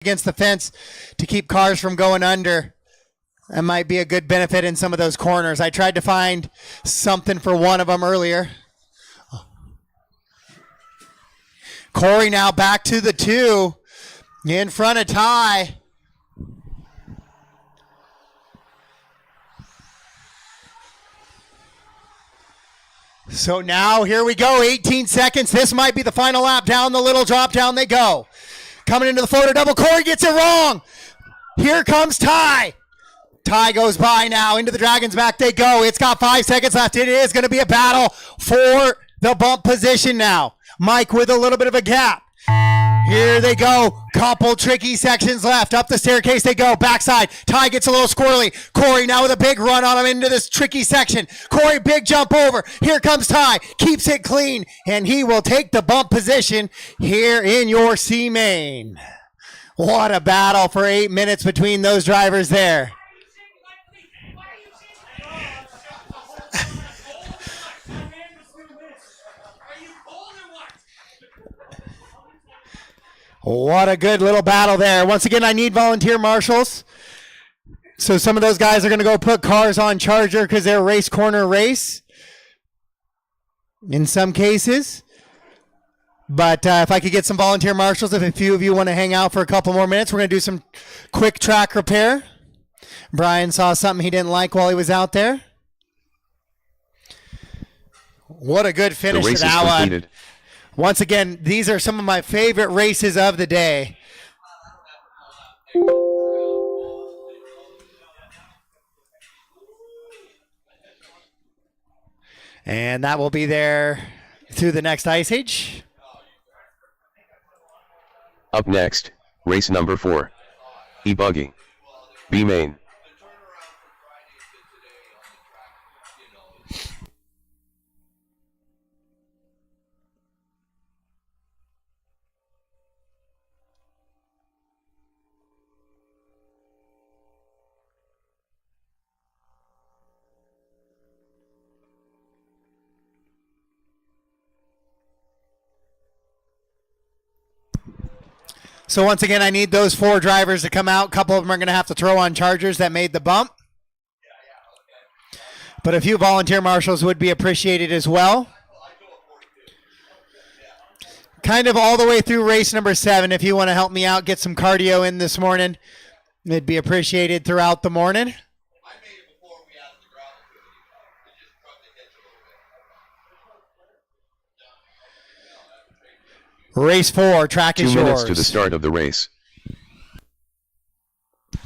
against the fence to keep cars from going under. That might be a good benefit in some of those corners. I tried to find something for one of them earlier. Corey now back to the 2 in front of Ty. So now here we go, 18 seconds. This might be the final lap. Down the little drop down they go. Coming into the floater double. Corey gets it wrong. Here comes Ty. Ty goes by now. Into the Dragon's back they go. It's got 5 seconds left. It is going to be a battle for the bump position now. Mike with a little bit of a gap. Here they go. Couple tricky sections left. Up the staircase they go. Backside. Ty gets a little squirrely. Corey now with a big run on him into this tricky section. Corey, big jump over. Here comes Ty. Keeps it clean. And he will take the bump position here in your C main. What a battle for 8 minutes between those drivers there. What a good little battle there. Once again, I need volunteer marshals. So some of those guys are going to go put cars on charger because they're race corner race in some cases. But if I could get some volunteer marshals, if a few of you want to hang out for a couple more minutes, we're going to do some quick track repair. Brian saw something he didn't like while he was out there. What a good finish to that one. Once again, these are some of my favorite races of the day. And that will be there through the next Ice Age. Up next, race number 4. E-buggy B main. So once again, I need those 4 drivers to come out. A couple of them are going to have to throw on chargers that made the bump. But a few volunteer marshals would be appreciated as well. Kind of all the way through race number 7, if you want to help me out, get some cardio in this morning, it'd be appreciated throughout the morning. Race 4, track is yours. 2 minutes to the start of the race.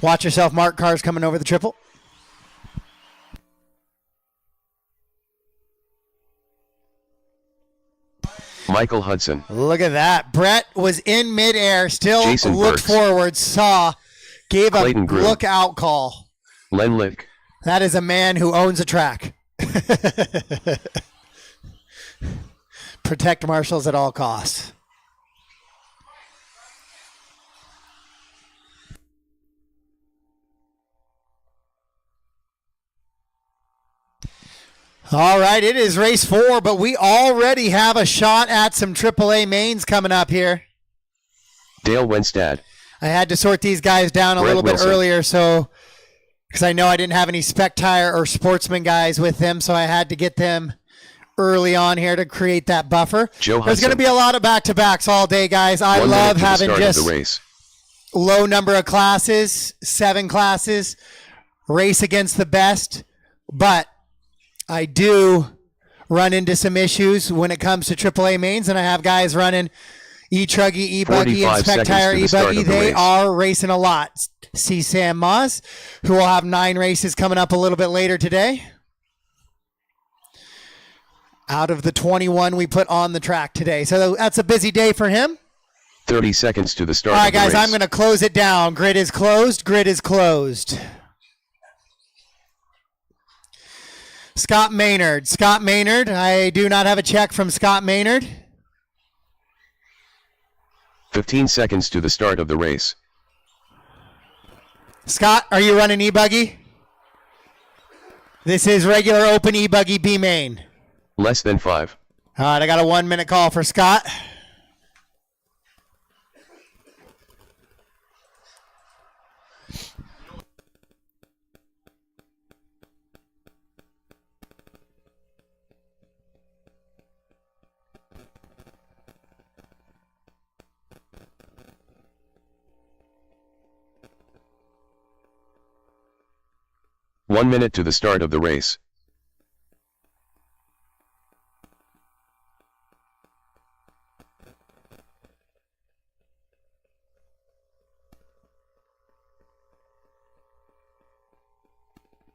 Watch yourself, Mark. Cars coming over the triple. Michael Hudson. Look at that. Brett was in midair, still Jason looked Burks. forward, saw, gave Clayton a Groom. look out call. Len Lick. That is a man who owns a track. Protect marshals at all costs. All right, it is race 4, but we already have a shot at some AAA mains coming up here. Dale Wenstad. I had to sort these guys down a Brett little bit Wilson. earlier, so because I know I didn't have any SPEC Tire or Sportsman guys with them, so I had to get them early on here to create that buffer. Joe There's going to Hudson. be a lot of back-to-backs all day, guys. I 1 love minute to the having start of just the race. low number of classes, 7 classes, race against the best, but I do run into some issues when it comes to AAA mains, and I have guys running E-truggy E-buggy and 45 SPEC Tire seconds to the start E-buggy. of the They race. are racing a lot. See Sam Moss, who will have 9 races coming up a little bit later today. Out of the 21 we put on the track today. So that's a busy day for him. 30 seconds to the start All right, of the guys, race. I'm going to close it down. Grid is closed. Grid is closed. Scott Maynard. Scott Maynard. I do not have a check from Scott Maynard. 15 seconds to the start of the race. Scott, are you running E-buggy? This is regular open E-buggy B main. Less than 5. All right, I got a 1-minute call for Scott. 1 minute to the start of the race.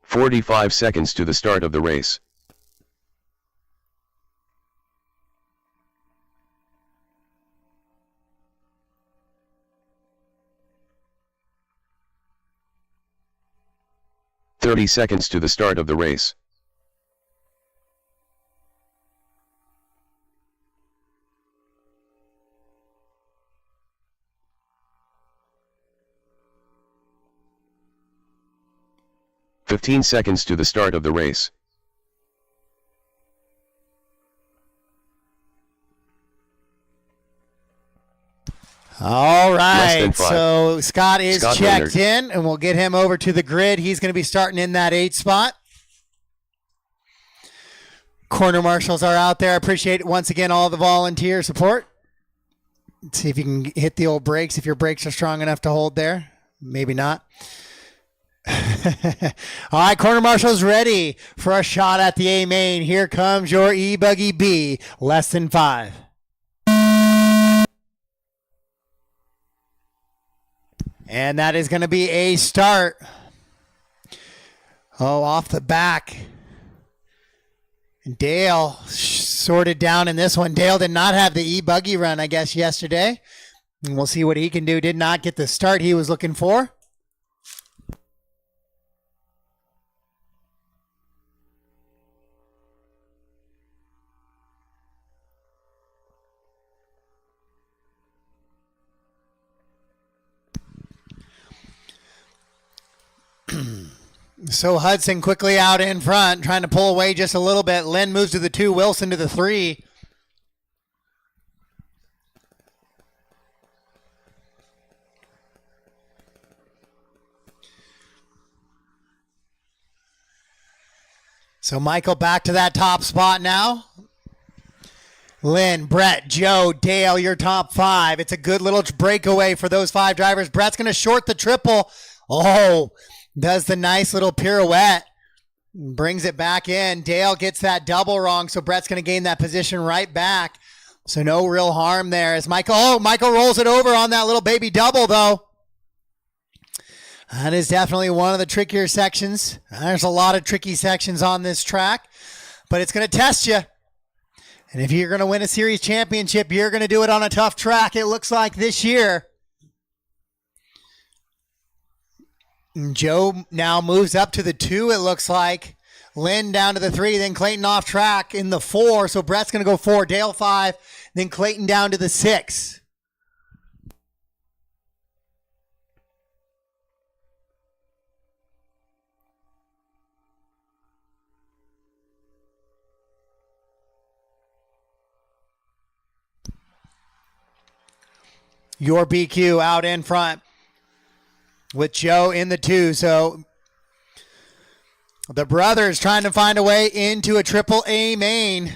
"45 seconds to the start of the race. "30 seconds to the start of the race. "15 seconds to the start of the race. All Less than right, 5. so Scott is Scott checked Leonard. in, and we'll get him over to the grid. He's going to be starting in that 8 spot. Corner marshals are out there. I appreciate, once again, all the volunteer support. Let's see if you can hit the old brakes, if your brakes are strong enough to hold there. Maybe not. All right, corner marshals ready for a shot at the A main. Here comes your E-buggy B, less than 5. And that is going to be a start. Oh, off the back. Dale sorted down in this one. Dale did not have the E-buggy run, I guess, yesterday. And we'll see what he can do. Did not get the start he was looking for. So Hudson quickly out in front, trying to pull away just a little bit. Lynn moves to the 2, Wilson to the 3. So Michael back to that top spot now. Lynn, Brett, Joe, Dale, your top 5. It's a good little breakaway for those 5 drivers. Brett's going to short the triple. Oh, does the nice little pirouette. Brings it back in. Dale gets that double wrong, so Brett's going to gain that position right back. So no real harm there. As Michael rolls it over on that little baby double, though. That is definitely one of the trickier sections. There's a lot of tricky sections on this track, but it's going to test you. And if you're going to win a series championship, you're going to do it on a tough track, it looks like this year. And Joe now moves up to the 2, it looks like. Lynn down to the 3, then Clayton off track in the 4. So Brett's going to go 4, Dale 5, then Clayton down to the 6. Your BQ out in front with Joe in the 2. So the brothers trying to find a way into a triple A main.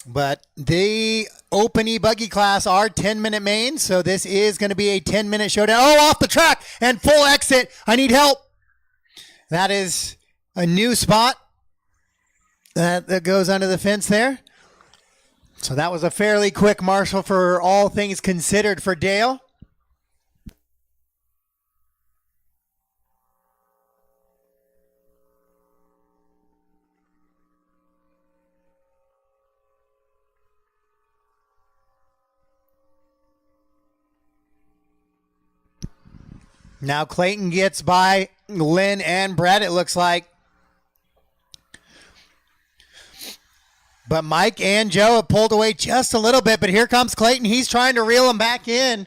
But the open E-buggy class are 10-minute mains, so this is going to be a 10-minute showdown. Oh, off the track and full exit. I need help. That is a new spot that goes under the fence there. So that was a fairly quick marshal for all things considered for Dale. Now Clayton gets by Lynn and Brett, it looks like. But Mike and Joe have pulled away just a little bit, but here comes Clayton. He's trying to reel him back in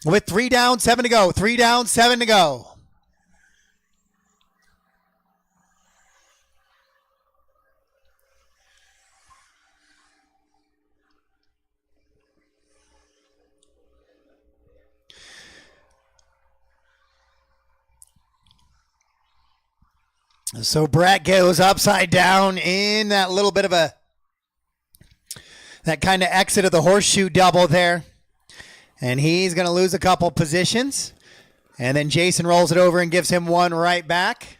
with 3 down, 7 to go. 3 down, 7 to go. So Brett goes upside down in that little bit of that kind of exit of the horseshoe double there. And he's going to lose a couple positions. And then Jason rolls it over and gives him one right back.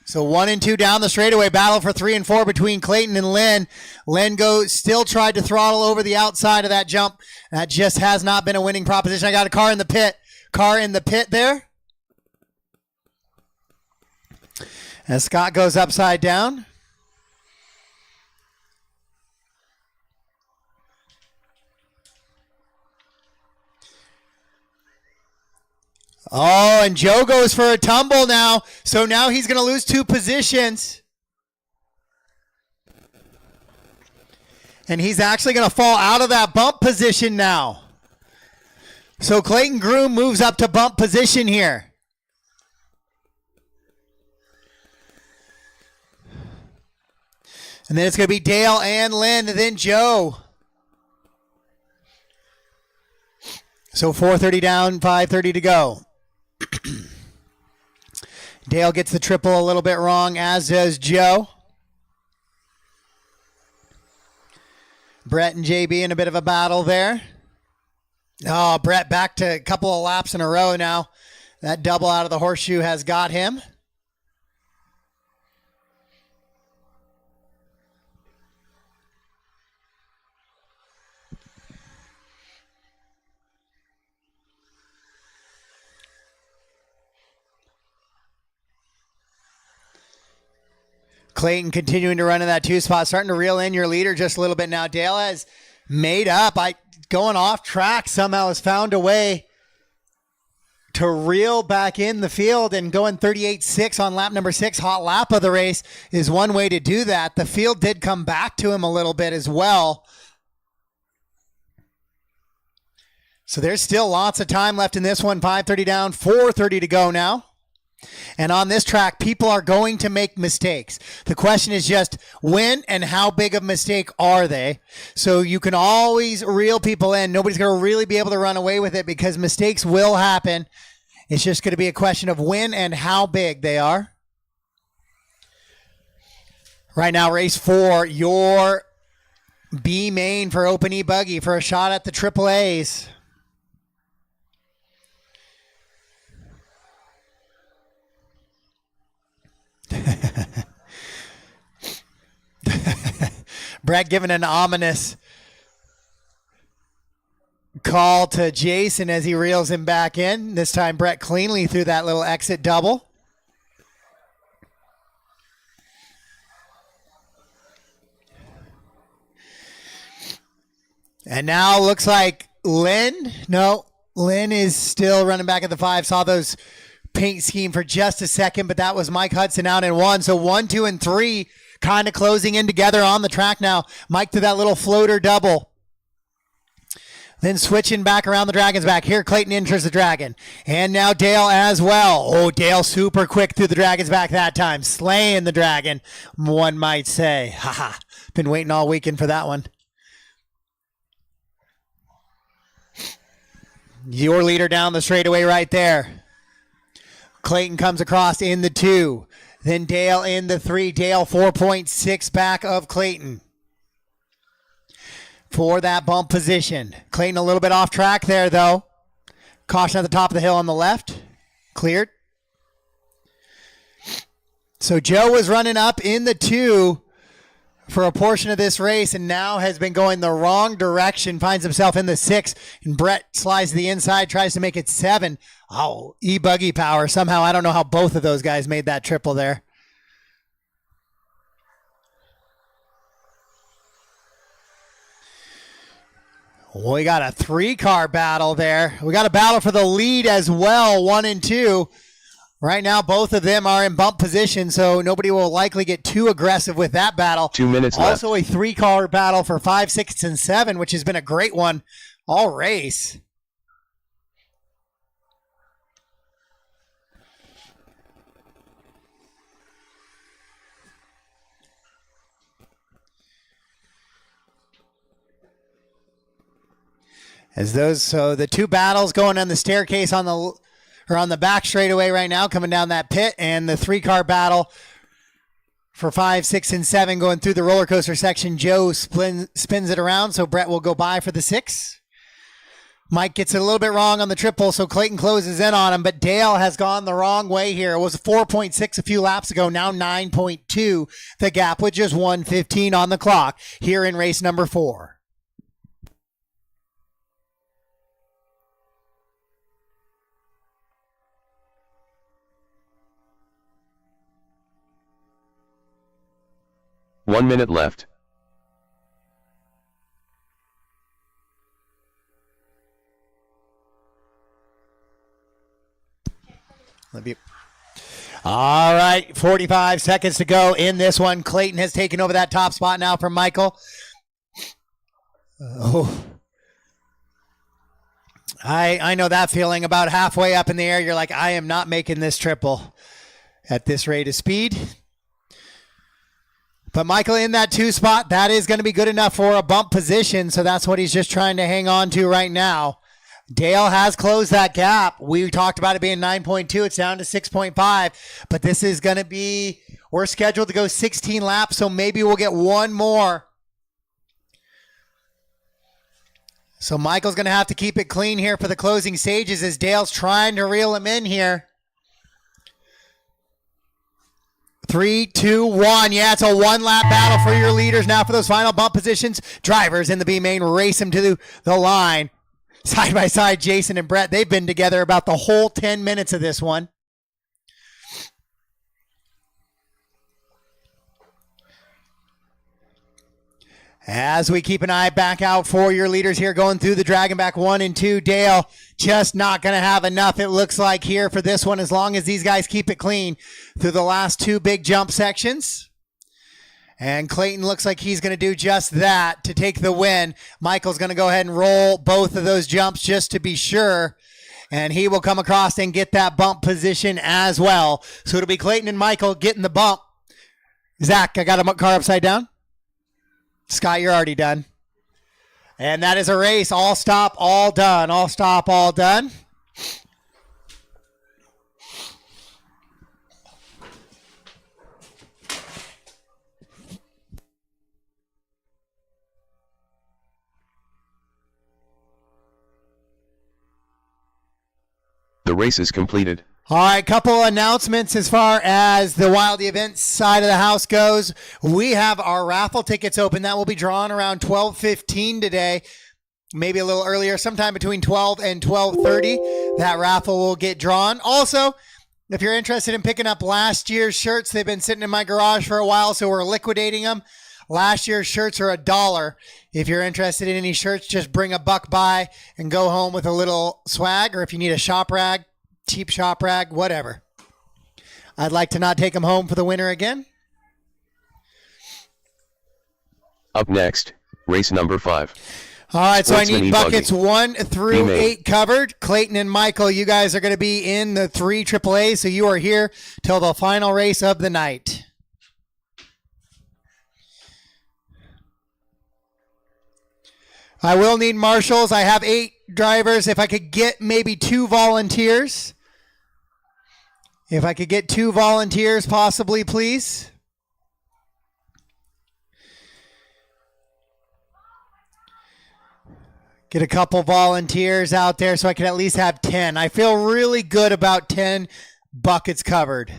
So 1 and 2 down the straightaway. Battle for 3 and 4 between Clayton and Lynn. Lynn still tried to throttle over the outside of that jump. That just has not been a winning proposition. I got a car in the pit. Car in the pit there. As Scott goes upside down. Oh, and Joe goes for a tumble now. So now he's going to lose 2 positions. And he's actually going to fall out of that bump position now. So Clayton Groom moves up to bump position here. And then it's going to be Dale and Lynn, and then Joe. So 4:30 down, 5:30 to go. Dale gets the triple a little bit wrong, as does Joe. Brett and JB in a bit of a battle there. Oh, Brett back to a couple of laps in a row now. That double out of the horseshoe has got him. Clayton continuing to run in that 2 spot, starting to reel in your leader just a little bit now. Dale has made up. Going off track somehow has found a way to reel back in the field, and going 38.6 on lap number 6, hot lap of the race, is one way to do that. The field did come back to him a little bit as well. So there's still lots of time left in this one. 5:30 down, 4:30 to go now. And on this track, people are going to make mistakes. The question is just when and how big of a mistake are they? So you can always reel people in. Nobody's going to really be able to run away with it because mistakes will happen. It's just going to be a question of when and how big they are. Right now, race 4, your B main for Open E-buggy for a shot at the AAAs. Brett giving an ominous call to Jason as he reels him back in. This time Brett cleanly through that little exit double. And now looks like Lynn is still running back at the 5. Saw those paint scheme for just a second, but that was Mike Hudson out in 1. So 1, 2, and 3 kind of closing in together on the track now. Mike to that little floater double. Then switching back around the Dragon's back. Here, Clayton enters the Dragon. And now Dale as well. Oh, Dale super quick through the Dragon's back that time. Slaying the Dragon, one might say. Haha. Been waiting all weekend for that one. Your leader down the straightaway right there. Clayton comes across in the 2. Then Dale in the 3. Dale 4.6 back of Clayton for that bump position. Clayton a little bit off track there, though. Caution at the top of the hill on the left. Cleared. So Joe was running up in the 2 for a portion of this race and now has been going the wrong direction. Finds himself in the 6. And Brett slides to the inside, tries to make it 7. Oh, E-buggy power. Somehow, I don't know how both of those guys made that triple there. We got a 3-car battle there. We got a battle for the lead as well, 1 and 2. Right now, both of them are in bump position, so nobody will likely get too aggressive with that battle. 2 minutes left. Also a 3-car battle for 5, 6, and 7, which has been a great one all race. So the 2 battles going on the staircase on the back straightaway right now, coming down that pit, and the 3-car battle for 5, 6, and 7 going through the roller coaster section. Joe spins it around, so Brett will go by for the 6. Mike gets it a little bit wrong on the triple, so Clayton closes in on him, but Dale has gone the wrong way here. It was 4.6 a few laps ago, now 9.2. The gap with just 1:15 on the clock here in race number 4. One minute left. All right, 45 seconds to go in this one. Clayton has taken over that top spot now from Michael. I know that feeling. About halfway up in the air, you're like, I am not making this triple at this rate of speed. But Michael in that 2 spot, that is going to be good enough for a bump position, so that's what he's just trying to hang on to right now. Dale has closed that gap. We talked about it being 9.2. It's down to 6.5. But this is going to be, we're scheduled to go 16 laps, so maybe we'll get one more. So Michael's going to have to keep it clean here for the closing stages as Dale's trying to reel him in here. 3, 2, 1. Yeah, it's a one-lap battle for your leaders now for those final bump positions. Drivers in the B main race him to the line. Side by side, Jason and Brett, they've been together about the whole 10 minutes of this one. As we keep an eye back out for your leaders here going through the Dragonback 1 and 2, Dale just not going to have enough, it looks like, here for this one, as long as these guys keep it clean through the last 2 big jump sections. And Clayton looks like he's going to do just that to take the win. Michael's going to go ahead and roll both of those jumps just to be sure. And he will come across and get that bump position as well. So it'll be Clayton and Michael getting the bump. Zach, I got a car upside down. Scott, you're already done. And that is a race. All stop, all done. All stop, all done. The race is completed. All right, couple announcements as far as the Wilde events side of the house goes. We have our raffle tickets open. That will be drawn around 12:15 today, maybe a little earlier, sometime between 12 and 12:30. That raffle will get drawn. Also, if you're interested in picking up last year's shirts, they've been sitting in my garage for a while, so we're liquidating them. Last year's shirts are $1. If you're interested in any shirts, just bring $1 by and go home with a little swag, or if you need a shop rag, cheap shop rag, whatever. I'd like to not take them home for the winter again. Up next, race number 5. All right, so Sportsman I need E-buggy buckets 1 through B-main. 8 covered. Clayton and Michael, you guys are going to be in the 3 AAA, so you are here till the final race of the night. I will need marshals. I have 8 drivers. If I could get maybe 2 volunteers. If I could get 2 volunteers, possibly, please. Get a couple volunteers out there so I can at least have 10. I feel really good about 10 buckets covered.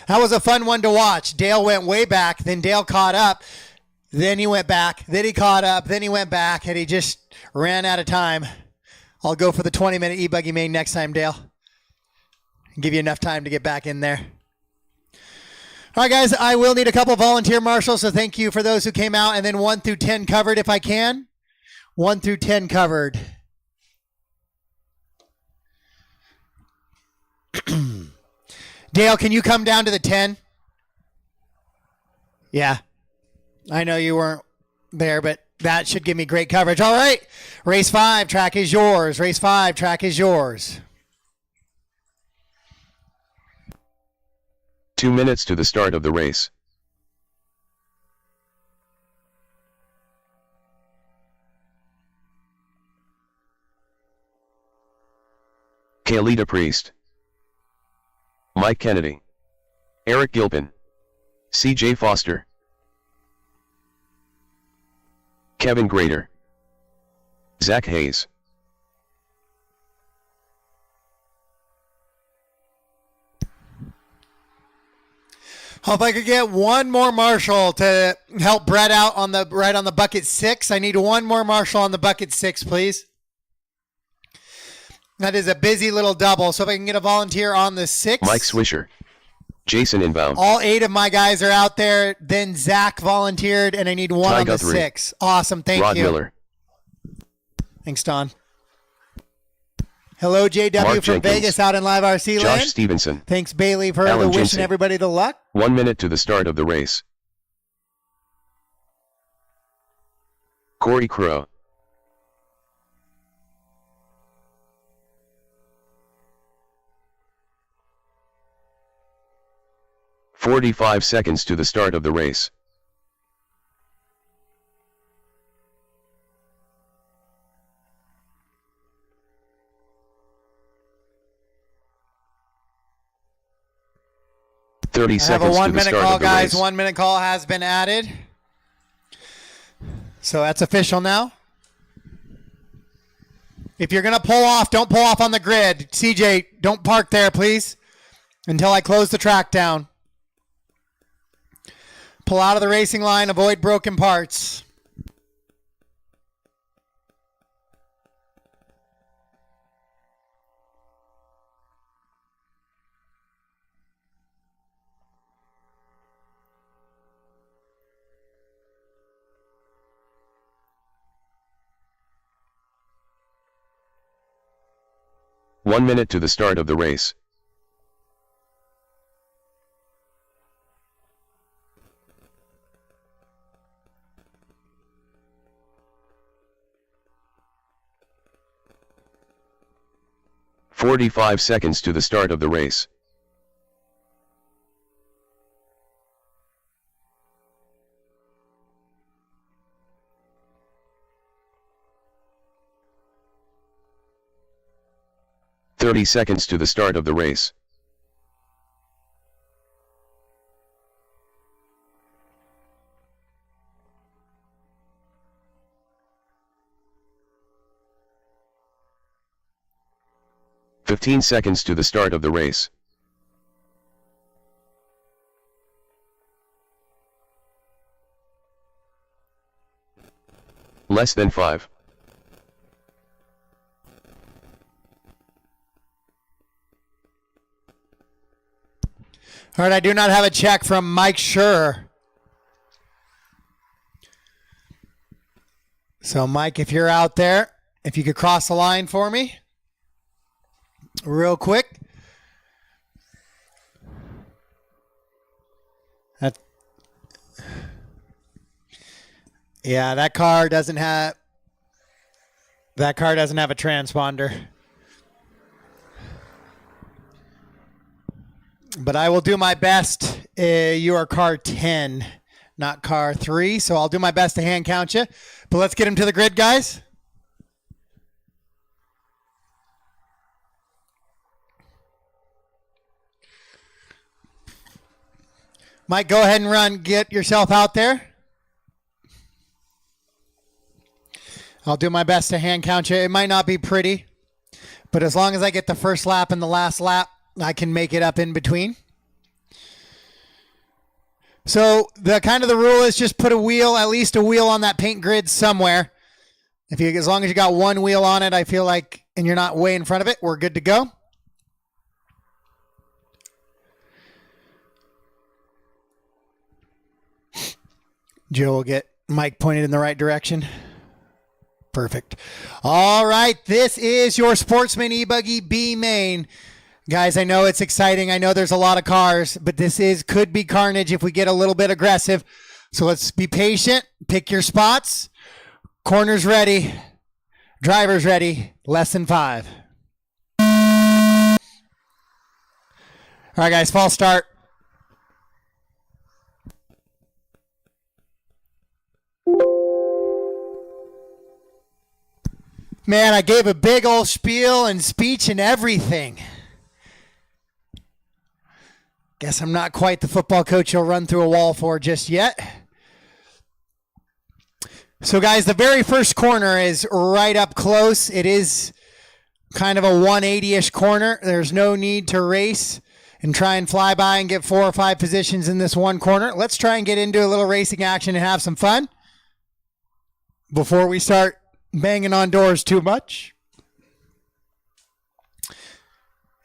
That was a fun one to watch. Dale went way back, then Dale caught up, then he went back, then he caught up, then he went back, and he just ran out of time. I'll go for the 20-minute E-buggy main next time, Dale. Give you enough time to get back in there. All right, guys, I will need a couple volunteer marshals, so thank you for those who came out, and then 1 through 10 covered if I can. 1 through 10 covered. Dale, can you come down to the 10? Yeah. I know you weren't there, but that should give me great coverage. All right. Race 5, track is yours. Race 5, track is yours. 2 minutes to the start of the race. Kalita Priest, Mike Kennedy, Eric Gilpin, C.J. Foster, Kevin Grader, Zach Hayes, Hope I could get one more marshal to help Brett out on the right on the bucket 6. I need one more marshal on the bucket 6, please. That is a busy little double. So if I can get a volunteer on the 6. Mike Swisher, Jason Inbound, All 8 of my guys are out there. Then Zach volunteered, and I need one Ty on the Guthrie, 6. Awesome. Thank Rod you. Miller, Thanks, Don. Hello, JW Mark from Jenkins, Vegas out in live RC land. Josh Stevenson. Thanks, Bailey, for Alan the wishing Jinsey. everybody the luck. 1 minute to the start of the race. Corey Crow, "45 seconds to the start of the race. I 30 have a seconds to the 1 minute start call, of the guys. race. 1 minute call has been added. So that's official now. If you're going to pull off, don't pull off on the grid. CJ, don't park there, please, until I close the track down. Pull out of the racing line. Avoid broken parts. One minute to the start of the race. "45 seconds to the start of the race. "30 seconds to the start of the race. "15 seconds to the start of the race. Less than 5. All right, I do not have a check from Mike Schur. So, Mike, if you're out there, if you could cross the line for me real quick. Yeah, that car doesn't have a transponder. But I will do my best. You are car 10, not car 3. So I'll do my best to hand count you. But let's get him to the grid, guys. Mike, go ahead and run. Get yourself out there. I'll do my best to hand count you. It might not be pretty, but as long as I get the first lap and the last lap, I can make it up in between. So the rule is just put a wheel, at least a wheel on that paint grid somewhere. As long as you got one wheel on it, I feel like, and you're not way in front of it, we're good to go. Joe will get Mike pointed in the right direction. Perfect. All right, this is your Sportsman E-buggy B main. Guys, I know it's exciting. I know there's a lot of cars, but could be carnage if we get a little bit aggressive. So let's be patient. Pick your spots. Corners ready. Drivers ready. Less than 5. All right, guys, false start. Man, I gave a big old spiel and speech and everything. Guess I'm not quite the football coach you'll run through a wall for just yet. So guys, the very first corner is right up close. It is kind of a 180-ish corner. There's no need to race and try and fly by and get 4 or 5 positions in this one corner. Let's try and get into a little racing action and have some fun before we start banging on doors too much.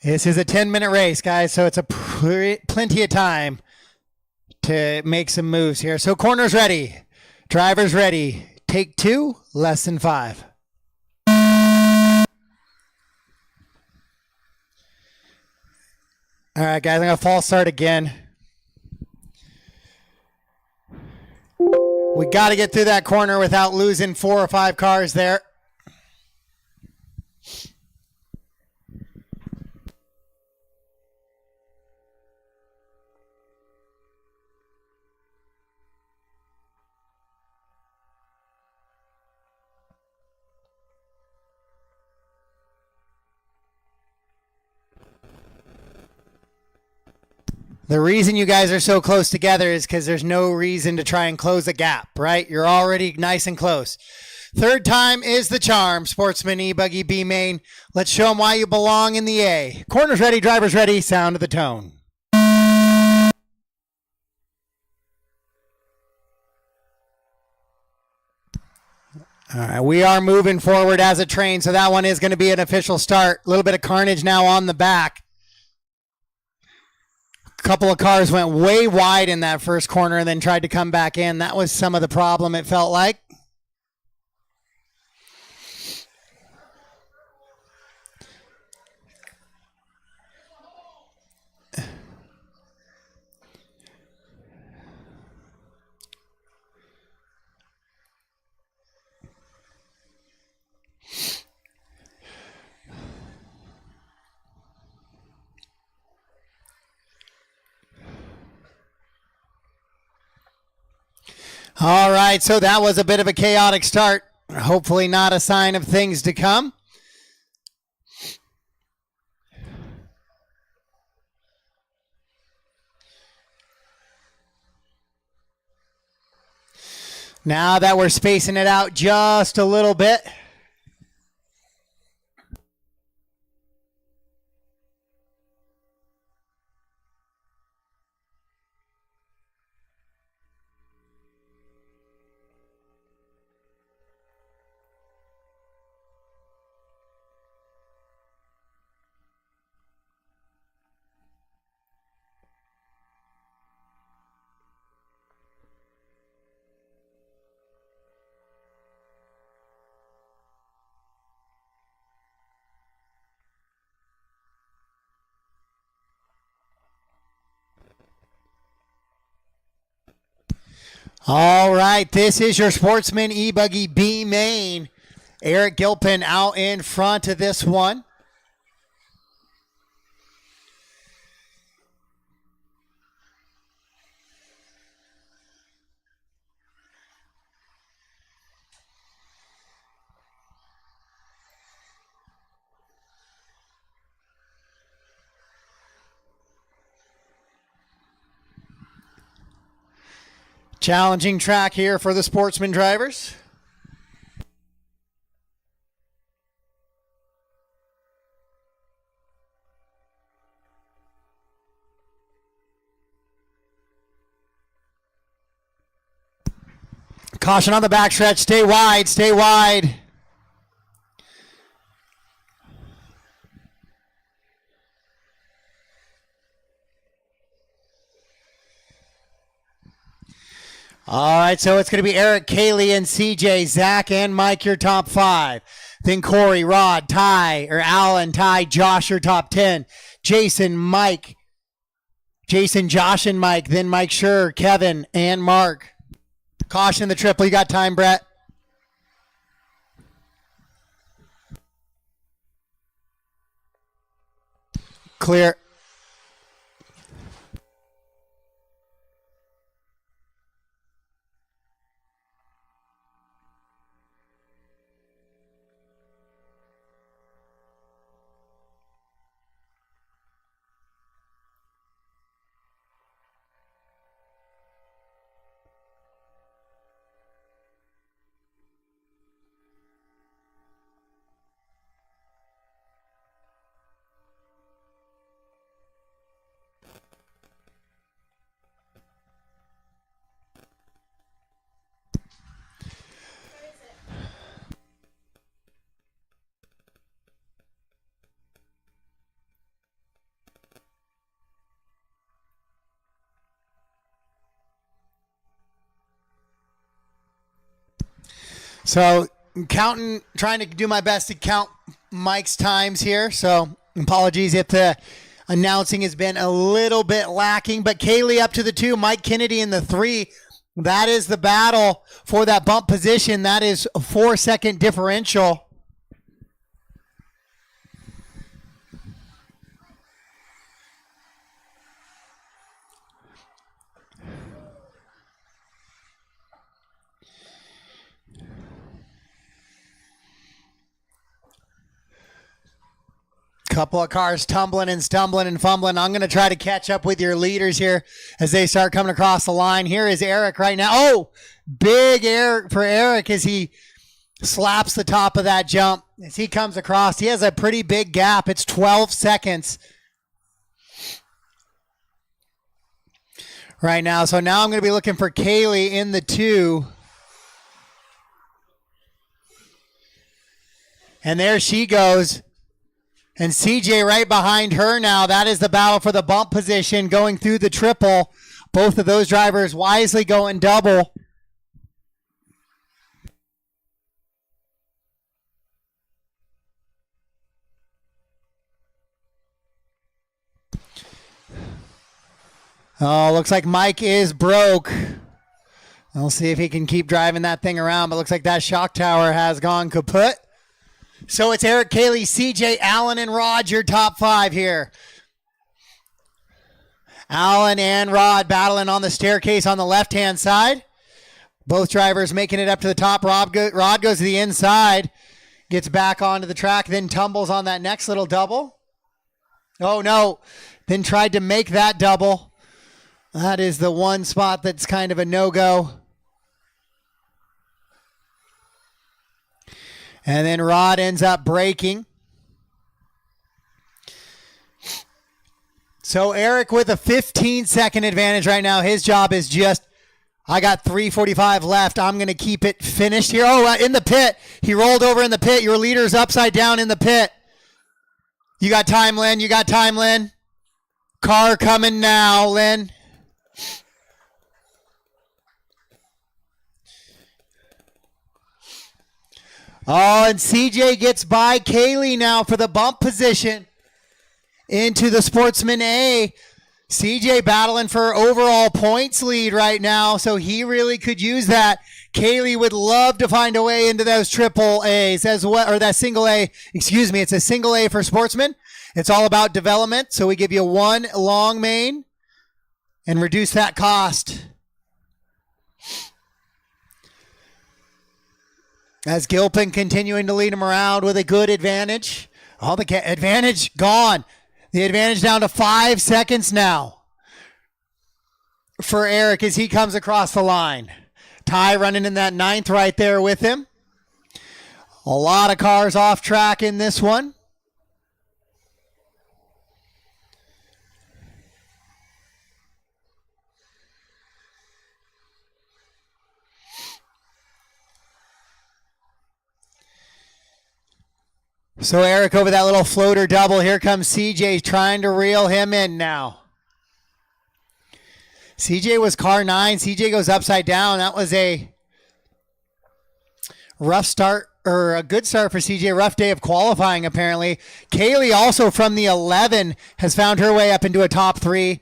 This is a 10-minute race, guys, so it's a plenty of time to make some moves here. So corners ready, drivers ready. Take 2, less than 5. All right, guys, I'm going to false start again. We got to get through that corner without losing 4 or 5 cars there. The reason you guys are so close together is because there's no reason to try and close a gap, right? You're already nice and close. Third time is the charm, Sportsman E-buggy B main. Let's show them why you belong in the A. Corners ready, drivers ready, sound of the tone. All right, we are moving forward as a train, so that one is going to be an official start. A little bit of carnage now on the back. A couple of cars went way wide in that first corner and then tried to come back in. That was some of the problem, it felt like. All right, so that was a bit of a chaotic start. Hopefully not a sign of things to come. Now that we're spacing it out just a little bit. All right, this is your Sportsman E-buggy B main. Eric Gilpin out in front of this one. Challenging track here for the Sportsman drivers. Caution on the backstretch. Stay wide. Stay wide. All right, so it's going to be Eric, Kaylee, and CJ, Zach, and Mike, your top 5. Then Corey, Rod, Ty, or Alan, Ty, Josh, your top 10. Jason, Mike, Jason, Josh, and Mike. Then Mike Schur, Kevin, and Mark. Caution the triple. You got time, Brett. Clear. So I'm counting, trying to do my best to count Mike's times here. So apologies if the announcing has been a little bit lacking, but Kaylee up to the 2, Mike Kennedy in the 3. That is the battle for that bump position. That is a 4-second differential. Couple of cars tumbling and stumbling and fumbling. I'm going to try to catch up with your leaders here as they start coming across the line. Here is Eric right now. Oh, big air for Eric as he slaps the top of that jump. As he comes across, he has a pretty big gap. It's 12 seconds right now. So now I'm going to be looking for Kaylee in the 2. And there she goes. And CJ right behind her now. That is the battle for the bump position going through the triple. Both of those drivers wisely going double. Oh, looks like Mike is broke. We'll see if he can keep driving that thing around, but looks like that shock tower has gone kaput. So it's Eric, Kaylee, CJ, Allen, and Rod, your top 5 here. Allen and Rod battling on the staircase on the left-hand side. Both drivers making it up to the top. Rod goes to the inside, gets back onto the track, then tumbles on that next little double. Oh, no. Then tried to make that double. That is the one spot that's kind of a no-go. And then Rod ends up braking. So Eric with a 15-second advantage right now. His job is just, I got 3:45 left. I'm going to keep it finished here. Oh, in the pit. He rolled over in the pit. Your leader's upside down in the pit. You got time, Lynn. You got time, Lynn. Car coming now, Lynn. Oh, and CJ gets by Kaylee now for the bump position into the Sportsman A. CJ battling for overall points lead right now, so he really could use that. Kaylee would love to find a way into those triple A's as well, or that single A. Excuse me, it's a single A for Sportsman. It's all about development, so we give you 1 long main and reduce that cost. As Gilpin continuing to lead him around with a good advantage. Oh, the advantage gone. The advantage down to 5 seconds now for Eric as he comes across the line. Ty running in that 9th right there with him. A lot of cars off track in this one. So Eric over that little floater double. Here comes CJ trying to reel him in now. CJ was car 9. CJ goes upside down. That was a rough start, or a good start for CJ. Rough day of qualifying, apparently. Kaylee also from the 11 has found her way up into a top 3.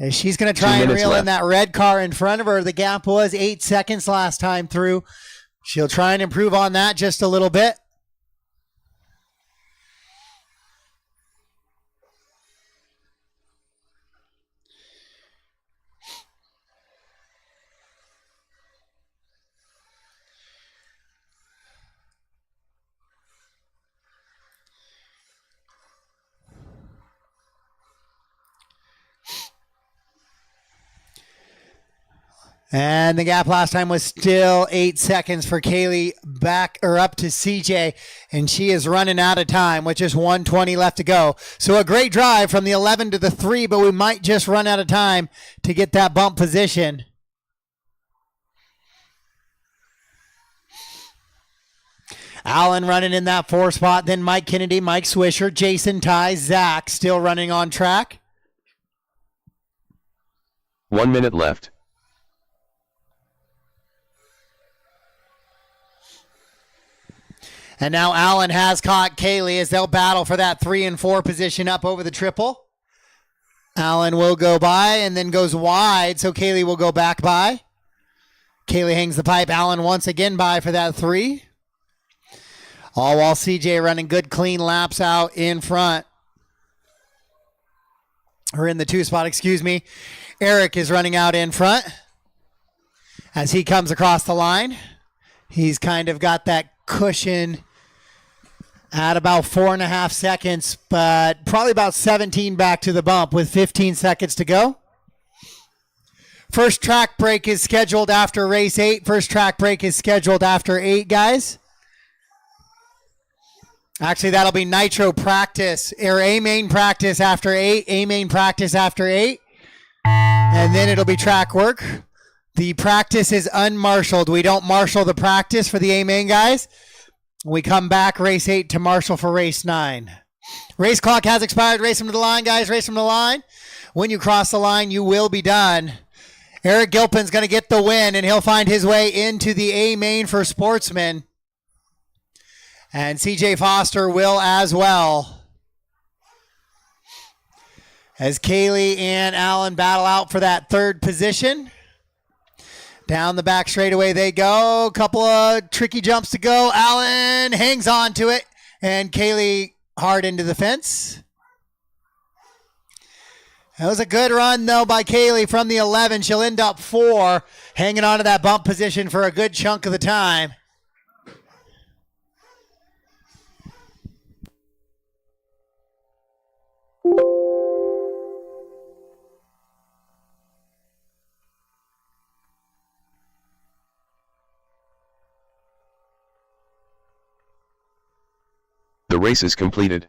She's going to try and reel in that red car in front of her. The gap was 8 seconds last time through. She'll try and improve on that just a little bit. And the gap last time was still 8 seconds for Kaylee back or up to CJ, and she is running out of time with just 1:20 left to go. So a great drive from the 11 to the 3, but we might just run out of time to get that bump position. Allen running in that 4 spot, then Mike Kennedy, Mike Swisher, Jason Ty, Zach still running on track. 1 minute left. And now Allen has caught Kaylee as they'll battle for that 3 and 4 position up over the triple. Allen will go by and then goes wide, so Kaylee will go back by. Kaylee hangs the pipe. Allen once again by for that 3. All while CJ running good, clean laps out in front. Or in the 2 spot, excuse me. Eric is running out in front as he comes across the line. He's kind of got that cushion at about 4.5 seconds, but probably about 17 back to the bump with 15 seconds to go. First track break is scheduled after race 8. First track break is scheduled after 8, guys. Actually, that'll be Nitro practice, or A main practice after 8, A main practice after 8, and then it'll be track work. The practice is unmarshaled. We don't marshal the practice for the A main guys. We come back race 8 to marshal for race 9. Race clock has expired. Race them to the line, guys. Race them to the line. When you cross the line, you will be done. Eric Gilpin's going to get the win, and he'll find his way into the A main for Sportsman. And CJ Foster will as well. As Kaylee and Allen battle out for that 3rd position. Down the back straightaway they go. Couple of tricky jumps to go. Allen hangs on to it. And Kaylee hard into the fence. That was a good run, though, by Kaylee from the 11. She'll end up 4, hanging on to that bump position for a good chunk of the time. The race is completed.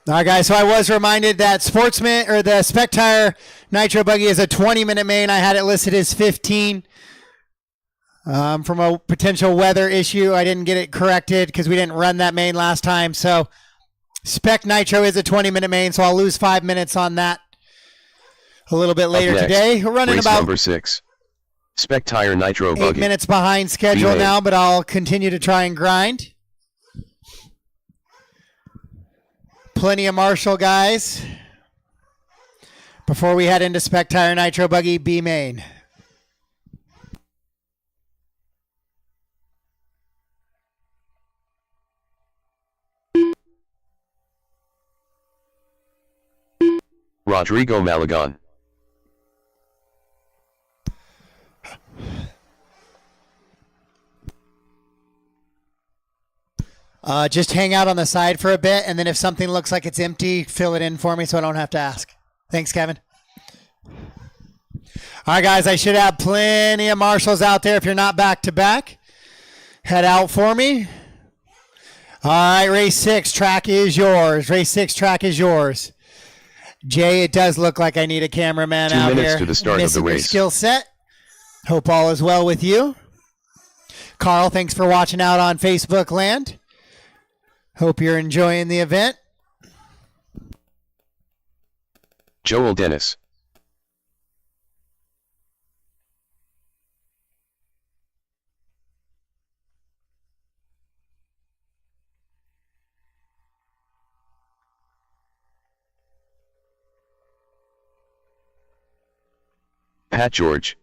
All right, guys, so I was reminded that Sportsman, or the SPEC Tire Nitro buggy is a 20-minute main. I had it listed as 15. From a potential weather issue, I didn't get it corrected because we didn't run that main last time. So SPEC Nitro is a 20-minute main, so I'll lose 5 minutes on that a little bit later today. We're running race about number 6. SPEC Tire Nitro 8 buggy. minutes behind schedule B-main. now, but I'll continue to try and grind. Plenty of Marshall guys before we head into SPEC Tire Nitro buggy B main. Rodrigo Malagon. Just hang out on the side for a bit, and then if something looks like it's empty, fill it in for me so I don't have to ask. Thanks, Kevin. All right, guys, I should have plenty of marshals out there. If you're not back-to-back, head out for me. All right, race 6, track is yours. Race 6, track is yours. Jay, it does look like I need a cameraman 2 out minutes here. to the start of the race. Skill set. Hope all is well with you. Carl, thanks for watching out on Facebook land. Hope you're enjoying the event. Joel Dennis. Pat George.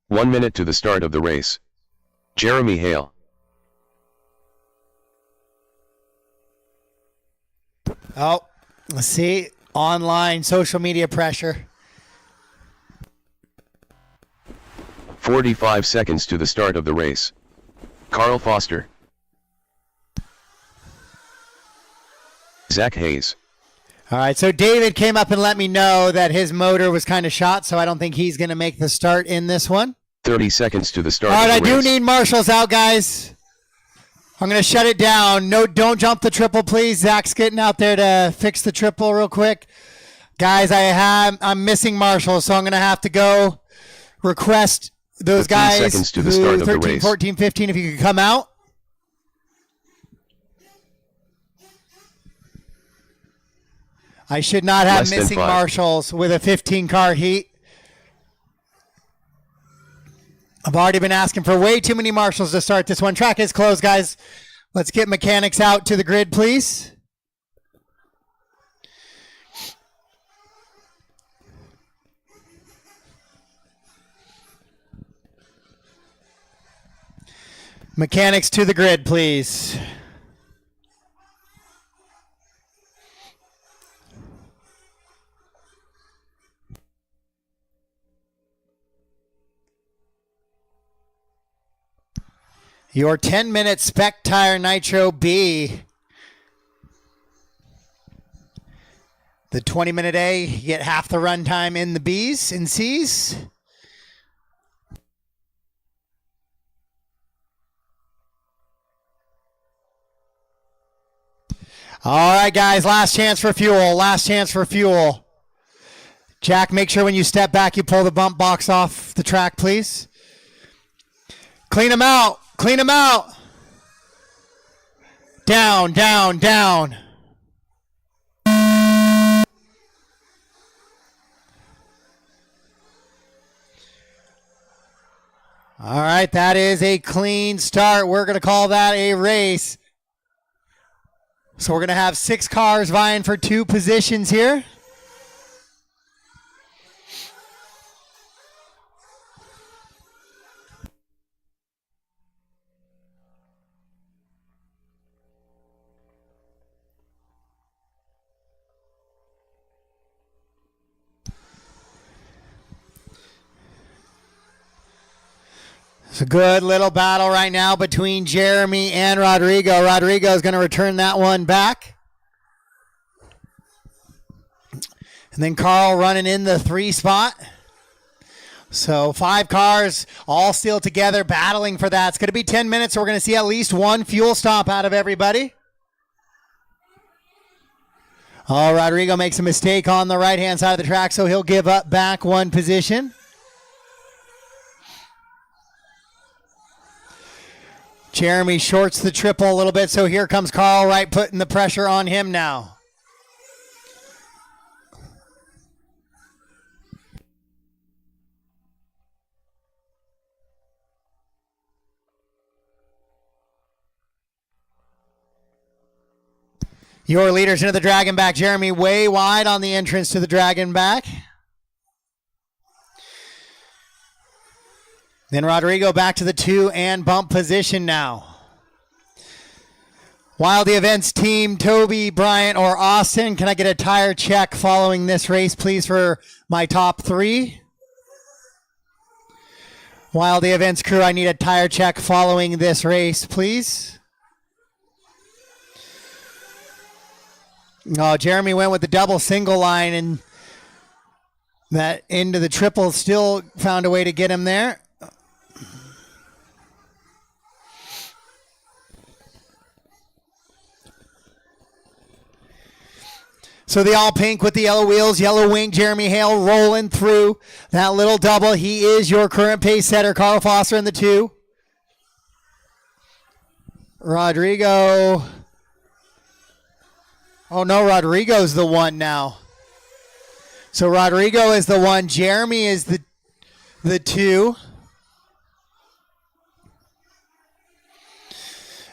One minute to the start of the race. Jeremy Hale. Oh, let's see. Online social media pressure. 45 seconds to the start of the race. Carl Foster. Zach Hayes. All right, so David came up and let me know that his motor was kind of shot, so I don't think he's going to make the start in this one. 30 seconds to the start. All right, of the I race. do need marshals out, guys. I'm going to shut it down. No, don't jump the triple, please. Zach's getting out there to fix the triple real quick. Guys, I'm missing marshals, so I'm going to have to go request those 15 guys seconds to the start of the 13, race. 14, 15, if you could come out. I should not have Less than missing 5. marshals with a 15-car heat. I've already been asking for way too many marshals to start this one. Track is closed, guys. Let's get mechanics out to the grid, please. Mechanics to the grid, please. Your 10-minute SPEC Tire Nitro B. The 20-minute A, you get half the run time in the Bs and Cs. All right, guys, last chance for fuel. Last chance for fuel. Jack, make sure when you step back, you pull the bump box off the track, please. Clean them out. Clean them out. Down, down, down. All right, that is a clean start. We're going to call that a race. So we're going to have 6 cars vying for 2 positions here. It's a good little battle right now between Jeremy and Rodrigo. Rodrigo is going to return that one back. And then Carl running in the 3 spot. So 5 cars all still together battling for that. It's going to be 10 minutes, so we're going to see at least 1 fuel stop out of everybody. Oh, Rodrigo makes a mistake on the right-hand side of the track, so he'll give up back 1 position. Jeremy shorts the triple a little bit, so here comes Carl Wright putting the pressure on him now. Your leaders into the Dragon back. Jeremy way wide on the entrance to the Dragon back. Then Rodrigo back to the 2 and bump position now. Wilde Events team, Toby, Bryant, or Austin, can I get a tire check following this race, please, for my top 3? Wilde Events crew, I need a tire check following this race, please. Oh, Jeremy went with the double single line, and that into the triple still found a way to get him there. So the all pink with the yellow wheels, yellow wing, Jeremy Hale rolling through that little double. He is your current pace setter. Carl Foster in the 2. Rodrigo. Oh no, Rodrigo's the 1 now. So Rodrigo is the 1. Jeremy is the 2.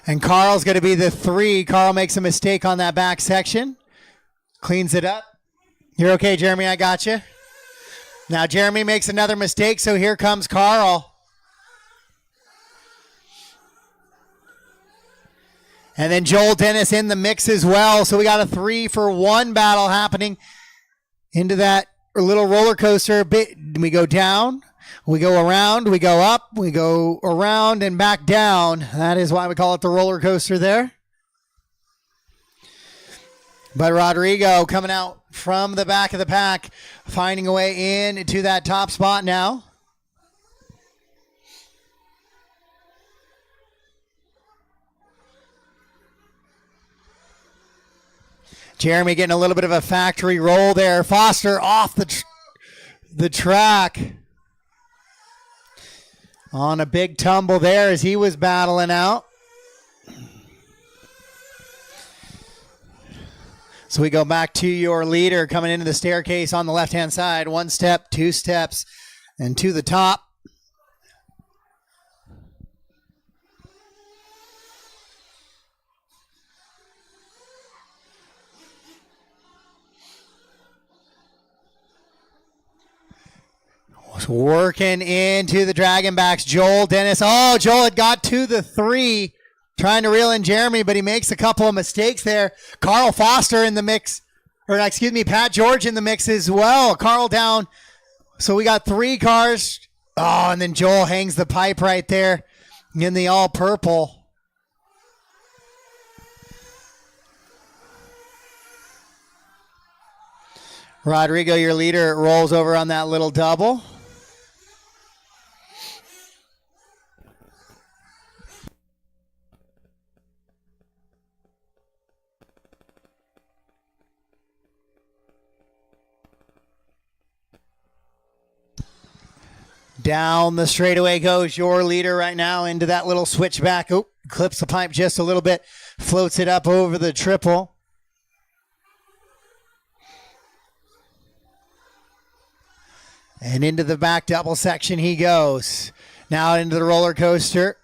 And Carl's going to be the 3. Carl makes a mistake on that back section. Cleans it up. You're okay, Jeremy. I got you. Now Jeremy makes another mistake, so here comes Carl. And then Joel Dennis in the mix as well. So we got a 3-for-1 battle happening into that little roller coaster. We go down, we go around, we go up, we go around and back down. That is why we call it the roller coaster there. But Rodrigo coming out from the back of the pack, finding a way in to that top spot now. Jeremy getting a little bit of a factory roll there. Foster off the track. On a big tumble there as he was battling out. So we go back to your leader coming into the staircase on the left-hand side. 1 step, 2 steps, and to the top. Working into the Dragonbacks. Joel Dennis. Oh, Joel had got to the 3. Trying to reel in Jeremy, but he makes a couple of mistakes there. Carl Foster in the mix. Or excuse me, Pat George in the mix as well. Carl down. So we got 3 cars. Oh, and then Joel hangs the pipe right there in the all purple. Rodrigo, your leader, rolls over on that little double. Down the straightaway goes your leader right now into that little switchback. Oh, clips the pipe just a little bit, floats it up over the triple. And into the back double section he goes. Now into the roller coaster.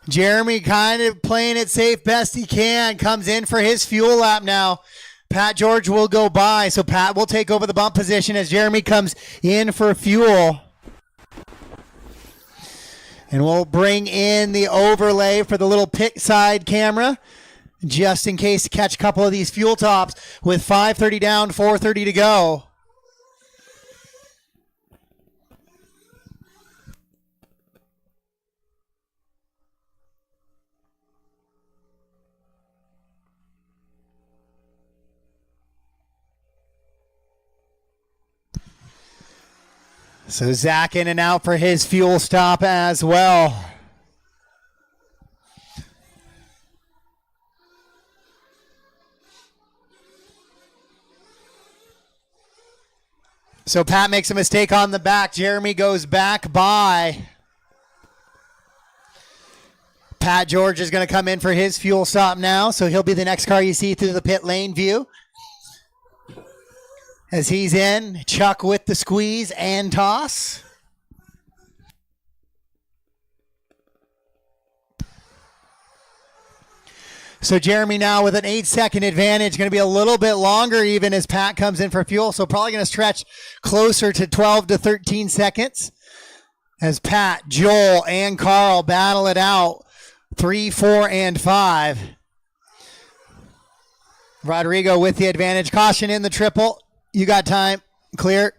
Jeremy kind of playing it safe best he can. Comes in for his fuel lap now. Pat George will go by, so Pat will take over the bump position as Jeremy comes in for fuel. And we'll bring in the overlay for the little pit side camera, just in case to catch a couple of these fuel tops with 5:30 down, 4:30 to go. So Zach in and out for his fuel stop as well. So Pat makes a mistake on the back. Jeremy goes back by. Pat George is going to come in for his fuel stop now, so he'll be the next car you see through the pit lane view. As he's in, Chuck with the squeeze and toss. So Jeremy now with an 8-second advantage, going to be a little bit longer even as Pat comes in for fuel. So probably going to stretch closer to 12 to 13 seconds as Pat, Joel, and Carl battle it out 3, 4, and 5. Rodrigo with the advantage. Caution in the triple. You got time. Clear.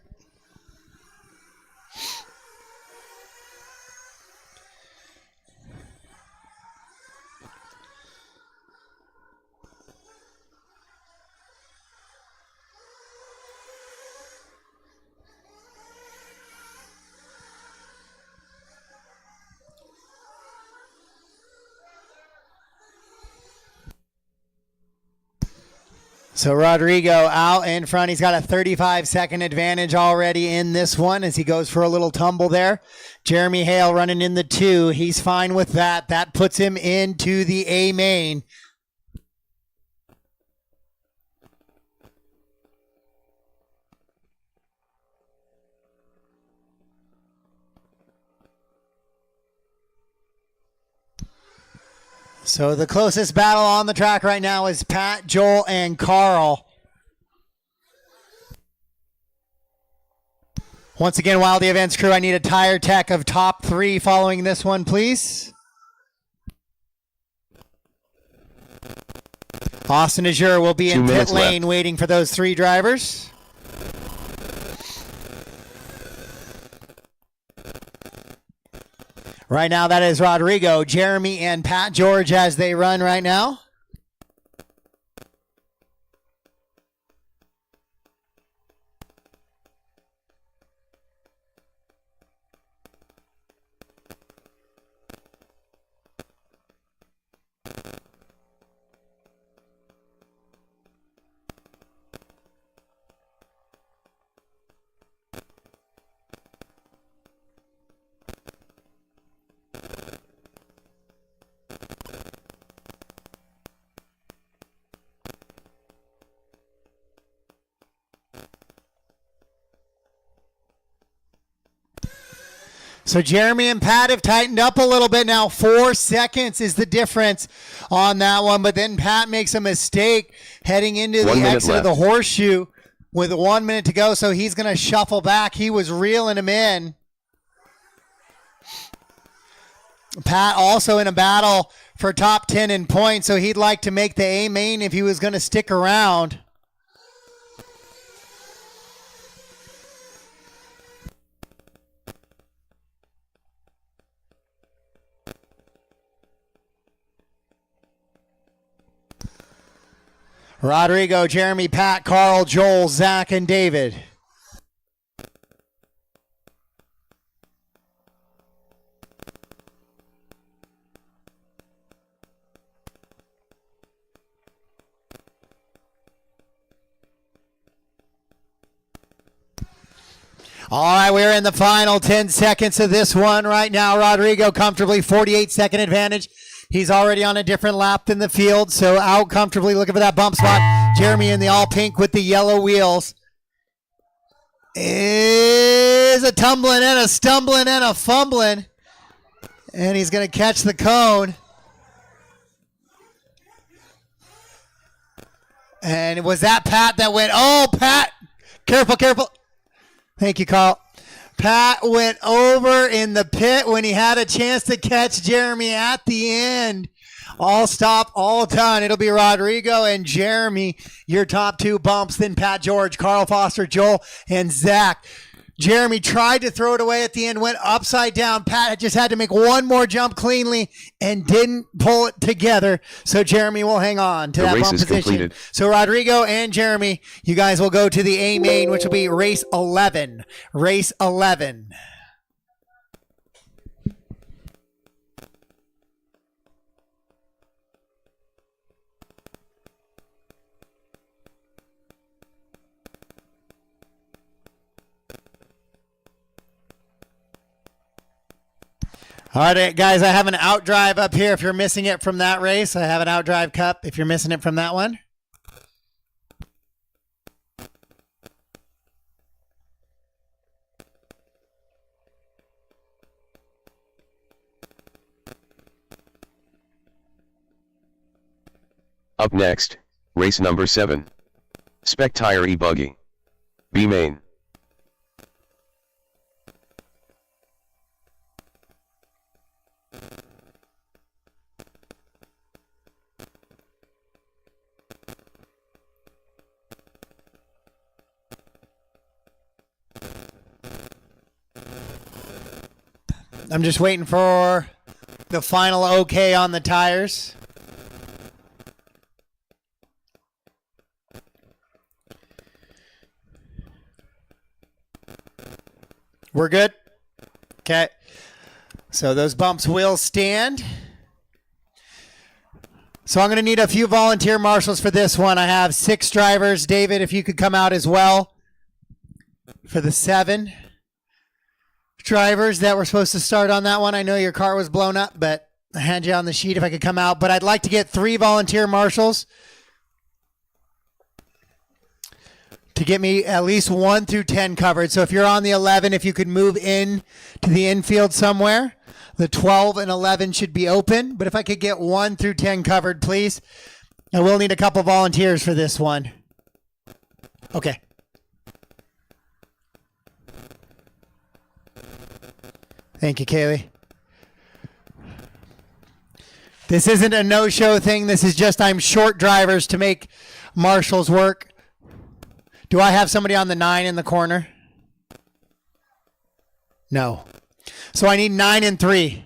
So Rodrigo out in front. He's got a 35-second advantage already in this one as he goes for a little tumble there. Jeremy Hale running in the 2. He's fine with that. That puts him into the A main. So the closest battle on the track right now is Pat, Joel, and Carl. Once again, Wilde Events crew, I need a tire tech of top 3 following this one, please. Austin Azure will be in pit lane waiting for those 3 drivers. Right now, that is Rodrigo, Jeremy, and Pat George as they run right now. So Jeremy and Pat have tightened up a little bit now. 4 seconds is the difference on that one. But then Pat makes a mistake heading into the exit of the horseshoe with 1 minute to go. So he's going to shuffle back. He was reeling him in. Pat also in a battle for top 10 in points. So he'd like to make the A main if he was going to stick around. Rodrigo, Jeremy, Pat, Carl, Joel, Zach, and David. All right, we're in the final 10 seconds of this one right now. Rodrigo comfortably 48-second advantage. He's already on a different lap than the field, so out comfortably looking for that bump spot. Jeremy in the all pink with the yellow wheels is a tumbling and a stumbling and a fumbling, and he's going to catch the cone. And was that Pat that went, oh, Pat, careful, careful. Thank you, Carl. Pat went over in the pit when he had a chance to catch Jeremy at the end. All stop, all done. It'll be Rodrigo and Jeremy, your top 2 bumps. Then Pat, George, Carl Foster, Joel, and Zach. Jeremy tried to throw it away at the end, went upside down. Pat just had to make one more jump cleanly and didn't pull it together. So Jeremy will hang on to that bump position. Completed. So Rodrigo and Jeremy, you guys will go to the A main, which will be race 11. Race 11. All right, guys, I have an outdrive up here if you're missing it from that race. I have an outdrive cup if you're missing it from that one. Up next, race number 7. SPEC Tire E-buggy B main. I'm just waiting for the final okay on the tires. We're good? Okay. So those bumps will stand. So I'm going to need a few volunteer marshals for this one. I have 6 drivers. David, if you could come out as well for the 7 drivers that were supposed to start on that one. I know your car was blown up, but I had you on the sheet if I could come out. But I'd like to get 3 volunteer marshals to get me at least 1 through 10 covered. So if you're on the 11, if you could move in to the infield somewhere. The 12 and 11 should be open. But if I could get 1 through 10 covered, please. I will need a couple volunteers for this one. Okay. Thank you, Kaylee. This isn't a no-show thing. This is just I'm short drivers to make marshals work. Do I have somebody on the 9 in the corner? No. So I need 9 and 3.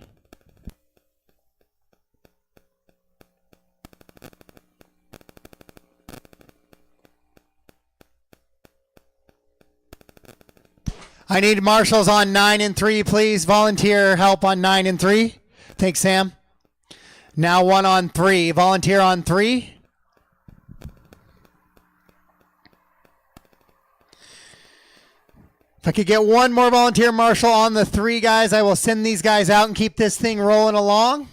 I need marshals on 9 and 3, please. Volunteer help on 9 and 3. Thanks, Sam. Now 1 on 3. Volunteer on 3. If I could get 1 more volunteer marshal on the 3 guys, I will send these guys out and keep this thing rolling along.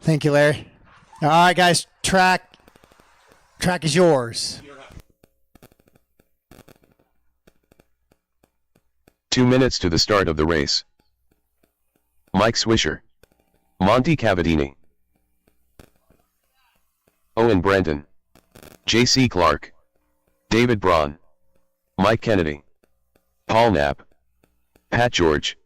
Thank you, Larry. All right, guys, track Track is yours. 2 minutes to the start of the race. Mike Swisher, Monty Cavadini, Owen Brenton, J.C. Clark, David Braun, Mike Kennedy, Paul Knapp, Pat George.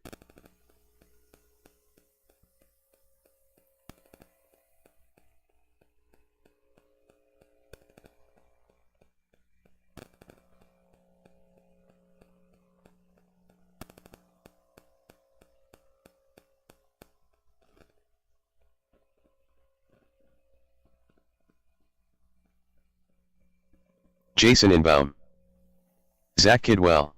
Jason Inbaum, Zach Kidwell,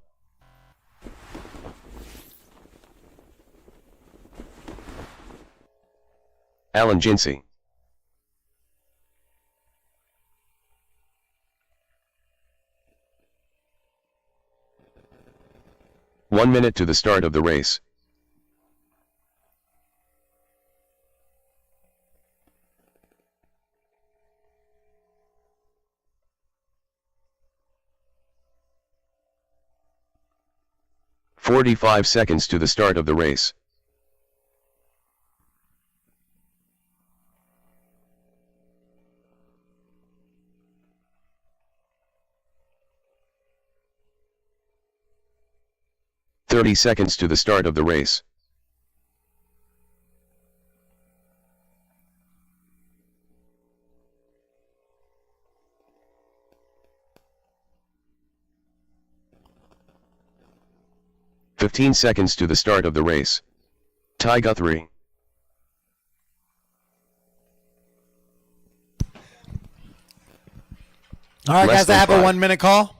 Alan Jinsey, One minute to the start of the race. "45 seconds to the start of the race. "30 seconds to the start of the race. "15 seconds to the start of the race. Ty Guthrie. All right, Less guys, I have than a 5. 1 minute call.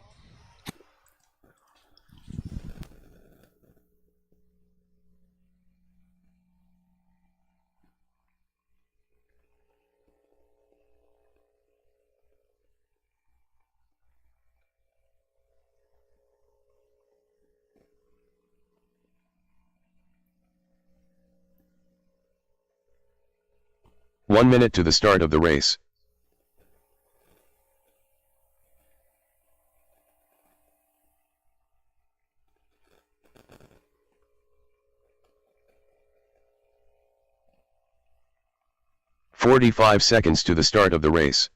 "1 minute to the start of the race. "45 seconds to the start of the race.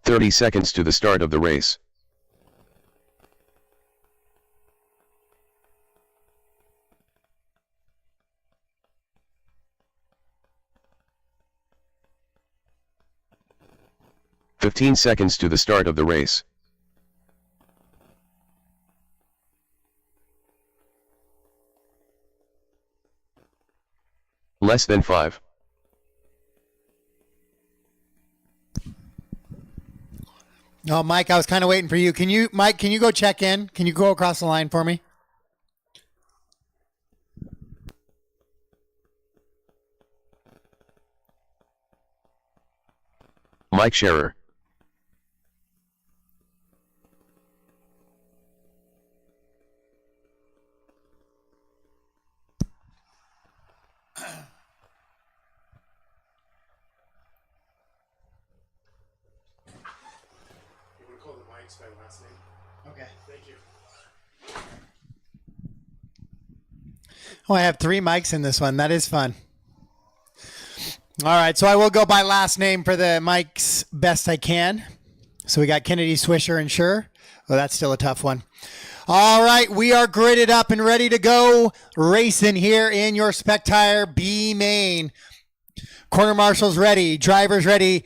"30 seconds to the start of the race. "15 seconds to the start of the race. Less than 5. Oh, Mike, I was kind of waiting for you. Mike, can you go check in? Can you go across the line for me? Mike Scherer. By last name. Okay. Thank you. Oh, I have 3 mics in this one. That is fun. All right, so I will go by last name for the mics best I can. So we got Kennedy, Swisher, and Sure. Well, that's still a tough one. All right, we are gridded up and ready to go racing here in your SPEC Tire B main. Corner marshals ready, drivers ready.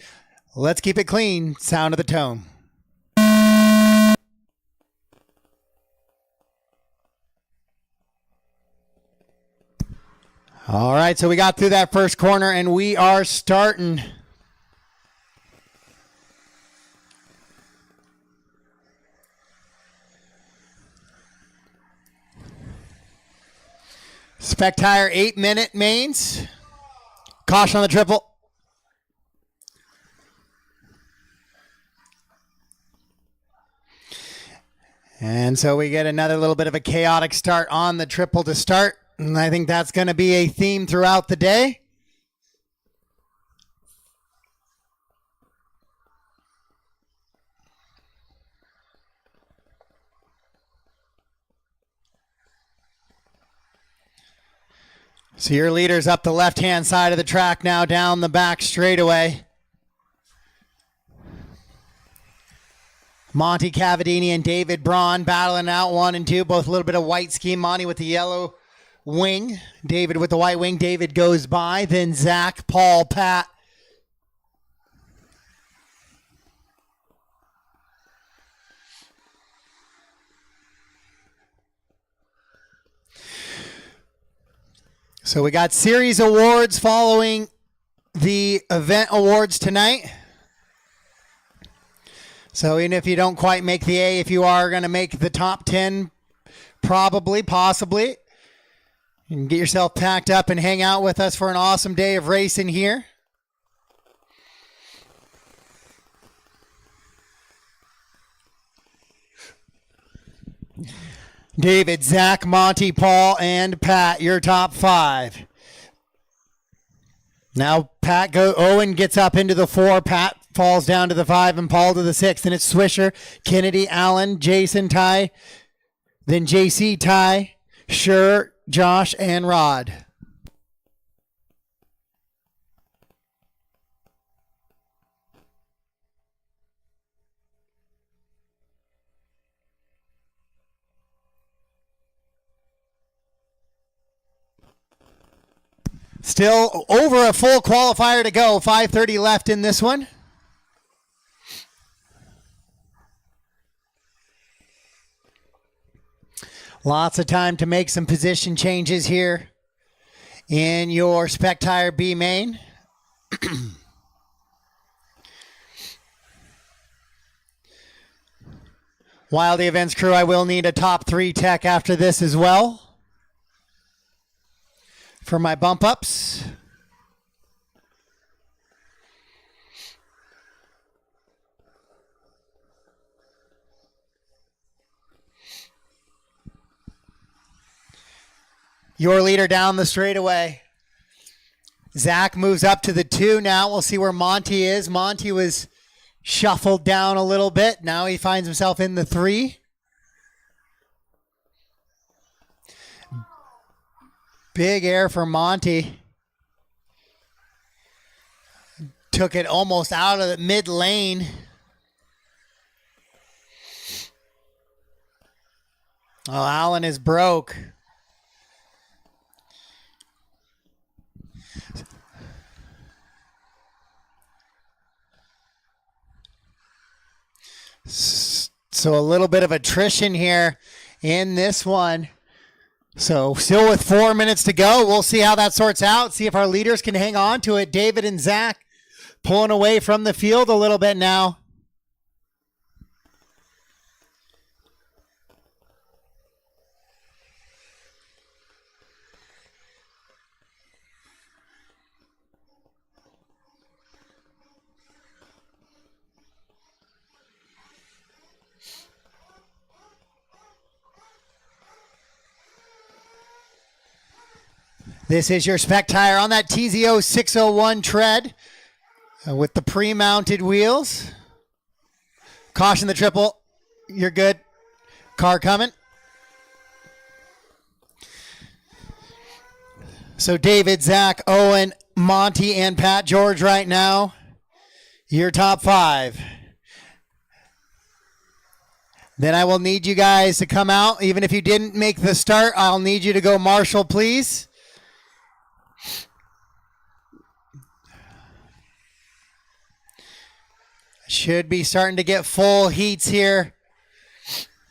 Let's keep it clean. Sound of the tone. All right, so we got through that first corner and we are starting. SPEC Tire 8-minute mains. Caution on the triple. And so we get another little bit of a chaotic start on the triple to start. And I think that's going to be a theme throughout the day. So your leader's up the left-hand side of the track now, down the back straightaway. Monty Cavadini and David Braun battling out 1 and 2, both a little bit of white scheme. Monty with the yellow wing, David with the white wing. David goes by, then Zach, Paul, Pat. So we got series awards following the event awards tonight. So even if you don't quite make the A, if you are going to make the top 10, probably, possibly, you can get yourself packed up and hang out with us for an awesome day of racing here. David, Zach, Monty, Paul, and Pat, your top 5. Now Owen gets up into the 4. Pat falls down to the 5 and Paul to the 6. Then it's Swisher, Kennedy, Allen, Jason, Ty, then JC, Ty, Sure, Josh, and Rod. Still over a full qualifier to go. 5:30 left in this one. Lots of time to make some position changes here in your SPEC Tire B main. Wilde Events crew, I will need a top 3 tech after this as well for my bump ups. Your leader down the straightaway. Zach moves up to the 2 now. We'll see where Monty is. Monty was shuffled down a little bit. Now he finds himself in the 3. Big air for Monty. Took it almost out of the mid lane. Oh, Allen is broke. So a little bit of attrition here in this one. So still with 4 minutes to go. We'll see how that sorts out. See if our leaders can hang on to it. David and Zach pulling away from the field a little bit now. This is your SPEC Tire on that TZO 601 tread with the pre-mounted wheels. Caution the triple. You're good. Car coming. So David, Zach, Owen, Monty, and Pat George right now. Your top 5. Then I will need you guys to come out. Even if you didn't make the start, I'll need you to go marshal, please. Should be starting to get full heats here.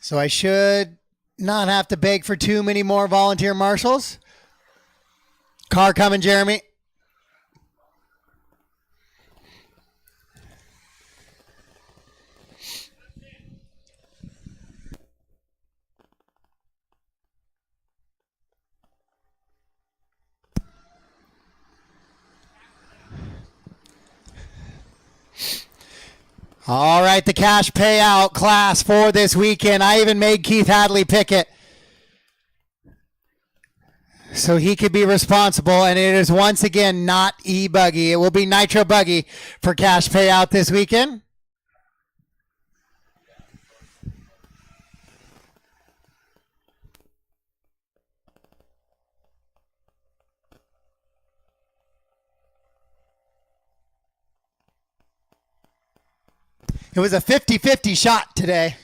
So I should not have to beg for too many more volunteer marshals. Car coming, Jeremy. All right, the cash payout class for this weekend. I even made Keith Hadley pick it, so he could be responsible, and it is once again not E-buggy. It will be Nitro Buggy for cash payout this weekend. It was a 50-50 shot today.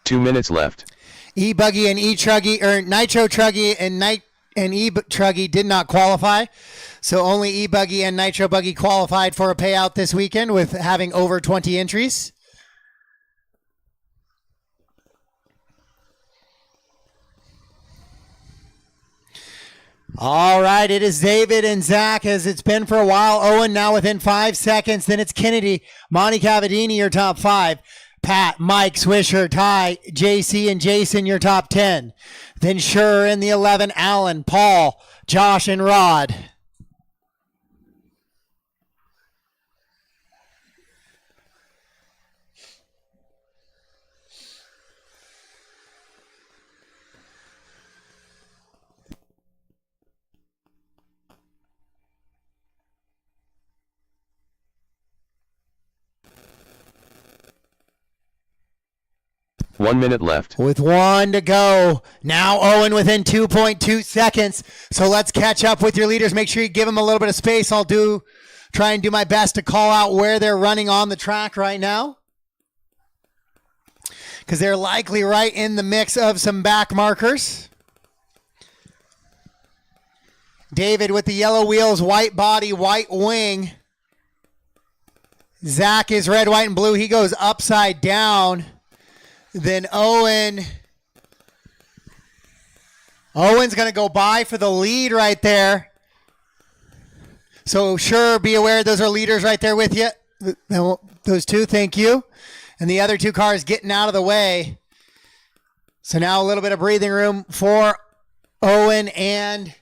2 minutes left. E-buggy and E-truggy, or Nitro Truggy and E-truggy did not qualify. So only E-buggy and Nitro Buggy qualified for a payout this weekend with having over 20 entries. All right, it is David and Zach, as it's been for a while. Owen now within 5 seconds. Then it's Kennedy, Monty Cavadini, your top 5. Pat, Mike, Swisher, Ty, JC, and Jason, your top 10. Then Sure in the 11, Alan, Paul, Josh, and Rod. One minute left. With 1 to go. Now Owen within 2.2 seconds. So let's catch up with your leaders. Make sure you give them a little bit of space. I'll try and do my best to call out where they're running on the track right now, because they're likely right in the mix of some back markers. David with the yellow wheels, white body, white wing. Zach is red, white, and blue. He goes upside down. Then Owen's going to go by for the lead right there. So Sure, be aware those are leaders right there with you. Those two, thank you. And the other two cars getting out of the way. So now a little bit of breathing room for Owen and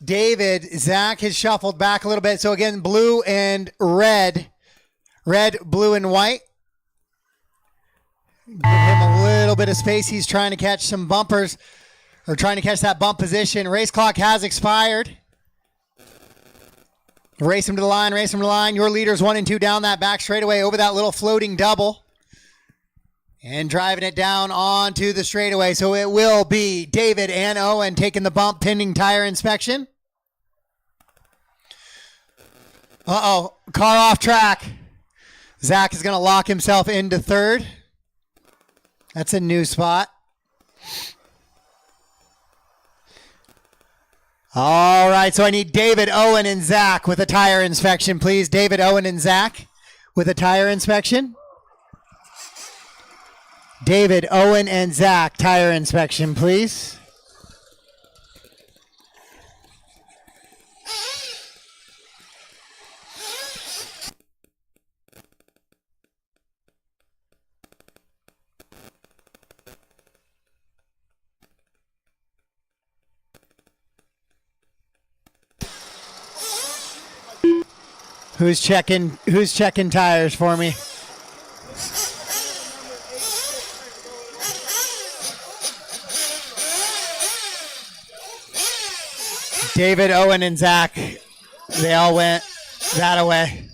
David. Zach has shuffled back a little bit. So again, blue and red. Red, blue, and white. Give him a little bit of space. He's trying to catch some bumpers, or trying to catch that bump position. Race clock has expired. Race him to the line, race him to the line. Your leaders 1 and 2 down that back straightaway over that little floating double. And driving it down onto the straightaway. So it will be David and Owen taking the bump pending tire inspection. Uh-oh, car off track. Zach is going to lock himself into third. That's a new spot. All right, so I need David, Owen, and Zach with a tire inspection, please. David, Owen, and Zach with a tire inspection. David, Owen, and Zach, tire inspection, please. Who's checking tires for me? David, Owen, and Zach, they all went that way.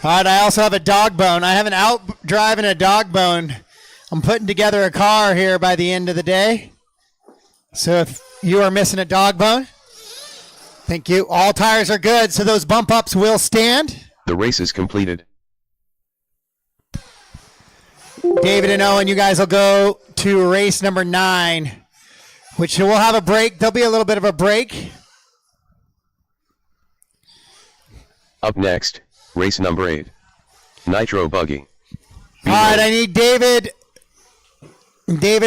All right, I also have a dog bone. I have an out driving a dog bone. I'm putting together a car here by the end of the day. So if you are missing a dog bone, thank you. All tires are good, so those bump ups will stand. The race is completed. David and Owen, you guys will go to race number 9, which will have a break. There'll be a little bit of a break. Up next, race number 8. Nitro Buggy. All right, I need David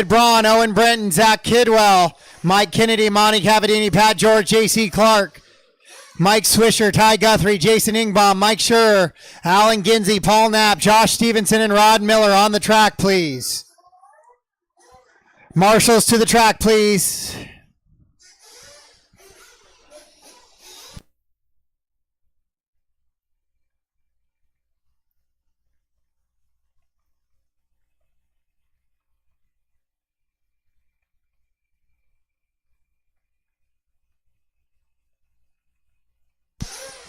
Braun, Owen Brent, and Zach Kidwell Mike Kennedy, Monty Cavadini, Pat George, J.C. Clark, Mike Swisher, Ty Guthrie, Jason Ingbaum, Mike Schurer, Alan Ginsey, Paul Knapp, Josh Stevenson, and Rod Miller on the track, please. Marshals to the track, please.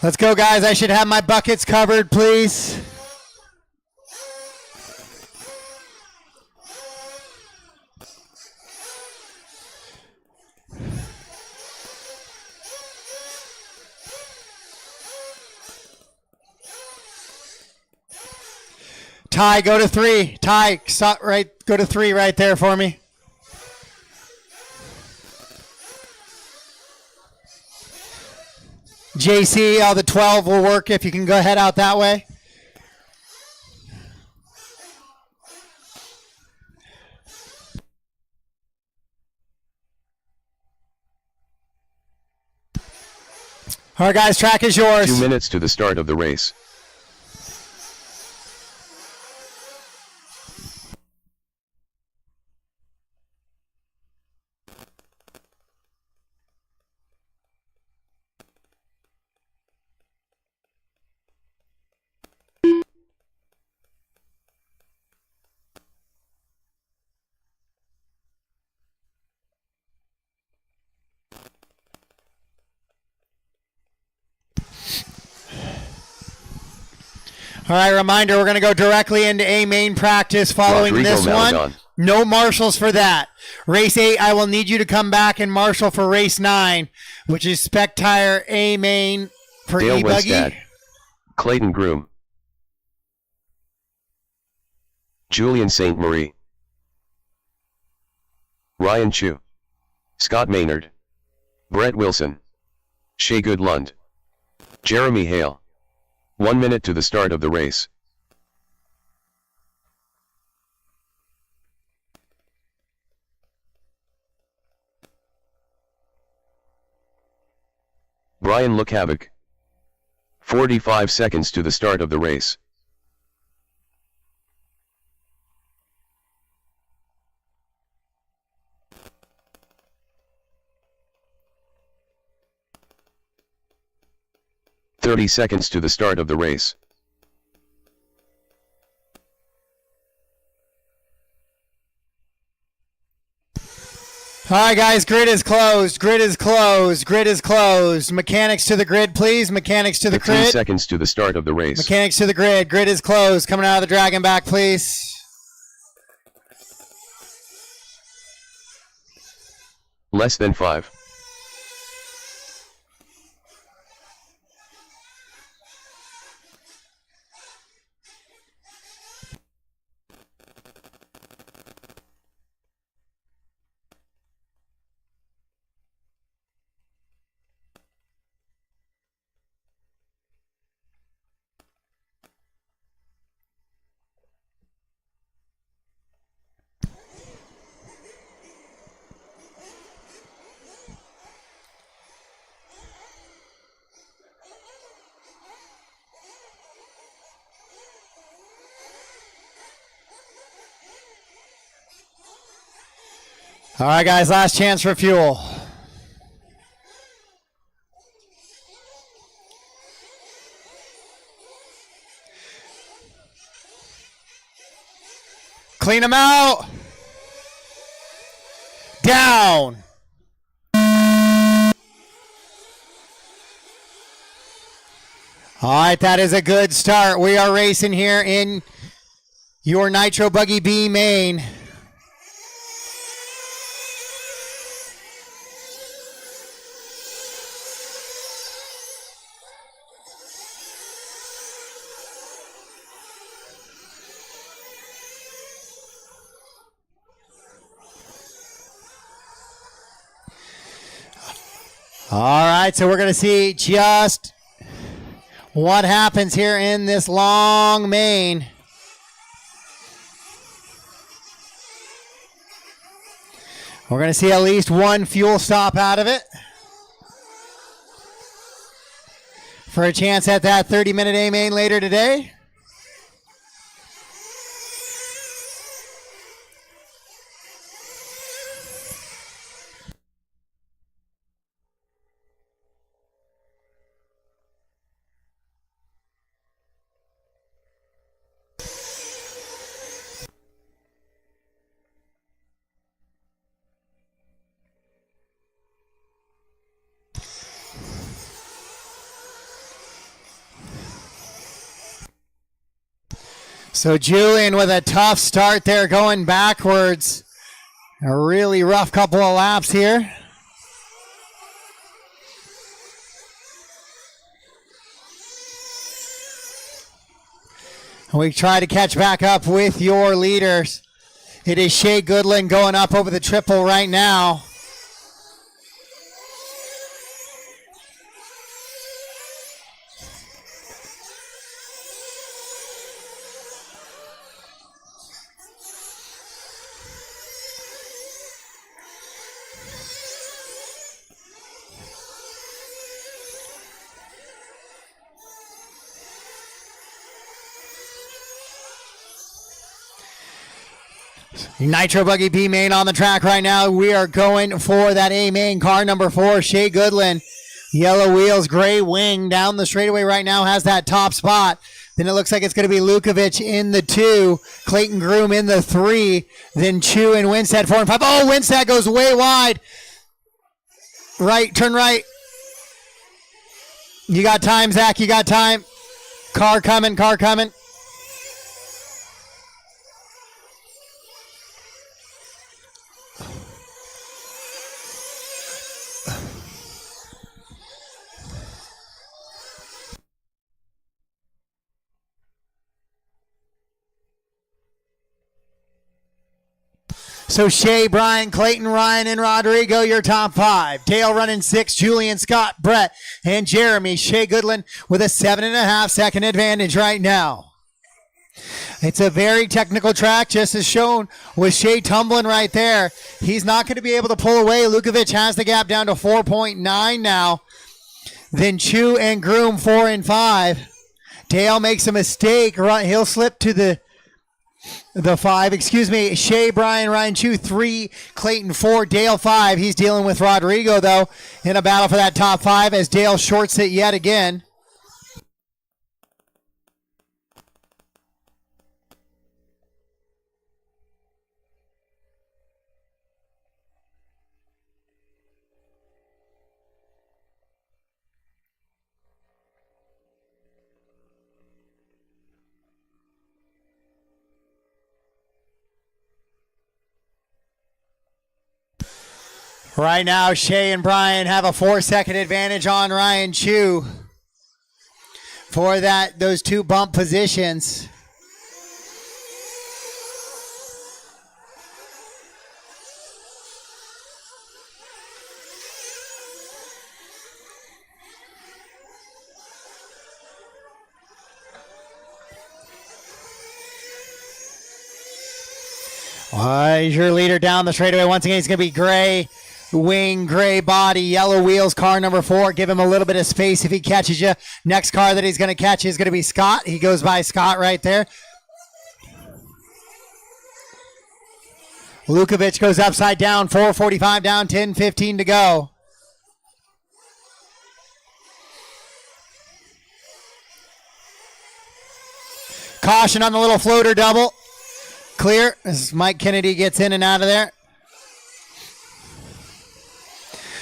Let's go, guys. I should have my buckets covered, please. Ty, go to 3. Ty, stop right. Go to 3 right there for me. JC, the 12 will work if you can go head out that way. All right, guys, track is yours. 2 minutes to the start of the race. All right, reminder, we're going to go directly into A main practice following Rodrigo this one. Malagon. No marshals for that. Race 8, I will need you to come back and marshal for race 9, which is SPEC Tire A main for Dale E-buggy. Winstad, Clayton Groom, Julian St. Marie, Ryan Chu, Scott Maynard, Brett Wilson, Shea Goodlund, Jeremy Hale. 1 minute to the start of the race. Brian Look Havoc. 45 seconds to the start of the race. "30 seconds to the start of the race. All right, guys, grid is closed. Grid is closed. Grid is closed. Mechanics to the grid, please. Mechanics to the 15 grid. seconds to the start of the race. Mechanics to the grid. Grid is closed. Coming out of the dragon back, please. Less than 5. All right, guys, last chance for fuel. Clean them out. Down. All right, that is a good start. We are racing here in your Nitro Buggy B main. All right, so we're going to see just what happens here in this long main. We're going to see at least one fuel stop out of it for a chance at that 30-minute A main later today. So Julian with a tough start there going backwards. A really rough couple of laps here. We try to catch back up with your leaders. It is Shea Goodland going up over the triple right now. Nitro Buggy B main on the track right now. We are going for that A main. Car number 4, Shea Goodland. Yellow wheels, gray wing down the straightaway right now, has that top spot. Then it looks like it's going to be Lukovic in the 2, Clayton Groom in the 3, then Chu and Winstead 4 and 5. Oh, Winstead goes way wide. Right, turn right. You got time, Zach, you got time. Car coming, car coming. So Shea, Brian, Clayton, Ryan, and Rodrigo, your top 5. Dale running 6, Julian, Scott, Brett, and Jeremy. Shea Goodland with a 7.5 second advantage right now. It's a very technical track, just as shown with Shea tumbling right there. He's not going to be able to pull away. Lukovic has the gap down to 4.9 now. Then Chu and Groom 4 and 5. Dale makes a mistake. He'll slip to the 5, excuse me. Shea, Brian, Ryan, Chu 3, Clayton 4, Dale 5. He's dealing with Rodrigo, though, in a battle for that top 5 as Dale shorts it yet again. Right now, Shea and Brian have a 4-second advantage on Ryan Chu for those 2 bump positions. Your leader down the straightaway. Once again, he's going to be gray wing, gray body, yellow wheels, car number 4. Give him a little bit of space if he catches you. Next car that he's going to catch is going to be Scott. He goes by Scott right there. Lukovic goes upside down, 4:45 down, 10:15 to go. Caution on the little floater double. Clear as Mike Kennedy gets in and out of there.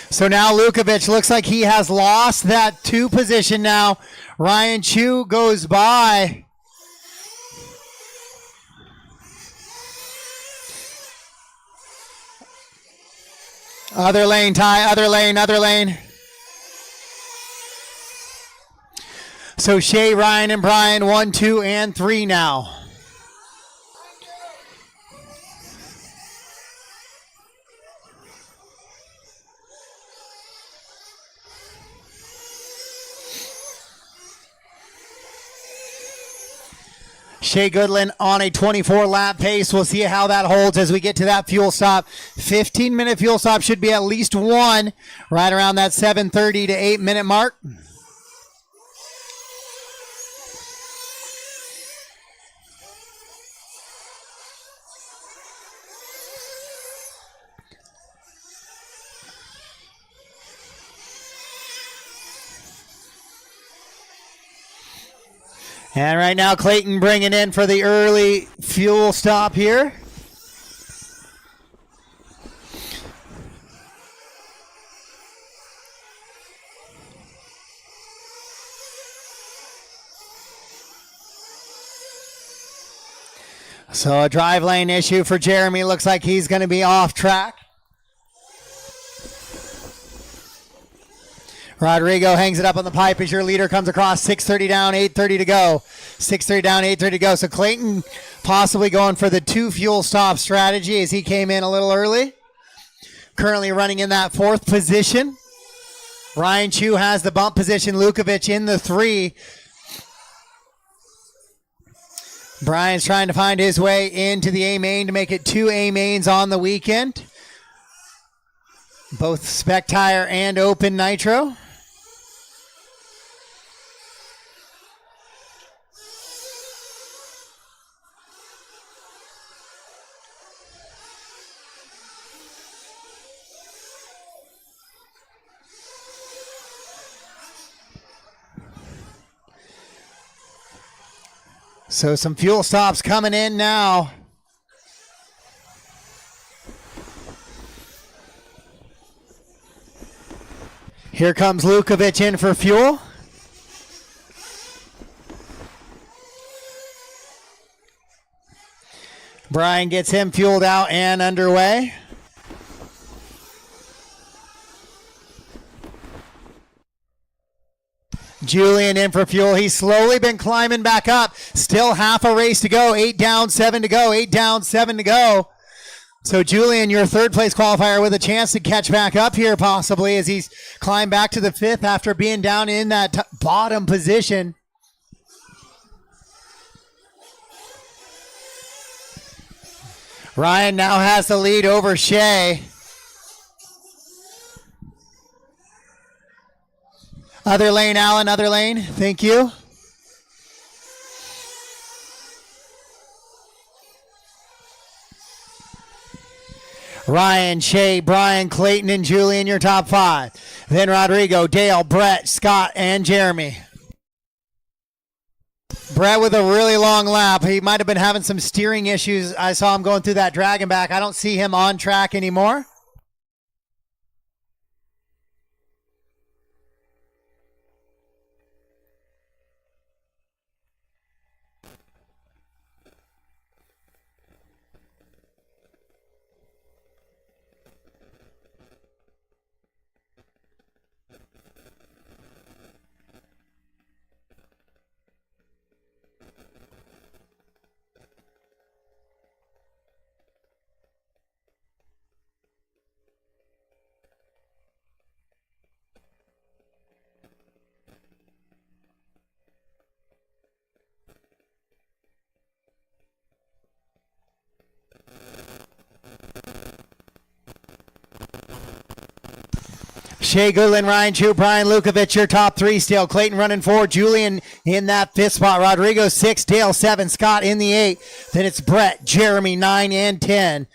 So now Lukovic looks like he has lost that 2 position now. Ryan Chu goes by. Other lane, Ty, other lane, other lane. So Shea, Ryan, and Brian, 1, 2, and 3 now. Shea Goodland on a 24-lap pace. We'll see how that holds as we get to that fuel stop. 15-minute fuel stop should be at least one, right around that 7:30 to 8-minute mark. And right now, Clayton bringing in for the early fuel stop here. So a drive lane issue for Jeremy. Looks like he's going to be off track. Rodrigo hangs it up on the pipe as your leader comes across. 6:30 down, 8:30 to go. 6:30 down, 8:30 to go. So Clayton possibly going for the 2 fuel stop strategy as he came in a little early. Currently running in that 4th position. Ryan Chu has the bump position. Lukovic in the 3. Brian's trying to find his way into the A main to make it 2 A mains on the weekend. Both SPEC Tire and Open Nitro. So some fuel stops coming in now. Here comes Lukovic in for fuel. Brian gets him fueled out and underway. Julian in for fuel. He's slowly been climbing back up. Still half a race to go. 8 down, 7 to go. 8 down, 7 to go. So Julian, your 3rd place qualifier with a chance to catch back up here possibly as he's climbed back to the 5th after being down in that bottom position. Ryan now has the lead over Shea. Other lane, Alan, other lane. Thank you. Ryan, Shea, Brian, Clayton, and Julian, your top 5. Then Rodrigo, Dale, Brett, Scott, and Jeremy. Brett with a really long lap. He might have been having some steering issues. I saw him going through that dragon back. I don't see him on track anymore. Shea Goodland, Ryan Chu, Brian Lukovic, your top 3 still. Clayton running 4, Julian in that 5th spot. Rodrigo 6, Dale 7, Scott in the 8. Then it's Brett, Jeremy 9, and 10.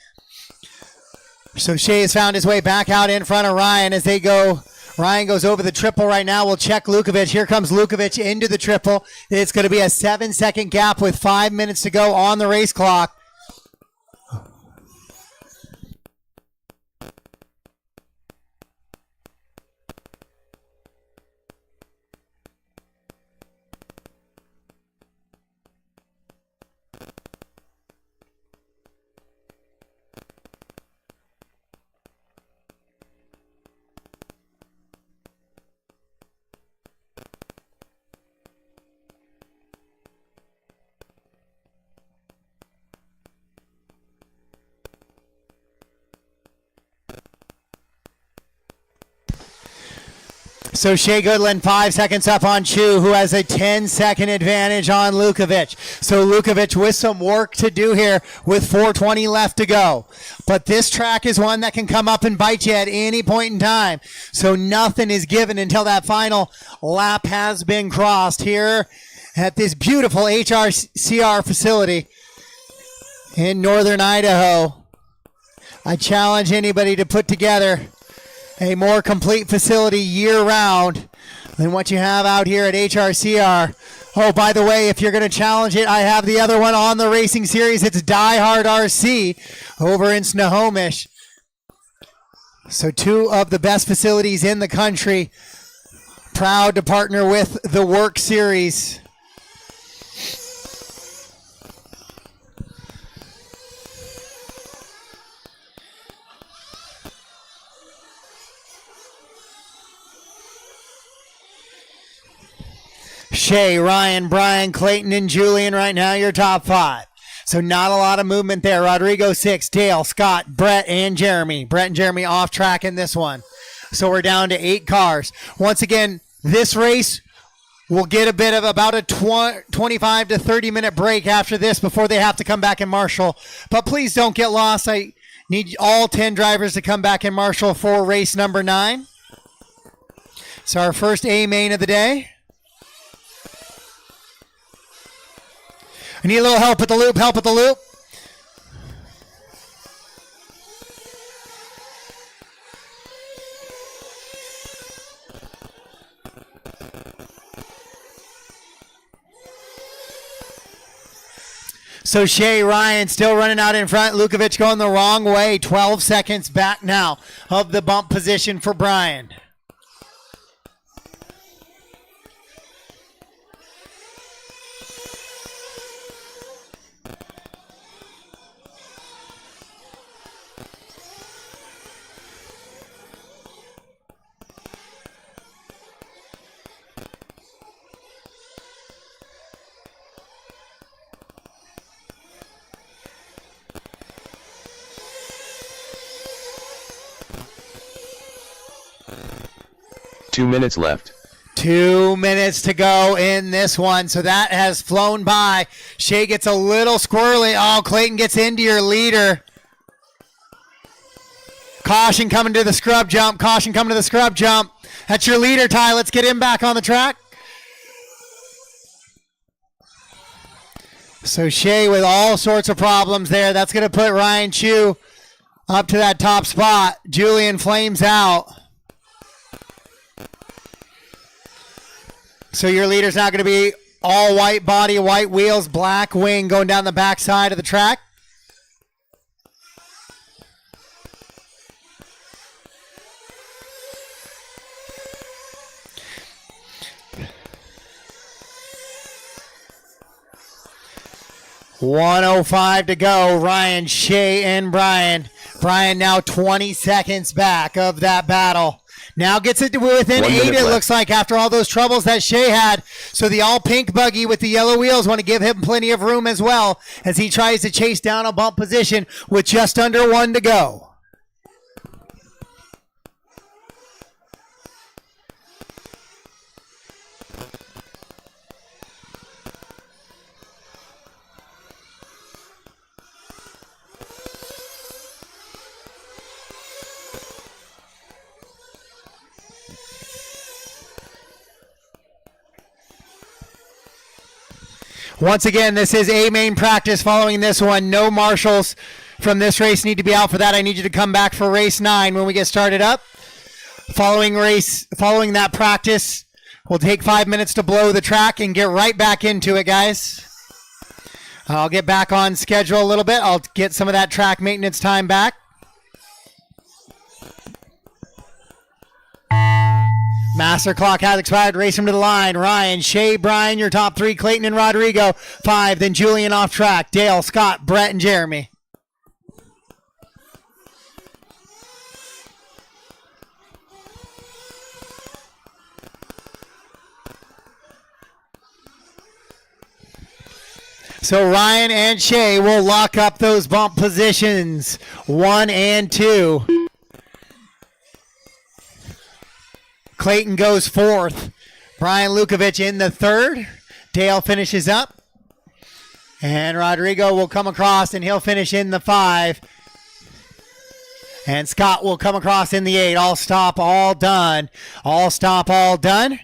So Shea has found his way back out in front of Ryan as they go. Ryan goes over the triple right now. We'll check Lukovic. Here comes Lukovic into the triple. It's going to be a 7-second gap with 5 minutes to go on the race clock. So Shea Goodland 5 seconds up on Chu, who has a 10-second advantage on Lukovic. So Lukovic with some work to do here with 4:20 left to go. But this track is one that can come up and bite you at any point in time. So nothing is given until that final lap has been crossed here at this beautiful HRCR facility in northern Idaho. I challenge anybody to put together a more complete facility year-round than what you have out here at HRCR. Oh, by the way, if you're going to challenge it, I have the other one on the racing series. It's Die Hard RC over in Snohomish. So two of the best facilities in the country, proud to partner with the WERC series. Shea, Ryan, Brian, Clayton, and Julian right now, your top 5. So not a lot of movement there. Rodrigo 6, Dale, Scott, Brett, and Jeremy. Brett and Jeremy off track in this one. So we're down to 8 cars. Once again, this race will get a bit of about a 25 to 30 minute break after this before they have to come back and marshal. But please don't get lost. I need all 10 drivers to come back and marshal for race number 9. So our first A main of the day. I need a little help at the loop, help at the loop. So Shea, Ryan still running out in front. Lukovic going the wrong way. 12 seconds back now of the bump position for Brian. Two minutes left. 2 minutes to go in this one. So that has flown by. Shea gets a little squirrely. Oh, Clayton gets into your leader. Caution coming to the scrub jump. Caution coming to the scrub jump. That's your leader, Ty. Let's get him back on the track. So Shea with all sorts of problems there. That's going to put Ryan Chu up to that top spot. Julian flames out. So your leader's now going to be all white body, white wheels, black wing going down the back side of the track. .105 to go. Ryan, Shea, and Brian. Brian now 20 seconds back of that battle. Now gets it to within 8, it looks like, after all those troubles that Shea had. So the all-pink buggy with the yellow wheels want to give him plenty of room as well as he tries to chase down a bump position with just under 1 to go. Once again, this is A main practice following this one. No marshals from this race need to be out for that. I need you to come back for race 9 when we get started up. Following that practice, we'll take 5 minutes to blow the track and get right back into it, guys. I'll get back on schedule a little bit. I'll get some of that track maintenance time back. Master clock has expired. Race him to the line. Ryan, Shea, Brian, your top 3. Clayton and Rodrigo. 5. Then Julian off track. Dale, Scott, Brett, and Jeremy. So Ryan and Shea will lock up those bump positions. 1 and 2. Clayton goes fourth. Brian Lukovic in the third. Dale finishes up. And Rodrigo will come across and he'll finish in the 5. And Scott will come across in the 8. All stop, all done. All stop, all done.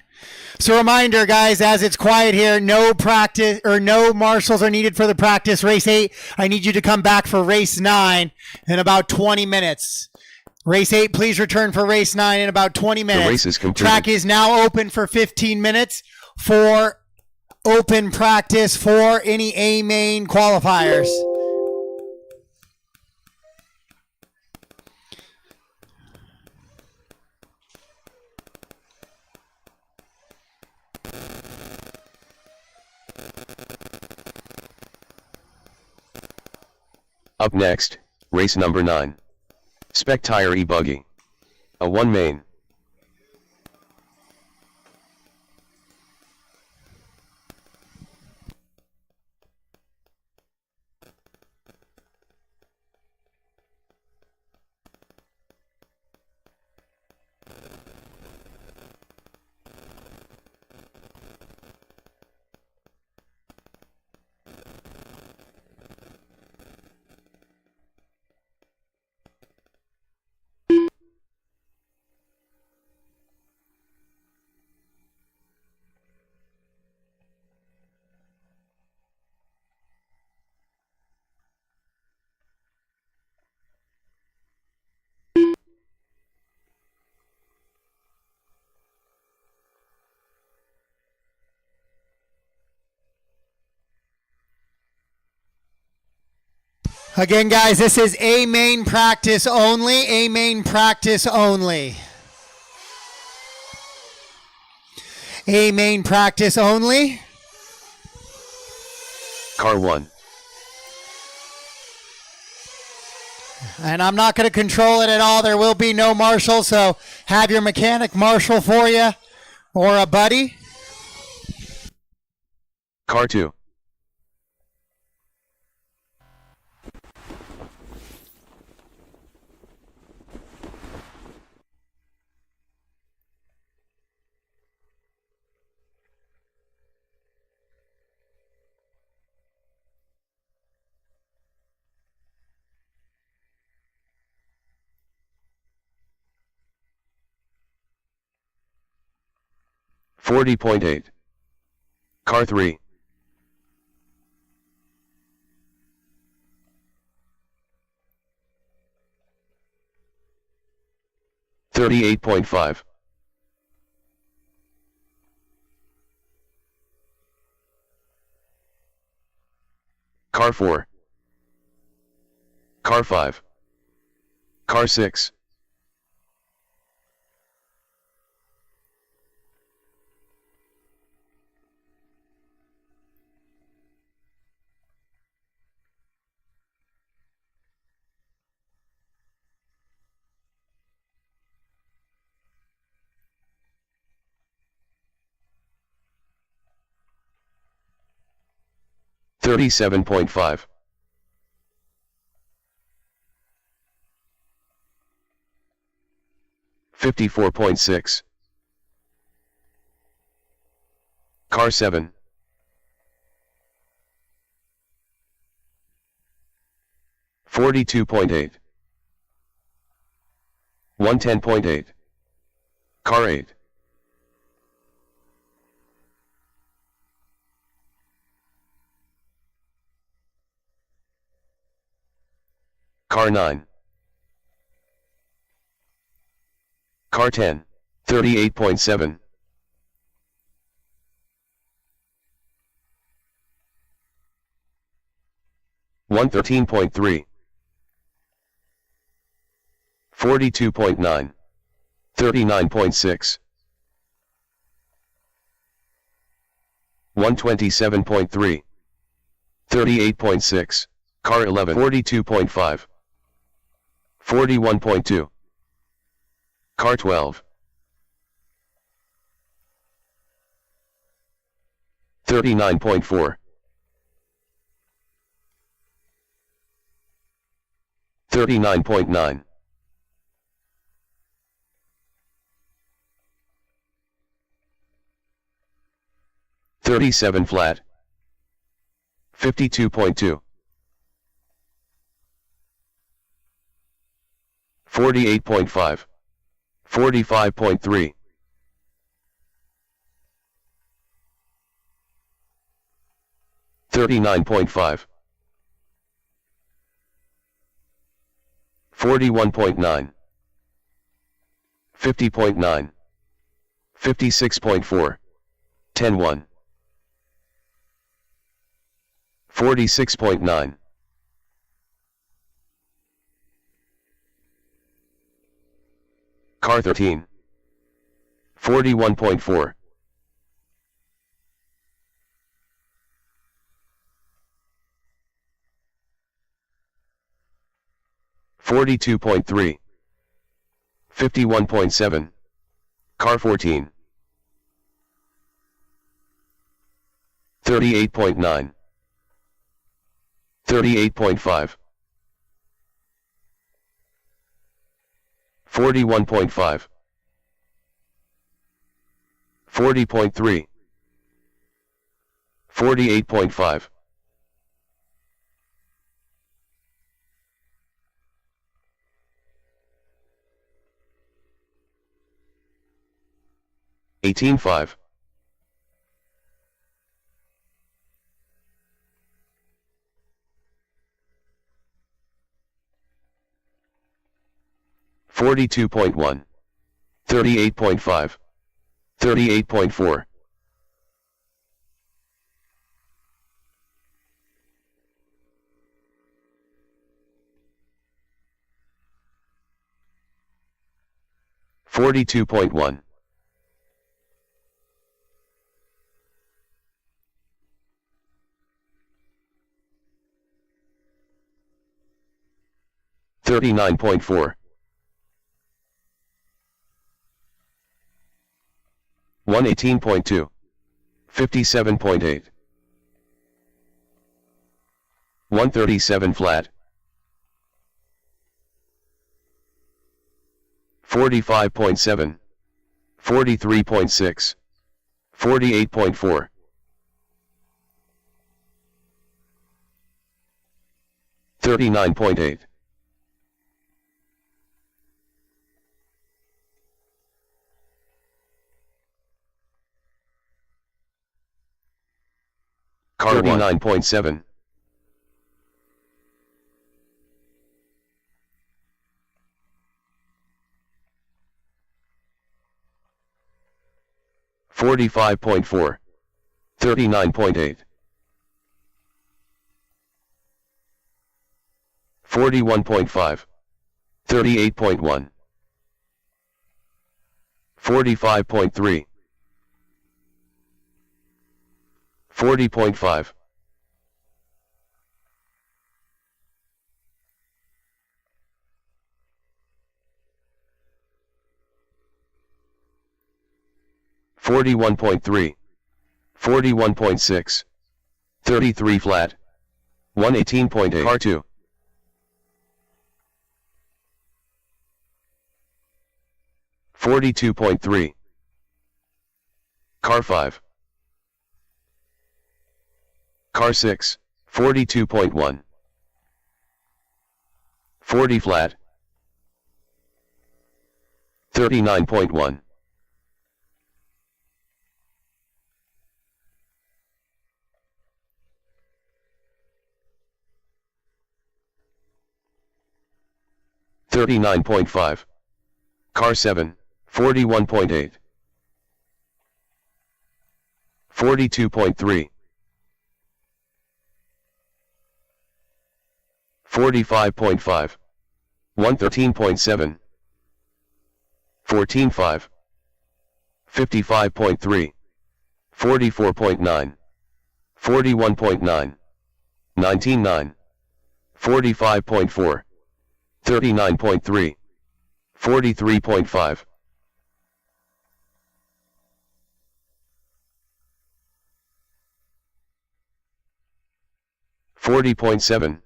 So reminder, guys, as it's quiet here, no practice or no marshals are needed for the practice. Race 8, I need you to come back for race 9 in about 20 minutes. Race 8, please return for race 9 in about 20 minutes. The race is completed. Track is now open for 15 minutes for open practice for any A main qualifiers. Up next, race number 9. SPEC Tire E-buggy A1 main. Again, guys, this is A main practice only. A main practice only. A main practice only. Car 1. And I'm not going to control it at all. There will be no marshal, so have your mechanic marshal for you or a buddy. Car 2. $40.8. Car 3. $38.5. Car 4. Car 5. Car 6. $37.5. $54.6. Car 7. $42.8. 110.8. Car 8. Car 9. Car 10, 38.7. $113.3. 42.9. 39.6. 127.3. 38.6. Car 11, 42.5. 41.2. Car 12. 39.4. 39.9. 37 flat, 52.2, 48.5, 45.3, 39.5, 41.9, 50.9, 56.4, 10.1, 46.9, car 13, 41.4, 42.3, 51.7, car 14, 38.9, 38.5, 41.5, 40.3, 48.5, 18.5, 42.1, 38.5, 38.4, 42.1, 39.4, 118.2, 57.8, 137 flat, 45.7, 43.6, 48.4, 39.8, car 39.7, 45.4, 39.8, 41.5, 38.1, 45.3, 40.5, 41.3, 41.6, 33 flat, 118.8, car 2, 42.3, car 5, car 6, 42.1, 40 flat, 39.1, 39.5, car 7, 41.8, 42.3, 45.5, 113.7, 14.5, 55.3, 44.9, 41.9, 19.9, 45.4, 39.3, 43.5, 40.7,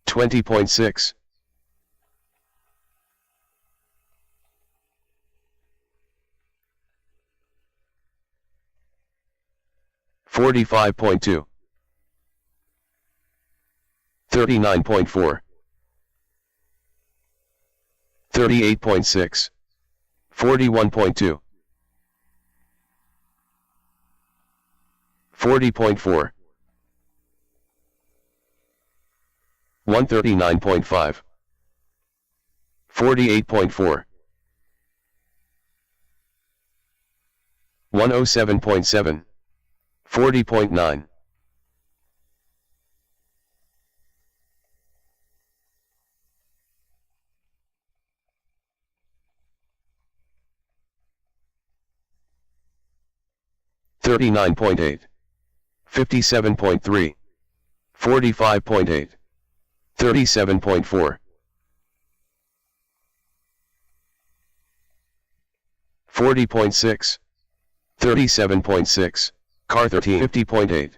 20.6, 45.5, 45.2, 39.4, 38.6, 41.2, 40.4, 139.5, 48.4, 107.7, 40.9, 39.8, 57.3, 45.8, 37.4, 40.6, 37.6, car 13, 50.8,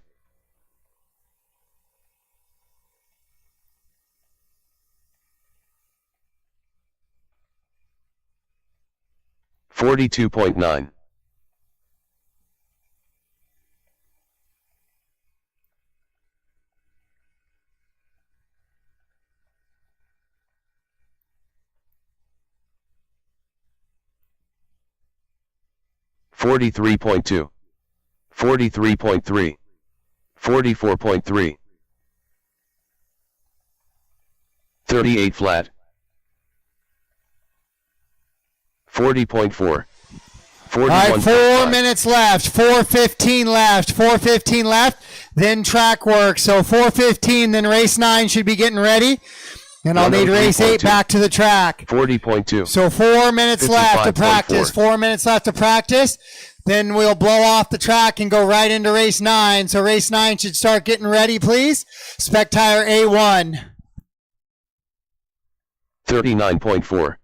42.9, 43.2, 43.3, 44.3, 38 flat, 40.4, All right, 41.5. 4 minutes left, 4:15 left, 4:15 left, then track work. So 4:15, then race 9 should be getting ready. And I'll need race 8 back to the track. 40.2. So 4 minutes left to practice. 4 minutes left to practice. Then we'll blow off the track and go right into race 9. So race 9 should start getting ready, please. SPEC Tire A1. 39.4.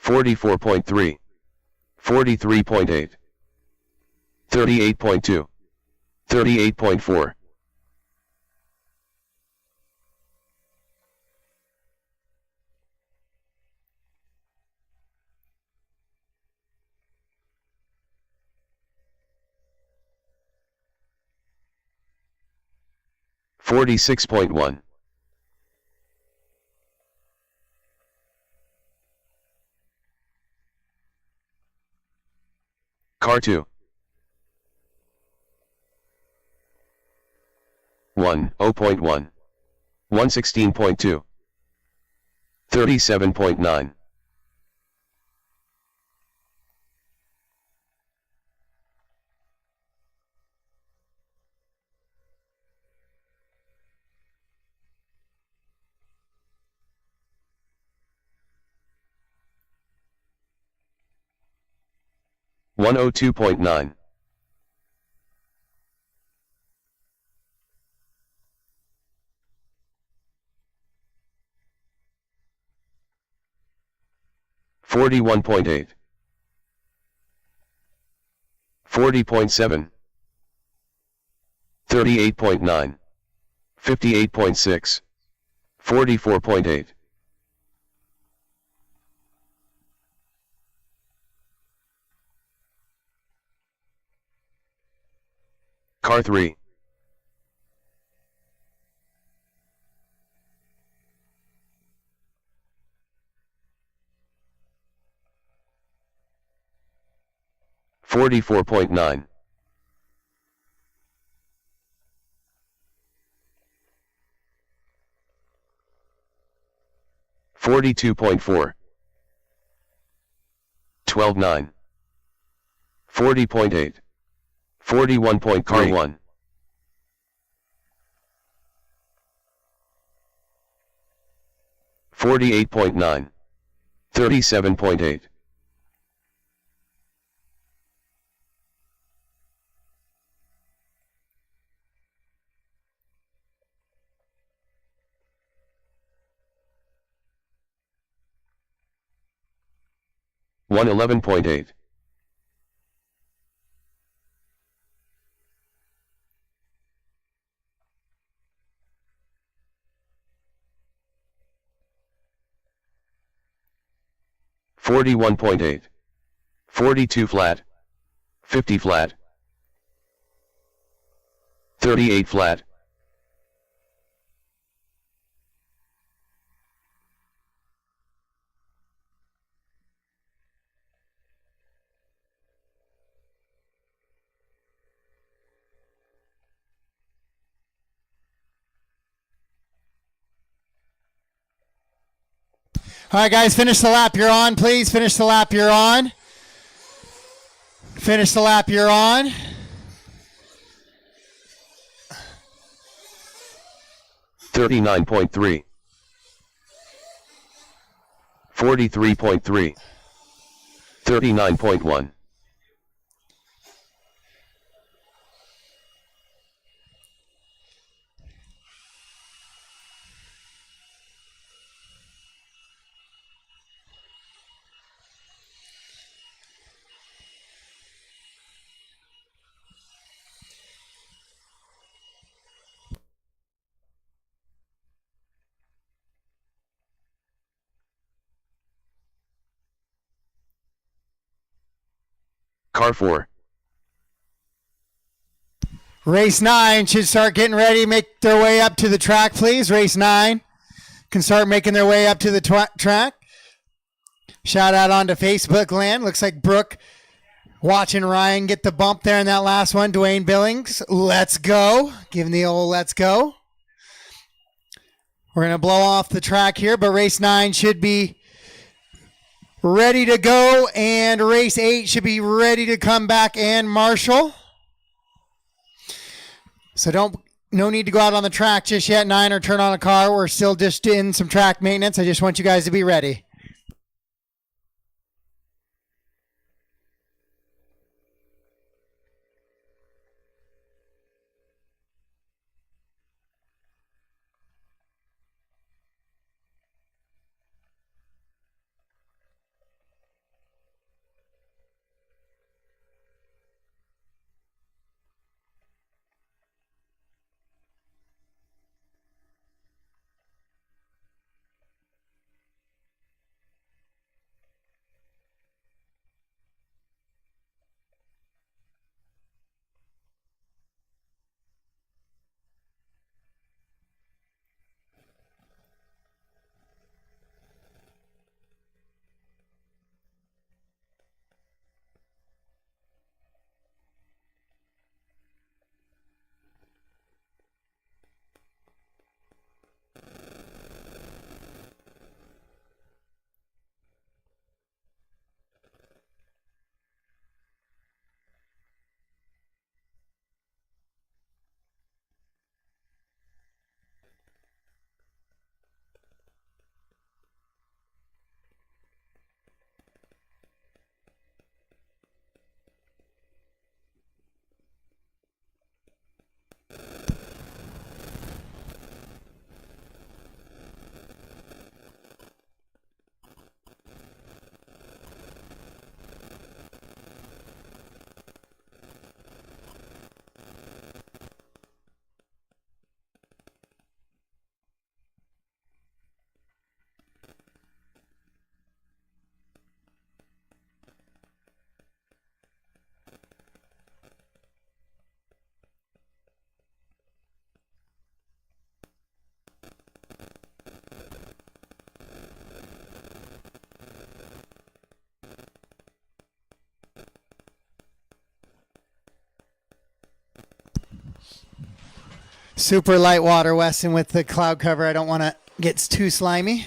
44.3. 43.8. 38.2. 38.4. 46.1. 2. 0.1. 116.2. 37.9. 102.9. 41.8. 40.7. 38.9. 58.6. 44.8. Car 3. 44.9. 42.4. 12.9. 40.8. 41.1. 48.9. 37.8. 111.8. 41.8. 42 flat, 50 flat, 38 flat, 'All right, guys, finish the lap you're on, please. Finish the lap you're on. Finish the lap you're on. $39.3, 43.3, 39.1. Car 4. Race 9 should start getting ready, make their way up to the track, please. Race 9 can start making their way up to the track. Shout out onto Facebook land. Looks like Brooke watching Ryan get the bump there in that last one. Dwayne Billings, let's go. Give him the old let's go. We're going to blow off the track here, but race 9 should be ready to go, and race 8 should be ready to come back and marshal. So no need to go out on the track just yet, 9, or turn on a car. We're still just in some track maintenance. I just want you guys to be ready. Super light water, Weston, with the cloud cover. I don't want to get too slimy.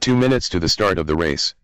Two minutes to the start of the race.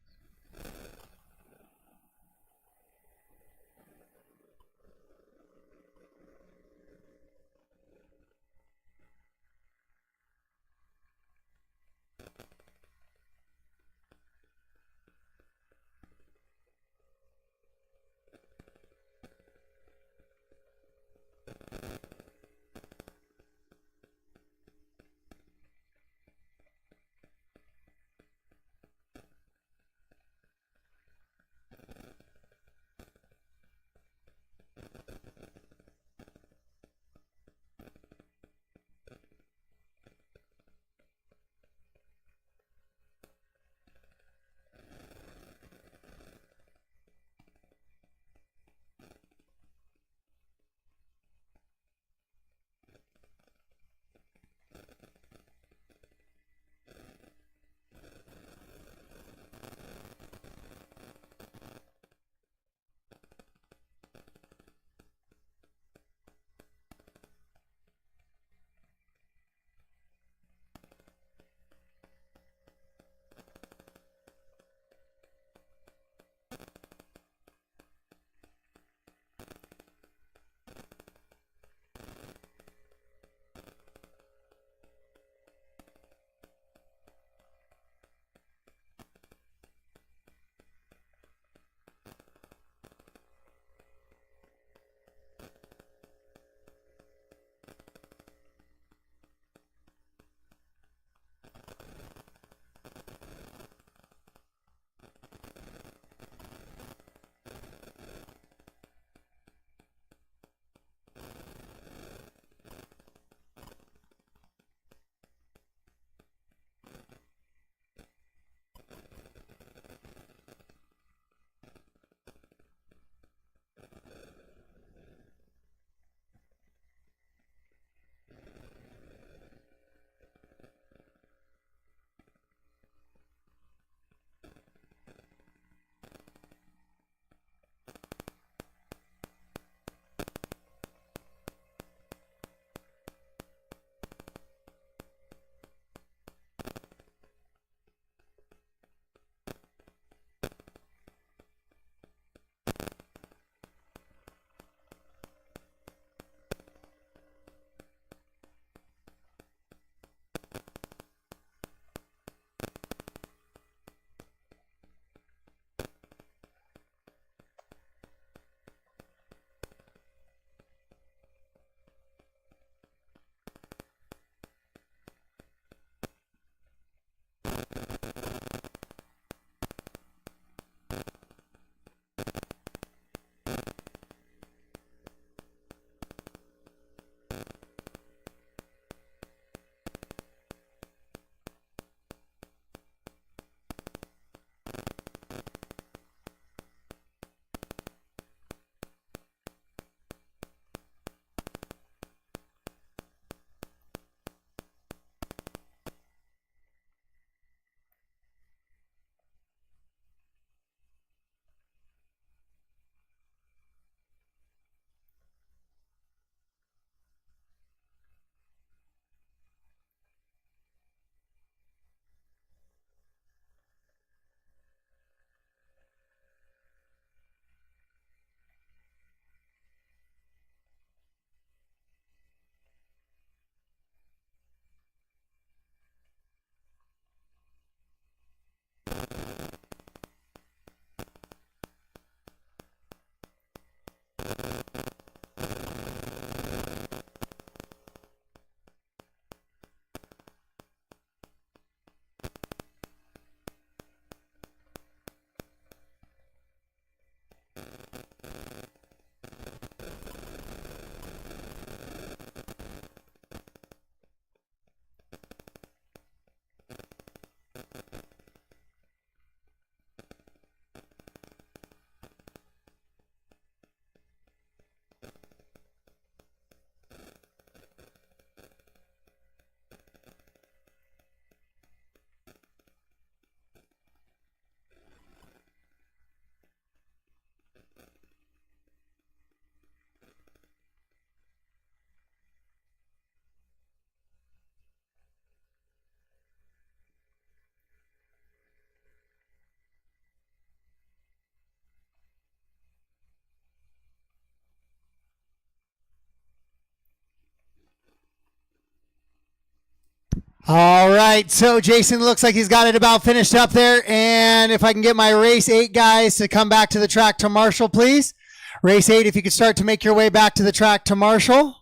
All right, so Jason looks like he's got it about finished up there. And if I can get my race 8 guys to come back to the track to Marshall, please. Race 8, if you could start to make your way back to the track to Marshall.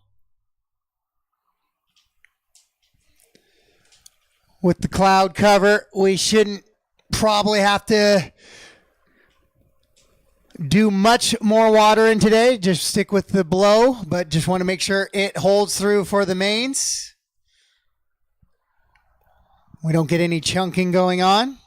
With the cloud cover, we shouldn't probably have to do much more watering today. Just stick with the blow, but just want to make sure it holds through for the mains. We don't get any chunking going on.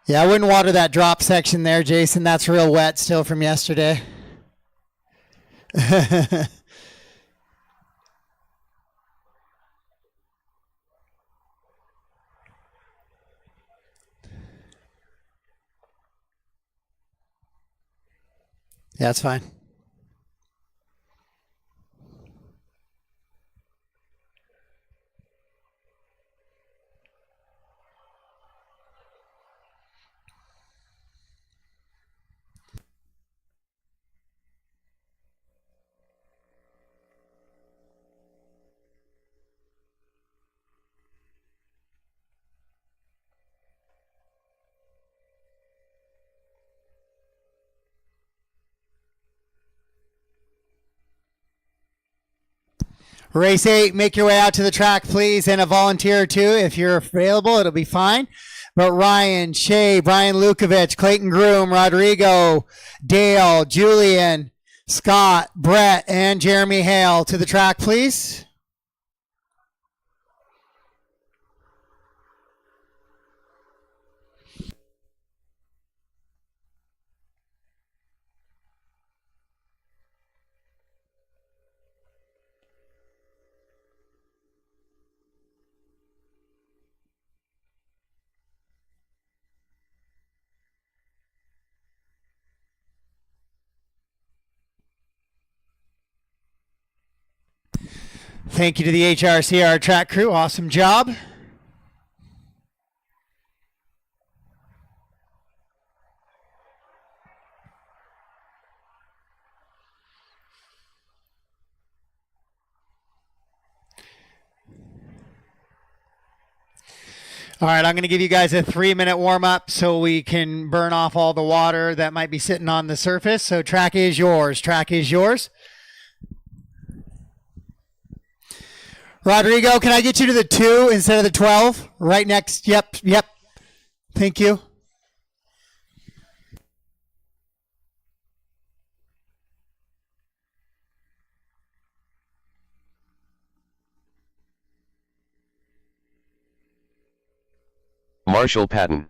Yeah, I wouldn't water that drop section there, Jason. That's real wet still from yesterday. Yeah, that's fine. Race 8, make your way out to the track, please, and a volunteer or two. If you're available, it'll be fine. But Ryan, Shay, Brian Lukovich, Clayton Groom, Rodrigo, Dale, Julian, Scott, Brett, and Jeremy Hale to the track, please. Thank you to the HRCR track crew. Awesome job. All right, I'm going to give you guys a 3-minute warm-up so we can burn off all the water that might be sitting on the surface. So track is yours. Track is yours. Rodrigo, can I get you to the 2 instead of the 12? Right next. Yep. Thank you. Marshall Patton.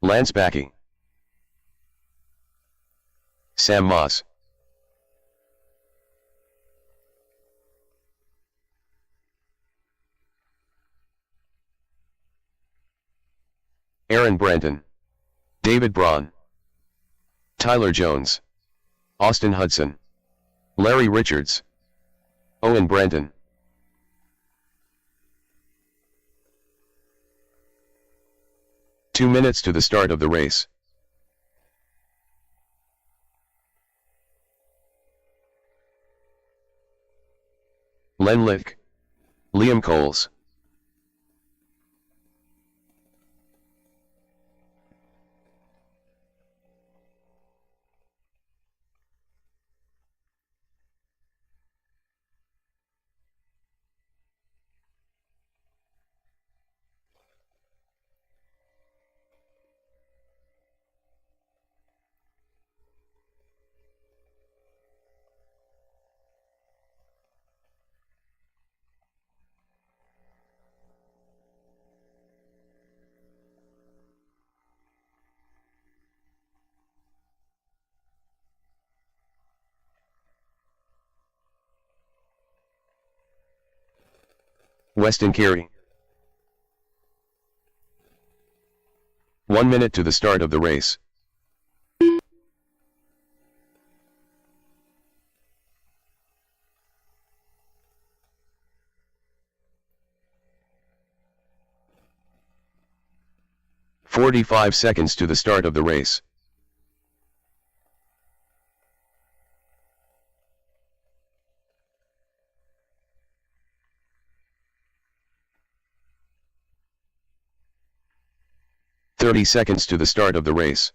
Lance Backey. Sam Moss. Aaron Brenton. David Braun. Tyler Jones, Austin Hudson, Larry Richards, Owen Brandon. Two minutes to the start of the race. Len Lick, Liam Coles. Weston Carey. 1 minute to the start of the race. "45 seconds to the start of the race. "30 seconds to the start of the race.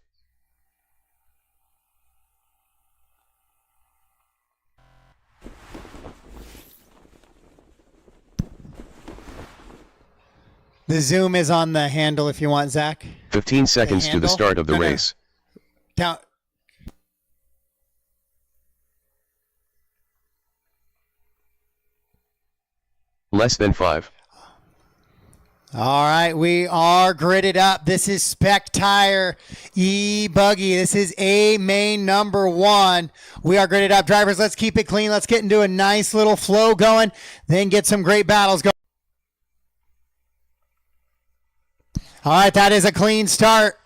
The zoom is on the handle if you want, Zach. 15 seconds to the start of the No, no. race. Down. Less than 5. All right, we are gridded up. This is SPEC Tire E-buggy. This is A main number 1. We are gridded up. Drivers, let's keep it clean. Let's get into a nice little flow going, then get some great battles going. All right, that is a clean start.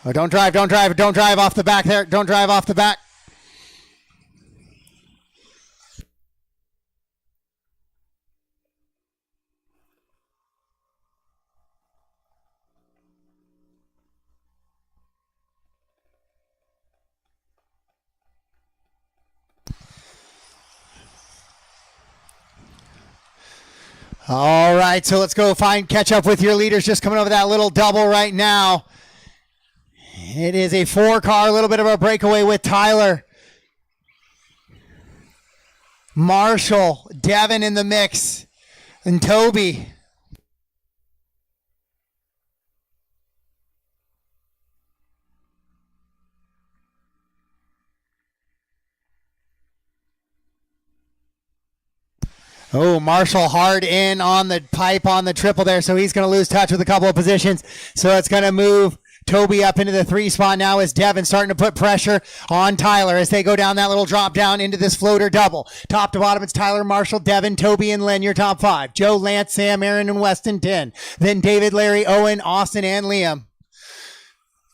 Oh, don't drive off the back there. Don't drive off the back. All right, so let's go catch up with your leaders. Just coming over that little double right now. It is a 4-car, a little bit of a breakaway with Tyler. Marshall, Devin in the mix, and Toby. Oh, Marshall hard in on the pipe on the triple there, so he's going to lose touch with a couple of positions. So it's going to move Toby up into the 3 spot now as Devin starting to put pressure on Tyler as they go down that little drop down into this floater double. Top to bottom, it's Tyler, Marshall, Devin, Toby, and Len, your top 5. Joe, Lance, Sam, Aaron, and Weston, 10. Then David, Larry, Owen, Austin, and Liam.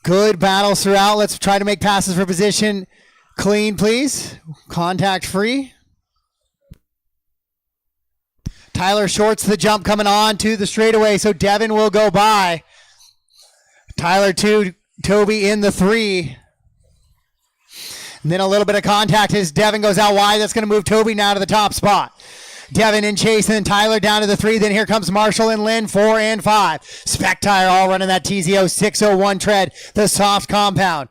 Good battles throughout. Let's try to make passes for position clean, please. Contact free. Tyler shorts the jump coming on to the straightaway, so Devin will go by. Tyler 2, Toby in the 3. And then a little bit of contact as Devin goes out wide. That's going to move Toby now to the top spot. Devin in chase, and then Tyler down to the 3. Then here comes Marshall and Lynn, 4 and 5. SPEC Tire all running that TZO 601 tread, the soft compound.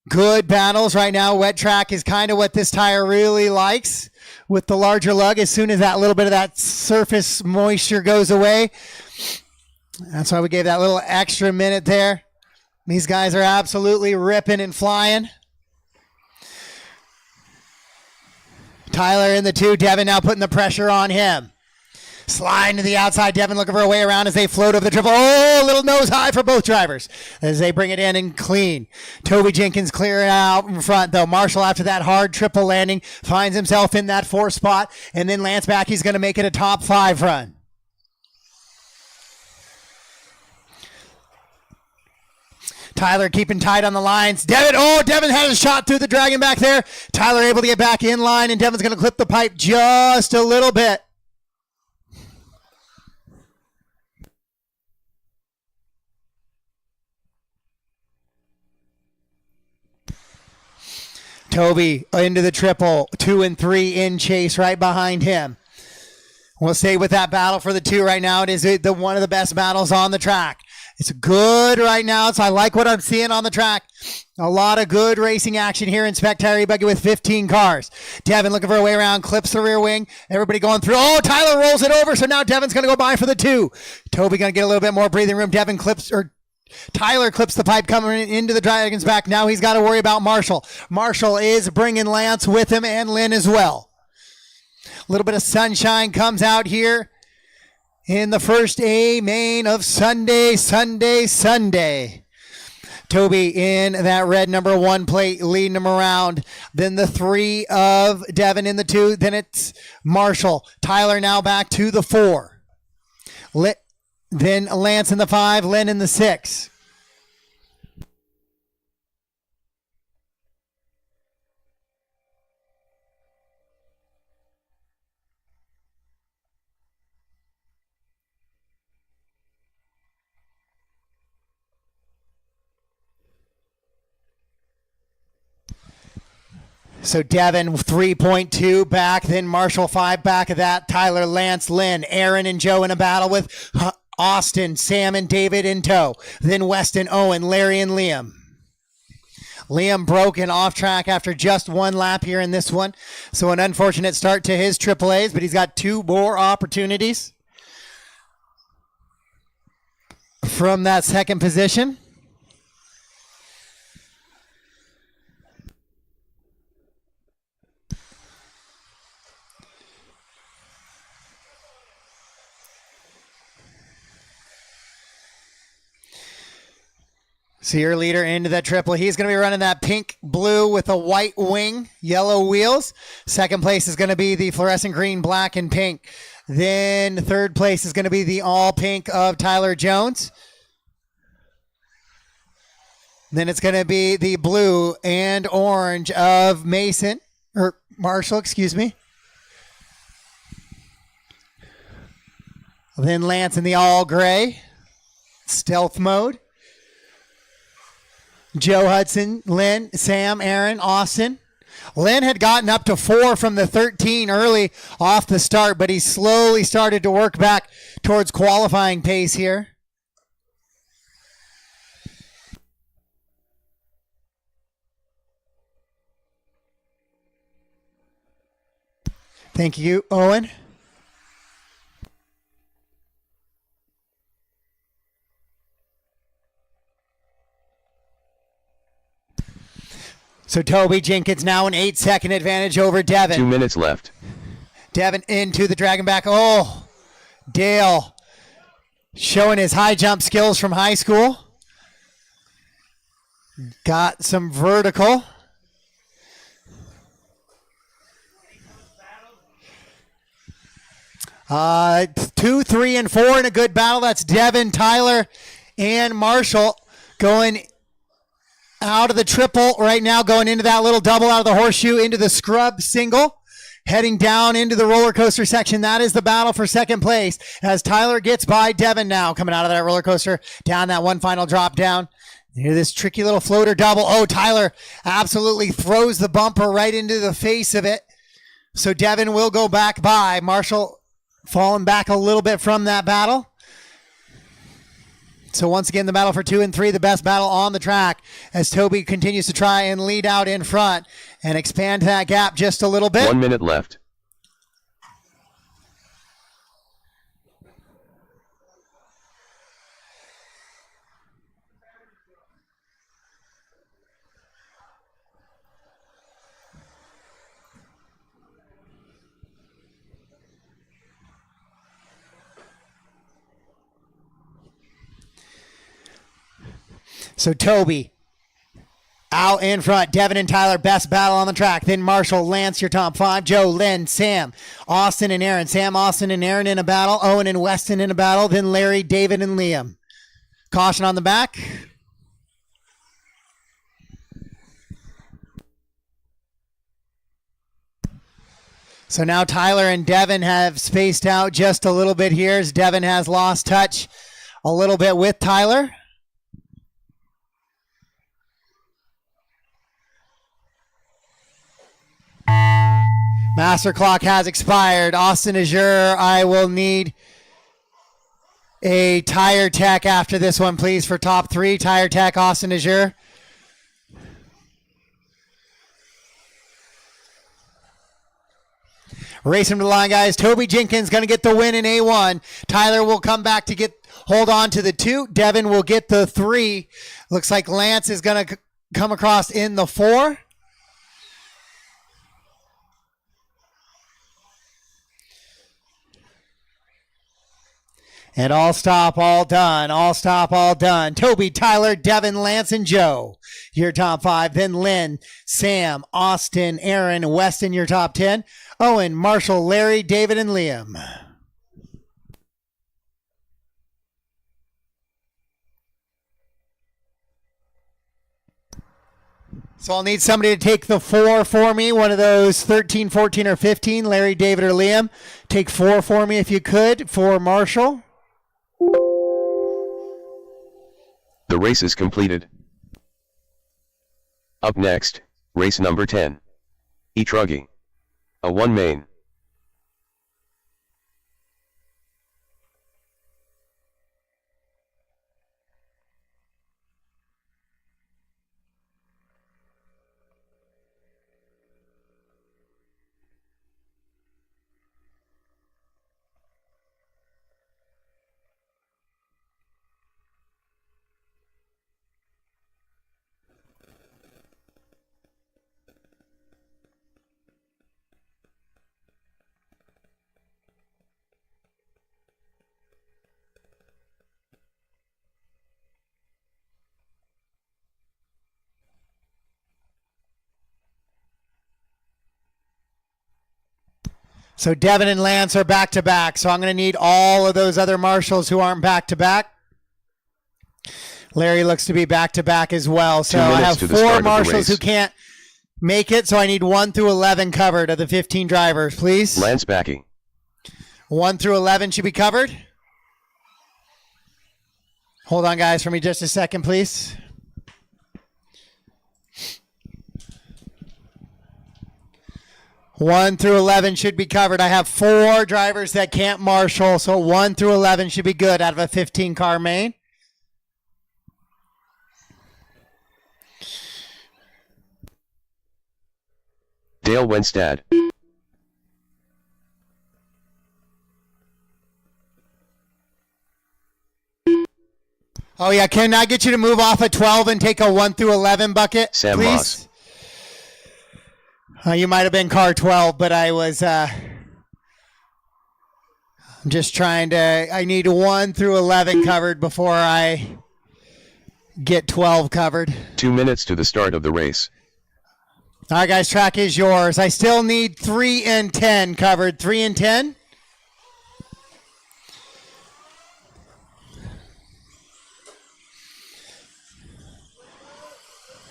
Good battles right now. Wet track is kind of what this tire really likes with the larger lug. As soon as that little bit of that surface moisture goes away, that's why we gave that little extra minute there. These guys are absolutely ripping and flying. Tyler in the 2, Devin now putting the pressure on him. Sliding to the outside, Devin looking for a way around as they float over the triple. Oh, a little nose high for both drivers as they bring it in and clean. Toby Jenkins clearing out in front, though. Marshall, after that hard triple landing, finds himself in that 4 spot. And then Lance back, he's going to make it a top 5 run. Tyler keeping tight on the lines. Devin had a shot through the dragon back there. Tyler able to get back in line, and Devin's going to clip the pipe just a little bit. Toby into the triple, 2 and 3 in chase right behind him. We'll stay with that battle for the 2 right now. It is one of the best battles on the track. It's good right now. So I like what I'm seeing on the track. A lot of good racing action here in SPEC Tire E-buggy with 15 cars. Devin looking for a way around, clips the rear wing. Everybody going through. Oh, Tyler rolls it over. So now Devin's going to go by for the 2. Toby going to get a little bit more breathing room. Tyler clips the pipe coming into the dragon's back. Now he's got to worry about Marshall. Marshall is bringing Lance with him and Lynn as well. A little bit of sunshine comes out here in the first A main of Sunday. Toby in that red number 1 plate leading him around. Then the 3 of Devin in the 2. Then it's Marshall. Tyler now back to the 4. Then Lance in the 5, Lynn in the 6. So Devin 3.2 back, then Marshall 5 back of that. Tyler, Lance, Lynn, Aaron, and Joe in a battle with Austin, Sam, and David in tow. Then Weston, Owen, Larry, and Liam. Liam broken off track after just 1 lap here in this one. So an unfortunate start to his AAAs, but he's got 2 more opportunities from that second position. So your leader into that triple. He's going to be running that pink blue with a white wing, yellow wheels. Second place is going to be the fluorescent green, black, and pink. Then third place is going to be the all pink of Tyler Jones. Then it's going to be the blue and orange of Marshall, excuse me. Then Lance in the all gray, stealth mode. Joe Hudson, Lynn, Sam, Aaron, Austin. Lynn had gotten up to 4 from the 13 early off the start, but he slowly started to work back towards qualifying pace here. Thank you, Owen. So Toby Jenkins now an 8-second advantage over Devin. 2 minutes left. Devin into the dragon back. Oh, Dale showing his high jump skills from high school. Got some vertical. Two, 3, and 4 in a good battle. That's Devin, Tyler, and Marshall going out of the triple right now, going into that little double out of the horseshoe into the scrub single, heading down into the roller coaster section. That is the battle for second place as Tyler gets by Devin now, coming out of that roller coaster down that one final drop down. Hear this tricky little floater double. Oh, Tyler absolutely throws the bumper right into the face of it. So Devin will go back by. Marshall falling back a little bit from that battle. So once again, the battle for 2 and 3, the best battle on the track as Toby continues to try and lead out in front and expand that gap just a little bit. 1 minute left. So Toby out in front. Devin and Tyler, best battle on the track. Then Marshall, Lance, your top 5. Joe, Lynn, Sam, Austin, and Aaron. Sam, Austin, and Aaron in a battle. Owen and Weston in a battle. Then Larry, David, and Liam. Caution on the back. So now Tyler and Devin have spaced out just a little bit here as Devin has lost touch a little bit with Tyler. Master clock has expired. Austin Azure, I will need a tire tech after this one, please, for top 3. Tire tech, Austin Azure. Racing to the line, guys. Toby Jenkins going to get the win in A1. Tyler will come back to hold on to the 2. Devin will get the 3. Looks like Lance is going to come across in the 4. And all stop, all done. All stop, all done. Toby, Tyler, Devin, Lance, and Joe, your top 5. Then Lynn, Sam, Austin, Aaron, Weston, your top 10. Owen, Marshall, Larry, David, and Liam. So I'll need somebody to take the 4 for me. One of those 13, 14, or 15. Larry, David, or Liam. Take 4 for me if you could for Marshall. The race is completed. Up next, race number 10. E-truggy A1 main. So Devin and Lance are back-to-back, so I'm going to need all of those other marshals who aren't back-to-back. Larry looks to be back-to-back as well. So I have 4 marshals who can't make it, so I need 1 through 11 covered of the 15 drivers, please. Lance backing. 1 through 11 should be covered. Hold on, guys, for me just a second, please. One through 11 should be covered. I have 4 drivers that can't marshal, so 1 through 11 should be good out of a 15-car main. Dale Wenstad. Oh, yeah. Can I get you to move off a 12 and take a 1 through 11 bucket, Sam please? Moss. You might have been car 12, but I was I'm just trying to, I need 1 through 11 covered before I get 12 covered. 2 minutes to the start of the race. All right, guys, track is yours. I still need 3 and 10 covered. 3 and 10.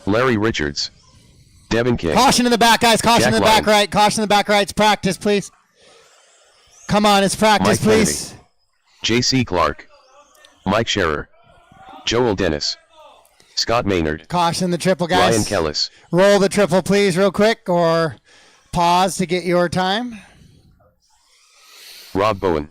Larry Richards. Devin King. Caution in the back, guys. Caution Jack in the back Lyon. right. Caution in the back right. It's practice, please. Come on, it's practice, Mike please. Kennedy. J.C. Clark. Mike Scherer. Joel Dennis. Scott Maynard. Caution the triple, guys. Ryan Kellis. Roll the triple, please, real quick, or pause to get your time. Rob Bowen.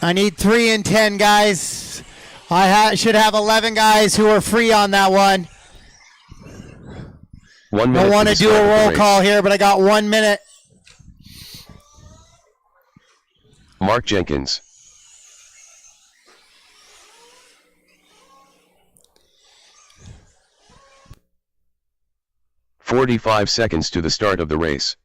I need 3 and 10, guys. I should have 11 guys who are free on that one. 1 minute. I want to do a roll call here, but I got 1 minute. Mark Jenkins. "45 seconds to the start of the race.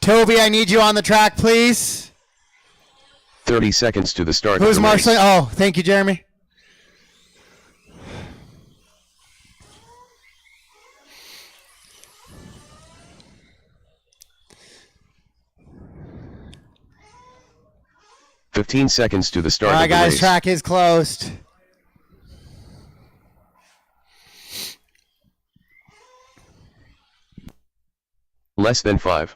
Toby, I need you on the track, please. 30 seconds to the start Who's of the marshaling? race. Oh, thank you, Jeremy. 15 seconds to the start All right, of the guys, race. track is closed. Less than 5.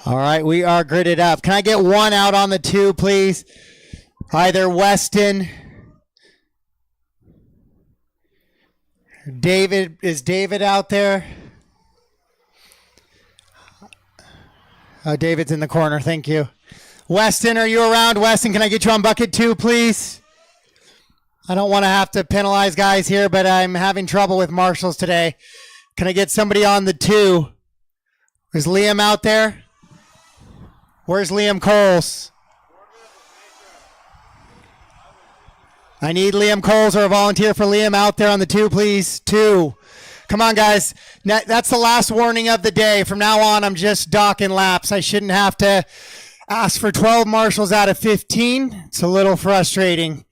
All right, we are gridded up. Can I get one out on the 2, please? Either Weston. David, is David out there? Oh, David's in the corner. Thank you. Weston, are you around? Weston, can I get you on bucket 2, please? I don't want to have to penalize guys here, but I'm having trouble with marshals today. Can I get somebody on the 2? Is Liam out there? Where's Liam Coles? I need Liam Coles or a volunteer for Liam out there on the 2, please. 2. Come on, guys. That's the last warning of the day. From now on, I'm just docking laps. I shouldn't have to ask for 12 marshals out of 15. It's a little frustrating.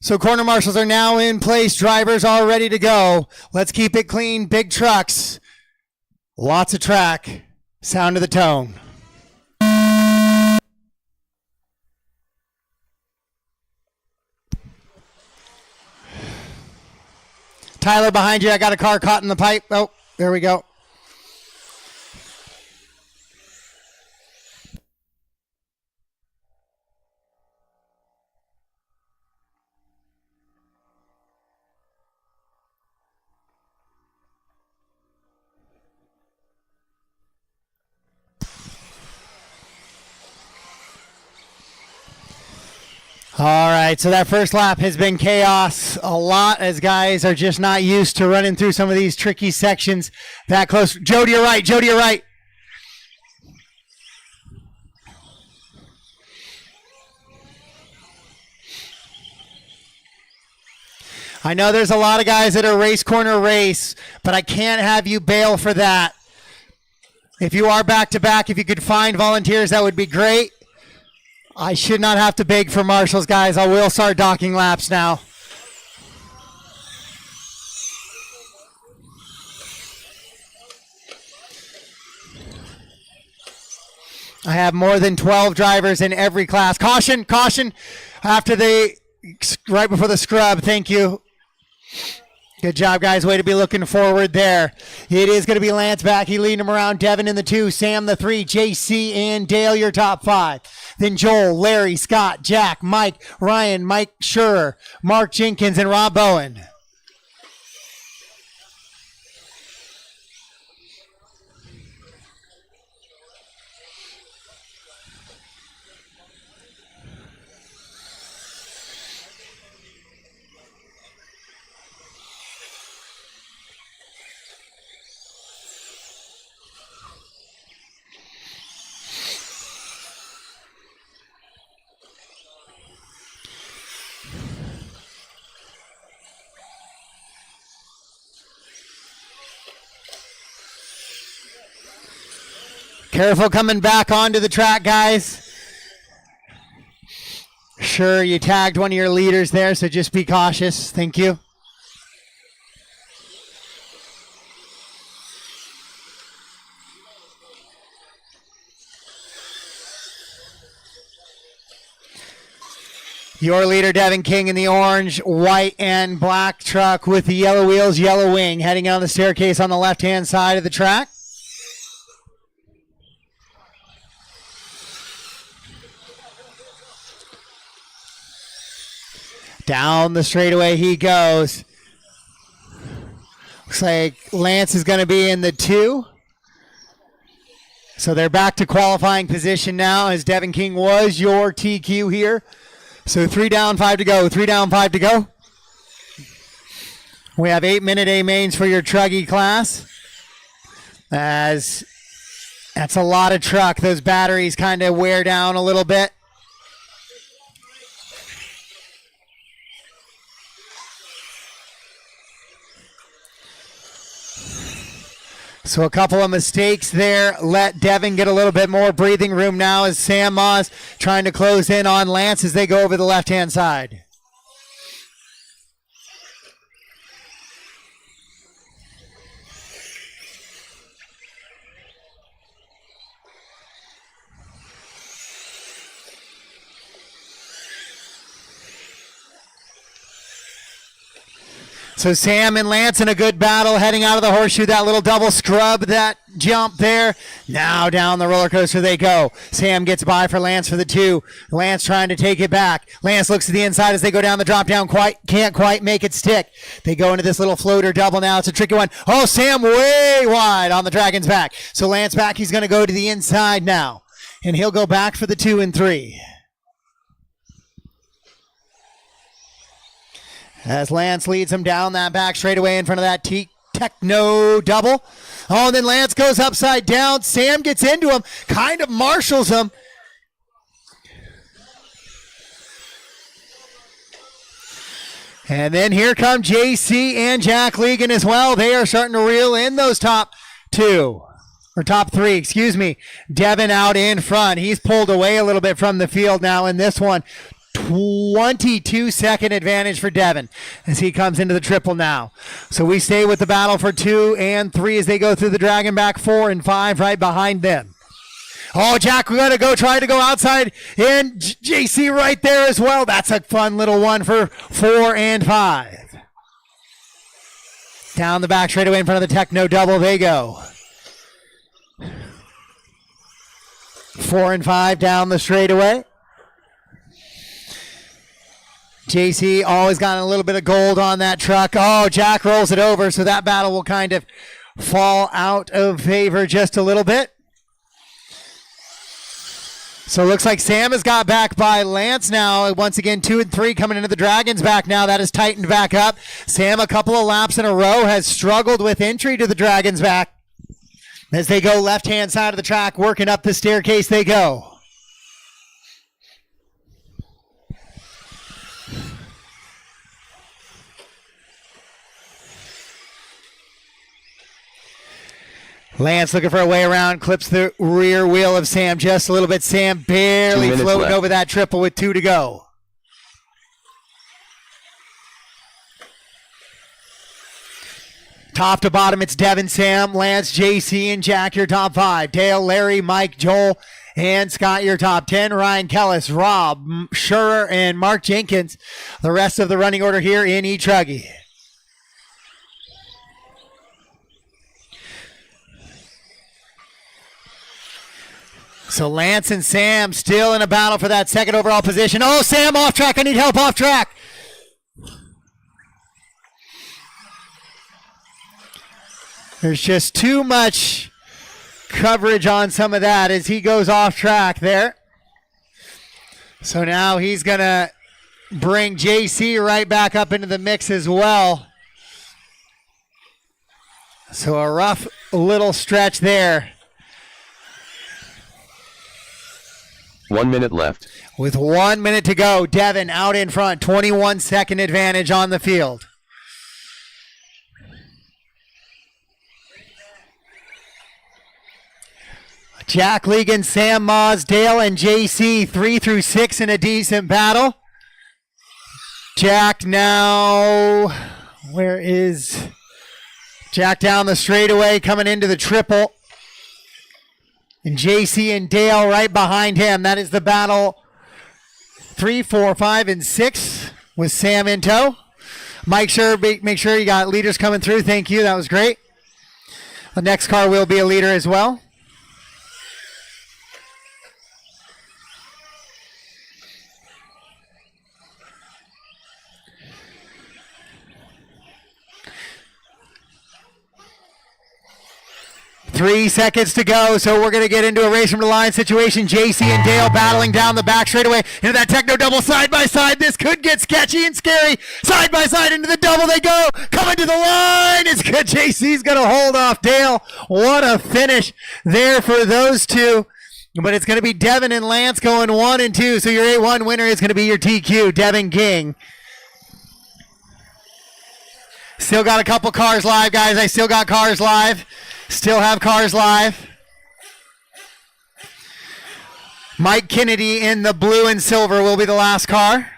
So corner marshals are now in place. Drivers all ready to go. Let's keep it clean. Big trucks. Lots of track. Sound of the tone. Tyler, behind you. I got a car caught in the pipe. Oh, there we go. All right, so that first lap has been chaos a lot as guys are just not used to running through some of these tricky sections that close. Joe to your right, Joe to your right. I know there's a lot of guys that are race corner race, but I can't have you bail for that. If you are back to back, if you could find volunteers, that would be great. I should not have to beg for marshals, guys. I will start docking laps now. I have more than 12 drivers in every class. Caution, caution. Right before the scrub. Thank you. Good job, guys. Way to be looking forward there. It is going to be Lance back. He leading him around. Devin in the 2, Sam the 3, JC and Dale, your top 5. Then Joel, Larry, Scott, Jack, Mike, Ryan, Mike Schurer, Mark Jenkins, and Rob Bowen. Careful coming back onto the track, guys. Sure, you tagged one of your leaders there, so just be cautious. Thank you. Your leader, Devin King, in the orange, white, and black truck with the yellow wheels, yellow wing, heading on the staircase on the left-hand side of the track. Down the straightaway he goes. Looks like Lance is going to be in the 2. So they're back to qualifying position now as Devin King was your TQ here. So 3 down, 5 to go. 3 down, 5 to go. We have 8-minute A mains for your truggy class. As that's a lot of truck. Those batteries kind of wear down a little bit. So a couple of mistakes there. Let Devin get a little bit more breathing room now as Sam Moss trying to close in on Lance as they go over the left-hand side. So Sam and Lance in a good battle heading out of the horseshoe. That little double scrub, that jump there. Now down the roller coaster they go. Sam gets by for Lance for the 2. Lance trying to take it back. Lance looks to the inside as they go down the drop down. Can't quite make it stick. They go into this little floater double now. It's a tricky one. Oh, Sam way wide on the Dragon's back. So Lance back. He's going to go to the inside now. And he'll go back for the 2 and 3. As Lance leads him down that back straightaway in front of that Techno double. Oh, and then Lance goes upside down. Sam gets into him, kind of marshals him. And then here come JC and Jack Legan as well. They are starting to reel in those top 2. Or top 3, excuse me. Devin out in front. He's pulled away a little bit from the field now in this one. 22-second advantage for Devin as he comes into the triple now. So we stay with the battle for 2 and 3 as they go through the Dragon back 4 and 5 right behind them. Oh, Jack, we're going to try to go outside, and JC right there as well. That's a fun little one for 4 and 5. Down the back straightaway in front of the Techno double they go. 4 and 5 down the straightaway. JC always got a little bit of gold on that truck. Oh, Jack rolls it over, so that battle will kind of fall out of favor just a little bit. So it looks like Sam has got back by Lance now. Once again, 2 and 3 coming into the Dragons back now. That is tightened back up. Sam, a couple of laps in a row, has struggled with entry to the Dragons back. As they go left-hand side of the track, working up the staircase they go. Lance looking for a way around, clips the rear wheel of Sam just a little bit. Sam barely floating left over that triple with 2 to go. Top to bottom, it's Devin, Sam, Lance, JC, and Jack, your top 5. Dale, Larry, Mike, Joel, and Scott, your top 10. Ryan Kellis, Rob, Schurer, and Mark Jenkins. The rest of the running order here in E-truggy. So Lance and Sam still in a battle for that second overall position. Oh, Sam off track. I need help off track. There's just too much coverage on some of that as he goes off track there. So now he's going to bring JC right back up into the mix as well. So a rough little stretch there. 1 minute left. With 1 minute to go, Devin out in front, 21-second advantage on the field. Jack Legan, Sam Moss, Dale, and JC, 3 through 6 in a decent battle. Jack now, where is Jack down the straightaway coming into the triple. And JC and Dale right behind him. That is the battle 3, 4, 5, and 6 with Sam in tow. Mike, make sure you got leaders coming through. Thank you. That was great. The next car will be a leader as well. Three seconds to go, so we're going to get into a race from the line situation. JC and Dale battling down the back straightaway into that Techno double side by side. This could get sketchy and scary. Side by side into the double they go. Coming to the line. It's good. JC's going to hold off Dale. What a finish there for those two. But it's going to be Devin and Lance going 1 and 2. So your A1 winner is going to be your TQ, Devin King. Still got a couple cars live, guys. I still got cars live. Still have cars live. Mike Kennedy in the blue and silver will be the last car.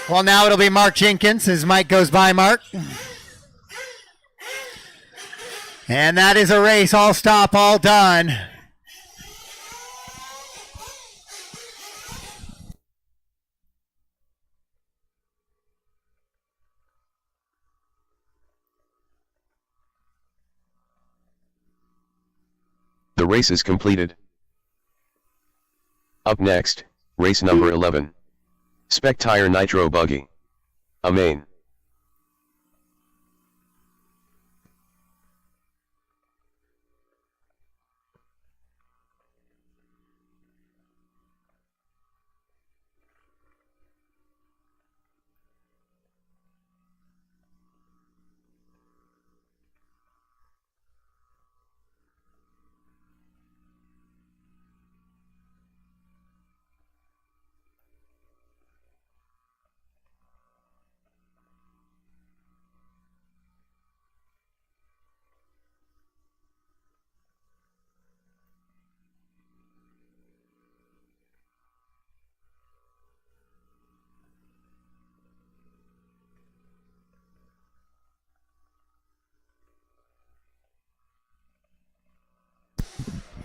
Well, now it'll be Mark Jenkins as Mike goes by Mark. And that is a race, all stop, all done. The race is completed. Up next, race number 11. SPEC Tire Nitro Buggy. A main.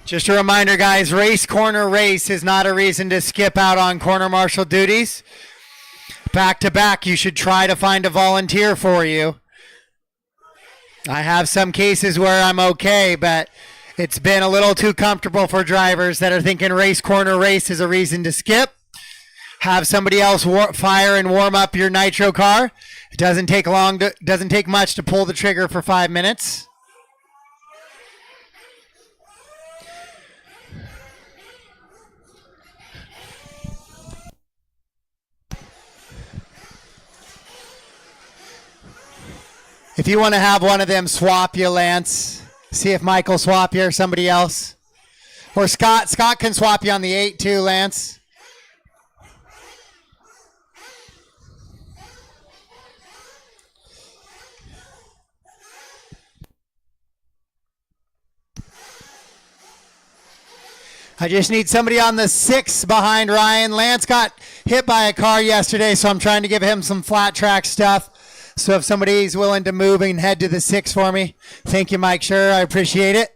Just a reminder, guys, race corner race is not a reason to skip out on corner marshal duties. Back to back, you should try to find a volunteer for you. I have some cases where I'm okay, but it's been a little too comfortable for drivers that are thinking race corner race is a reason to skip. Have somebody else fire and warm up your nitro car. It doesn't take much to pull the trigger for 5 minutes. If you want to have one of them swap you, Lance, see if Mike will swap you or somebody else. Or Scott. Scott can swap you on the 8 too, Lance. I just need somebody on the 6 behind Ryan. Lance got hit by a car yesterday, so I'm trying to give him some flat track stuff. So if somebody's willing to move and head to the 6 for me, thank you, Mike. Sure, I appreciate it.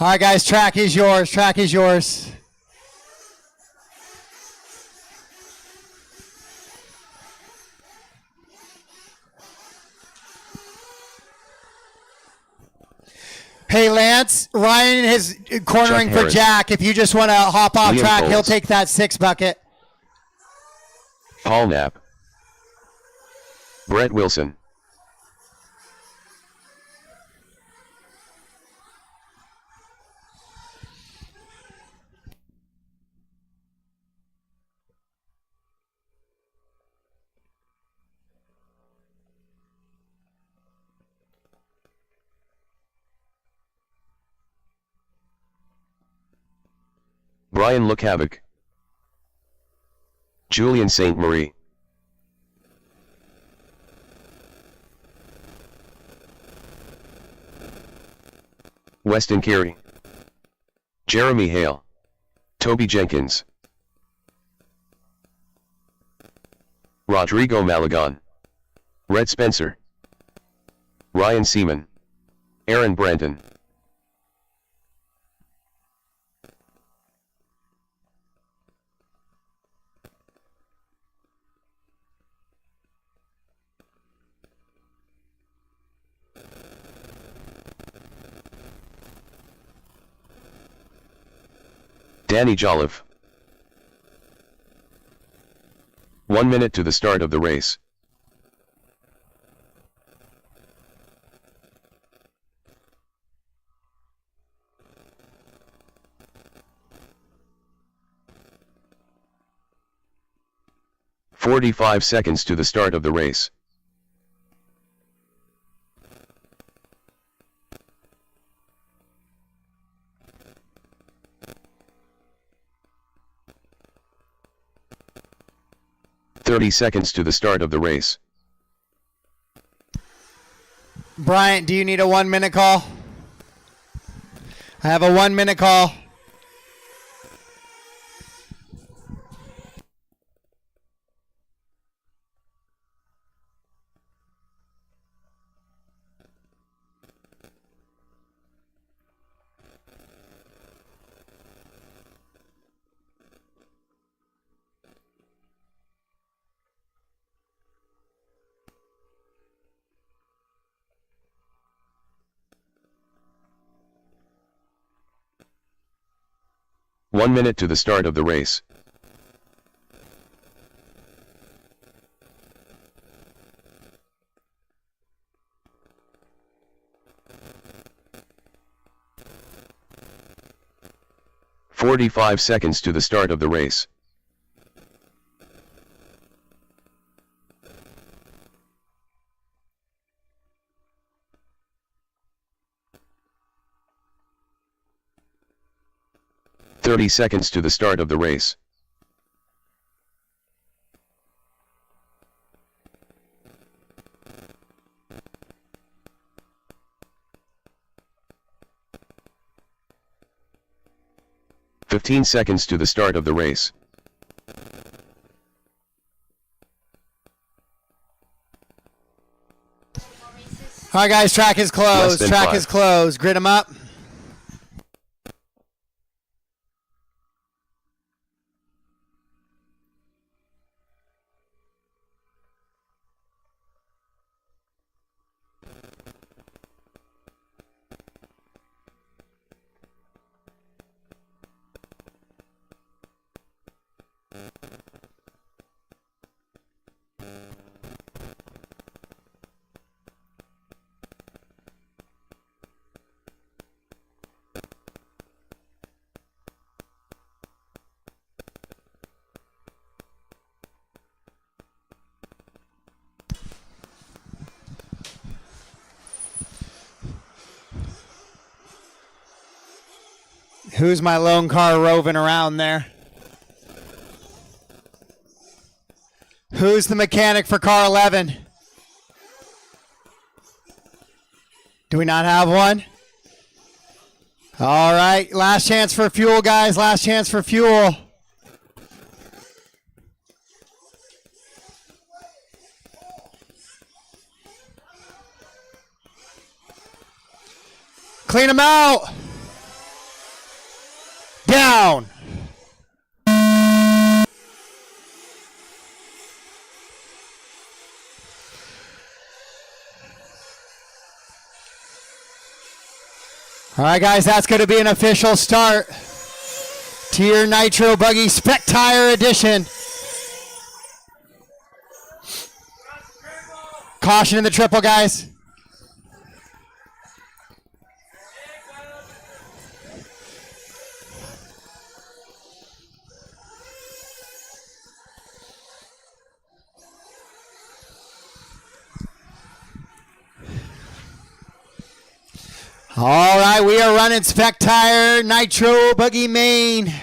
All right, guys, track is yours. Track is yours. Hey, Lance, Ryan is cornering for Jack. If you just want to hop off Liam track, Coles. he'll take that 6 bucket. Paul Knapp. Brett Wilson. Brian Havoc. Julian St. Marie. Weston Carey. Jeremy Hale. Toby Jenkins. Rodrigo Malagon. Red Spencer. Ryan Seaman. Aaron Brandon. Danny Jolliffe. 1 minute to the start of the race. 45 seconds to the start of the race. "30 seconds to the start of the race. Bryant, do you need a 1 minute call? I have a 1 minute call. One minute to the start of the race. "45 seconds to the start of the race. "30 seconds to the start of the race. "15 seconds to the start of the race. All right, guys, track is closed. Track 5. is closed. Grid them up. Who's my lone car roving around there? Who's the mechanic for car 11? Do we not have one? All right, last chance for fuel, guys. Last chance for fuel. Clean them out. Down. All right, guys, that's going to be an official start to your Nitro Buggy SPEC Tire Edition. Caution in the triple, guys. All right, we are running SPEC Tire Nitro Buggy main.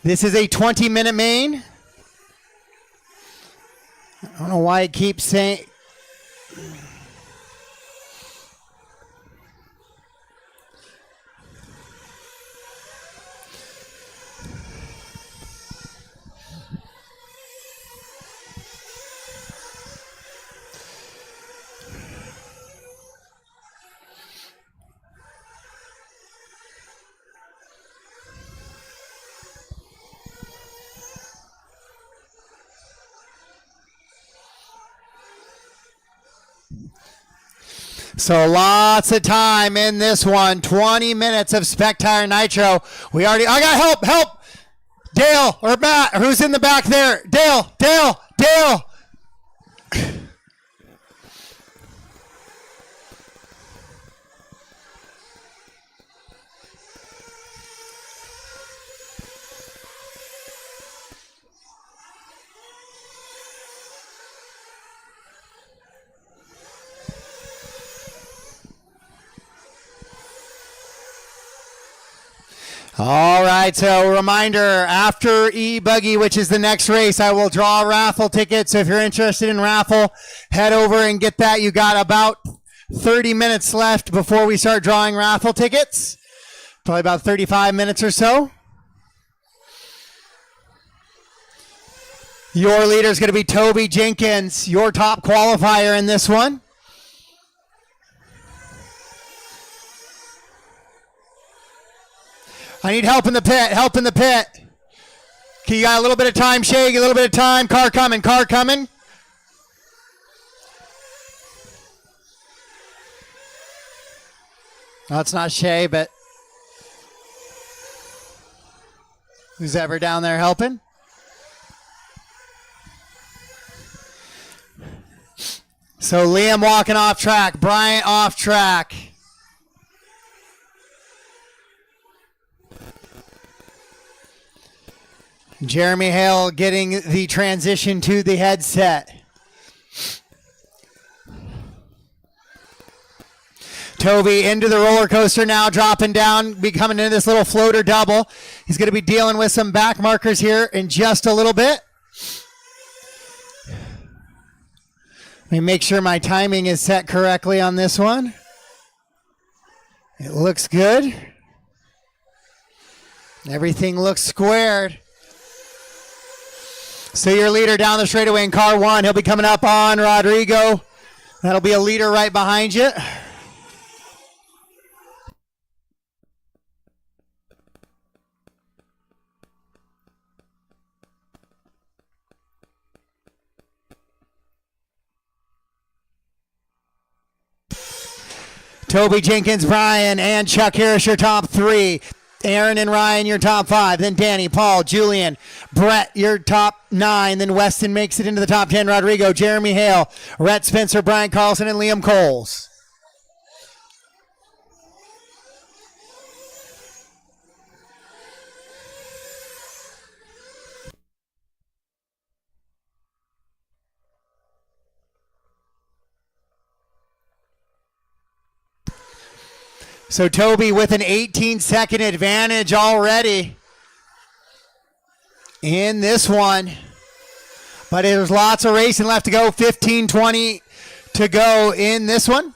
This is a 20-minute main. I don't know why it keeps saying. So lots of time in this one. 20 minutes of SPEC Tire Nitro. I got help. Dale or Matt, who's in the back there? Dale. All right, so reminder, after E-buggy, which is the next race, I will draw a raffle ticket. So if you're interested in raffle, head over and get that. You got about 30 minutes left before we start drawing raffle tickets. Probably about 35 minutes or so. Your leader is going to be Toby Jenkins, your top qualifier in this one. I need help in the pit, help in the pit. Okay, you got a little bit of time, Shag, a little bit of time. Car coming, car coming. No, it's not Shay, but who's ever down there helping? So Liam walking off track, Bryant off track. Jeremy Hale getting the transition to the headset. Toby into the roller coaster now, dropping down, becoming into this little floater double. He's going to be dealing with some back markers here in just a little bit. Let me make sure my timing is set correctly on this one. It looks good. Everything looks squared. So your leader down the straightaway in car one. He'll be coming up on Rodrigo. That'll be a leader right behind you. Toby Jenkins, Brian, and Chuck Harris, your top three. Aaron and Ryan, your top five. Then Danny, Paul, Julian, Brett, your top nine. Then Weston makes it into the top 10. Rodrigo, Jeremy Hale, Rhett Spencer, Brian Carlson, and Liam Coles. So Toby with an 18-second advantage already in this one. But there's lots of racing left to go. 15, 20 to go in this one.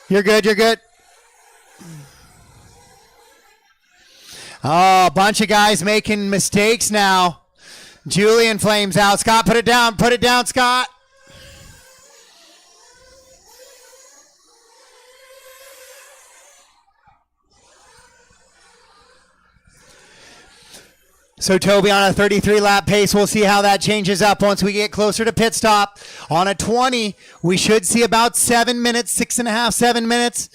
You're good, you're good. Oh, a bunch of guys making mistakes now. Julian flames out. Scott, put it down, Scott. So Toby on a 33-lap pace. We'll see how that changes up once we get closer to pit stop. On a 20, we should see about 7 minutes, 6.5, 7 minutes.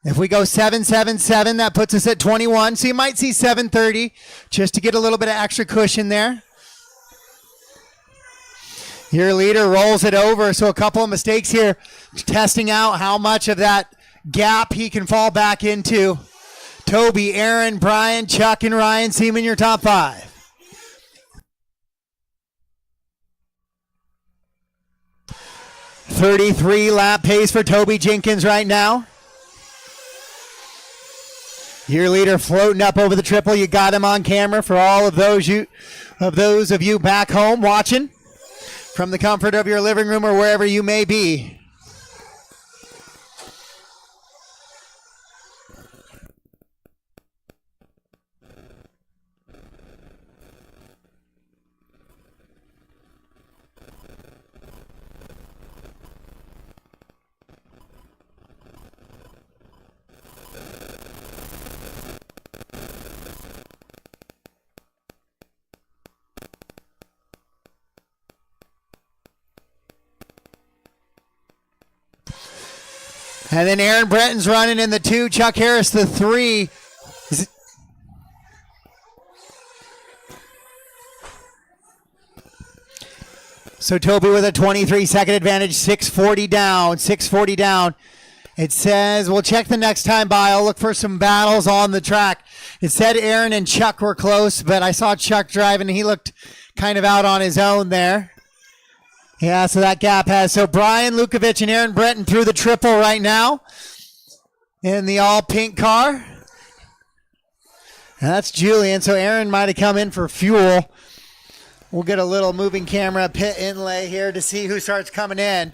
If we go 7:77, that puts us at 21. So you might see 7:30 just to get a little bit of extra cushion there. Your leader rolls it over. So a couple of mistakes here, testing out how much of that gap he can fall back into. Toby, Aaron, Brian, Chuck, and Ryan Seaman, your top five. .33-lap pace for Toby Jenkins right now. Your leader floating up over the triple. You got him on camera for all of those of you back home watching from the comfort of your living room or wherever you may be. And then Aaron Bretton's running in the 2, Chuck Harris the 3. So Toby with a 23-second advantage, 6:40 down, 6:40 down. It says, we'll check the next time by. I'll look for some battles on the track. It said Aaron and Chuck were close, but I saw Chuck driving, and he looked kind of out on his own there. Yeah, so that gap has. So Brian Lukovic and Aaron Bretton through the triple right now. in the all pink car. That's Julian, so Aaron might have come in for fuel. We'll get a little moving camera pit inlay here to see who starts coming in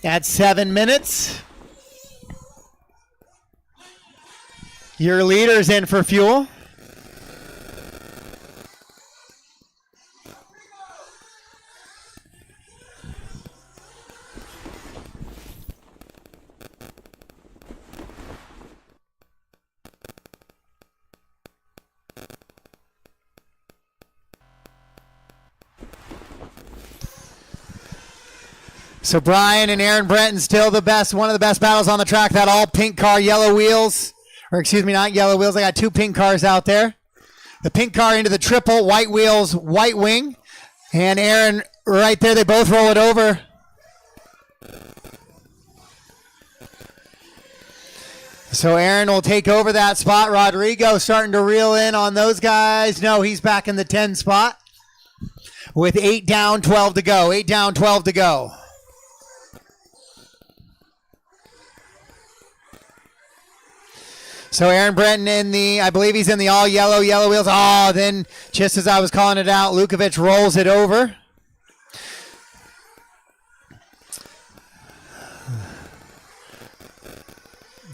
at 7 minutes. Your leader's in for fuel. So Brian and Aaron Brenton still the best, one of the best battles on the track. That all pink car, yellow wheels, or excuse me, not yellow wheels. I got two pink cars out there. The pink car into the triple, white wheels, white wing. And Aaron right there, they both roll it over. So Aaron will take over that spot. Rodrigo starting to reel in on those guys. No, he's back in the 10 spot with 8 down, 12 to go. 8 down, 12 to go. So Aaron Brenton in the, I believe he's in the all yellow wheels. Oh, then just as I was calling it out, Lukovic rolls it over.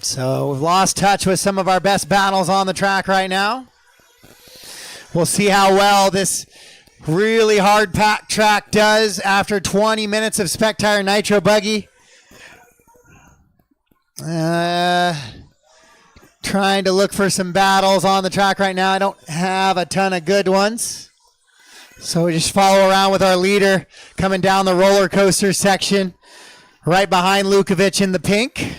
So we've lost touch with some of our best battles on the track right now. We'll see how well this really hard packed track does after 20 minutes of SPEC Tire Nitro buggy. Trying to look for some battles on the track right now. I don't have a ton of good ones. So we just follow around with our leader coming down the roller coaster section right behind Lukovic in the pink.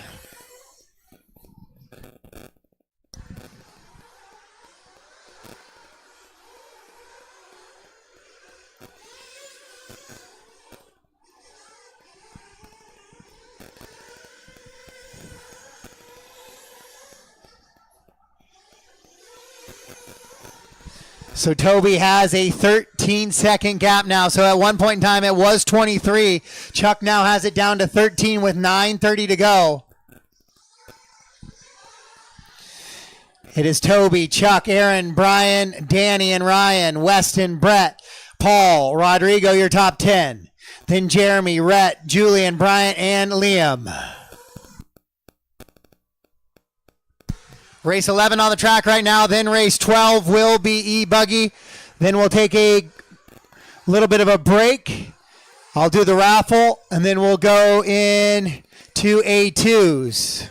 So Toby has a 13-second gap now. So at one point in time, it was 23. Chuck now has it down to 13 with 9:30 to go. It is Toby, Chuck, Aaron, Brian, Danny, and Ryan, Weston, Brett, Paul, Rodrigo, your top 10. Then Jeremy, Rhett, Julian, Bryant, and Liam. Race 11 on the track right now, then race 12 will be E-buggy. Then we'll take a little bit of a break. I'll do the raffle, and then we'll go in to A2s.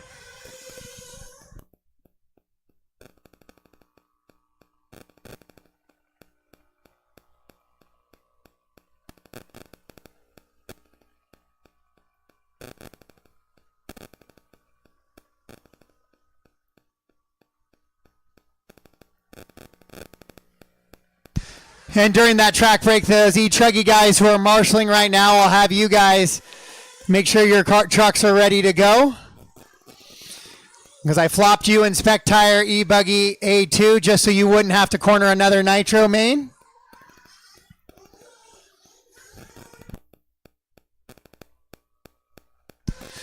And during that track break, those E-truggy guys who are marshaling right now, I'll have you guys make sure your trucks are ready to go. Because I flopped you in SPEC Tire E-buggy A2 just so you wouldn't have to corner another nitro main.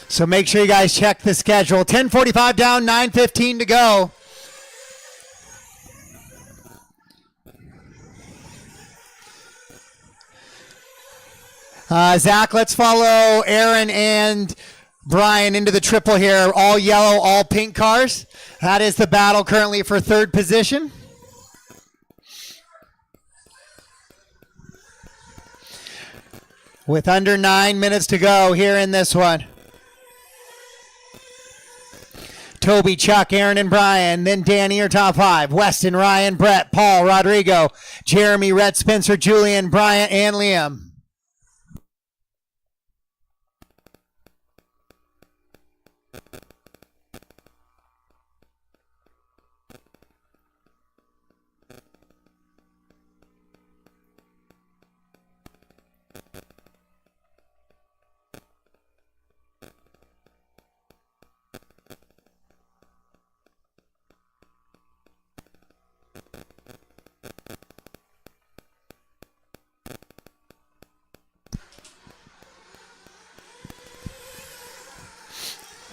So make sure you guys check the schedule. 10:45 down, 9:15 to go. Zach, let's follow Aaron and Brian into the triple here. All yellow, all pink cars. That is the battle currently for third position. With under 9 minutes to go here in this one. Toby, Chuck, Aaron, and Brian. Then Danny, your top 5. Weston, Ryan, Brett, Paul, Rodrigo, Jeremy, Rhett, Spencer, Julian, Bryant, and Liam.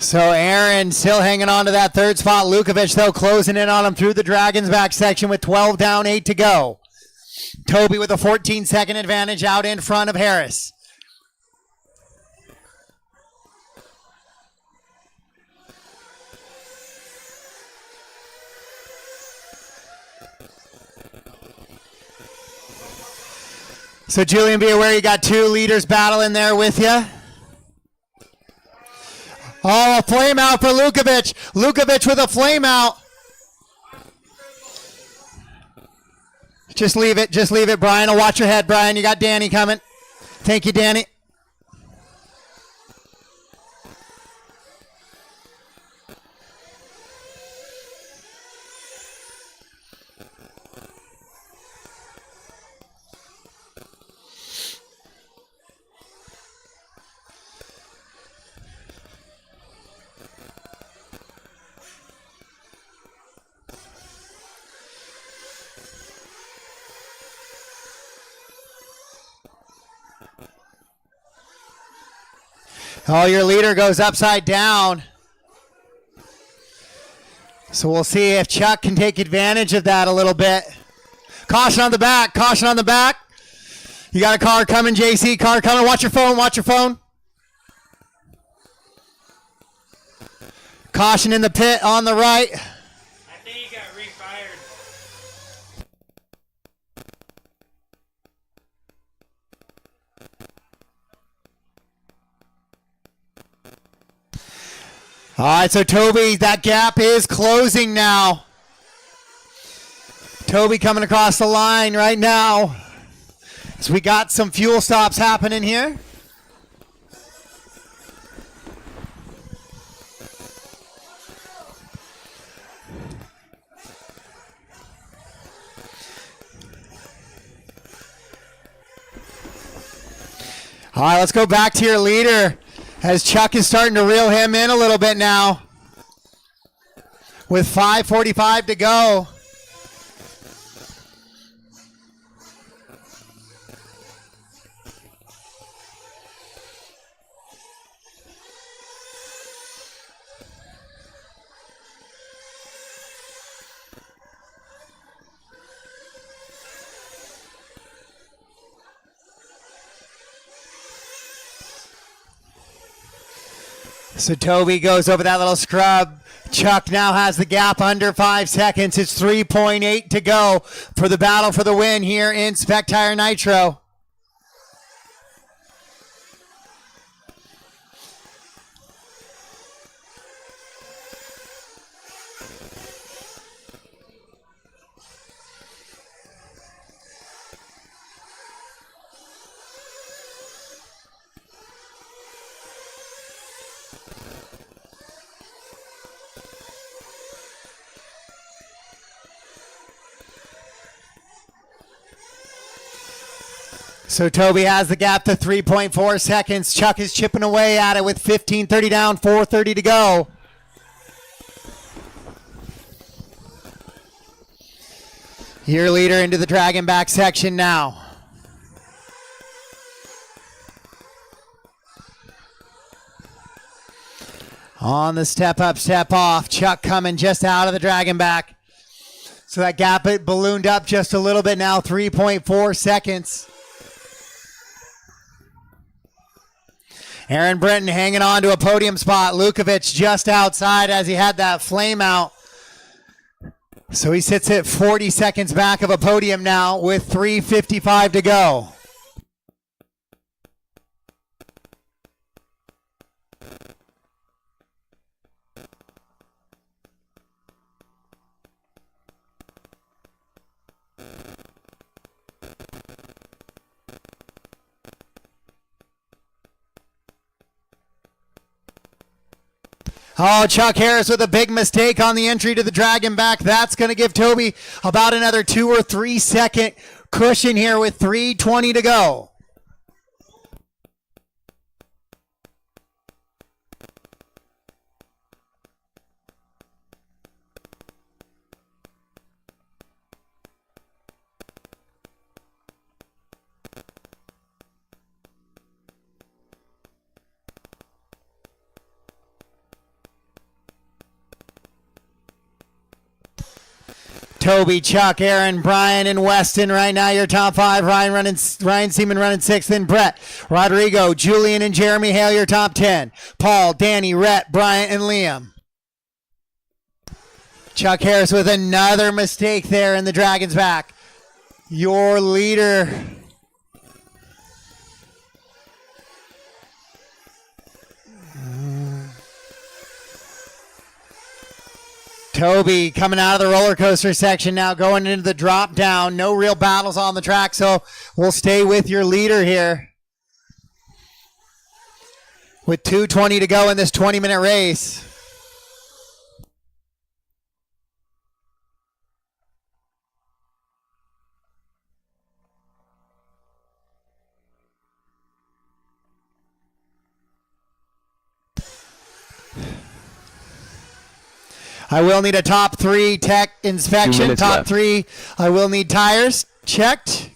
So Aaron still hanging on to that third spot. Lukovic, though, closing in on him through the Dragons back section with 12 down, 8 to go. Toby with a 14-second advantage out in front of Harris. So Julian, be aware you got 2 leaders battling there with you. Oh, a flame out for Lukovic. Lukovic with a flame out. Just leave it, Brian. I'll watch your head, Brian. You got Danny coming. Thank you, Danny. Oh, your leader goes upside down. So we'll see if Chuck can take advantage of that a little bit. Caution on the back. Caution on the back. You got a car coming, JC. Car coming. Watch your phone. Watch your phone. Caution in the pit on the right. I think he got refired. All right, so Toby, that gap is closing now. Toby coming across the line right now. So we got some fuel stops happening here. All right, let's go back to your leader as Chuck is starting to reel him in a little bit now with 5:45 to go. So Toby goes over that little scrub. Chuck now has the gap under 5 seconds. It's 3.8 to go for the battle for the win here in SPEC Tire Nitro. So Toby has the gap to 3.4 seconds. Chuck is chipping away at it with 15:30 down, 4:30 to go. Your leader into the Dragon back section now. On the step up, step off. Chuck coming just out of the Dragon back. So that gap it ballooned up just a little bit now, 3.4 seconds. Aaron Britton hanging on to a podium spot. Lukovic just outside as he had that flame out. So he sits at 40 seconds back of a podium now with 3:55 to go. Oh, Chuck Harris with a big mistake on the entry to the Dragon back. That's going to give Toby about another 2 or 3 second cushion here with 3:20 to go. Toby, Chuck, Aaron, Brian, and Weston right now your top 5. Ryan Seaman running 6th, then Brett, Rodrigo, Julian, and Jeremy Hale your top 10. Paul, Danny, Rhett, Bryant, and Liam. Chuck Harris with another mistake there in the Dragon's back. Your leader. Toby coming out of the roller coaster section now, going into the drop down. No real battles on the track, so we'll stay with your leader here. With 2:20 to go in this 20-minute race. I will need a top 3 tech inspection. Top left. 3, I will need tires checked.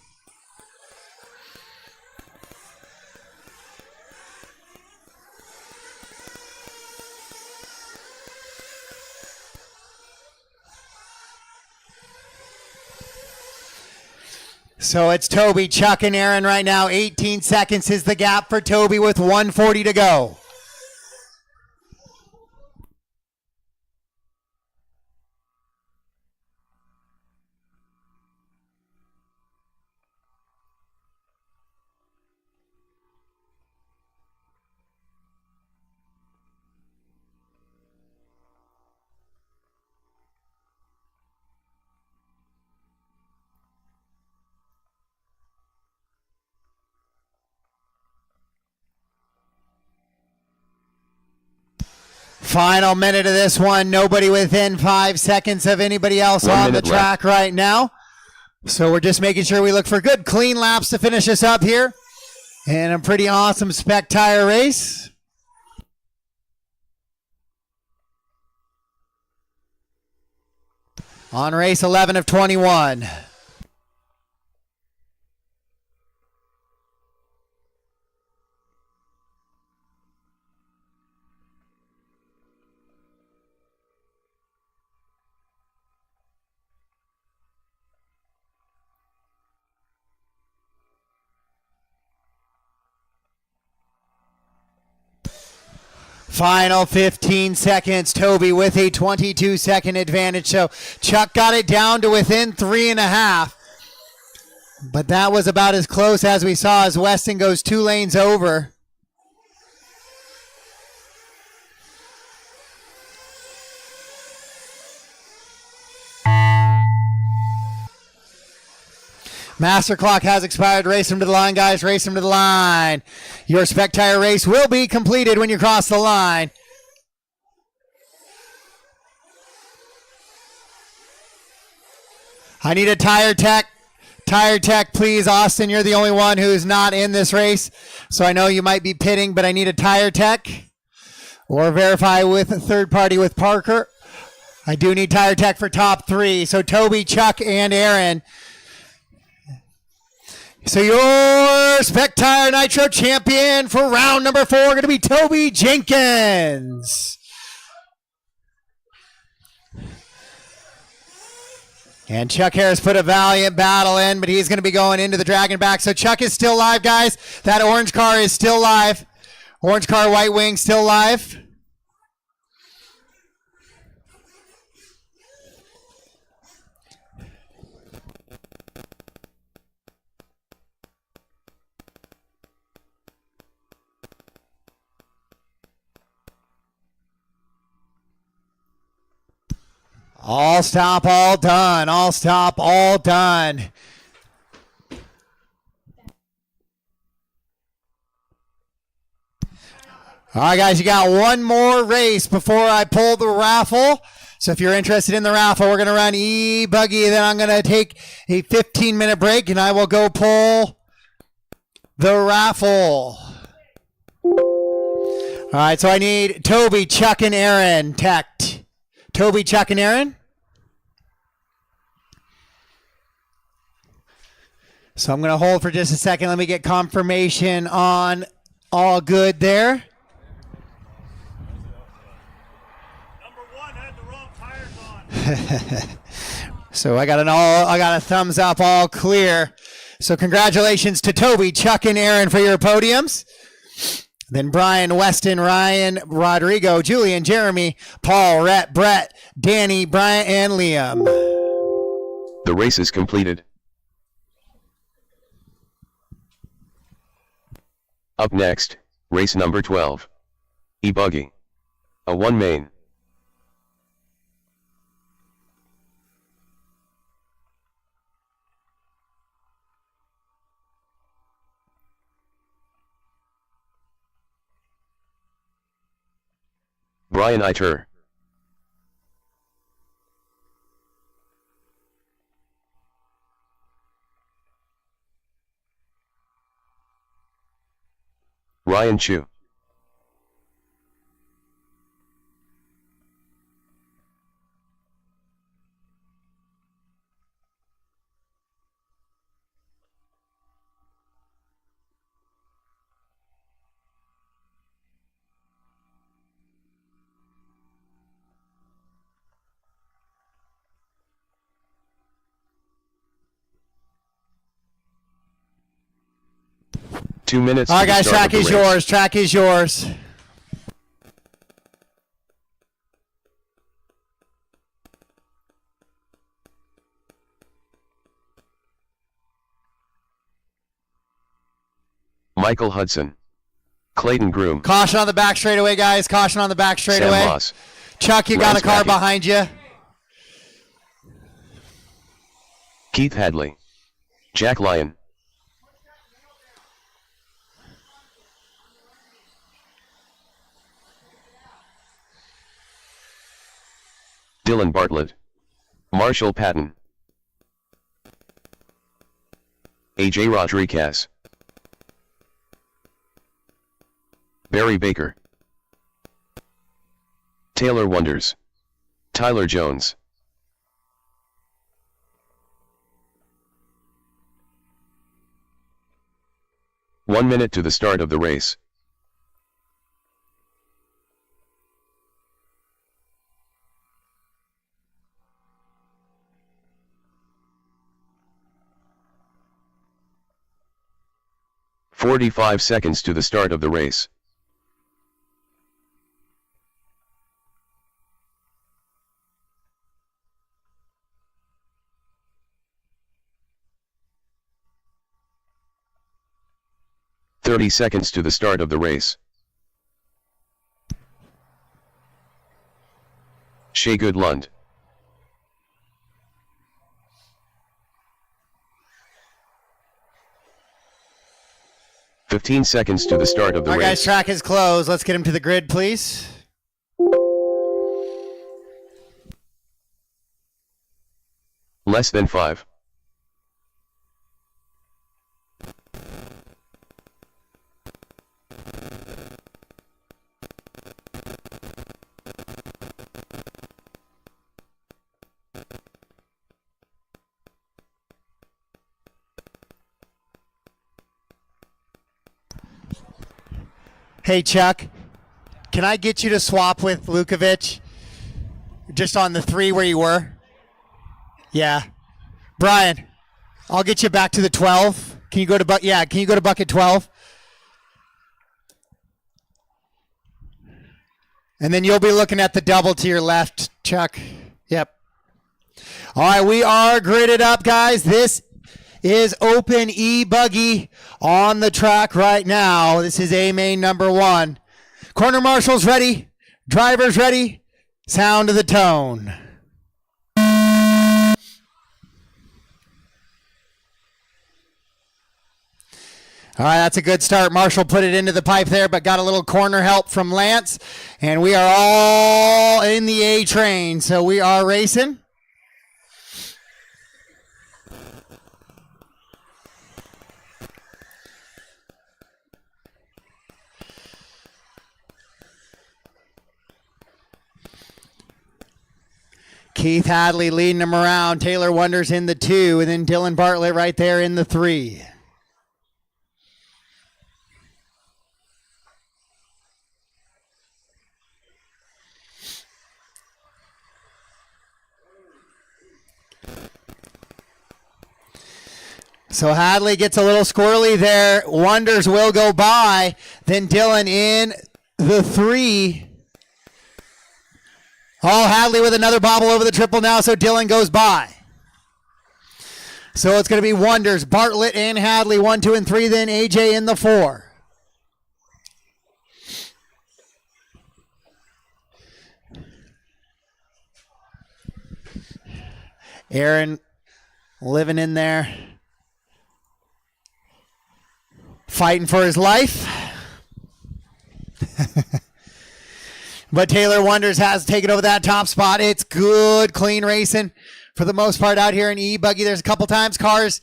So it's Toby, Chuck, and Aaron right now. 18 seconds is the gap for Toby with 1:40 to go. Final minute of this one. Nobody within 5 seconds of anybody else 1 on the minute track right now. So we're just making sure we look for good, clean laps to finish us up here. And a pretty awesome SPEC Tire race. On race 11 of 21. Final 15 seconds. Toby with a 22-second advantage. So Chuck got it down to within 3.5. But that was about as close as we saw as Weston goes 2 lanes over. Master clock has expired. Race him to the line, guys. Race him to the line. Your SPEC Tire race will be completed when you cross the line. I need a tire tech. Tire tech, please. Austin, you're the only one who's not in this race. So I know you might be pitting, but I need a tire tech. Or verify with a third party with Parker. I do need tire tech for top 3. So Toby, Chuck, and Aaron. So your SPEC Tire Nitro champion for round number 4 going to be Toby Jenkins. And Chuck Harris put a valiant battle in, but he's going to be going into the Dragon back. So Chuck is still live, guys. That orange car is still live. Orange car, white wing, still live. All stop, all done. All stop, all done. All right, guys, you got one more race before I pull the raffle. So if you're interested in the raffle, we're going to run E-buggy. Then I'm going to take a 15-minute break, and I will go pull the raffle. All right, so I need Toby, Chuck, and Aaron teched. Toby, Chuck, and Aaron. So I'm going to hold for just a second. Let me get confirmation on all good there. Number 1 had the wrong tires on. So I got a thumbs up, all clear. So congratulations to Toby, Chuck, and Aaron for your podiums. Then Brian, Weston, Ryan, Rodrigo, Julian, Jeremy, Paul, Rhett, Brett, Danny, Brian, and Liam. The race is completed. Up next, race number 12. E-buggy A1 main. Brian Iter. Ryan Chu. Two minutes. All right, guys, track is yours. Track is yours. Michael Hudson. Clayton Groom. Caution on the back straightaway, guys. Caution on the back straightaway. Sam Moss. Chuck, you got Lance a car Mackey. behind you. Keith Hadley. Jack Lyon. Dylan Bartlett. Marshall Patton. AJ Rodriguez. Barry Baker. Taylor Wonders. Tyler Jones. One minute to the start of the race. "45 seconds to the start of the race. "30 seconds to the start of the race. Shea Goodlund. "15 seconds to the start of the All right, guys, race. track is closed. Let's get him to the grid, please. Less than 5. Hey, Chuck, can I get you to swap with Lukovic just on the 3 where you were? Yeah. Brian, I'll get you back to the 12. Can you go to can you go to bucket 12? And then you'll be looking at the double to your left, Chuck. Yep. All right, we are gridded up, guys. This is open E-buggy on the track right now. This is A main number 1. Corner marshals ready. Drivers ready. Sound of the tone. All right, that's a good start. Marshall put it into the pipe there, but got a little corner help from Lance. And we are all in the A train, so we are racing. Keith Hadley leading them around. Taylor Wonders in the 2, and then Dylan Bartlett right there in the 3. So Hadley gets a little squirrely there. Wonders will go by. Then Dylan in the 3. Oh, Hadley with another bobble over the triple now, so Dylan goes by. So it's going to be Wonders, Bartlett, and Hadley, 1, 2, and 3. Then AJ in the 4. Aaron living in there, fighting for his life. But Taylor Wonders has taken over that top spot. It's good, clean racing for the most part out here in E-buggy. There's a couple times cars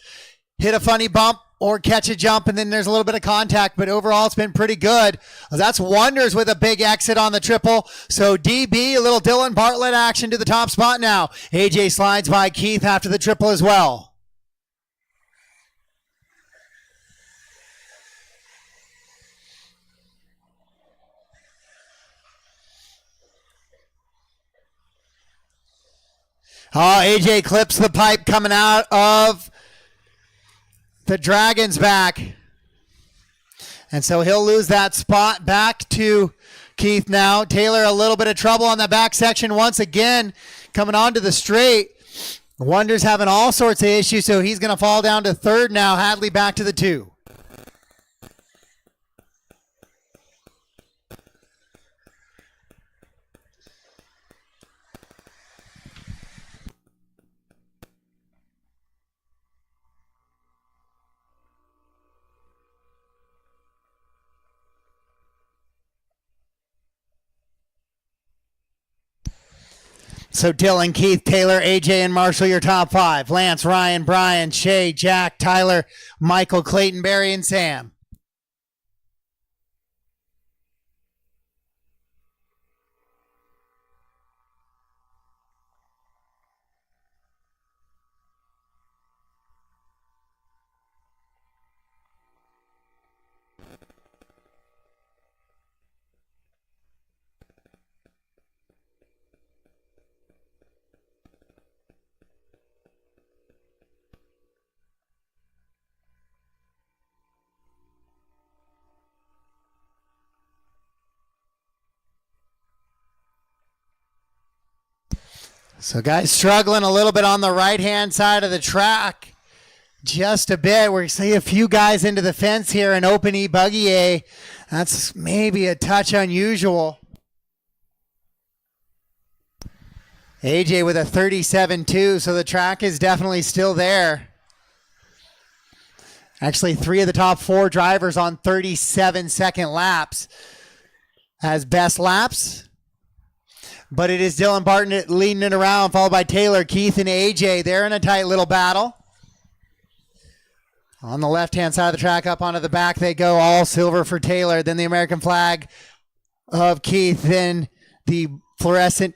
hit a funny bump or catch a jump, and then there's a little bit of contact, but overall it's been pretty good. That's Wonders with a big exit on the triple. So DB, a little Dylan Bartlett action to the top spot now. AJ slides by Keith after the triple as well. Oh, AJ clips the pipe coming out of the Dragon's back. And so he'll lose that spot back to Keith now. Taylor, a little bit of trouble on the back section once again, coming onto the straight. Wonders having all sorts of issues, so he's going to fall down to 3rd now. Hadley back to the 2. So Dylan, Keith, Taylor, AJ, and Marshall, your top 5. Lance, Ryan, Brian, Shay, Jack, Tyler, Michael, Clayton, Barry, and Sam. So guys struggling a little bit on the right-hand side of the track. Just a bit. We see a few guys into the fence here in open E-buggy A. That's maybe a touch unusual. AJ with a 37.2, so the track is definitely still there. Actually, 3 of the top 4 drivers on 37-second laps as best laps. But it is Dylan Bartlett leading it around, followed by Taylor, Keith, and AJ. They're in a tight little battle. On the left-hand side of the track, up onto the back they go, all silver for Taylor. Then the American flag of Keith. Then the fluorescent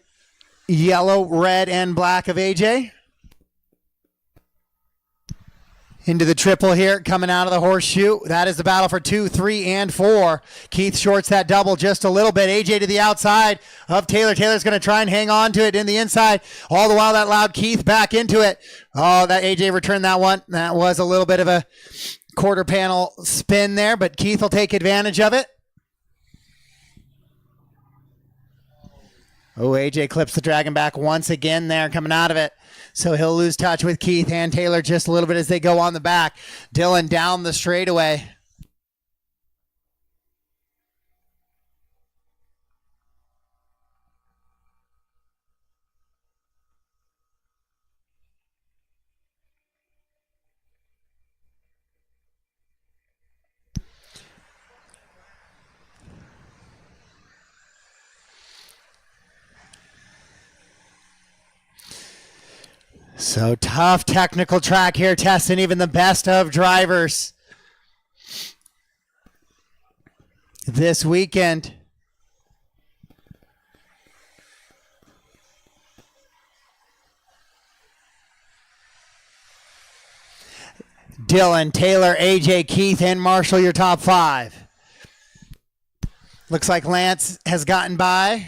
yellow, red, and black of AJ. Into the triple here, coming out of the horseshoe. That is the battle for 2, 3, and 4. Keith shorts that double just a little bit. AJ to the outside of Taylor. Taylor's going to try and hang on to it in the inside. All the while that allowed Keith back into it. Oh, that AJ returned that one. That was a little bit of a quarter panel spin there, but Keith will take advantage of it. Oh, AJ clips the Dragon back once again there, coming out of it. So he'll lose touch with Keith and Taylor just a little bit as they go on the back. Dylan down the straightaway. So tough technical track here, testing even the best of drivers this weekend. Dylan, Taylor, AJ, Keith, and Marshall, your top 5. Looks like Lance has gotten by,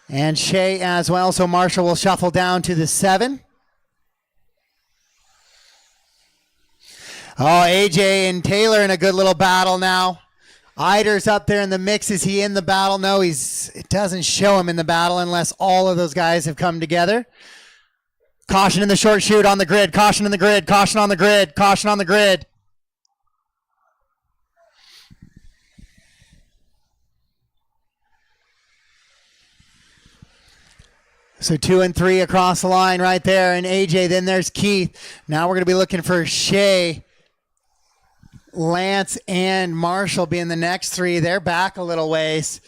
and Shay as well, so Marshall will shuffle down to the 7. Oh, AJ and Taylor in a good little battle now. Eider's up there in the mix. Is he in the battle? No, it doesn't show him in the battle unless all of those guys have come together. Caution in the short chute on the grid. Caution in the grid. Caution on the grid. Caution on the grid. So 2 and 3 across the line right there. And AJ, then there's Keith. Now we're going to be looking for Shea, Lance, and Marshall being the next 3. They're back a little ways.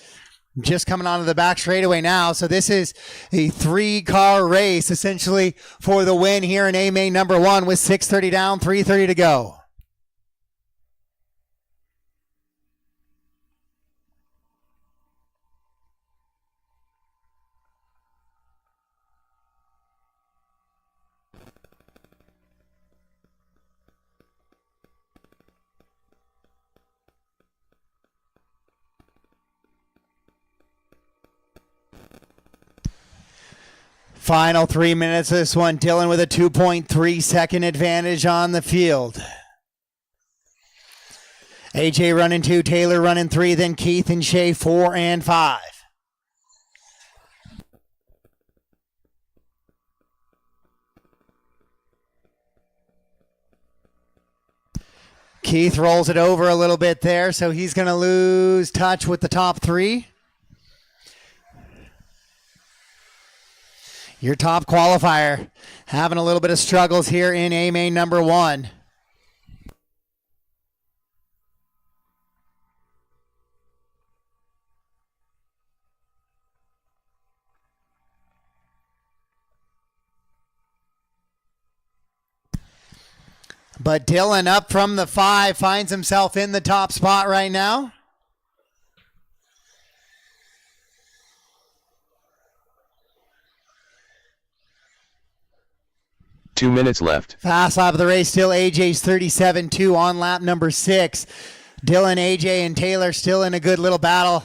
Just coming onto the back straightaway now. So this is a 3-car race essentially for the win here in A main number 1 with 6:30 down, 3:30 to go. Final 3 minutes of this one. Dylan with a 2.3 second advantage on the field. AJ running 2, Taylor running 3, then Keith and Shea 4 and 5. Keith rolls it over a little bit there, so he's going to lose touch with the top 3. Your top qualifier having a little bit of struggles here in A main number 1. But Dylan up from the 5 finds himself in the top spot right now. Two minutes left. Fast lap of the race still AJ's 37-2 on lap number 6. Dylan, AJ, and Taylor still in a good little battle.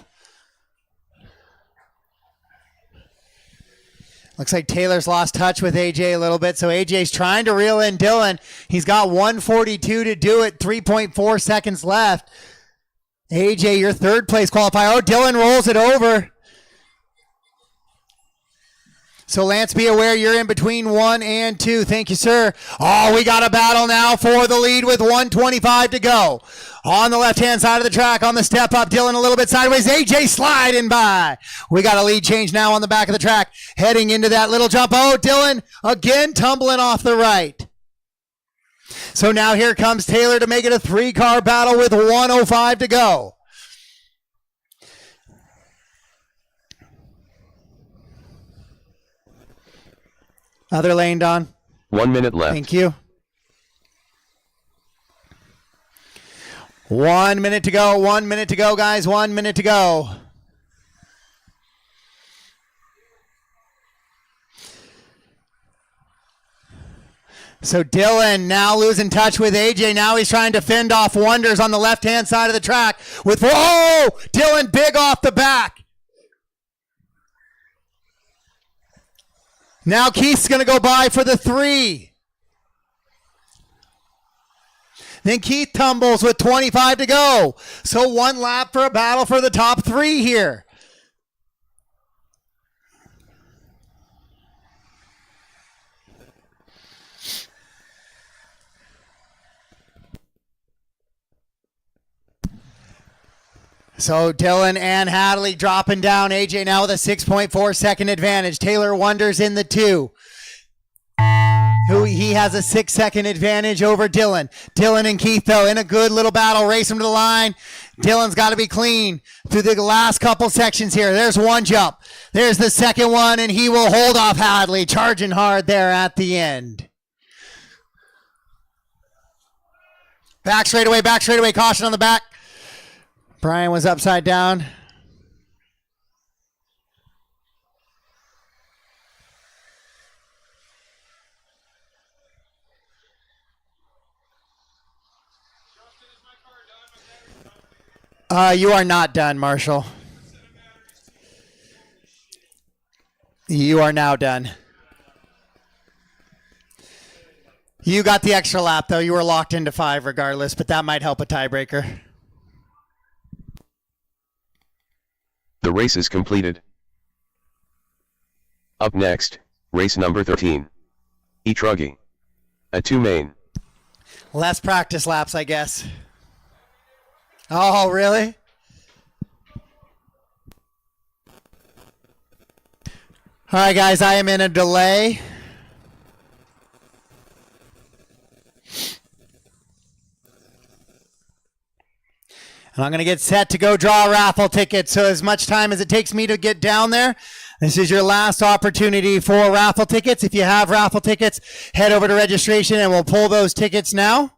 Looks like Taylor's lost touch with AJ a little bit, so AJ's trying to reel in Dylan. He's got 1:42 to do it, 3.4 seconds left. AJ, your 3rd place qualifier. Oh, Dylan rolls it over. So Lance, be aware you're in between 1 and 2. Thank you, sir. Oh, we got a battle now for the lead with 1:25 to go. On the left-hand side of the track, on the step up, Dylan a little bit sideways. AJ sliding by. We got a lead change now on the back of the track. Heading into that little jump. Oh, Dylan again tumbling off the right. So now here comes Taylor to make it a 3-car battle with 1:05 to go. Other lane, Don. 1 minute left. Thank you. 1 minute to go. 1 minute to go, guys. 1 minute to go. So Dylan now losing touch with AJ. Now he's trying to fend off Wonders on the left-hand side of the track. Whoa! Dylan big off the back. Now Keith's going to go by for the 3. Then Keith tumbles with 25 to go. So 1 lap for a battle for the top 3 here. So Dylan and Hadley dropping down. AJ now with a 6.4 second advantage. Taylor Wonders in the 2. He has a 6 second advantage over Dylan. Dylan and Keith, though, in a good little battle. Race him to the line. Dylan's got to be clean through the last couple sections here. There's 1 jump. There's the 2nd one, and he will hold off Hadley. Charging hard there at the end. Back straightaway, caution on the back. Brian was upside down. You are not done, Marshall. You are now done. You got the extra lap, though. You were locked into 5 regardless, but that might help a tiebreaker. The race is completed. Up next, race number 13. E-truggy A2 main. Less practice laps, I guess. Oh, really? All right, guys, I am in a delay. And I'm going to get set to go draw a raffle ticket. So as much time as it takes me to get down there, this is your last opportunity for raffle tickets. If you have raffle tickets, head over to registration and we'll pull those tickets now.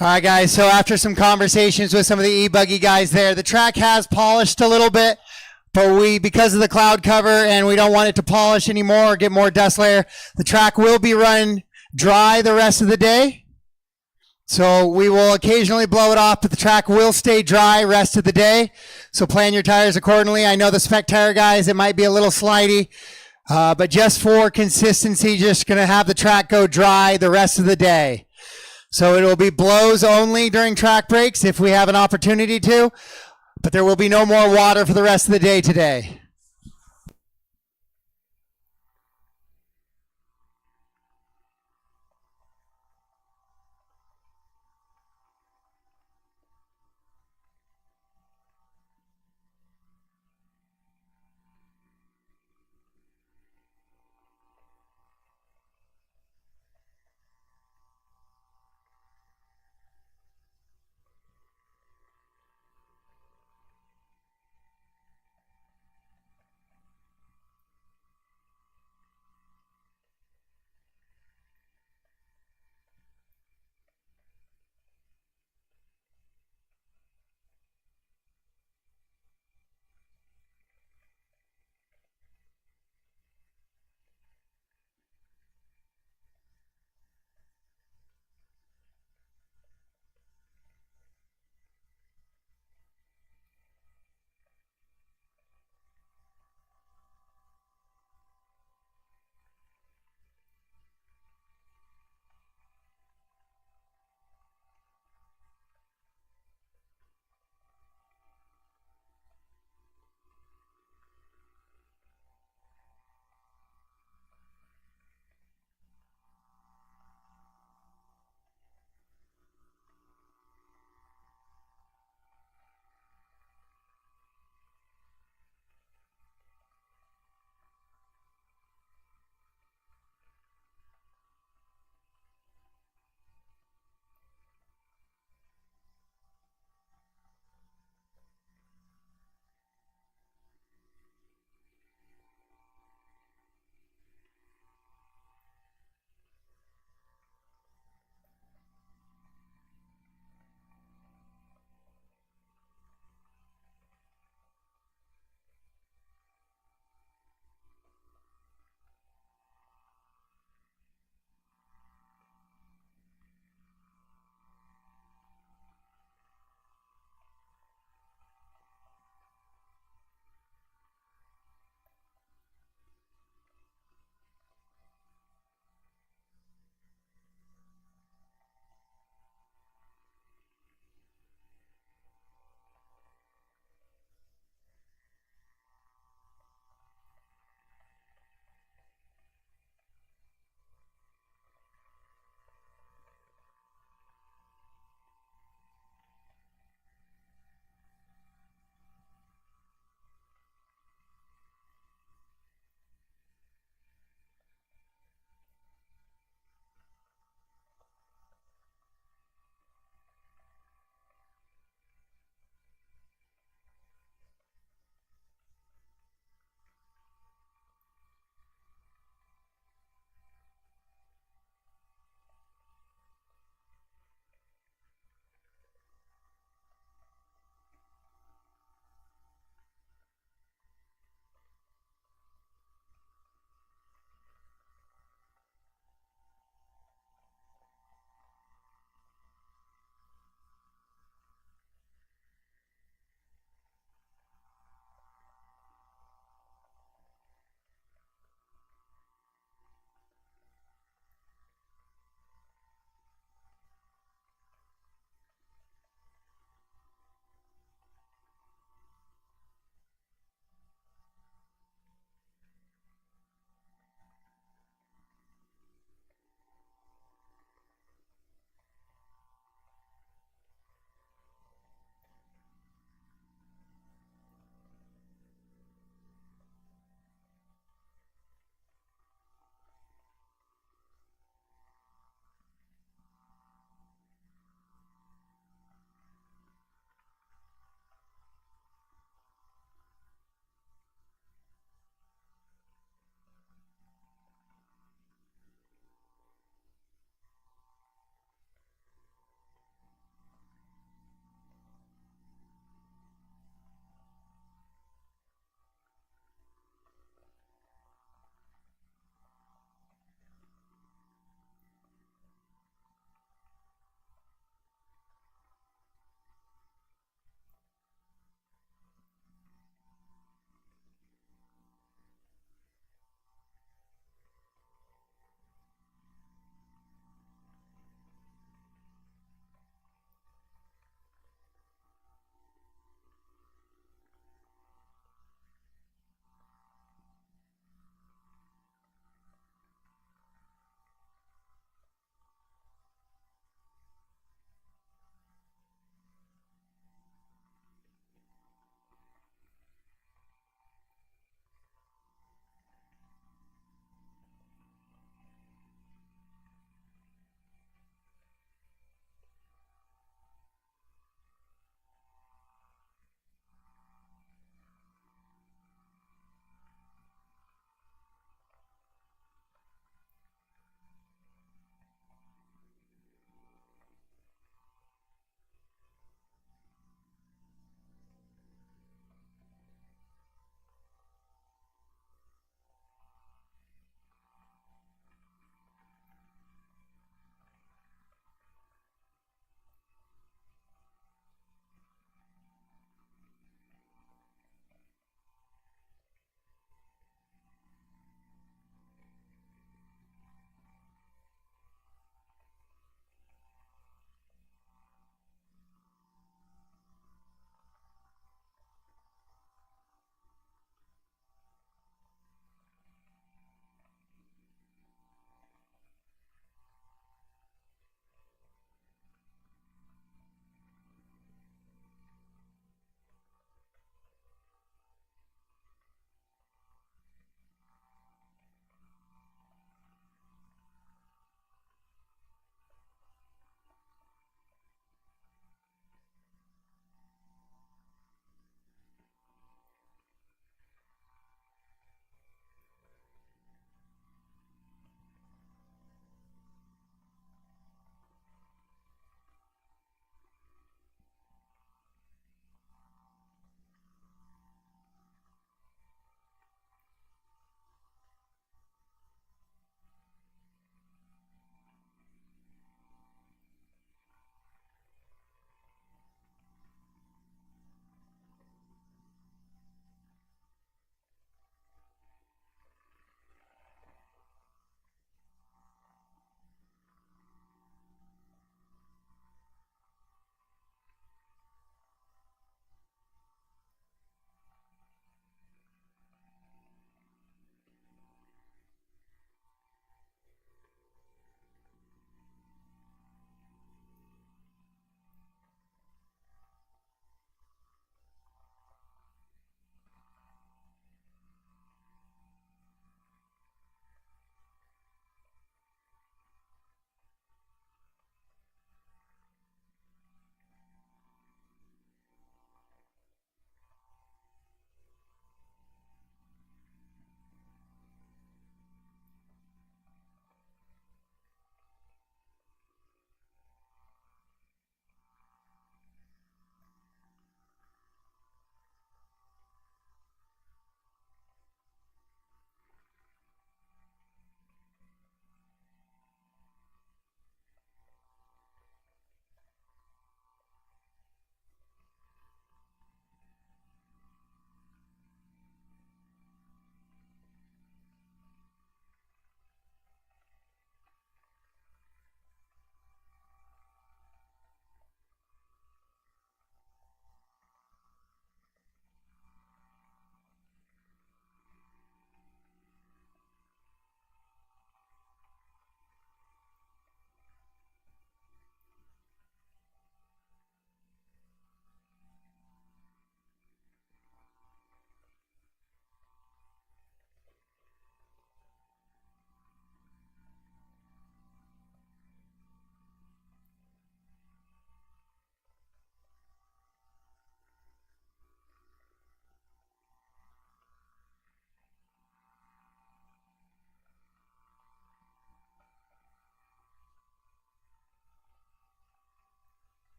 All right, guys, so after some conversations with some of the e-buggy guys there, the track has polished a little bit, but because of the cloud cover and we don't want it to polish anymore or get more dust layer, the track will be run dry the rest of the day. So we will occasionally blow it off, but the track will stay dry rest of the day. So plan your tires accordingly. I know the SPEC Tire guys, it might be a little slidey, but just for consistency, just going to have the track go dry the rest of the day. So it will be blows only during track breaks if we have an opportunity to, but there will be no more water for the rest of the day today.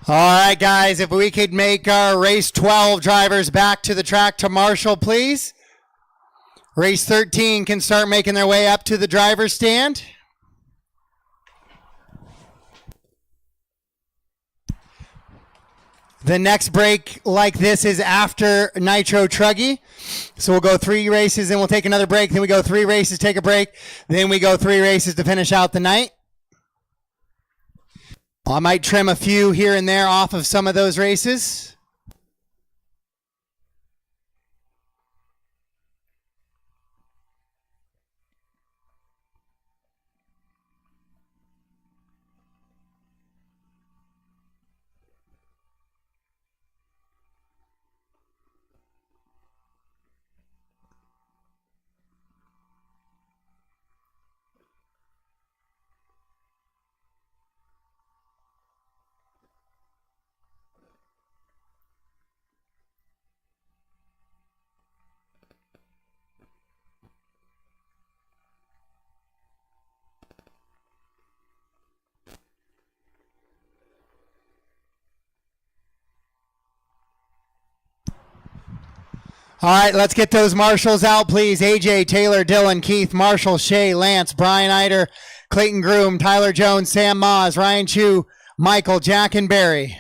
All right, guys, if we could make our race 12 drivers back to the track to marshal, please. Race 13 can start making their way up to the driver's stand. The next break like this is after Nitro Truggy. So we'll go 3 races and we'll take another break. Then we go 3 races, take a break. Then we go 3 races to finish out the night. I might trim a few here and there off of some of those races. All right, let's get those marshals out, please. AJ, Taylor, Dylan, Keith, Marshall, Shay, Lance, Brian Eider, Clayton Groom, Tyler Jones, Sam Moz, Ryan Chu, Michael, Jack, and Barry.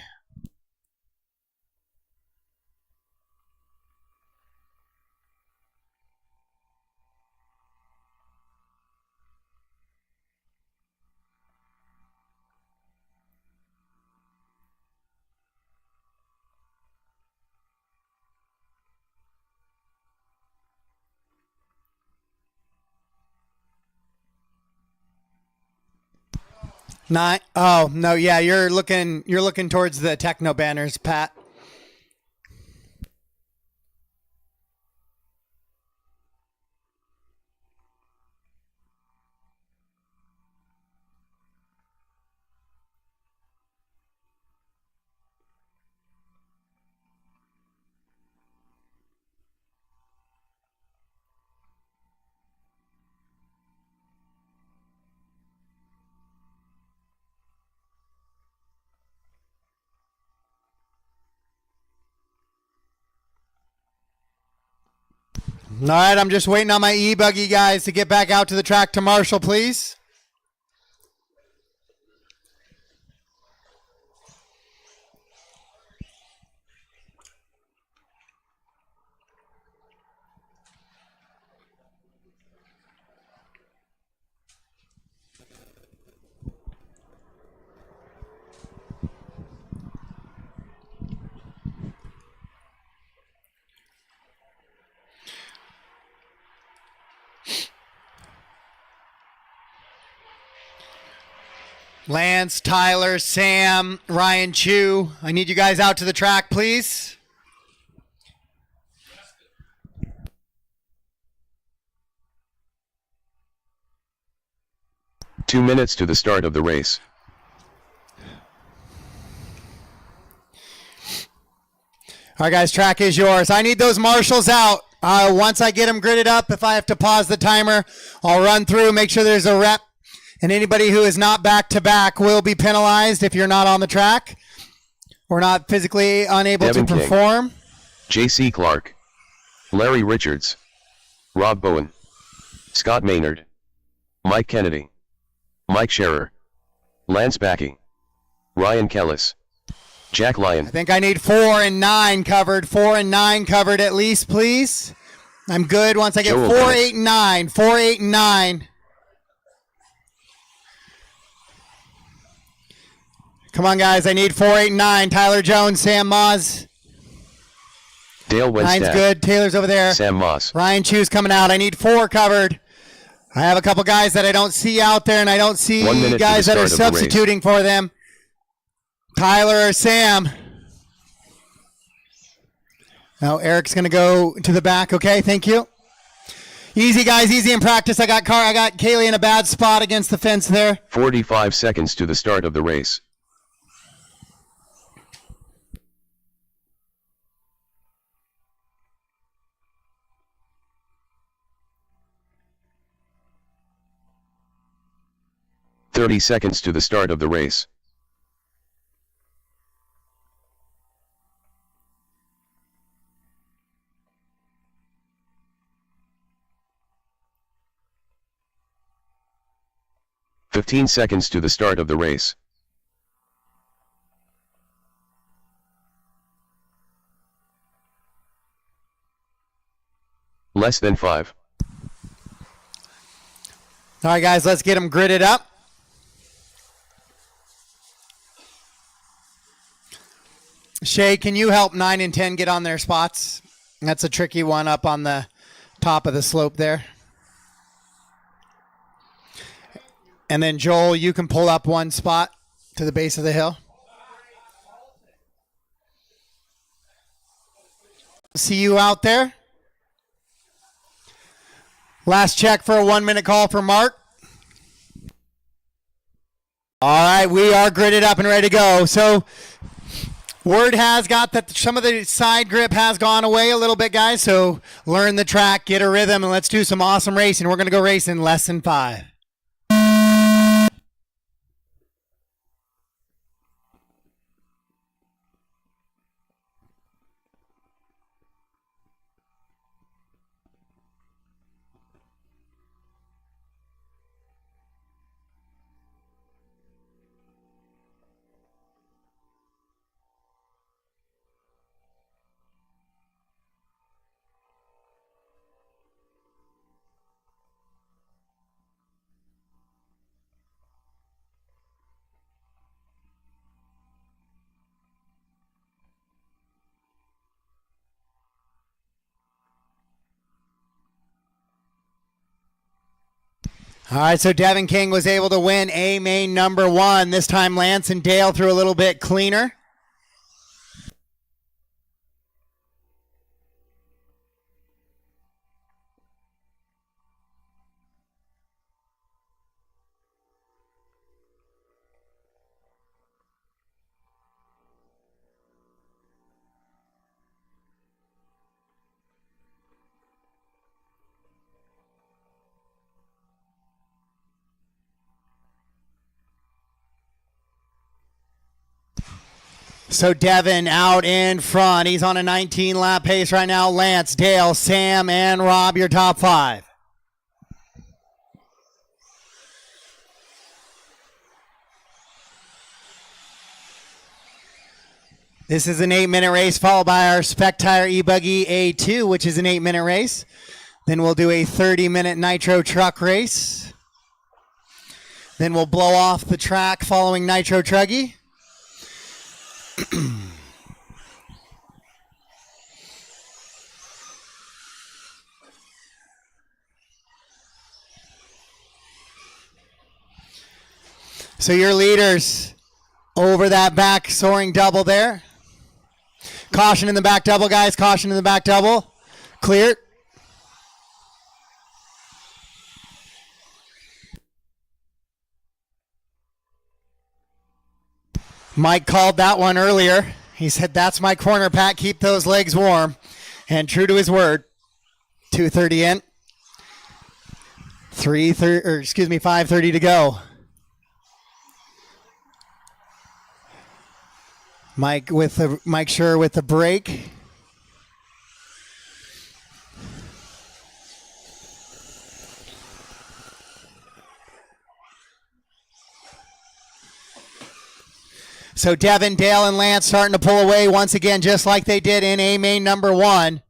Nine. Oh no, yeah, you're looking towards the techno banners, Pat. All right, I'm just waiting on my E-buggy guys to get back out to the track to marshal, please. Lance, Tyler, Sam, Ryan Chu, I need you guys out to the track, please. Two minutes to the start of the race. All right, guys, track is yours. I need those marshals out. Once I get them gridded up, if I have to pause the timer, I'll run through, make sure there's a rep. And anybody who is not back-to-back will be penalized if you're not on the track or not physically unable Devin to King, perform. J.C. Clark, Larry Richards, Rob Bowen, Scott Maynard, Mike Kennedy, Mike Scherer, Lance Backey, Ryan Kellis, Jack Lyon. I think I need 4 and 9 covered. 4 and 9 covered at least, please. I'm good once I get Joel 4, Bennett. 8, and 9. 4, 8, and 9. Come on, guys. I need 4, 8, and 9. Tyler Jones, Sam Moz. Dale 9's Wenstad, good. Taylor's over there. Sam Moss, Ryan Chu's coming out. I need 4 covered. I have a couple guys that I don't see out there, and I don't see 1 minute to guys the that are start of the race. substituting for them. Tyler or Sam. Now Eric's going to go to the back. Okay, thank you. Easy, guys. Easy in practice. I got Kaylee in a bad spot against the fence there. 45 seconds to the start of the race. "30 seconds to the start of the race. 15 seconds to the start of the race. Less than 5. All right, guys, let's get them gridded up. Shay, can you help 9 and 10 get on their spots? That's a tricky one up on the top of the slope there. And then, Joel, you can pull up one spot to the base of the hill. See you out there. Last check for a 1-minute call for Mark. All right, we are gridded up and ready to go. So word has got that some of the side grip has gone away a little bit, guys. So learn the track, get a rhythm, and let's do some awesome racing. We're going to go race in less than 5. All right, so Devin King was able to win A main number 1. This time Lance and Dale threw a little bit cleaner. So Devin out in front. He's on a 19-lap pace right now. Lance, Dale, Sam, and Rob, your top 5. This is an 8-minute race followed by our SPEC Tire E-buggy A2, which is an 8-minute race. Then we'll do a 30-minute nitro truck race. Then we'll blow off the track following nitro truggy. So your leaders over that back soaring double there. Caution in the back double, guys. Caution in the back double. Clear. Mike called that one earlier. He said, that's my corner, Pat. Keep those legs warm. And true to his word, 2:30 in. 5:30 to go. Mike Sure with the break. So Devin, Dale, and Lance starting to pull away once again, just like they did in A main number 1.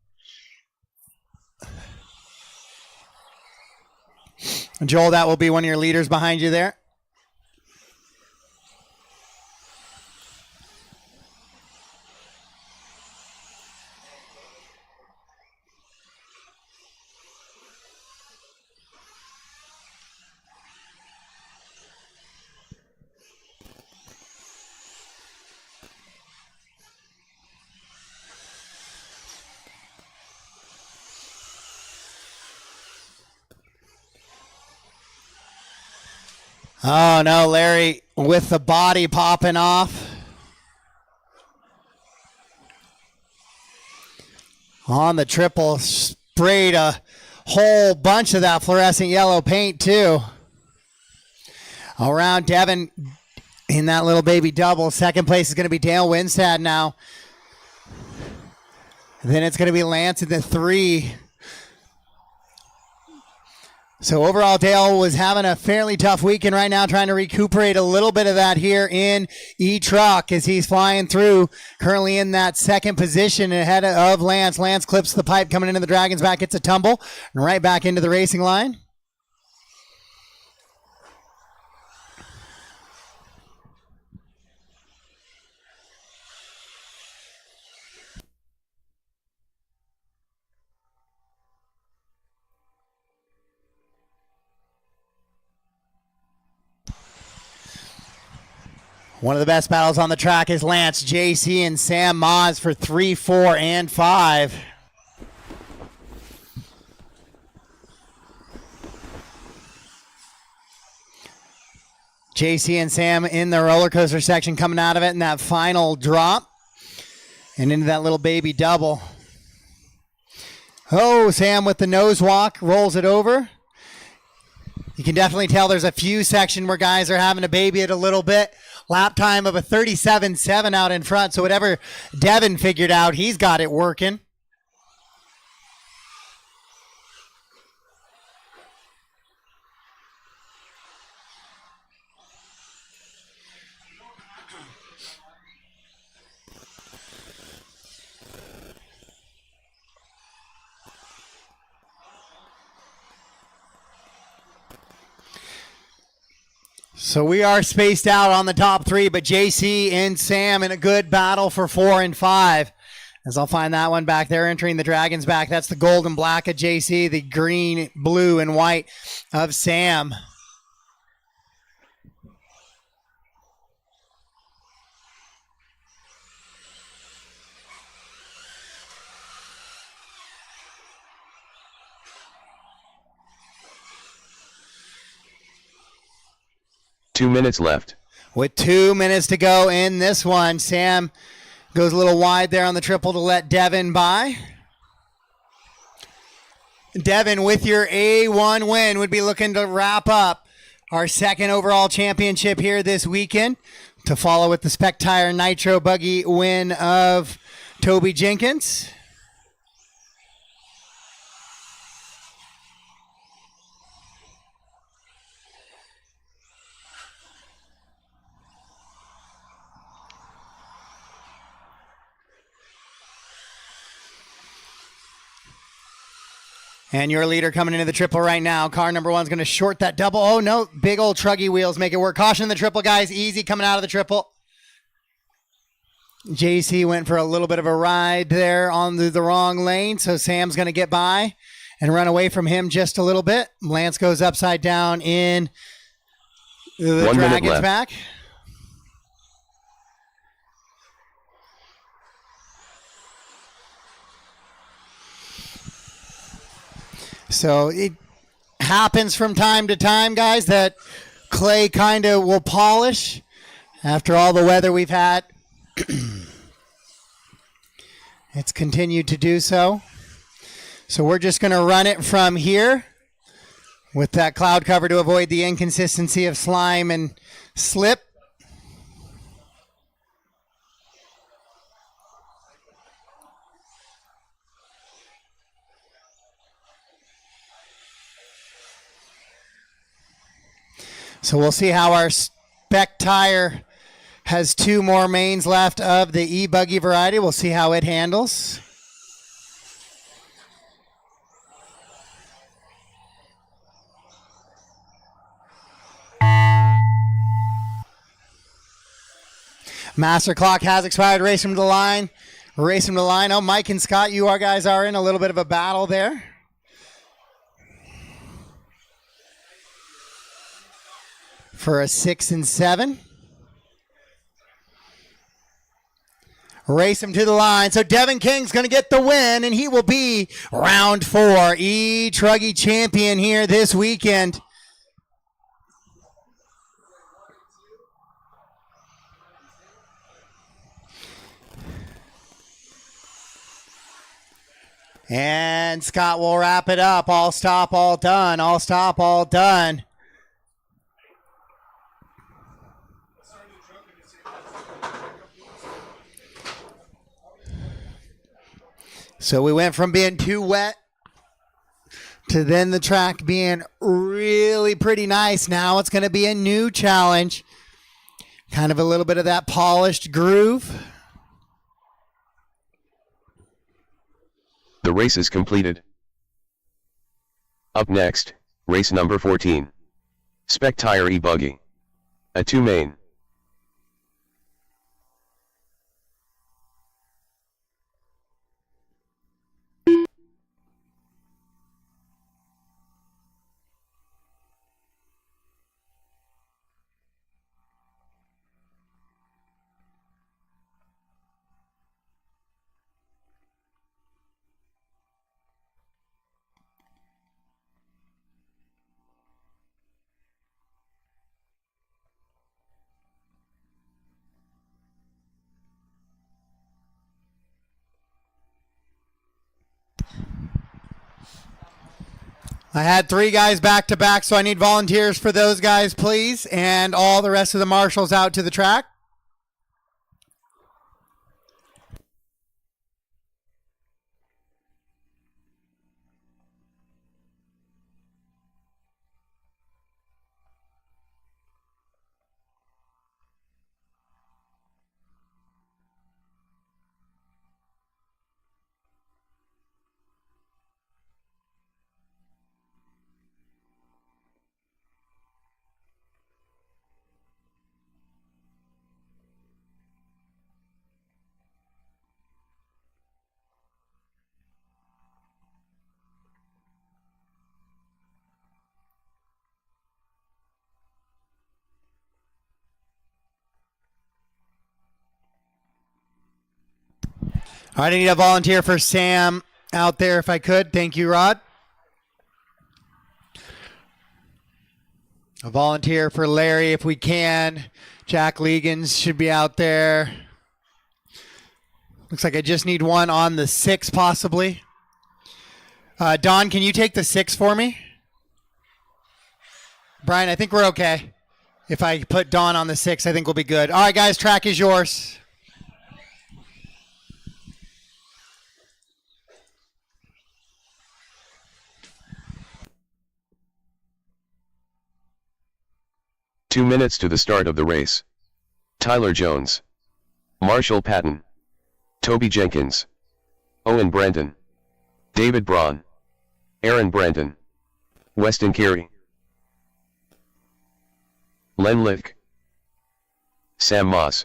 Joel, that will be one of your leaders behind you there. Oh, no, Larry with the body popping off. On the triple, sprayed a whole bunch of that fluorescent yellow paint, too. Around Devin in that little baby double. Second place is going to be Dale Winstad now. And then it's going to be Lance in the 3. So overall, Dale was having a fairly tough weekend right now, trying to recuperate a little bit of that here in E-truck as he's flying through, currently in that second position ahead of Lance. Lance clips the pipe coming into the Dragon's back, gets a tumble, and right back into the racing line. One of the best battles on the track is Lance, JC, and Sam Moz for 3, 4, and 5. JC and Sam in the roller coaster section coming out of it in that final drop and into that little baby double. Oh, Sam with the nose walk rolls it over. You can definitely tell there's a few sections where guys are having to baby it a little bit. Lap time of a 37.7 out in front. So whatever Devin figured out, he's got it working. So we are spaced out on the top three, but JC and Sam in a good battle for 4 and 5. As I'll find that one back there entering the Dragon's back. That's the gold and black of JC, the green, blue, and white of Sam. Two minutes left. With 2 minutes to go in this one, Sam goes a little wide there on the triple to let Devin by. Devin, with your A1 win, would be looking to wrap up our second overall championship here this weekend, to follow with the SPEC Tire Nitro buggy win of Toby Jenkins. And your leader coming into the triple right now. Car number 1's going to short that double. Oh, no. Big old truggy wheels make it work. Caution in the triple, guys. Easy coming out of the triple. JC went for a little bit of a ride there on the wrong lane. So Sam's going to get by and run away from him just a little bit. Lance goes upside down in the Dragon's back. So it happens from time to time, guys, that clay kind of will polish after all the weather we've had. It's continued to do so. So we're just going to run it from here with that cloud cover to avoid the inconsistency of slime and slip. So we'll see how our SPEC Tire has 2 more mains left of the E-buggy variety. We'll see how it handles. Master clock has expired. Race him to the line. Race him to the line. Oh, Mike and Scott, you guys are in a little bit of a battle there. For a 6 and 7. Race him to the line. So Devin King's going to get the win, and he will be round 4 E-truggy champion here this weekend. And Scott will wrap it up. All stop, all done. All stop, all done. So we went from being too wet to then the track being really pretty nice. Now it's going to be a new challenge. Kind of a little bit of that polished groove. The race is completed. Up next, race number 14. SPEC Tire E-buggy A2 main. I had 3 guys back to back, so I need volunteers for those guys, please, and all the rest of the marshals out to the track. All right, I need a volunteer for Sam out there if I could. Thank you, Rod. A volunteer for Larry if we can. Jack Legans should be out there. Looks like I just need one on the 6 possibly. Don, can you take the 6 for me? Brian, I think we're okay. If I put Don on the 6, I think we'll be good. All right, guys, track is yours. Two minutes to the start of the race. Tyler Jones, Marshall Patton, Toby Jenkins, Owen Brandon, David Braun, Aaron Brandon, Weston Carey, Len Lick, Sam Moss,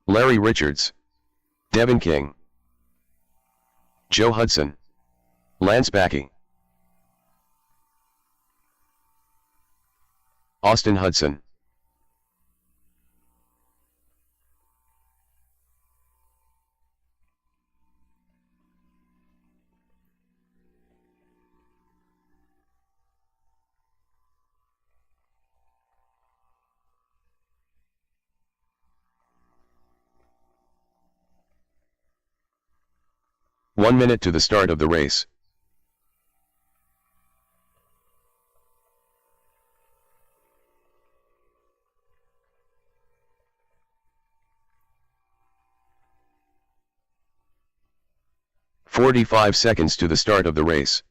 Larry Richards, Devin King, Joe Hudson, Lance Backey, Austin Hudson, One minute to the start of the race. "45 seconds to the start of the race.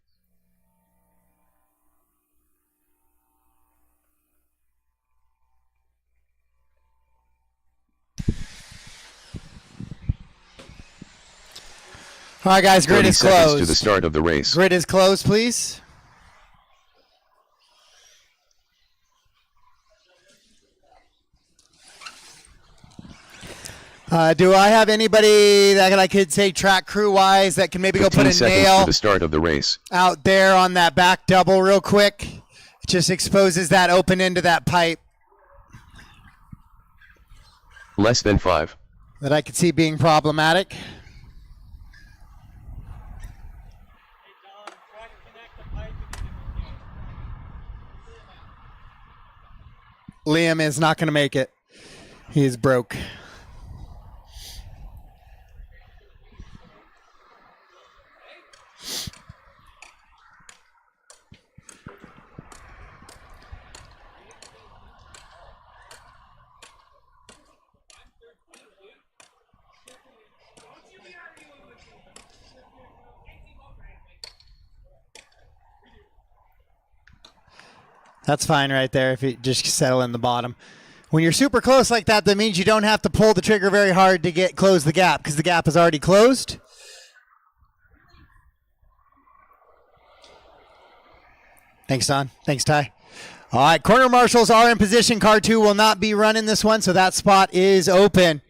All right, guys, grid is 30 seconds closed. to the start of the race. Grid is closed, please. Do I have anybody that I could say track crew-wise that can maybe go put a 15 seconds nail to the start of the race. out there on that back double real quick? It just exposes that open end of that pipe Less than 5. that I could see being problematic. Liam is not going to make it. He is broke. That's fine right there if you just settle in the bottom. When you're super close like that, that means you don't have to pull the trigger very hard to close the gap because the gap is already closed. Thanks, Don. Thanks, Ty. All right, corner marshals are in position. Car 2 will not be running this one, so that spot is open.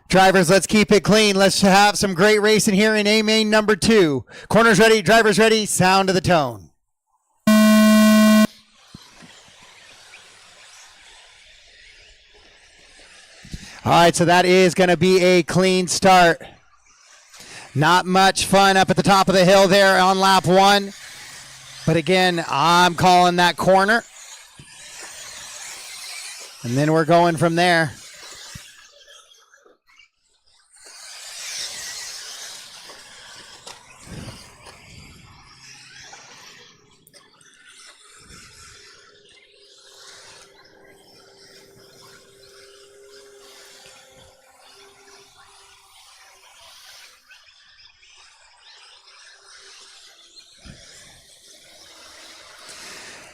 Drivers, let's keep it clean. Let's have some great racing here in A main number 2. Corners ready, drivers ready, sound of the tone. All right, so that is going to be a clean start. Not much fun up at the top of the hill there on lap 1. But again, I'm calling that corner. And then we're going from there.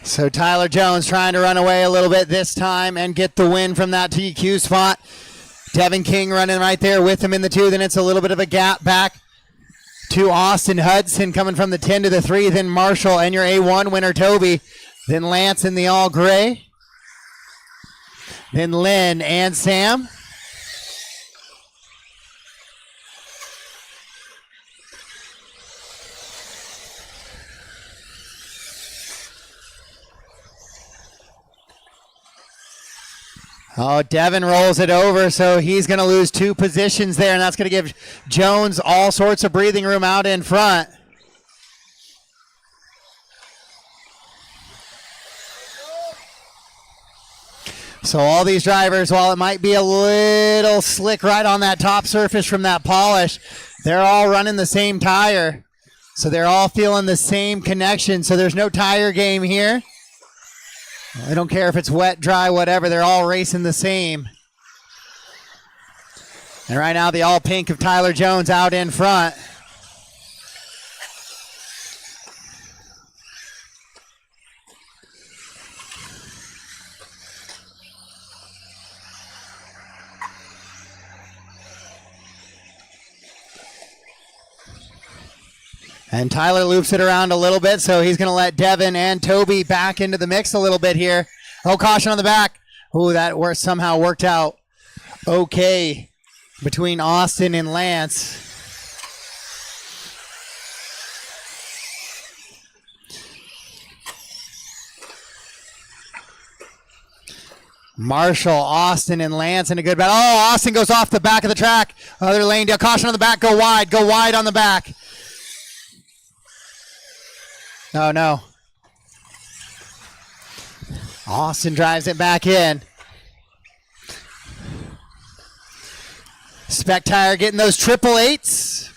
So Tyler Jones trying to run away a little bit this time and get the win from that TQ spot. Devin King running right there with him in the 2. Then it's a little bit of a gap back to Austin Hudson coming from the 10 to the 3. Then Marshall and your A1 winner Toby. Then Lance in the all gray. Then Lynn and Sam. Oh, Devin rolls it over, so he's going to lose 2 positions there, and that's going to give Jones all sorts of breathing room out in front. So all these drivers, while it might be a little slick right on that top surface from that polish, they're all running the same tire. So they're all feeling the same connection, so there's no tire game here. I don't care if it's wet, dry, whatever. They're all racing the same. And right now, the all pink of Tyler Jones out in front. And Tyler loops it around a little bit, so he's going to let Devin and Toby back into the mix a little bit here. Oh, caution on the back. Oh, that somehow worked out okay between Austin and Lance. Marshall, Austin, and Lance in a good battle. Oh, Austin goes off the back of the track. Other lane deal. Caution on the back. Go wide on the back. Oh, no. Austin drives it back in. SPEC Tire getting those 888s.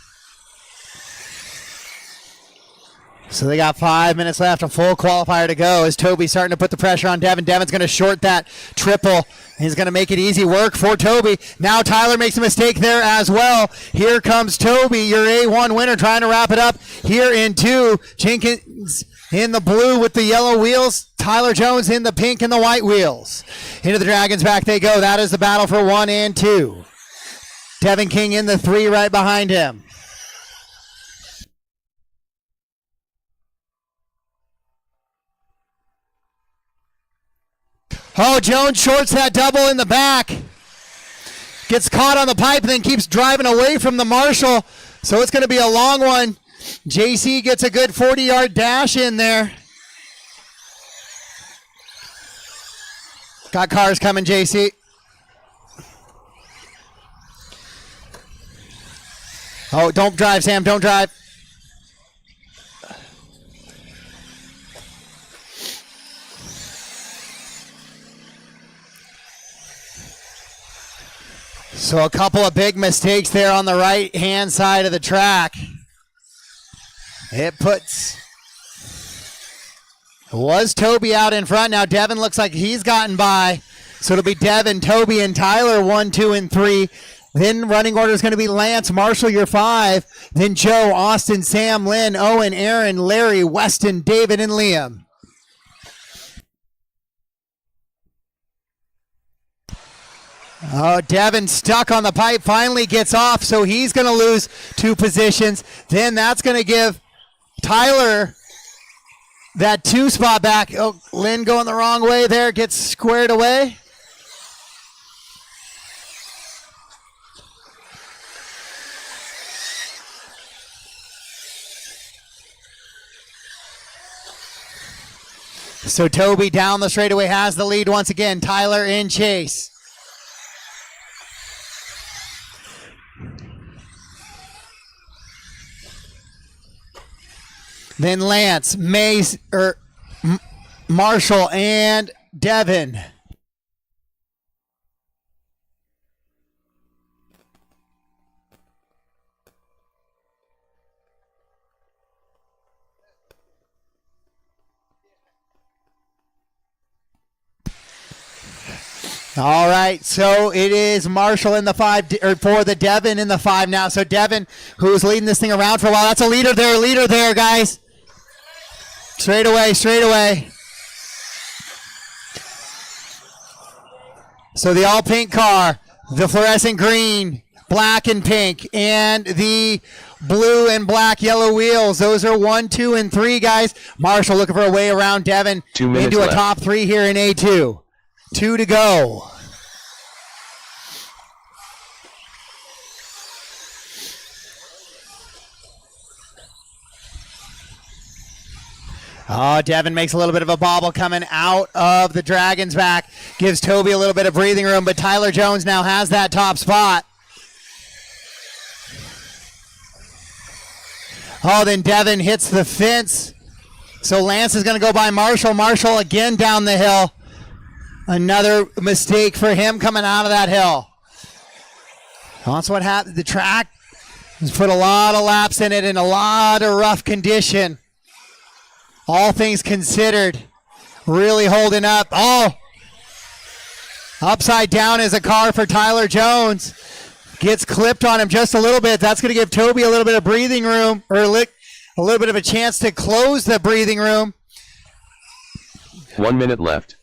So they got 5 minutes left, a full qualifier to go as Toby's starting to put the pressure on Devin. Devin's going to short that triple. He's going to make it easy work for Toby. Now Tyler makes a mistake there as well. Here comes Toby, your A1 winner, trying to wrap it up here in 2. Jenkins in the blue with the yellow wheels. Tyler Jones in the pink and the white wheels. Into the Dragons back they go. That is the battle for 1 and 2. Devin King in the 3 right behind him. Oh, Jones shorts that double in the back. Gets caught on the pipe and then keeps driving away from the Marshall. So it's going to be a long one. JC gets a good 40-yard dash in there. Got cars coming, JC. Oh, don't drive, Sam. Don't drive. So a couple of big mistakes there on the right-hand side of the track. It was Toby out in front. Now Devin looks like he's gotten by. So it'll be Devin, Toby, and Tyler 1, 2, and 3. Then running order is going to be Lance, Marshall, your 5. Then Joe, Austin, Sam, Lynn, Owen, Aaron, Larry, Weston, David, and Liam. Oh, Devin stuck on the pipe, finally gets off, so he's going to lose 2 positions. Then that's going to give Tyler that 2 spot back. Oh, Lynn going the wrong way there, gets squared away. So Toby down the straightaway has the lead once again. Tyler in chase. Then Lance, Mace, Marshall, and Devin. All right, so it is Marshall in the 5, or for the Devin in the 5 now. So Devin, who's leading this thing around for a while, that's a leader there, guys. Straight away. So the all pink car, the fluorescent green, black and pink, and the blue and black yellow wheels. Those are 1, 2, and 3, guys. Marshall looking for a way around Devin 2 minutes into left. a top 3 here in A2. 2 to go. Oh, Devin makes a little bit of a bobble coming out of the Dragon's back. Gives Toby a little bit of breathing room, but Tyler Jones now has that top spot. Oh, then Devin hits the fence. So Lance is going to go by Marshall. Marshall again down the hill. Another mistake for him coming out of that hill. That's what happened. The track has put a lot of laps in it in a lot of rough condition. All things considered, really holding up. Oh, upside down is a car for Tyler Jones. Gets clipped on him just a little bit. That's going to give Toby a little bit of breathing room, or a little bit of a chance to close the breathing room. 1 minute left.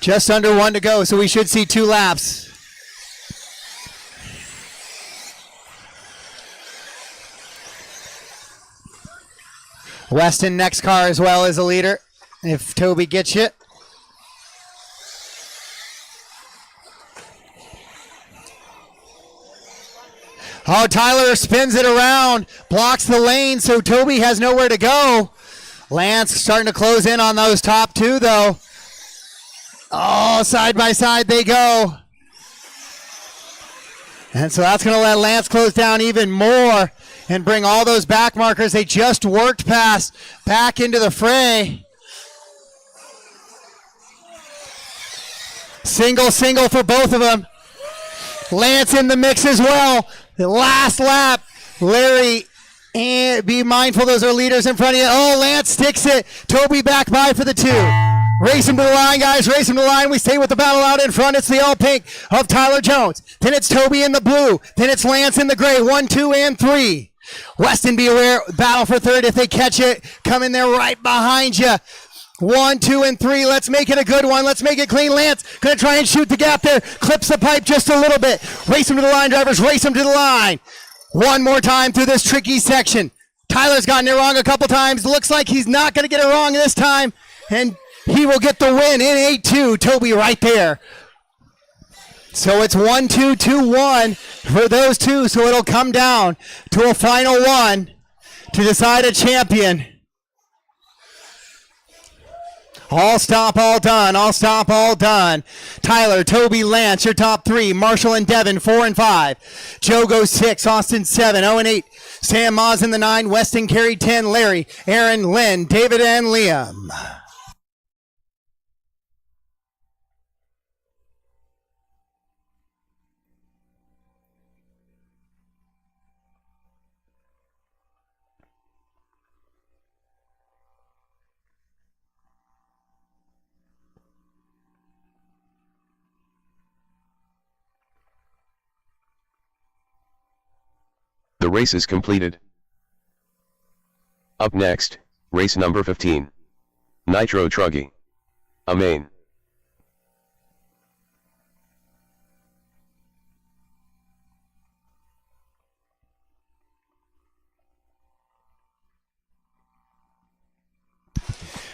Just under 1 to go, so we should see 2 laps. Weston next car as well as a leader, if Toby gets you. Oh, Tyler spins it around, blocks the lane, so Toby has nowhere to go. Lance starting to close in on those top 2, though. Oh, side by side they go. And so that's going to let Lance close down even more and bring all those back markers they just worked past back into the fray. Single for both of them. Lance in the mix as well. The last lap, Larry, and be mindful those are leaders in front of you. Oh, Lance sticks it. Toby back by for the 2. Race him to the line, guys. Race him to the line. We stay with the battle out in front. It's the all pink of Tyler Jones. Then it's Toby in the blue. Then it's Lance in the gray. 1, 2, and 3. Weston, be aware. Battle for 3rd if they catch it. Come in there right behind you. 1, 2, and 3. Let's make it a good one. Let's make it clean. Lance going to try and shoot the gap there. Clips the pipe just a little bit. Race him to the line, drivers. Race him to the line. One more time through this tricky section. Tyler's gotten it wrong a couple times. Looks like he's not going to get it wrong this time. And he will get the win in 8-2. Toby right there. So it's 1-2, 2-1 for those 2. So it'll come down to a final 1 to decide a champion. All stop, all done. All stop, all done. Tyler, Toby, Lance, your top 3. Marshall and Devin, 4 and 5. Joe goes 6. Austin, 7. 0 and 8. Sam Moz in the 9. Weston carried 10. Larry, Aaron, Lynn, David, and Liam. The race is completed. Up next, race number 15. Nitro E-truggy A main.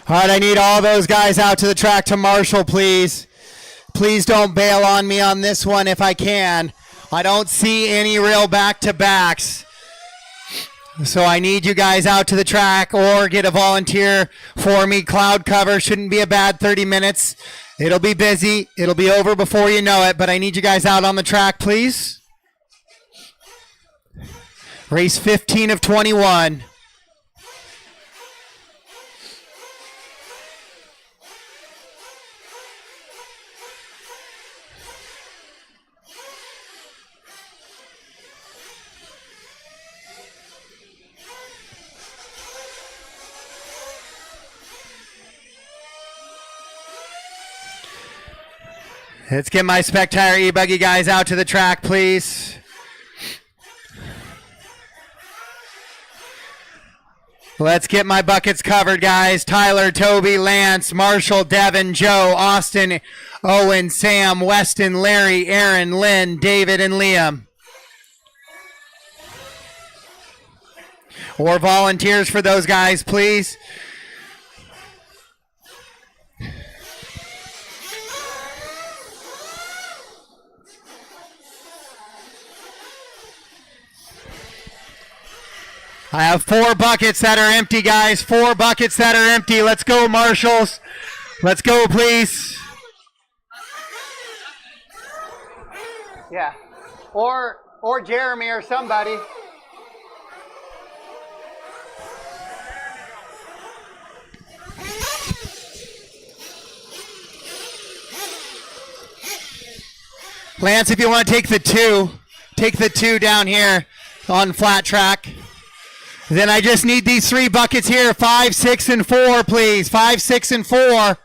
All right, I need all those guys out to the track to marshal, please. Please don't bail on me on this one if I can. I don't see any real back-to-backs. So I need you guys out to the track or get a volunteer for me. Cloud cover shouldn't be a bad 30 minutes. It'll be busy. It'll be over before you know it, but I need you guys out on the track, please. Race 15 of 21. Let's get my SPEC Tire E-buggy guys out to the track, please. Let's get my buckets covered, guys. Tyler, Toby, Lance, Marshall, Devin, Joe, Austin, Owen, Sam, Weston, Larry, Aaron, Lynn, David, and Liam. Or volunteers for those guys, please. I have 4 buckets that are empty, guys. 4 buckets that are empty. Let's go, marshals. Let's go, please. Yeah. Or Jeremy or somebody. Lance, if you want to take the 2 down here on flat track. Then I just need these 3 buckets here, 5, 6, and 4, please. 5, 6, and 4.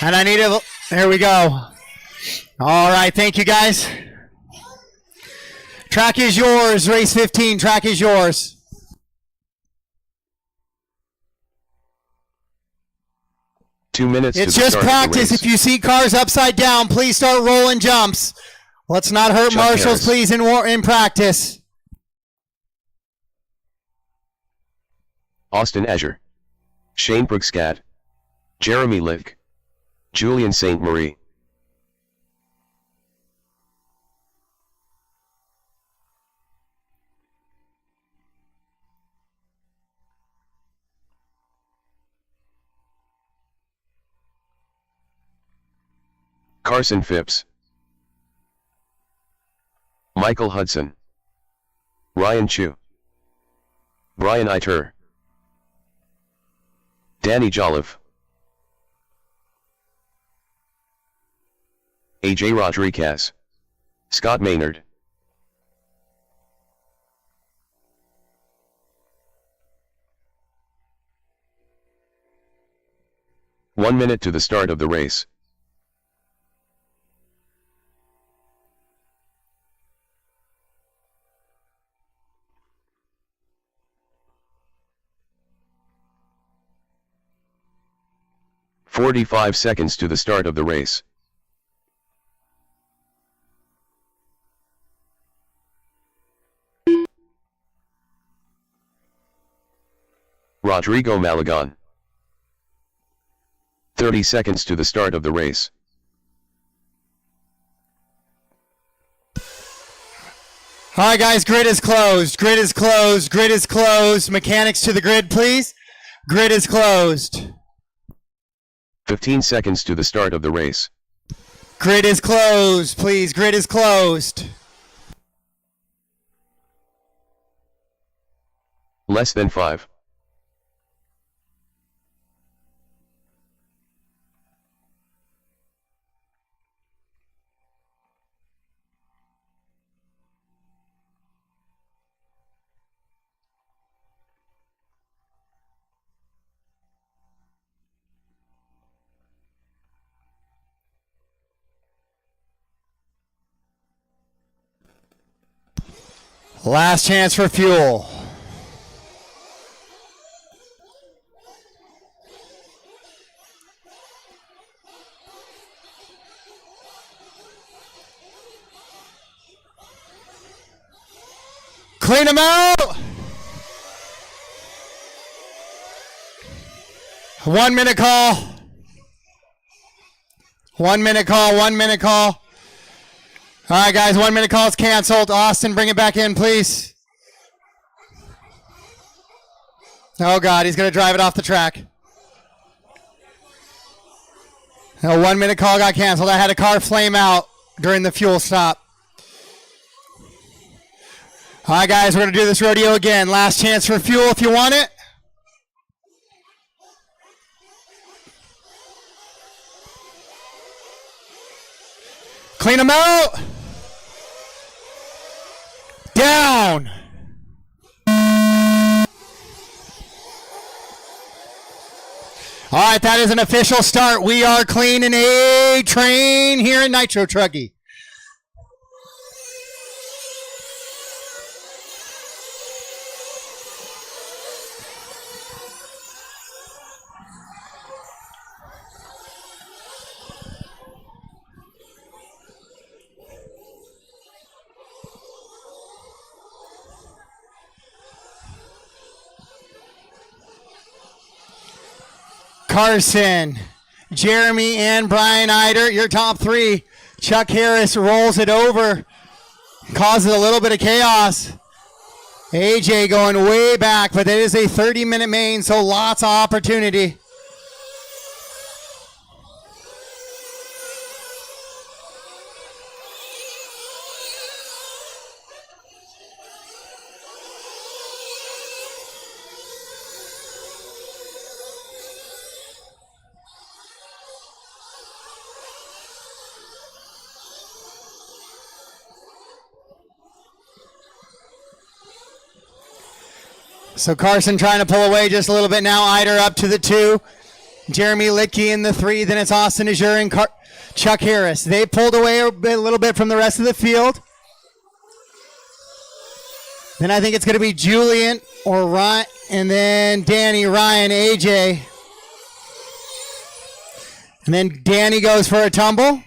And I need a, there we go. All right, thank you guys. Track is yours, race 15, track is yours. Two minutes. It's to the just start practice. of the race. If you see cars upside down, please start rolling jumps. Let's not hurt Chuck marshals, Harris. please, in practice. Austin Azure, Shane Brookscat, Jeremy Lick, Julian St. Marie. Carson Phipps, Michael Hudson, Ryan Chu, Brian Iter, Danny Jolliffe, AJ Rodriguez, Scott Maynard, "1 minute to the start of the race. "45 seconds to the start of the race. Rodrigo Malagon. 30 seconds to the start of the race. All right, guys, grid is closed. Grid is closed. Grid is closed. Mechanics to the grid, please. Grid is closed. 15 seconds to the start of the race. Grid is closed, please. Grid is closed. Less than 5. Last chance for fuel. Clean them out. 1 minute call. 1 minute call, 1 minute call. All right, guys, 1 minute call is canceled. Austin, bring it back in, please. Oh, God, he's going to drive it off the track. No, 1 minute call got canceled. I had a car flame out during the fuel stop. All right, guys, we're going to do this rodeo again. Last chance for fuel if you want it. Clean them out. Down. All right, that is an official start. We are clean in A train here in Nitro Truggy. Carson, Jeremy, and Brian Eider, your top three. Chuck Harris rolls it over, causes a little bit of chaos. AJ going way back, but it is a 30-minute main, so lots of opportunity. So Carson trying to pull away just a little bit now. Eider up to the 2. Jeremy Litke in the 3. Then it's Austin Azure and Chuck Harris. They pulled away a little bit from the rest of the field. Then I think it's going to be Julian or Ryan, and then Danny, Ryan, AJ. And then Danny goes for a tumble.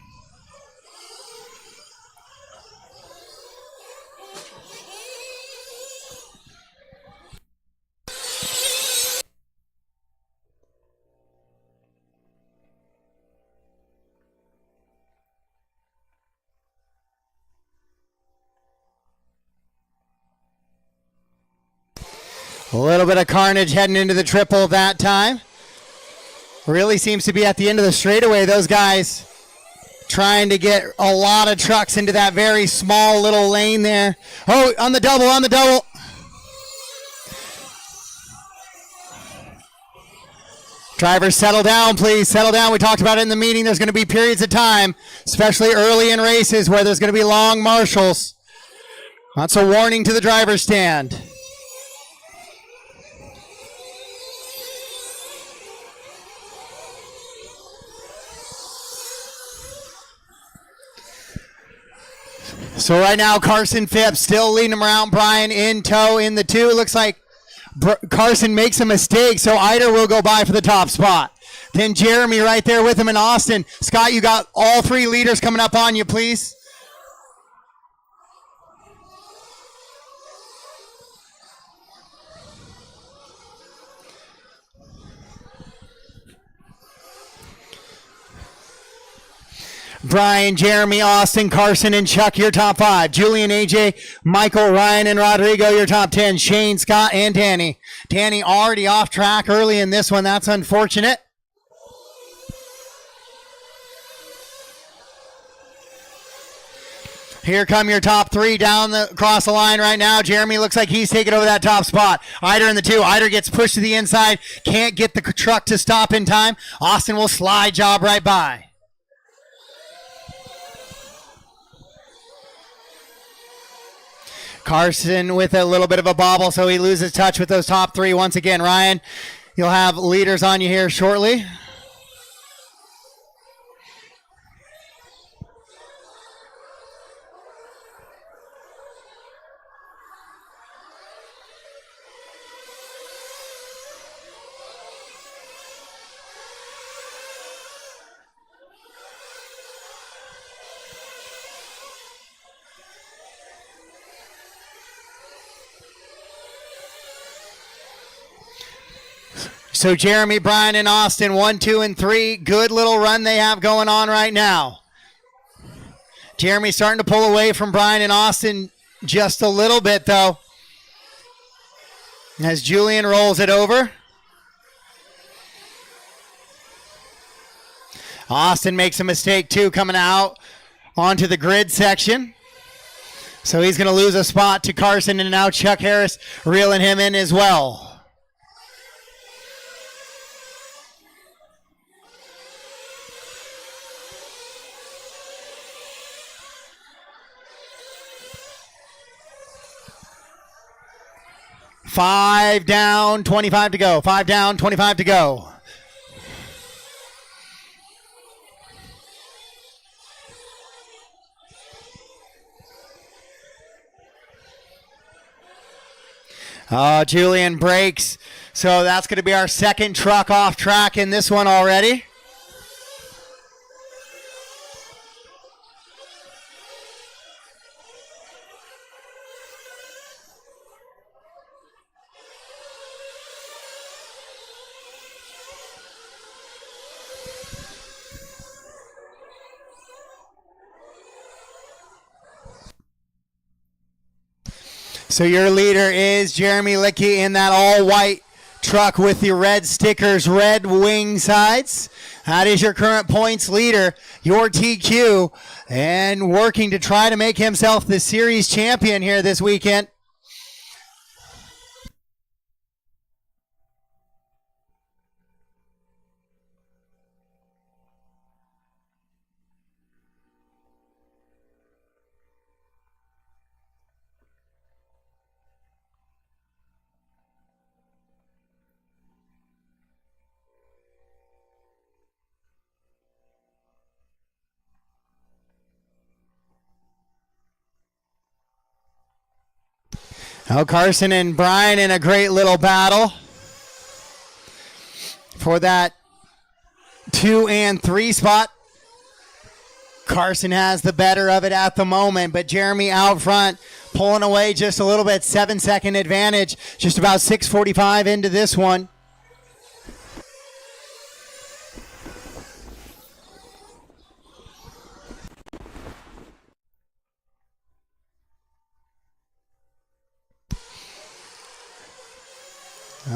A little bit of carnage heading into the triple that time. Really seems to be at the end of the straightaway. Those guys trying to get a lot of trucks into that very small little lane there. Oh, on the double, on the double. Drivers, settle down, please. Settle down. We talked about it in the meeting. There's going to be periods of time, especially early in races, where there's going to be long marshals. That's a warning to the driver's stand. So right now, Carson Phipps still leading him around. Brian in tow in the 2. Looks like Carson makes a mistake, so Eider will go by for the top spot. Then Jeremy right there with him in Austin. Scott, you got all 3 leaders coming up on you, please. Brian, Jeremy, Austin, Carson, and Chuck, your top 5. Julian, AJ, Michael, Ryan, and Rodrigo, your top 10. Shane, Scott, and Danny. Danny already off track early in this one. That's unfortunate. Here come your top 3 down across the line right now. Jeremy looks like he's taking over that top spot. Eider in the 2. Eider gets pushed to the inside. Can't get the truck to stop in time. Austin will slide job right by. Carson with a little bit of a bobble, so he loses touch with those top 3 once again. Ryan, you'll have leaders on you here shortly. So Jeremy, Brian, and Austin, 1, 2, and 3. Good little run they have going on right now. Jeremy starting to pull away from Brian and Austin just a little bit, though, as Julian rolls it over. Austin makes a mistake, too, coming out onto the grid section. So he's going to lose a spot to Carson, and now Chuck Harris reeling him in as well. Five down, 25 to go. 5 down, 25 to go. Julian breaks. So that's going to be our second truck off track in this one already. So your leader is Jeremy Licky in that all-white truck with the red stickers, red wing sides. That is your current points leader, your TQ, and working to try to make himself the series champion here this weekend. Oh, Carson and Brian in a great little battle for that 2 and 3 spot. Carson has the better of it at the moment, but Jeremy out front pulling away just a little bit. 7-second advantage, just about 6:45 into this one.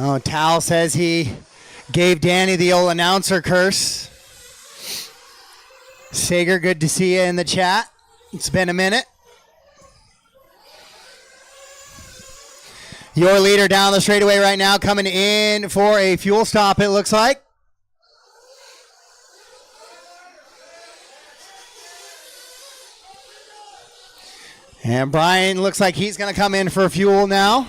Oh, Tal says he gave Danny the old announcer curse. Sager, good to see you in the chat. It's been a minute. Your leader down the straightaway right now, coming in for a fuel stop, it looks like. And Brian looks like he's going to come in for fuel now.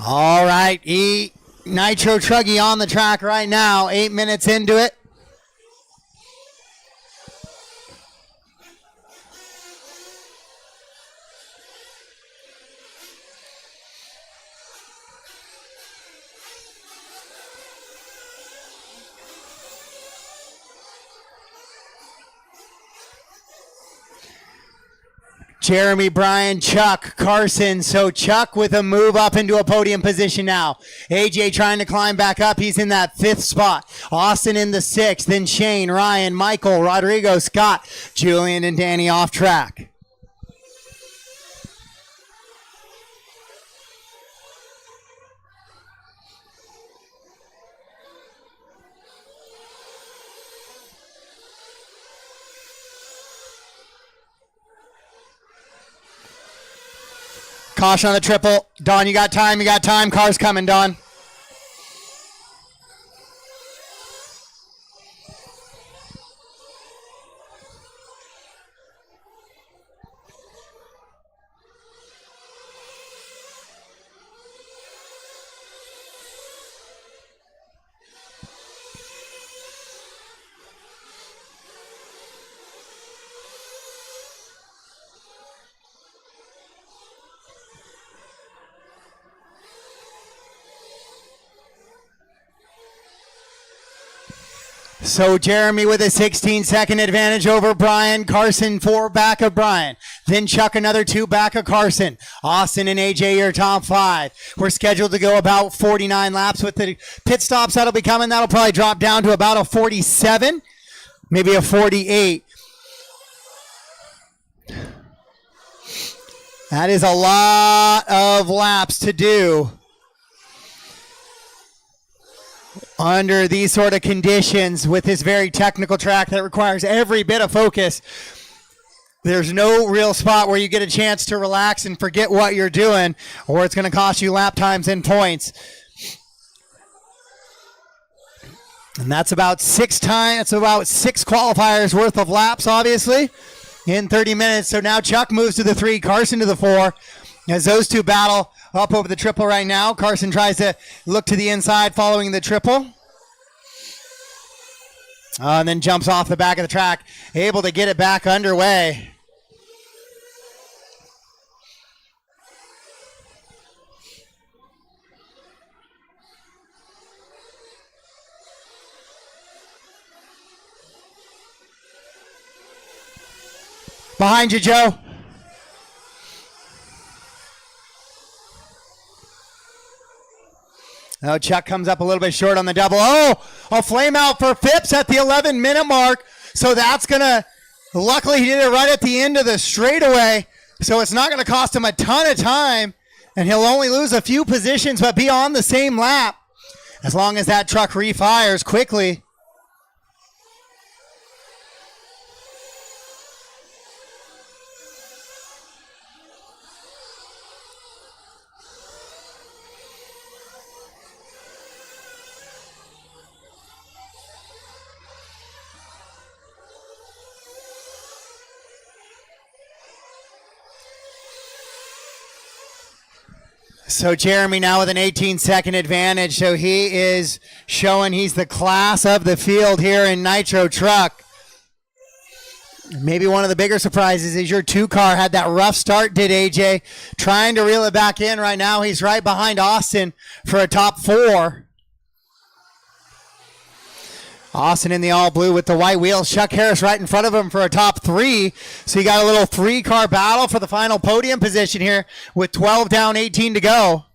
All right, E-truggy on the track right now, 8 minutes into it. Jeremy, Brian, Chuck, Carson. So Chuck with a move up into a podium position now. AJ trying to climb back up. He's in that 5th spot. Austin in the 6th. Then Shane, Ryan, Michael, Rodrigo, Scott, Julian, and Danny off track. Caution on the triple. Don, you got time. You got time. Car's coming, Don. So Jeremy with a 16-second advantage over Brian. Carson 4 back of Brian. Then Chuck another 2 back of Carson. Austin and AJ your top 5. We're scheduled to go about 49 laps with the pit stops that'll be coming. That'll probably drop down to about a 47, maybe a 48. That is a lot of laps to do under these sort of conditions with this very technical track that requires every bit of focus. There's no real spot where you get a chance to relax and forget what you're doing, or it's going to cost you lap times and points. And that's about 6 qualifiers worth of laps, obviously, in 30 minutes. So now Chuck moves to the 3, Carson to the 4, as those two battle up over the triple right now. Carson tries to look to the inside following the triple. And then jumps off the back of the track, able to get it back underway. Behind you, Joe. Oh, Chuck comes up a little bit short on the double. Oh, a flame out for Phipps at the 11-minute mark. So that's going to, luckily he did it right at the end of the straightaway. So it's not going to cost him a ton of time. And he'll only lose a few positions, but be on the same lap. As long as that truck refires quickly. So Jeremy now with an 18-second advantage. So he is showing he's the class of the field here in Nitro Truck. Maybe one of the bigger surprises is your 2 car had that rough start, did AJ. Trying to reel it back in right now. He's right behind Austin for a top 4. Austin in the all blue with the white wheels. Chuck Harris right in front of him for a top 3. So you got a little 3-car battle for the final podium position here with 12 down, 18 to go.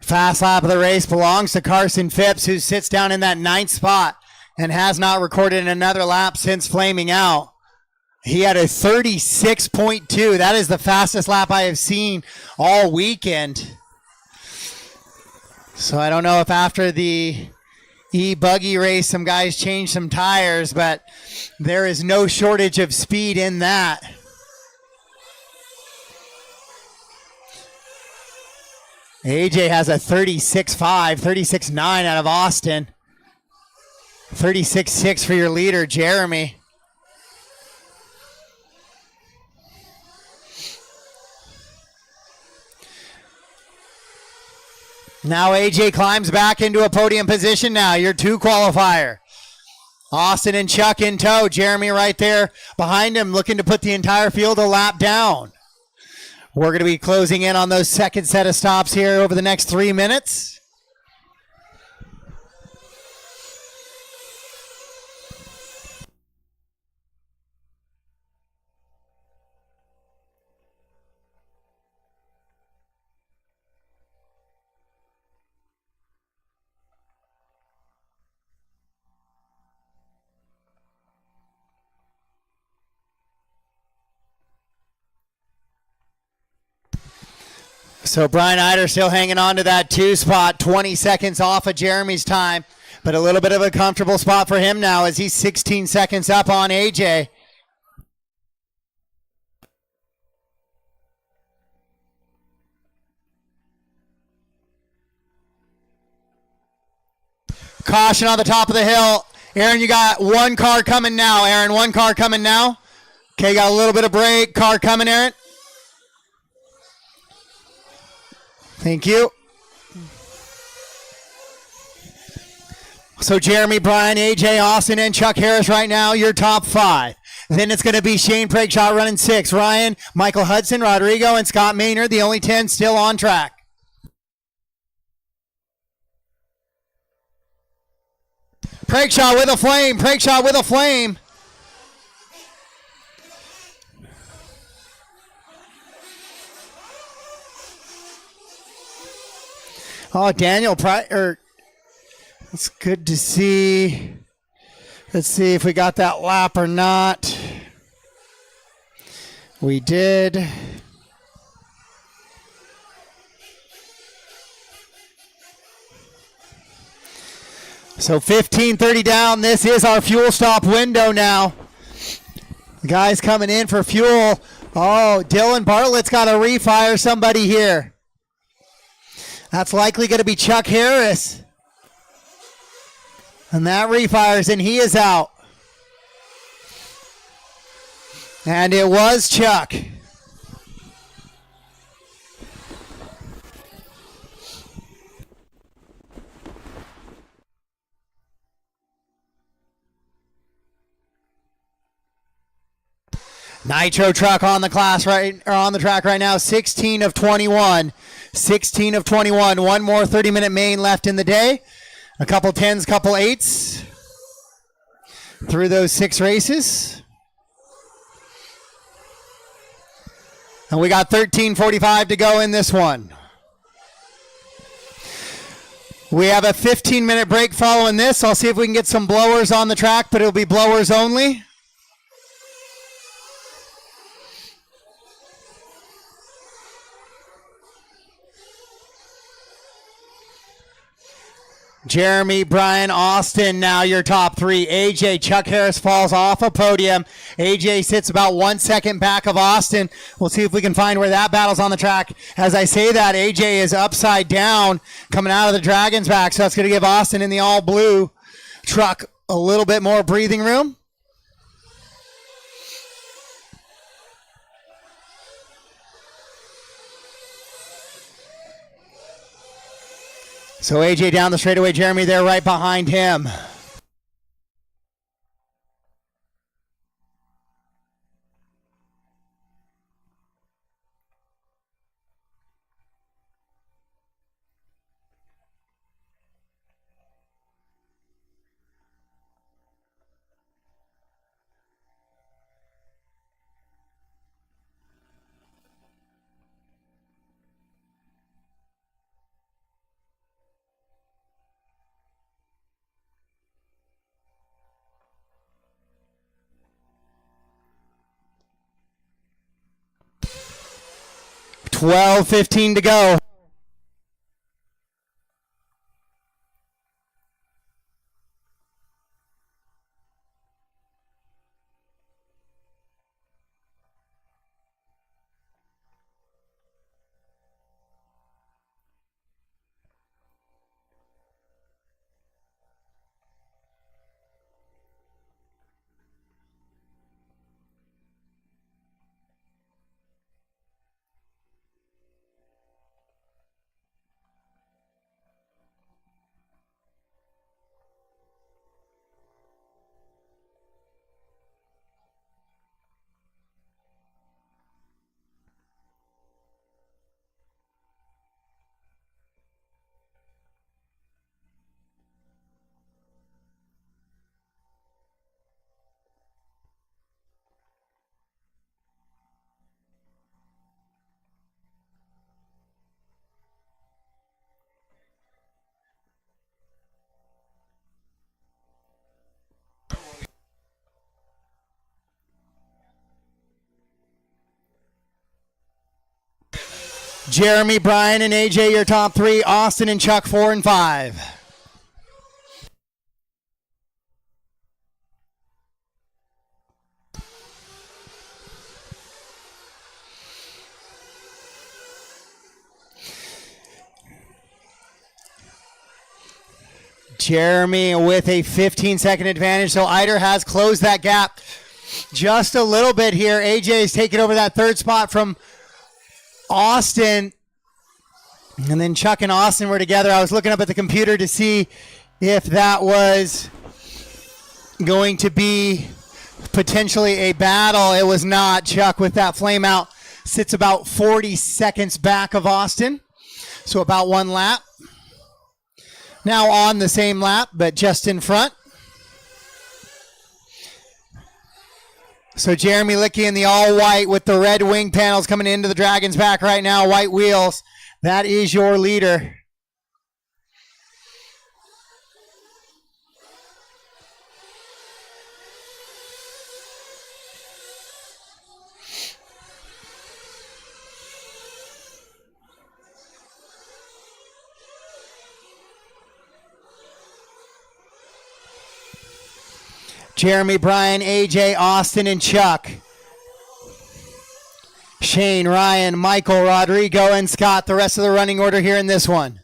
Fast lap of the race belongs to Carson Phipps, who sits down in that 9th spot and has not recorded another lap since flaming out. He had a 36.2. That is the fastest lap I have seen all weekend. So I don't know if after the E-buggy race some guys changed some tires, but there is no shortage of speed in that. AJ has a 36.5, 36.9 out of Austin. 36.6 for your leader, Jeremy. Now AJ climbs back into a podium position now, your 2 qualifier. Austin and Chuck in tow. Jeremy right there behind him looking to put the entire field a lap down. We're going to be closing in on those second set of stops here over the next 3 minutes. So Brian Eider still hanging on to that 2 spot, 20 seconds off of Jeremy's time, but a little bit of a comfortable spot for him now as he's 16 seconds up on AJ. Caution on the top of the hill. Aaron, you got 1 car coming now. Aaron, 1 car coming now. Okay, got a little bit of brake. Car coming, Aaron. Thank you. So Jeremy, Brian, AJ, Austin, and Chuck Harris right now, your top 5. Then it's going to be Shane Prakeshot running 6. Ryan, Michael Hudson, Rodrigo, and Scott Maynard, the only 10 still on track. Prakeshot with a flame. Prakeshot with a flame. Oh, Daniel, it's good to see. Let's see if we got that lap or not. We did. So 15:30 down. This is our fuel stop window now. The guys coming in for fuel. Oh, Dylan Bartlett's got to refire somebody here. That's likely going to be Chuck Harris. And that refires, and he is out. And it was Chuck. Nitro truck on the track right now. 16 of 21. 16 of 21. One more 30-minute main left in the day. A couple 10s, couple 8s through those 6 races. And we got 13:45 to go in this one. We have a 15-minute break following this. I'll see if we can get some blowers on the track, but it'll be blowers only. Jeremy, Brian, Austin, now your top 3. AJ, Chuck Harris falls off a podium. AJ sits about 1 second back of Austin. We'll see if we can find where that battle's on the track. As I say that, AJ is upside down coming out of the Dragon's back, so that's going to give Austin in the all-blue truck a little bit more breathing room. So AJ down the straightaway, Jeremy there right behind him. $12:15 to go. Jeremy, Brian, and AJ, your top 3. Austin and Chuck, 4 and 5. Jeremy with a 15-second advantage, so Eider has closed that gap just a little bit here. AJ is taking over that 3rd spot from Austin. And then Chuck and Austin were together. I was looking up at the computer to see if that was going to be potentially a battle. It was not. Chuck, with that flame out, sits about 40 seconds back of Austin. So about one lap. Now on the same lap, but just in front. So Jeremy Licky in the all white with the red wing panels coming into the Dragon's back right now. White wheels. That is your leader. Jeremy, Brian, AJ, Austin, and Chuck. Shane, Ryan, Michael, Rodrigo, and Scott. The rest of the running order here in this one.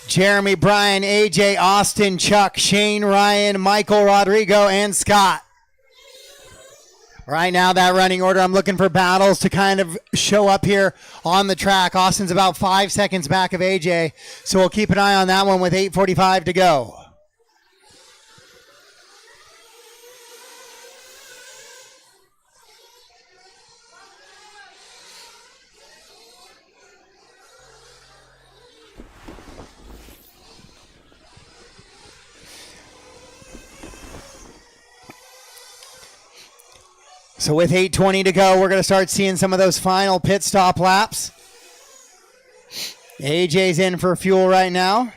Jeremy, Brian, AJ, Austin, Chuck, Shane, Ryan, Michael, Rodrigo, and Scott. Right now, that running order, I'm looking for battles to kind of show up here on the track. Austin's about 5 seconds back of AJ, so we'll keep an eye on that one with 8:45 to go. So with 8:20 to go, we're going to start seeing some of those final pit stop laps. AJ's in for fuel right now.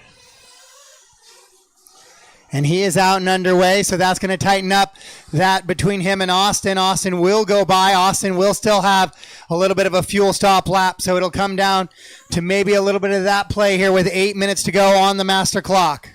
And he is out and underway, so that's going to tighten up that between him and Austin. Austin will go by. Austin will still have a little bit of a fuel stop lap, so it'll come down to maybe a little bit of that play here with 8 minutes to go on the master clock.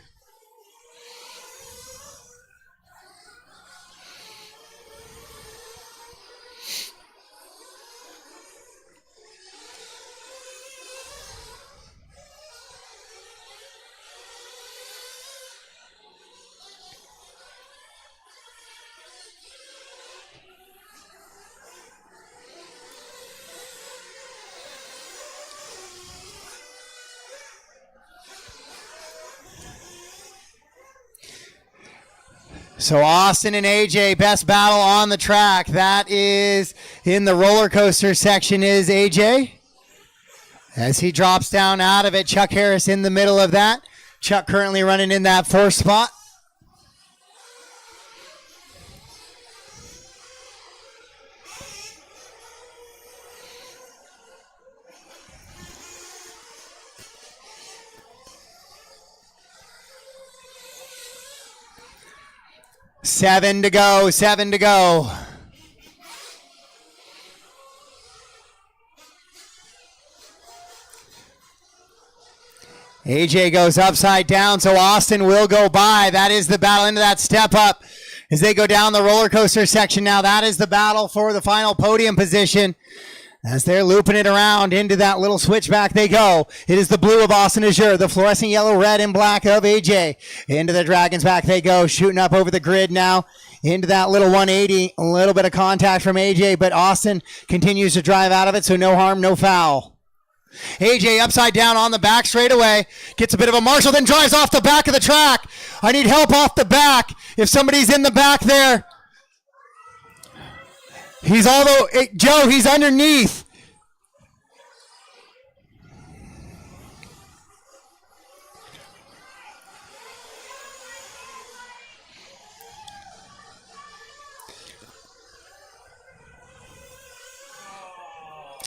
So Austin and AJ, best battle on the track. That is in the roller coaster section is AJ. As he drops down out of it, Chuck Harris in the middle of that. Chuck currently running in that fourth spot. Seven to go. AJ goes upside down, so Austin will go by. That is the battle into that step up as they go down the roller coaster section. Now that is the battle for the final podium position. As they're looping it around into that little switchback they go. It is the blue of Austin Azure, the fluorescent yellow, red, and black of AJ. Into the Dragon's back they go, shooting up over the grid now. Into that little 180, a little bit of contact from AJ, but Austin continues to drive out of it, so no harm, no foul. AJ upside down on the back straightaway, gets a bit of a marshal, then drives off the back of the track. I need help off the back. If somebody's in the back there. Joe, he's underneath.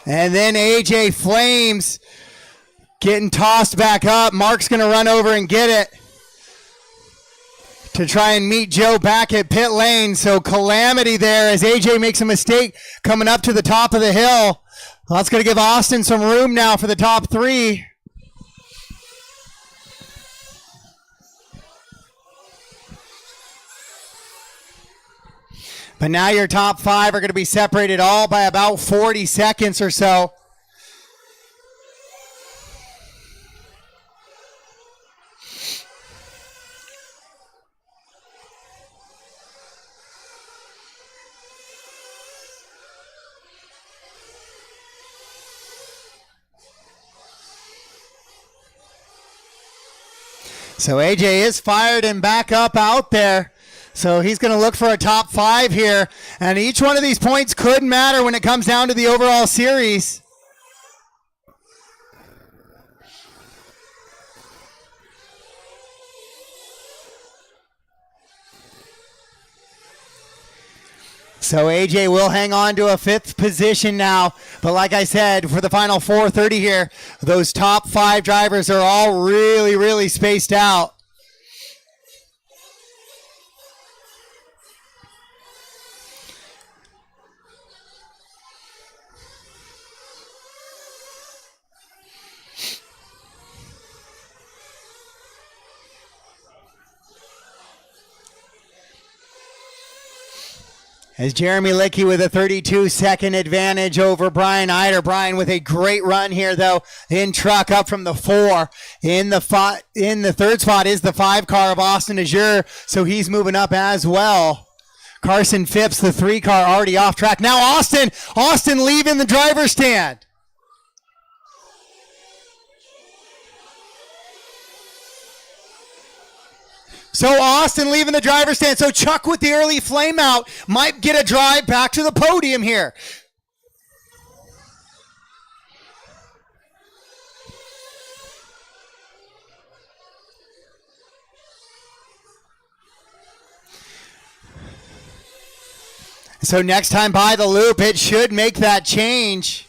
And then AJ Flames getting tossed back up. Mark's going to run over and get it to try and meet Joe back at pit lane. So calamity there as AJ makes a mistake coming up to the top of the hill. That's going to give Austin some room now for the top three. But now your top 5 are going to be separated all by about 40 seconds or so. So AJ is fired and back up out there. So he's going to look for a top 5 here. And each one of these points could matter when it comes down to the overall series. So AJ will hang on to a 5th position now. But like I said, for the final 4:30 here, those top 5 drivers are all really, really spaced out. As Jeremy Lickey with a 32-second advantage over Brian Eider. Brian with a great run here, though, in truck up from the 4. In the 3rd spot is the 5 car of Austin Azure, so he's moving up as well. Carson Phipps, the 3 car, already off track. Now Austin leaving the driver's stand. So Austin leaving the driver's stand. So Chuck with the early flame out might get a drive back to the podium here. So next time by the loop, it should make that change.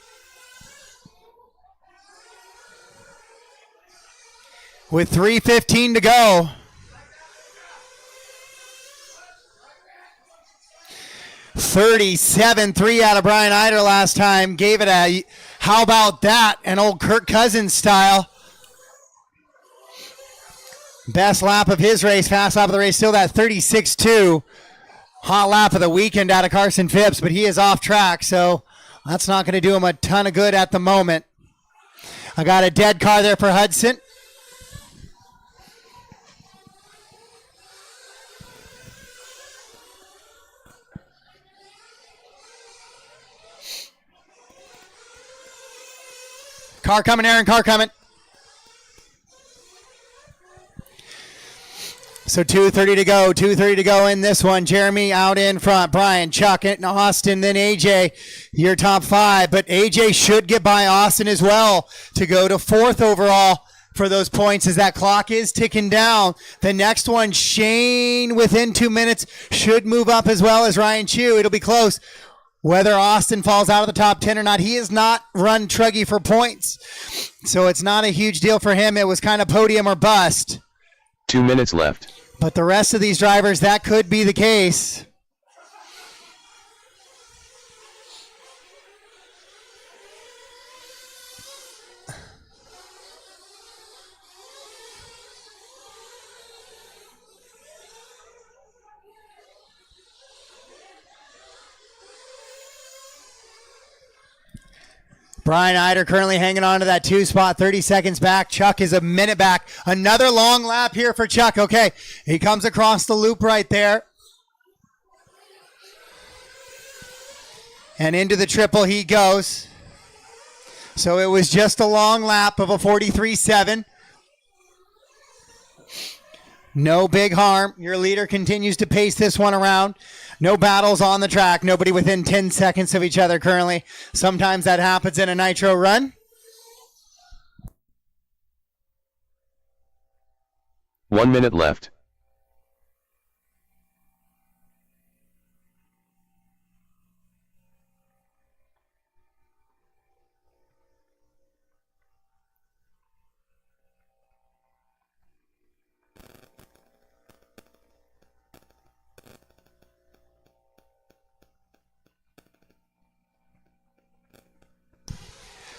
With 3:15 to go. 37.3 out of Brian Eider last time. Gave it a, how about that? An old Kirk Cousins style. Best lap of his race, fast lap of the race, still that 36.2. Hot lap of the weekend out of Carson Phipps, but he is off track, so that's not going to do him a ton of good at the moment. I got a dead car there for Hudson. Car coming, Aaron, car coming. So 2:30 to go, 2:30 to go in this one. Jeremy out in front. Brian, Chuck, and Austin, then AJ, your top 5. But AJ should get by Austin as well to go to 4th overall for those points as that clock is ticking down. The next one, Shane, within 2 minutes, should move up as well as Ryan Chu. It'll be close. Whether Austin falls out of the top 10 or not, he has not run Truggy for points. So it's not a huge deal for him. It was kind of podium or bust. 2 minutes left. But the rest of these drivers, that could be the case. Brian Eider currently hanging on to that 2 spot, 30 seconds back. Chuck is a minute back. Another long lap here for Chuck. Okay, he comes across the loop right there. And into the triple he goes. So it was just a long lap of a 43.7. No big harm. Your leader continues to pace this one around. No battles on the track. Nobody within 10 seconds of each other currently. Sometimes that happens in a nitro run. 1 minute left.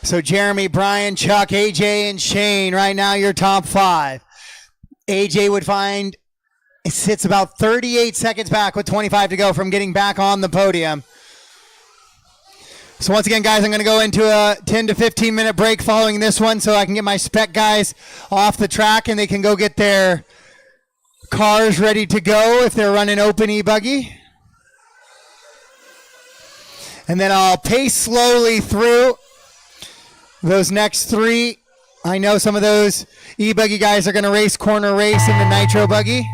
So Jeremy, Brian, Chuck, AJ, and Shane, right now your top 5. AJ would find It sits about 38 seconds back with 25 to go from getting back on the podium. So once again, guys, I'm going to go into a 10 to 15 minute break following this one so I can get my SPEC guys off the track and they can go get their cars ready to go if they're running open e-buggy. And then I'll pace slowly through those next three. I know some of those e-buggy guys are going to race corner race in the Nitro buggy.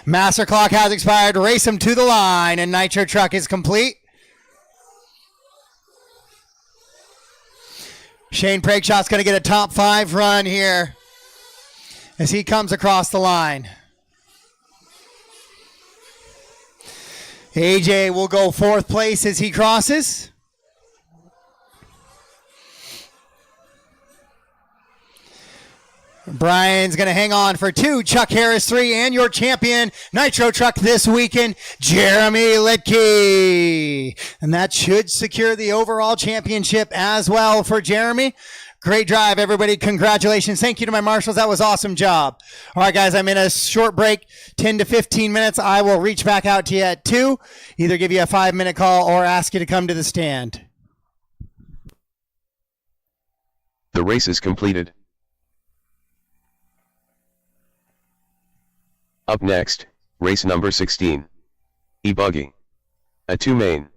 Master clock has expired. Race them to the line, and Nitro truck is complete. Shane Pregshot's going to get a top 5 run here as he comes across the line. AJ will go 4th place as he crosses. Brian's going to hang on for 2. Chuck Harris 3, and your champion Nitro truck this weekend, Jeremy Litke. And that should secure the overall championship as well for Jeremy. Great drive, everybody. Congratulations. Thank you to my marshals. That was an awesome job. All right, guys, I'm in a short break, 10 to 15 minutes. I will reach back out to you at 2, either give you a 5-minute call or ask you to come to the stand. The race is completed. Up next, race number 16. E-buggy A2 main.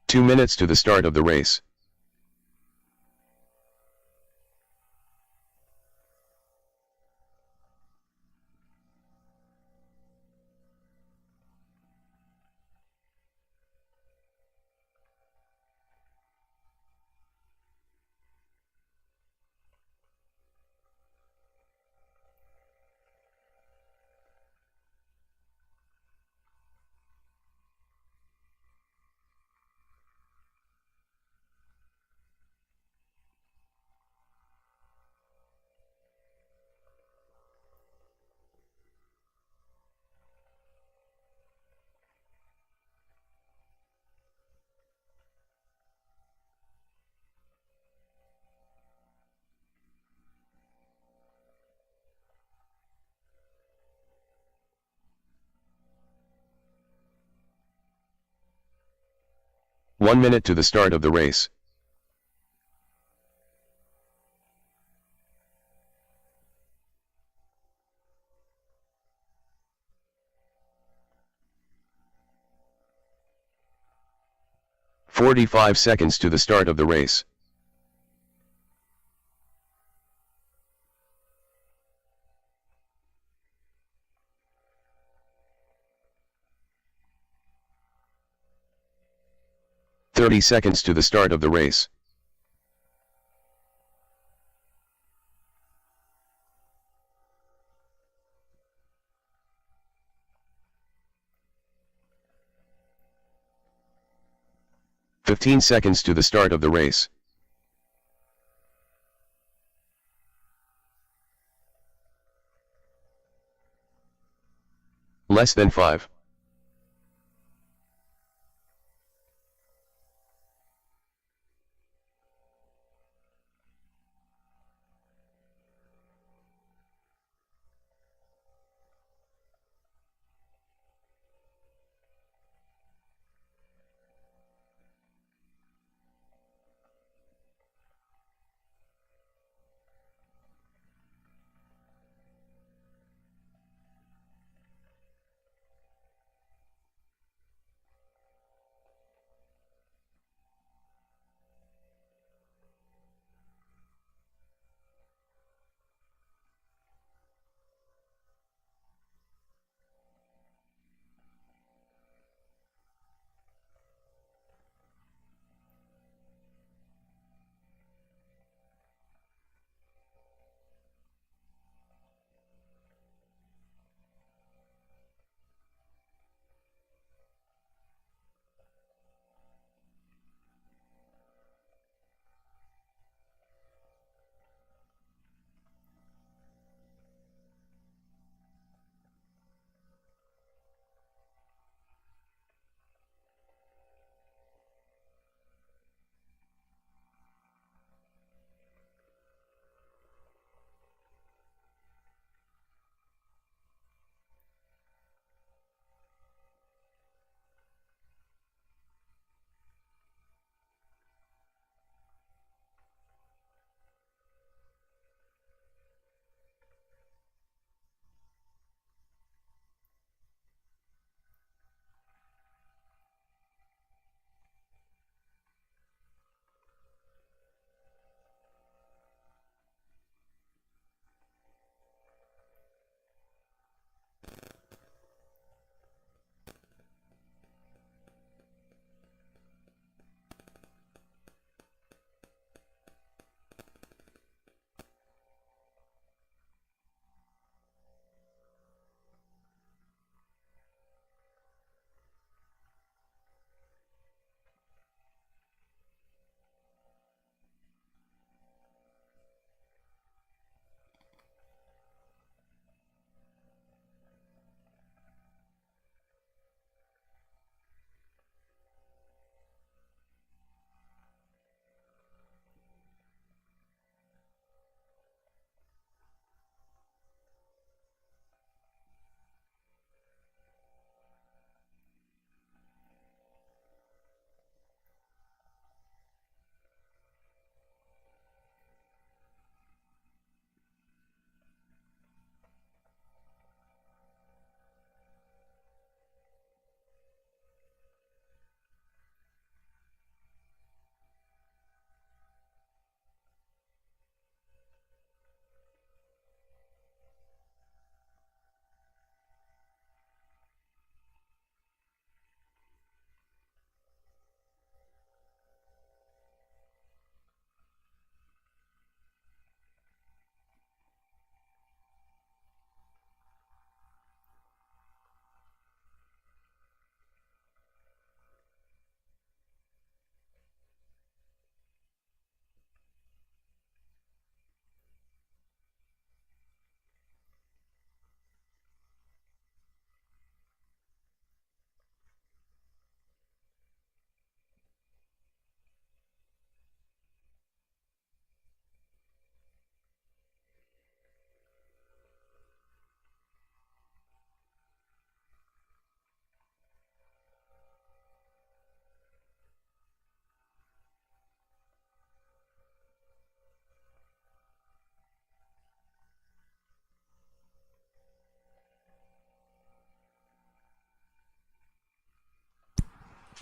2 minutes to the start of the race. One minute to the start of the race. "45 seconds to the start of the race. "30 seconds to the start of the race. "15 seconds to the start of the race. Less than 5.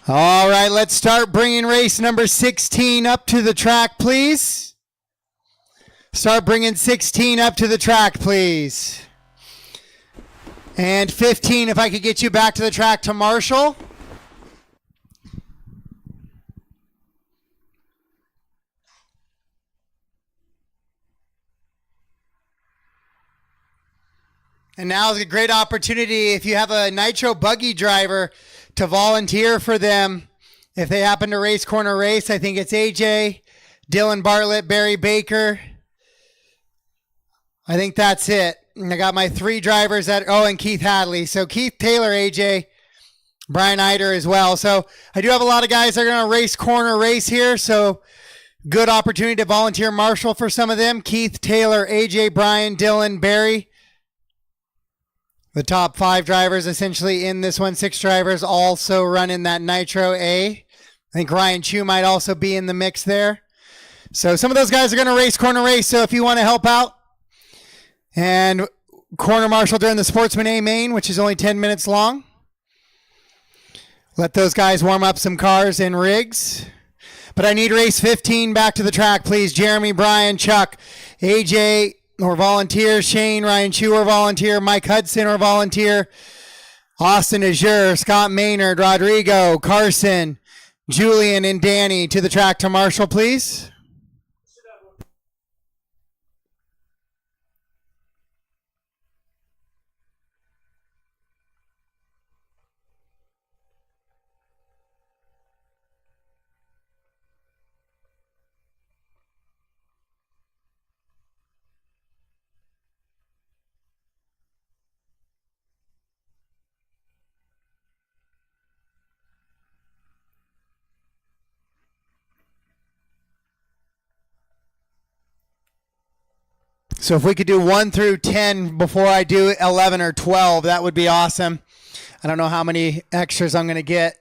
All right, let's start bringing race number 16 up to the track, please. Start bringing 16 up to the track, please. And 15, if I could get you back to the track to Marshall. And now is a great opportunity if you have a Nitro buggy driver to volunteer for them. If they happen to race corner race, I think it's AJ, Dylan Bartlett, Barry Baker. I think that's it. And I got my 3 drivers and Keith Hadley. So Keith Taylor, AJ, Brian Eider as well. So I do have a lot of guys that are going to race corner race here. So good opportunity to volunteer Marshall for some of them. Keith Taylor, AJ, Brian, Dylan, Barry. The top 5 drivers essentially in this one. 6 drivers also running that Nitro A. I think Ryan Chu might also be in the mix there. So some of those guys are going to race corner race. So if you want to help out and corner Marshall during the Sportsman A main, which is only 10 minutes long, let those guys warm up some cars and rigs. But I need race 15 back to the track, please. Jeremy, Brian, Chuck, AJ, or volunteer, Shane, Ryan Chu, or volunteer, Mike Hudson, or volunteer, Austin Azure, Scott Maynard, Rodrigo, Carson, Julian, and Danny to the track to Marshall, please. So if we could do 1 through 10 before I do 11 or 12, that would be awesome. I don't know how many extras I'm going to get.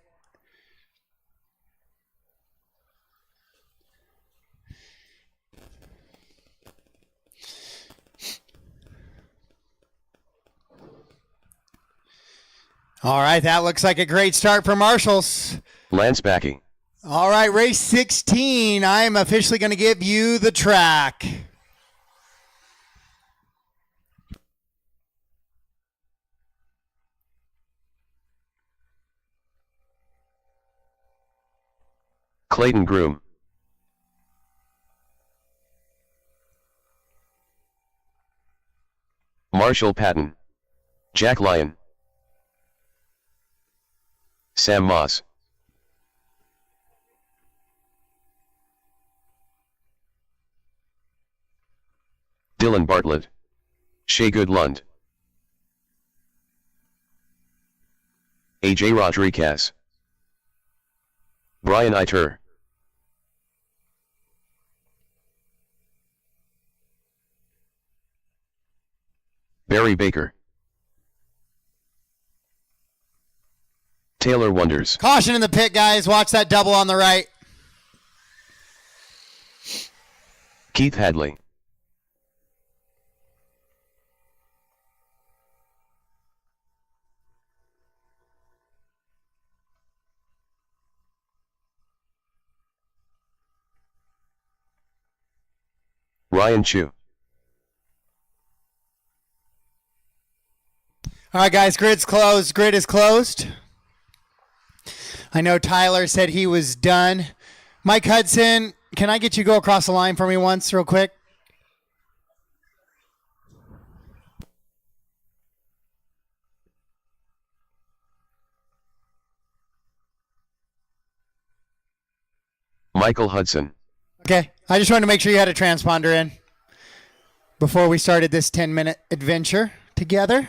All right, that looks like a great start for Marshalls. Lance Backey. All right, race 16. I am officially going to give you the track. Clayton Groom. Marshall Patton. Jack Lyon. Sam Moss. Dylan Bartlett. Shea Goodlund. AJ Rodriguez. Brian Eider. Barry Baker. Taylor Wonders. Caution in the pit, guys. Watch that double on the right. Keith Hadley. Ryan Chu. All right, guys, grid's closed. Grid is closed. I know Tyler said he was done. Mike Hudson, can I get you to go across the line for me once real quick? Michael Hudson. Okay, I just wanted to make sure you had a transponder in before we started this 10-minute adventure together.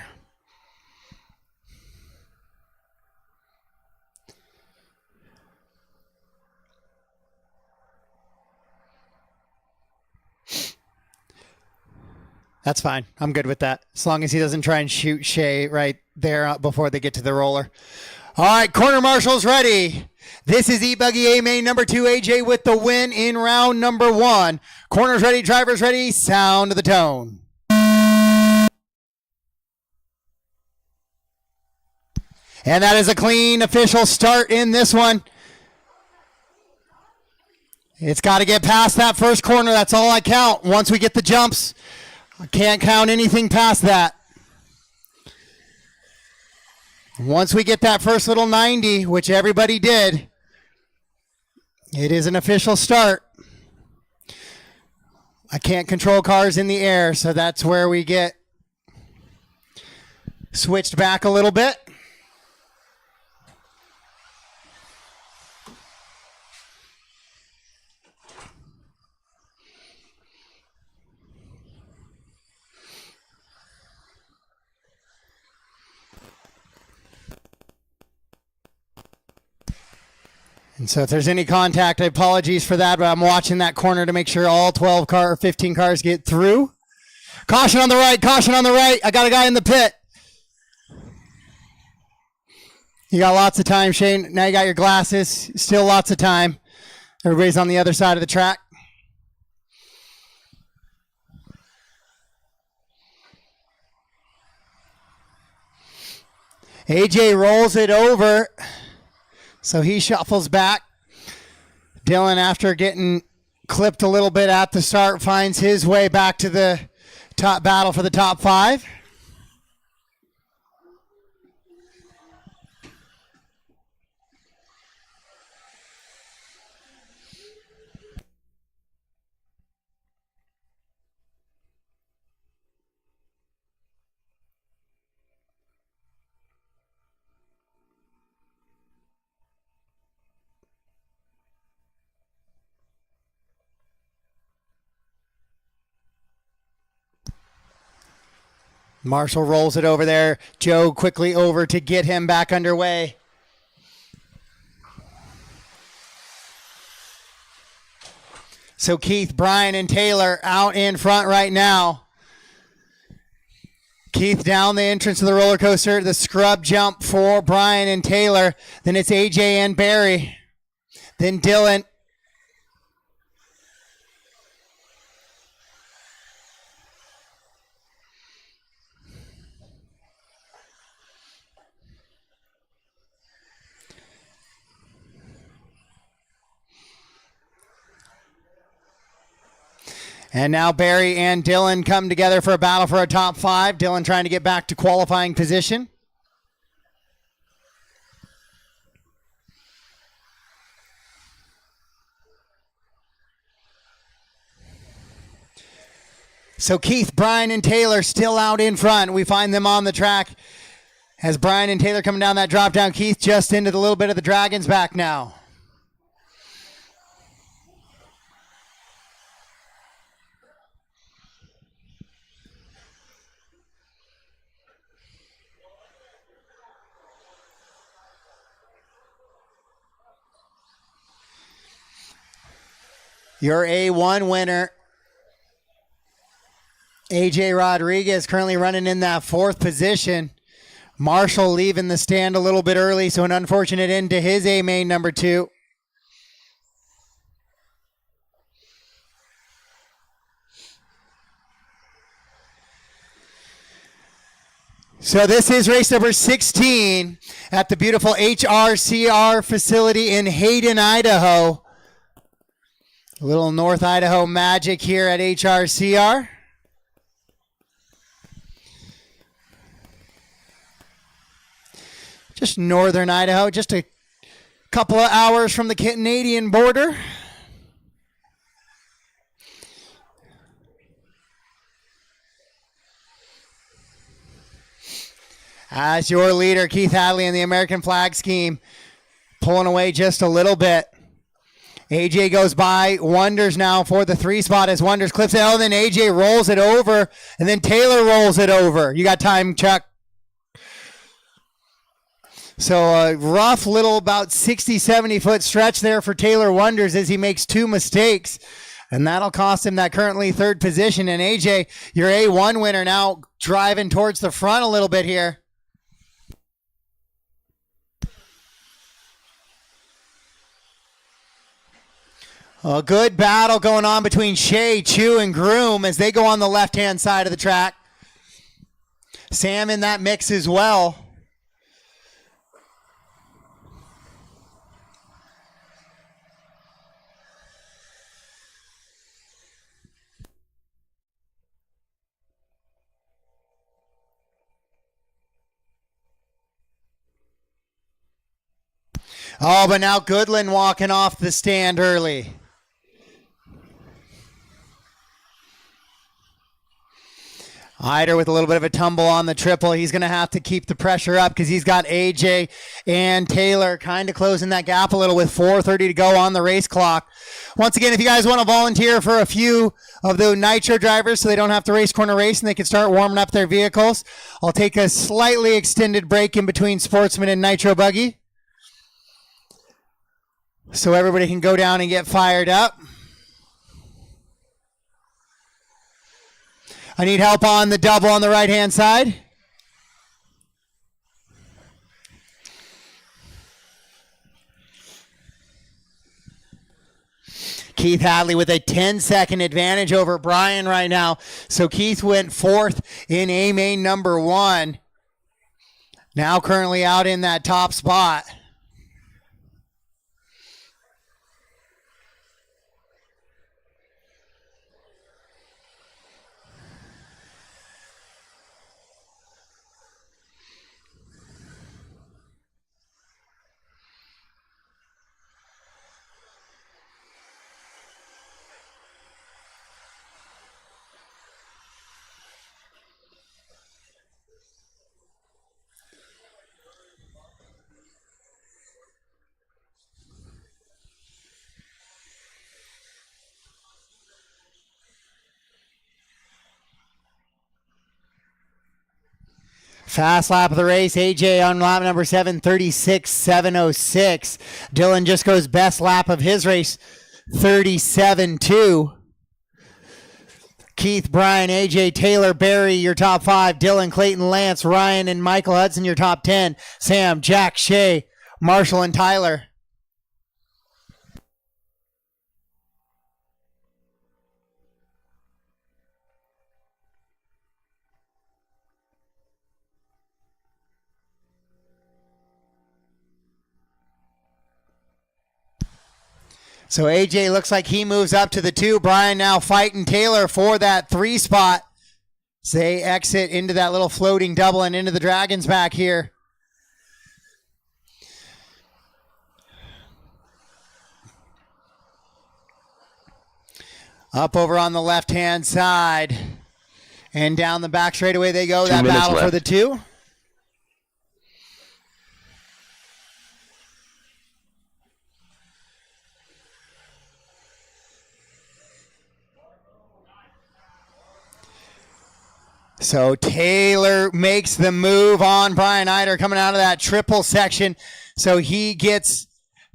That's fine. I'm good with that. As long as he doesn't try and shoot Shea right there before they get to the roller. All right, corner marshals ready. This is E-buggy A main number 2, AJ with the win in round number 1. Corners ready, drivers ready, sound of the tone. And that is a clean official start in this one. It's got to get past that first corner. That's all I count. Once we get the jumps, I can't count anything past that. Once we get that first little 90, which everybody did, it is an official start. I can't control cars in the air, so that's where we get switched back a little bit. And so if there's any contact, apologies for that, but I'm watching that corner to make sure all 15 cars get through. Caution on the right, caution on the right. I got a guy in the pit. You got lots of time, Shane. Now you got your glasses. Still lots of time. Everybody's on the other side of the track. AJ rolls it over. So he shuffles back. Dylan, after getting clipped a little bit at the start, finds his way back to the top battle for the top 5. Marshall rolls it over there. Joe quickly over to get him back underway. So Keith, Brian, and Taylor out in front right now. Keith down the entrance of the roller coaster. The scrub jump for Brian and Taylor. Then it's AJ and Barry. Then Dylan. And now Barry and Dylan come together for a battle for a top 5. Dylan trying to get back to qualifying position. So Keith, Brian, and Taylor still out in front. We find them on the track as Brian and Taylor coming down that drop down. Keith just into the little bit of the Dragon's back now. Your A1 winner, AJ Rodriguez, currently running in that 4th position. Marshall leaving the stand a little bit early, so an unfortunate end to his A main number 2. So this is race number 16 at the beautiful HRCR facility in Hayden, Idaho. A little North Idaho magic here at HRCR. Just northern Idaho, just a couple of hours from the Canadian border. As your leader, Keith Hadley in the American flag scheme, pulling away just a little bit. AJ goes by Wonders now for the 3 spot as Wonders clips it. Oh, then AJ rolls it over, and then Taylor rolls it over. You got time, Chuck. So a rough little about 60, 70-foot stretch there for Taylor Wonders as he makes 2 mistakes. And that'll cost him that currently 3rd position. And AJ, your A1 winner, now driving towards the front a little bit here. A good battle going on between Shea, Chu, and Groom as they go on the left-hand side of the track. Sam in that mix as well. Oh, but now Goodland walking off the stand early. Hyder with a little bit of a tumble on the triple. He's going to have to keep the pressure up because he's got AJ and Taylor kind of closing that gap a little with 4:30 to go on the race clock. Once again, if you guys want to volunteer for a few of the Nitro drivers so they don't have to race corner race and they can start warming up their vehicles, I'll take a slightly extended break in between Sportsman and Nitro Buggy so everybody can go down and get fired up. I need help on the double on the right-hand side. Keith Hadley with a 10-second advantage over Brian right now. So Keith went fourth in A main number 1. Now currently out in that top spot. Fast lap of the race, AJ on lap number 7, 36.706. Dylan just goes best lap of his race, 37.2. Keith, Brian, AJ, Taylor, Barry, your top 5. Dylan, Clayton, Lance, Ryan, and Michael Hudson, your top 10. Sam, Jack, Shay, Marshall, and Tyler. So AJ looks like he moves up to the 2. Brian now fighting Taylor for that 3 spot. So they exit into that little floating double and into the Dragons back here. Up over on the left-hand side. And down the back straightaway they go. That battle left for the 2. So Taylor makes the move on Brian Hyder coming out of that triple section. So he gets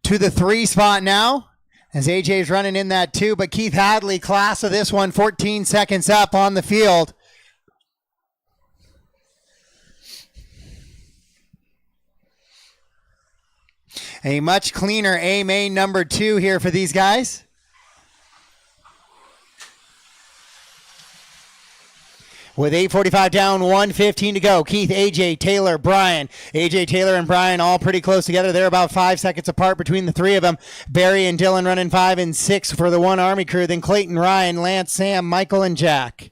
to the 3 spot now as AJ's running in that 2. But Keith Hadley, class of this one, 14 seconds up on the field. A much cleaner A main number 2 here for these guys. With 8:45 down, 1:15 to go. Keith, AJ, Taylor, Brian. AJ, Taylor, and Brian all pretty close together. They're about 5 seconds apart between the 3 of them. Barry and Dylan running 5 and 6 for the 1 Army crew. Then Clayton, Ryan, Lance, Sam, Michael, and Jack.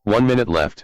1 minute left.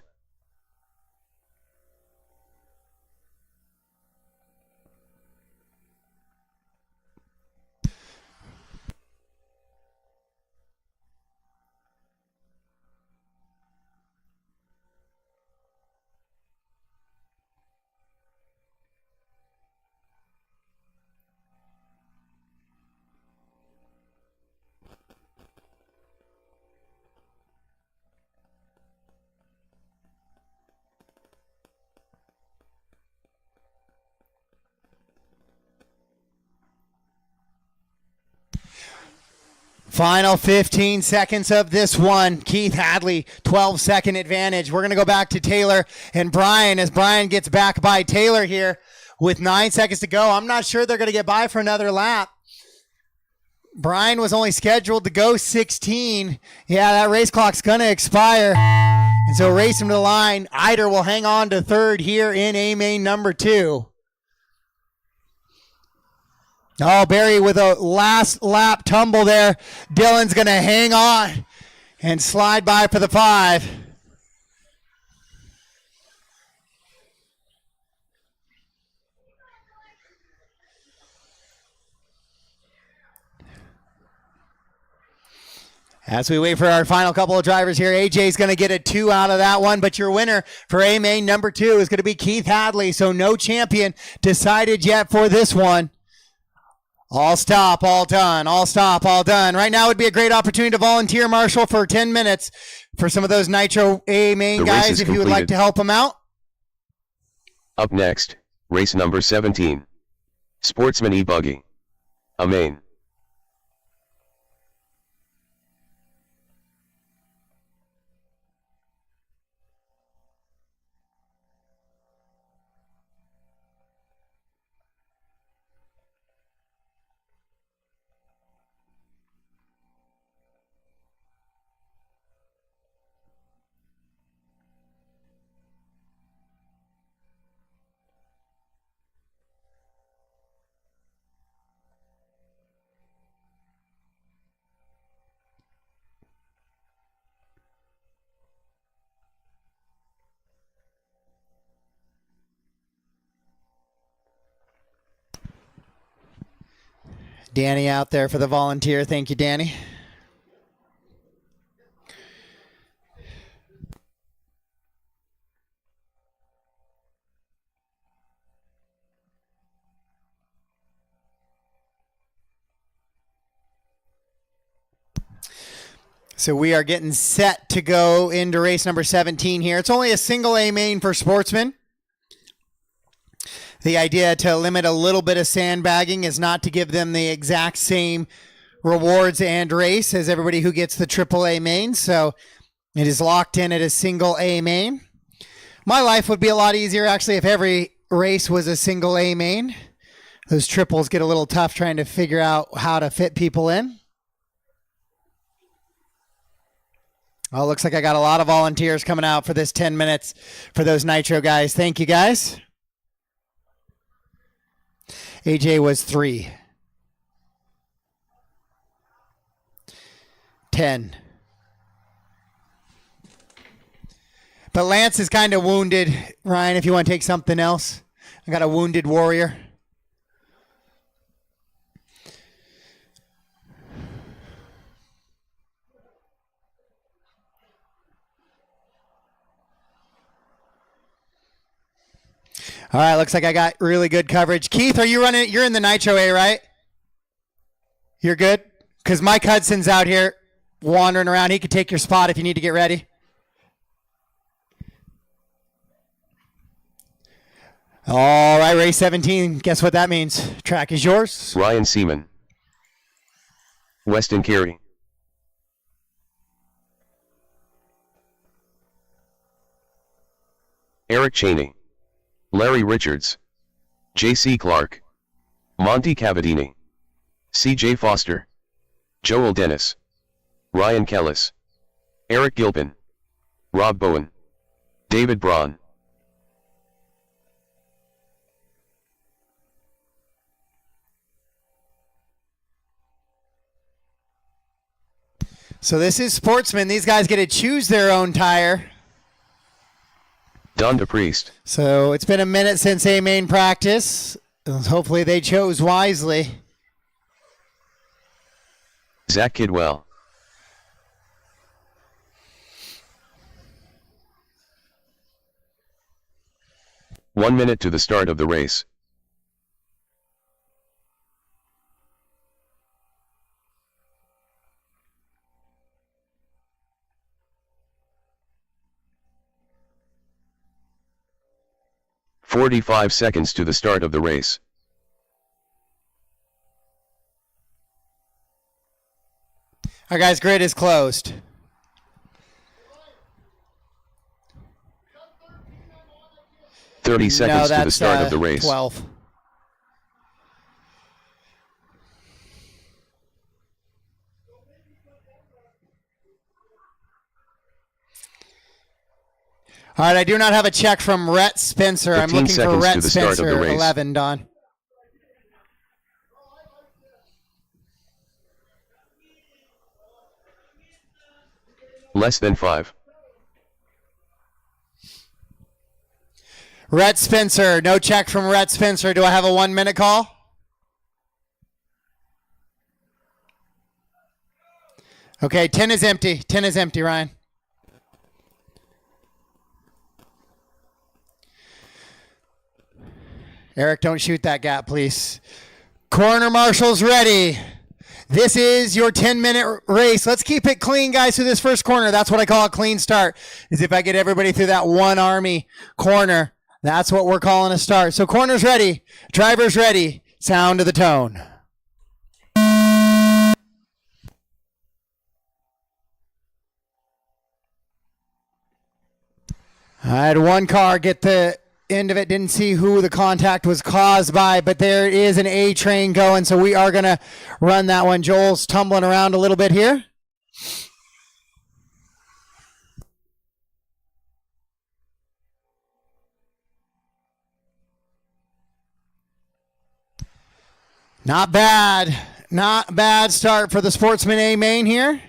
Final 15 seconds of this one. Keith Hadley, 12-second advantage. We're going to go back to Taylor and Brian as Brian gets back by Taylor here with 9 seconds to go. I'm not sure they're going to get by for another lap. Brian was only scheduled to go 16. Yeah, that race clock's going to expire. And so race him to the line. Eider will hang on to 3rd here in A main number 2. Oh, Barry with a last lap tumble there. Dylan's going to hang on and slide by for the 5. As we wait for our final couple of drivers here, AJ's going to get a 2 out of that one, but your winner for A main number 2 is going to be Keith Hadley. So no champion decided yet for this one. All stop, all done. All stop, all done. Right now would be a great opportunity to volunteer, Marshall, for 10 minutes for some of those Nitro A main guys if you would like to help them out. Up next, race number 17. Sportsman E-buggy A main. Danny out there for the volunteer. Thank you, Danny. So we are getting set to go into race number 17 here. It's only a single A main for Sportsman. The idea to limit a little bit of sandbagging is not to give them the exact same rewards and race as everybody who gets the triple A main. So it is locked in at a single A main. My life would be a lot easier actually if every race was a single A main. Those triples get a little tough trying to figure out how to fit people in. Oh, looks like I got a lot of volunteers coming out for this 10 minutes for those Nitro guys. Thank you, guys. AJ was 3. 10. But Lance is kind of wounded. Ryan, if you want to take something else. I got a wounded warrior. All right, looks like I got really good coverage. Keith, are you running? You're in the Nitro A, right? You're good? Because Mike Hudson's out here wandering around. He could take your spot if you need to get ready. All right, race 17. Guess what that means? Track is yours. Ryan Seaman. Weston Carey. Eric Cheney. Larry Richards. J.C. Clark. Monty Cavadini. C.J. Foster. Joel Dennis. Ryan Kellis. Eric Gilpin. Rob Bowen. David Braun. So this is Sportsman. These guys get to choose their own tire. Don DePriest. So it's been a minute since A main practice. Hopefully they chose wisely. Zach Kidwell. One minute to the start of the race. "45 seconds to the start of the race. Our guys' grid is closed. "30 seconds to the start of the race. 12. All right, I do not have a check from Rhett Spencer. I'm looking for Rhett Spencer, 11, Don. Less than 5. Rhett Spencer, no check from Rhett Spencer. Do I have a 1-minute call? Okay, 10 is empty. 10 is empty, Ryan. Eric, don't shoot that gap, please. Corner marshals ready. This is your 10-minute race. Let's keep it clean, guys, through this first corner. That's what I call a clean start, is if I get everybody through that one army corner. That's what we're calling a start. So corners ready. Drivers ready. Sound of the tone. I had one car get the end of it. Didn't see who the contact was caused by, but there is an A train going, so we are going to run that one. Joel's tumbling around a little bit here. Not bad. Not bad start for the Sportsman A main here.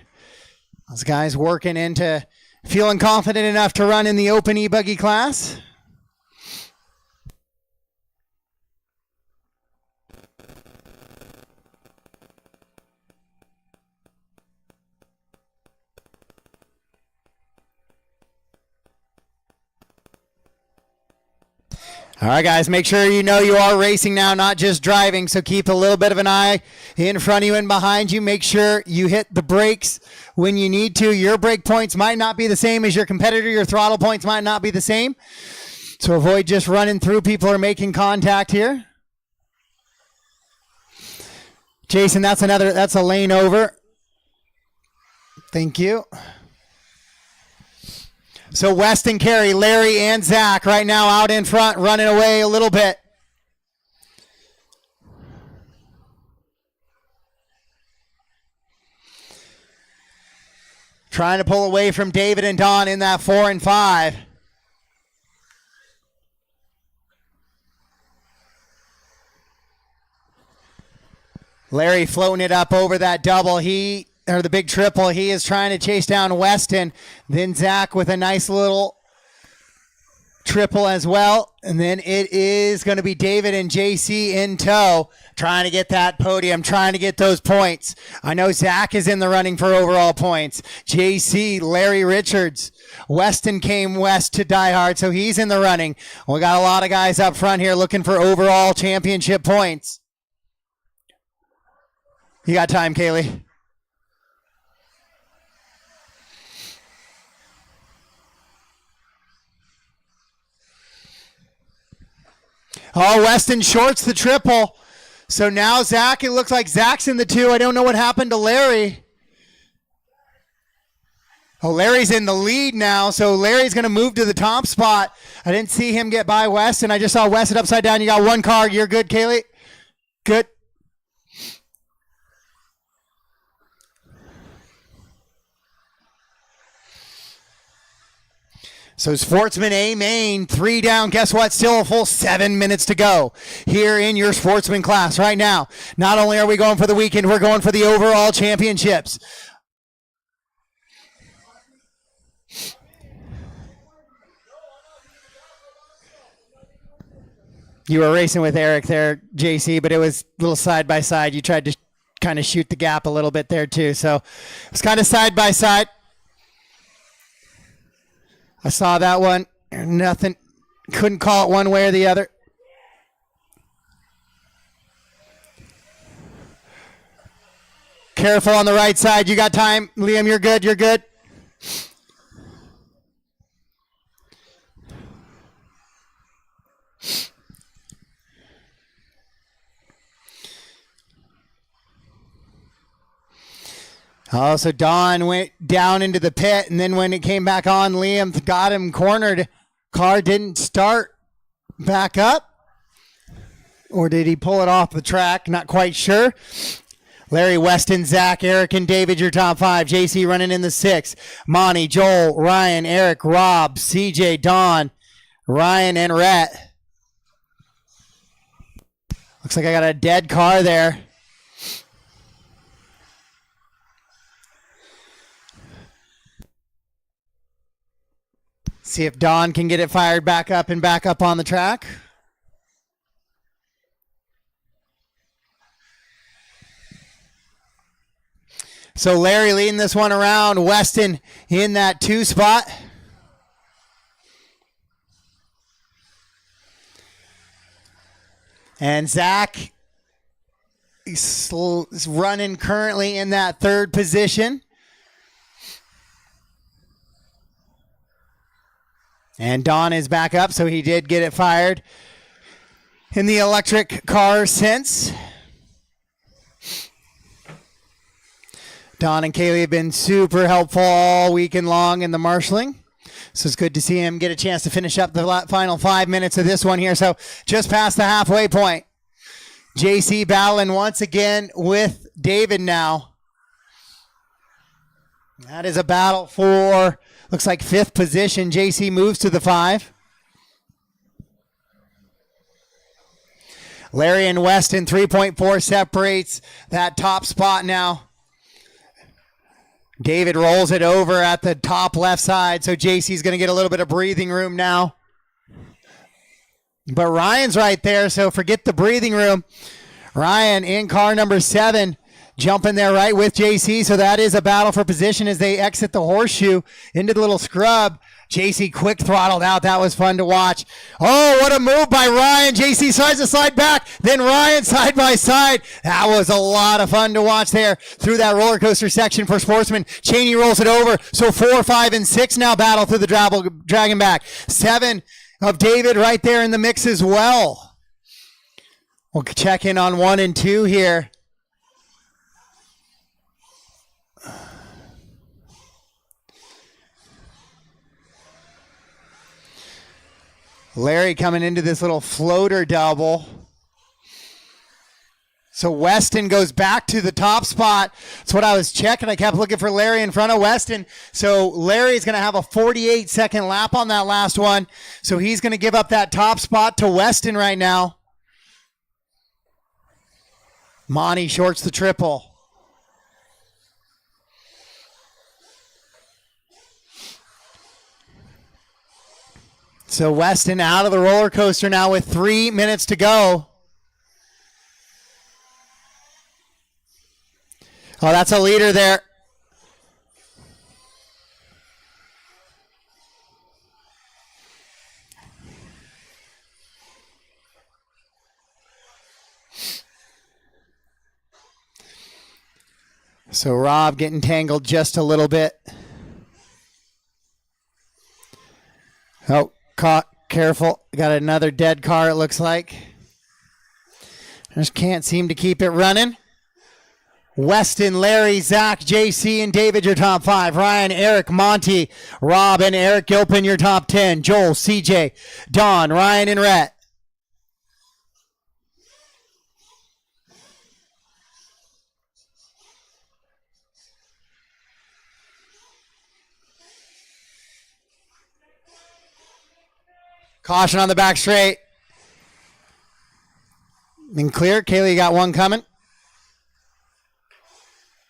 Those guys working into feeling confident enough to run in the open e-buggy class. All right, guys, make sure you know you are racing now, not just driving, so keep a little bit of an eye in front of you and behind you. Make sure you hit the brakes when you need to. Your brake points might not be the same as your competitor. Your throttle points might not be the same. So avoid just running through people or making contact here. Jason, that's a lane over. Thank you. So Weston, Carey, Larry, and Zach right now out in front, running away a little bit. Trying to pull away from David and Don in that 4 and 5. Larry floating it up over that double. Or the big triple. He is trying to chase down Weston. Then Zach with a nice little triple as well. And then it is going to be David and JC in tow, trying to get that podium, trying to get those points. I know Zach is in the running for overall points. JC, Larry Richards. Weston came west to Die Hard, so he's in the running. We got a lot of guys up front here looking for overall championship points. You got time, Kaylee? Oh, Weston shorts the triple. So now Zach, it looks like Zach's in the 2. I don't know what happened to Larry. Oh, Larry's in the lead now, so Larry's going to move to the top spot. I didn't see him get by Weston. I just saw Weston upside down. You got one car. You're good, Kaylee? Good. So Sportsman A main, 3 down. Guess what? Still a full 7 minutes to go here in your Sportsman class right now. Not only are we going for the weekend, we're going for the overall championships. You were racing with Eric there, JC, but it was a little side by side. You tried to kind of shoot the gap a little bit there too. So it was kind of side by side. I saw that one. Nothing. Couldn't call it one way or the other. Careful on the right side. You got time. Liam, you're good. You're good. Oh, so Don went down into the pit, and then when it came back on, Liam got him cornered. Car didn't start back up. Or did he pull it off the track? Not quite sure. Larry, Weston, Zach, Eric, and David, your top 5. JC running in the 6. Monty, Joel, Ryan, Eric, Rob, CJ, Don, Ryan, and Rhett. Looks like I got a dead car there. See if Don can get it fired back up and back up on the track. So Larry leading this one around. Weston in that 2 spot. And Zach is running currently in that 3rd position. And Don is back up, so he did get it fired in the electric car since. Don and Kaylee have been super helpful all weekend long in the marshalling. So it's good to see him get a chance to finish up the final 5 minutes of this one here. So just past the halfway point. JC battling once again with David now. That is a battle for, looks like 5th position. JC moves to the 5. Larry and Weston, 3.4 separates that top spot now. David rolls it over at the top left side, so JC's going to get a little bit of breathing room now. But Ryan's right there, so forget the breathing room. Ryan in car number 7, jumping there right with JC, so that is a battle for position as they exit the horseshoe into the little scrub. JC quick throttled out. That was fun to watch. Oh, what a move by Ryan. JC tries to slide back. Then Ryan side by side. That was a lot of fun to watch there through that roller coaster section for Sportsman. Cheney rolls it over. So 4, 5, and 6 now battle through the dragon back. 7 of David right there in the mix as well. We'll check in on 1 and 2 here. Larry coming into this little floater double. So Weston goes back to the top spot. That's what I was checking. I kept looking for Larry in front of Weston. So Larry's going to have a 48-second lap on that last one. So he's going to give up that top spot to Weston right now. Monty shorts the triple. So Weston out of the roller coaster now with 3 minutes to go. Oh, that's a leader there. So Rob getting tangled just a little bit. Oh. Caught, careful. Got another dead car, it looks like. Just can't seem to keep it running. Weston, Larry, Zach, JC, and David, your top 5. Ryan, Eric, Monty, Rob, and Eric Gilpin, your top 10. Joel, CJ, Don, Ryan, and Rhett. Caution on the back straight. And clear. Kaylee got 1 coming.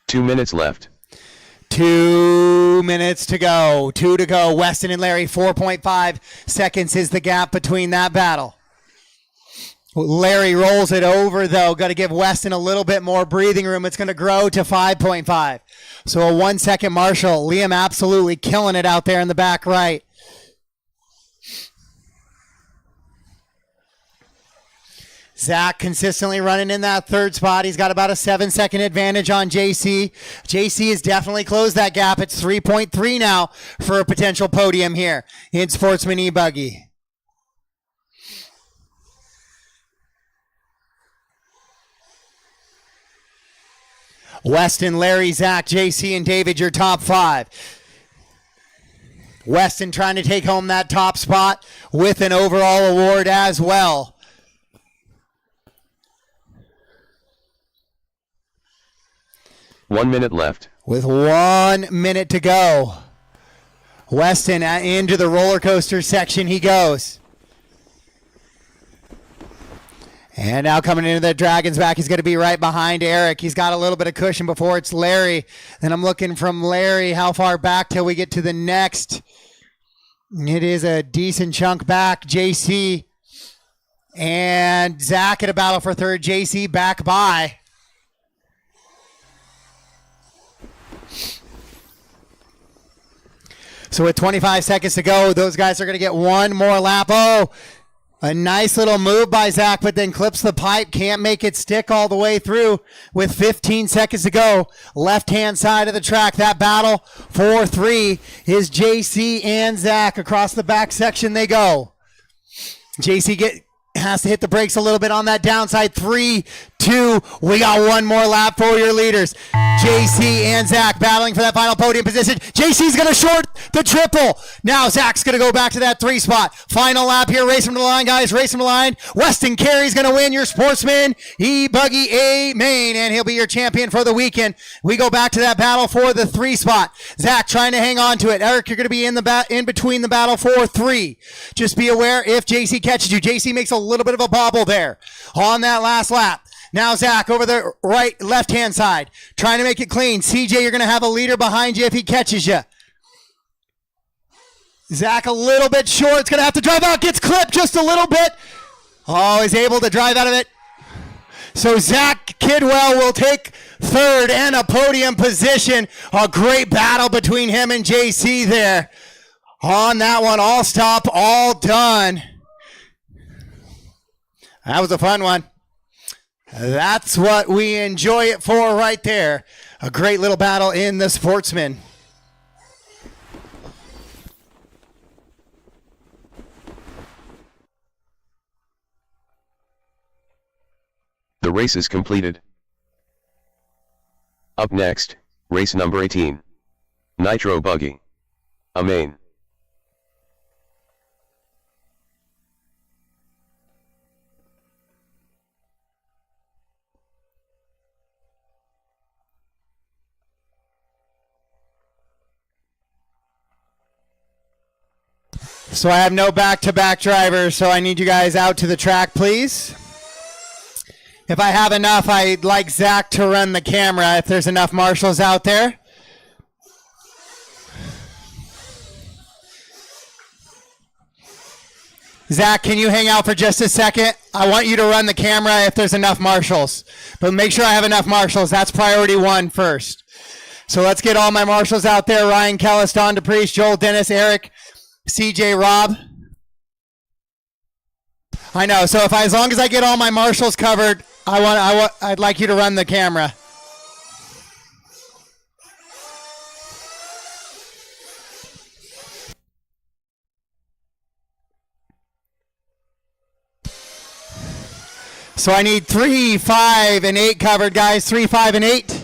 2 minutes left. 2 minutes to go. 2 to go. Weston and Larry, 4.5 seconds is the gap between that battle. Larry rolls it over, though. Got to give Weston a little bit more breathing room. It's going to grow to 5.5. So a 1 second Marshall. Liam absolutely killing it out there in the back right. Zach consistently running in that 3rd spot. He's got about a 7-second advantage on JC. JC has definitely closed that gap. It's 3.3 now for a potential podium here in Sportsman E-buggy. Weston, Larry, Zach, JC, and David, your top 5. Weston trying to take home that top spot with an overall award as well. One minute left. With 1 minute to go. Weston into the roller coaster section he goes. And now coming into the Dragon's back, he's going to be right behind Eric. He's got a little bit of cushion before it's Larry. Then I'm looking from Larry, how far back till we get to the next. It is a decent chunk back. JC and Zach at a battle for 3rd. JC back by. So with 25 seconds to go, those guys are going to get one more lap. Oh, a nice little move by Zach, but then clips the pipe. Can't make it stick all the way through with 15 seconds to go. Left-hand side of the track. That battle for 3 is JC and Zach. Across the back section they go. JC has to hit the brakes a little bit on that downside. 3, 2, we got one more lap for your leaders. JC and Zach battling for that final podium position. JC's going to short the triple. Now Zach's going to go back to that 3 spot. Final lap here. Race him to the line, guys. Race him to the line. Weston Carey's going to win your Sportsman E-buggy A main, and he'll be your champion for the weekend. We go back to that battle for the 3 spot. Zach trying to hang on to it. Eric, you're going to be in between the battle for 3. Just be aware if JC catches you. JC makes a little bit of a bobble there on that last lap. Now Zach over the left-hand side, trying to make it clean. CJ, you're going to have a leader behind you if he catches you. Zach a little bit short. It's going to have to drive out. Gets clipped just a little bit. Oh, he's able to drive out of it. So Zach Kidwell will take 3rd and a podium position. A great battle between him and JC there. On that one, all stop, all done. That was a fun one. That's what we enjoy it for right there. A great little battle in the Sportsman. The race is completed. Up next, race number 18. Nitro Buggy. A main. So I have no back-to-back drivers, so I need you guys out to the track, please. If I have enough, I'd like Zach to run the camera if there's enough marshals out there. Zach, can you hang out for just a second? I want you to run the camera if there's enough marshals. But make sure I have enough marshals. That's priority 1 first. So let's get all my marshals out there. Ryan Kellis, Don DePriest, Joel Dennis, Eric, CJ, Rob. I know. So as long as I get all my marshals covered, I'd like you to run the camera. So I need 3, 5, and 8 covered, guys. 3, 5, and 8.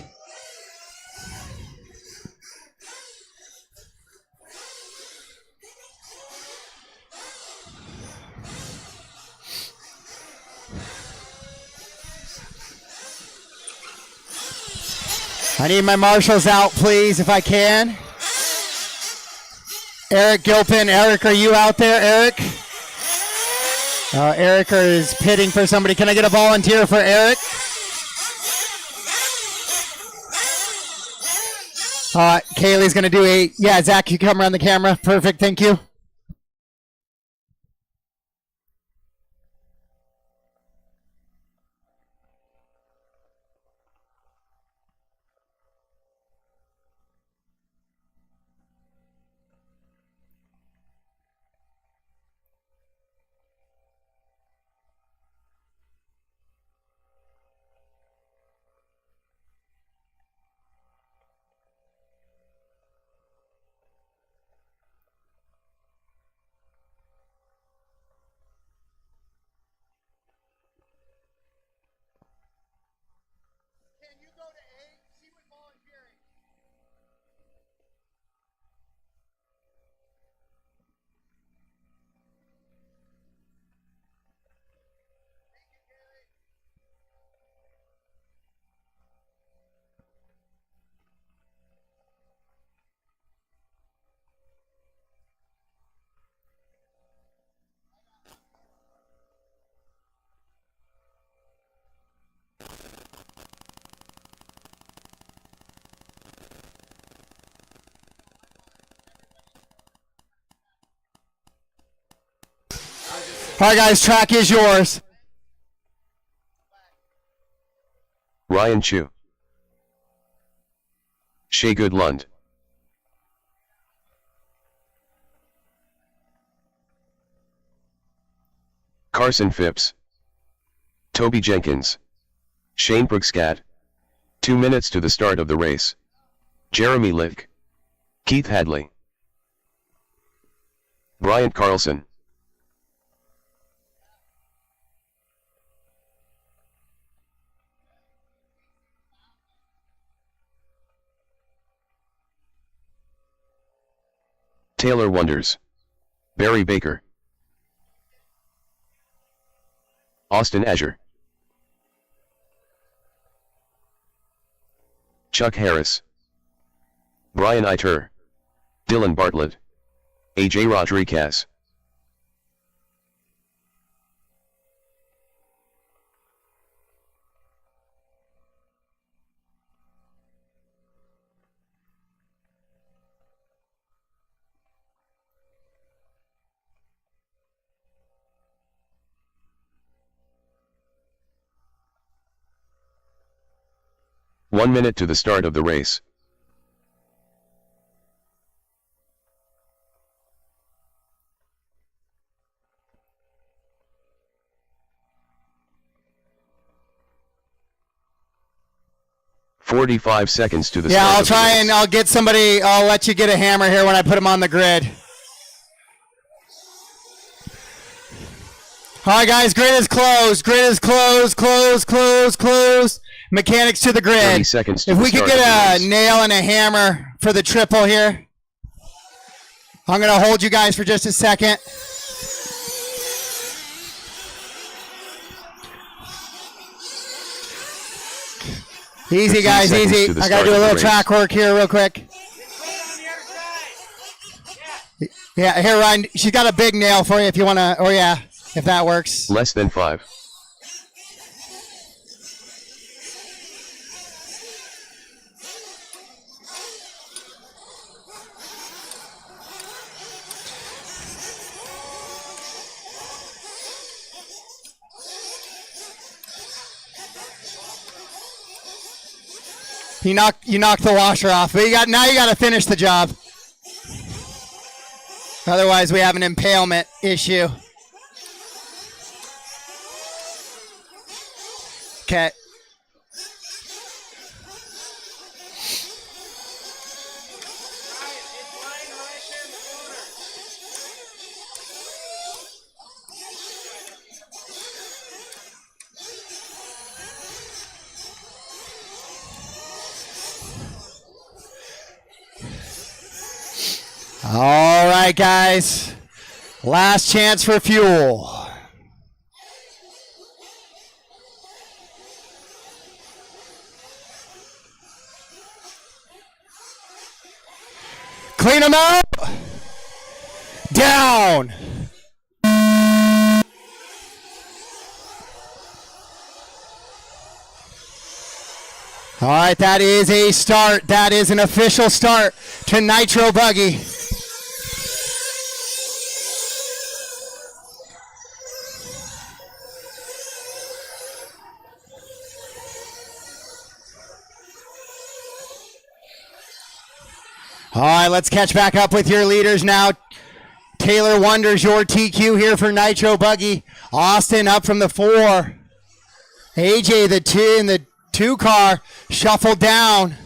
I need my marshals out, please, if I can. Eric Gilpin. Eric, are you out there, Eric? Eric is pitting for somebody. Can I get a volunteer for Eric? Kaylee's going to do a... Yeah, Zach, you come around the camera. Perfect, thank you. All right, guys, track is yours. Ryan Chu. Shea Goodlund. Carson Phipps, Toby Jenkins, Shane Brugskat. 2 minutes to the start of the race. Jeremy Lick, Keith Hadley, Bryant Carlson, Taylor Wonders, Barry Baker, Austin Azure, Chuck Harris, Brian Iter, Dylan Bartlett, AJ Rodriguez. One minute to the start of the race. "45 seconds to the start. Yeah, I'll try and I'll get somebody. I'll let you get a hammer here when I put him on the grid. All right, guys, grid is closed. Grid is closed, closed. Mechanics to the grid. 30 seconds to if the we could start get of the a race. nail and a hammer for the triple here. I'm going to hold you guys for just a second. Easy, 15 guys, seconds easy. to the I got to start do a of the little race. track work here real quick. Put it on the other side. Yeah, here, Ryan. She's got a big nail for you if you want to. Oh, yeah, if that works. Less than 5. You knocked the washer off, but now you got to finish the job. Otherwise, we have an impalement issue. Okay. It's lying right there in the corner. All right, guys. Last chance for fuel. Clean them up. Down. All right, that is a start. That is an official start to Nitro Buggy. All right, let's catch back up with your leaders now. Taylor Wonders, your TQ here for Nitro Buggy. Austin up from the 4. AJ, the 2 in the 2 car, shuffled down.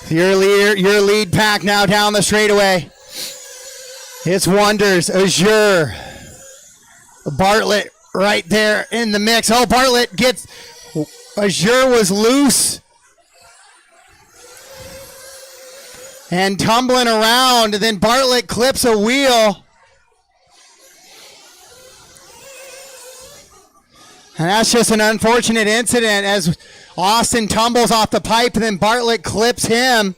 Your lead pack now down the straightaway. It's Wonders, Azure, Bartlett right there in the mix. Oh, Bartlett gets, Azure was loose and tumbling around, and then Bartlett clips a wheel. And that's just an unfortunate incident as Austin tumbles off the pipe and then Bartlett clips him.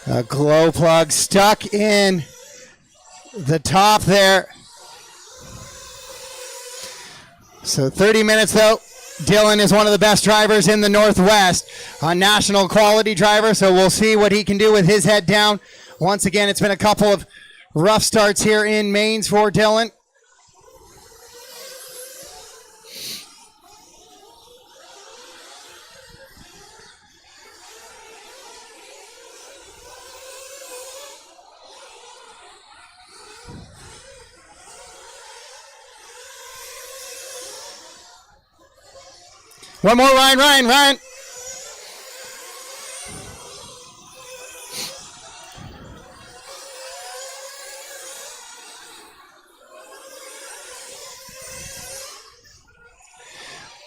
A glow plug stuck in the top there. So 30 minutes though. Dylan is one of the best drivers in the Northwest, a national quality driver, so we'll see what he can do with his head down. Once again, it's been a couple of rough starts here in mains for Dylan. One more, Ryan.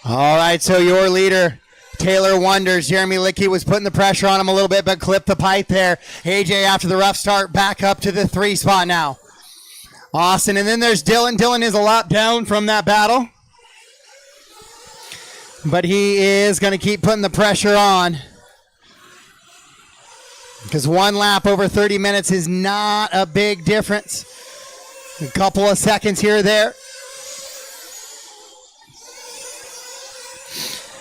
All right, so your leader, Taylor Wonders. Jeremy Lickey was putting the pressure on him a little bit, but clipped the pipe there. AJ, after the rough start, back up to the 3 spot now. Austin, and then there's Dylan. Dylan is a lap down from that battle, but he is going to keep putting the pressure on, because 1 lap over 30 minutes is not a big difference. A couple of seconds here or there.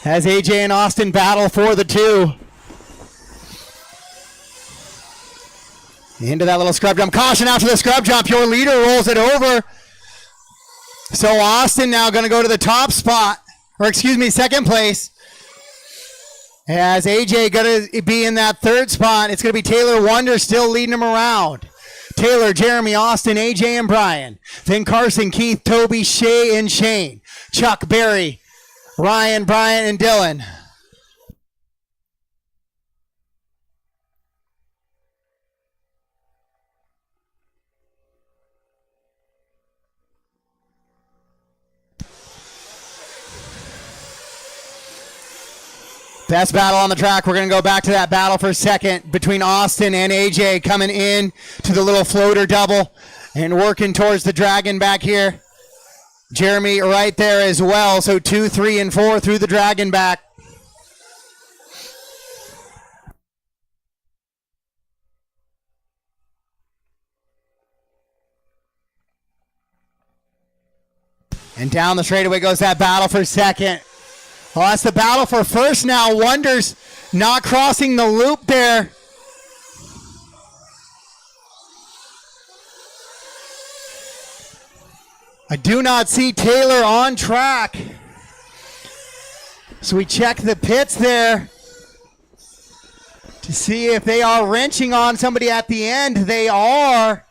As AJ and Austin battle for the 2. Into that little scrub jump. Caution after the scrub jump. Your leader rolls it over. So Austin now going to go to the top spot. Or excuse me, second place. As AJ going to be in that 3rd spot. It's going to be Taylor Wonder still leading him around. Taylor, Jeremy, Austin, AJ, and Brian. Then Carson, Keith, Toby, Shay, and Shane. Chuck, Barry, Ryan, Brian, and Dylan. Best battle on the track. We're going to go back to that battle for a second between Austin and AJ, coming in to the little floater double and working towards the dragon back here. Jeremy right there as well. So 2, 3, and 4 through the dragon back. And down the straightaway goes that battle for second. Well, that's the battle for first now. Wonders not crossing the loop there. I do not see Taylor on track. So we check the pits there to see if they are wrenching on somebody at the end. They are.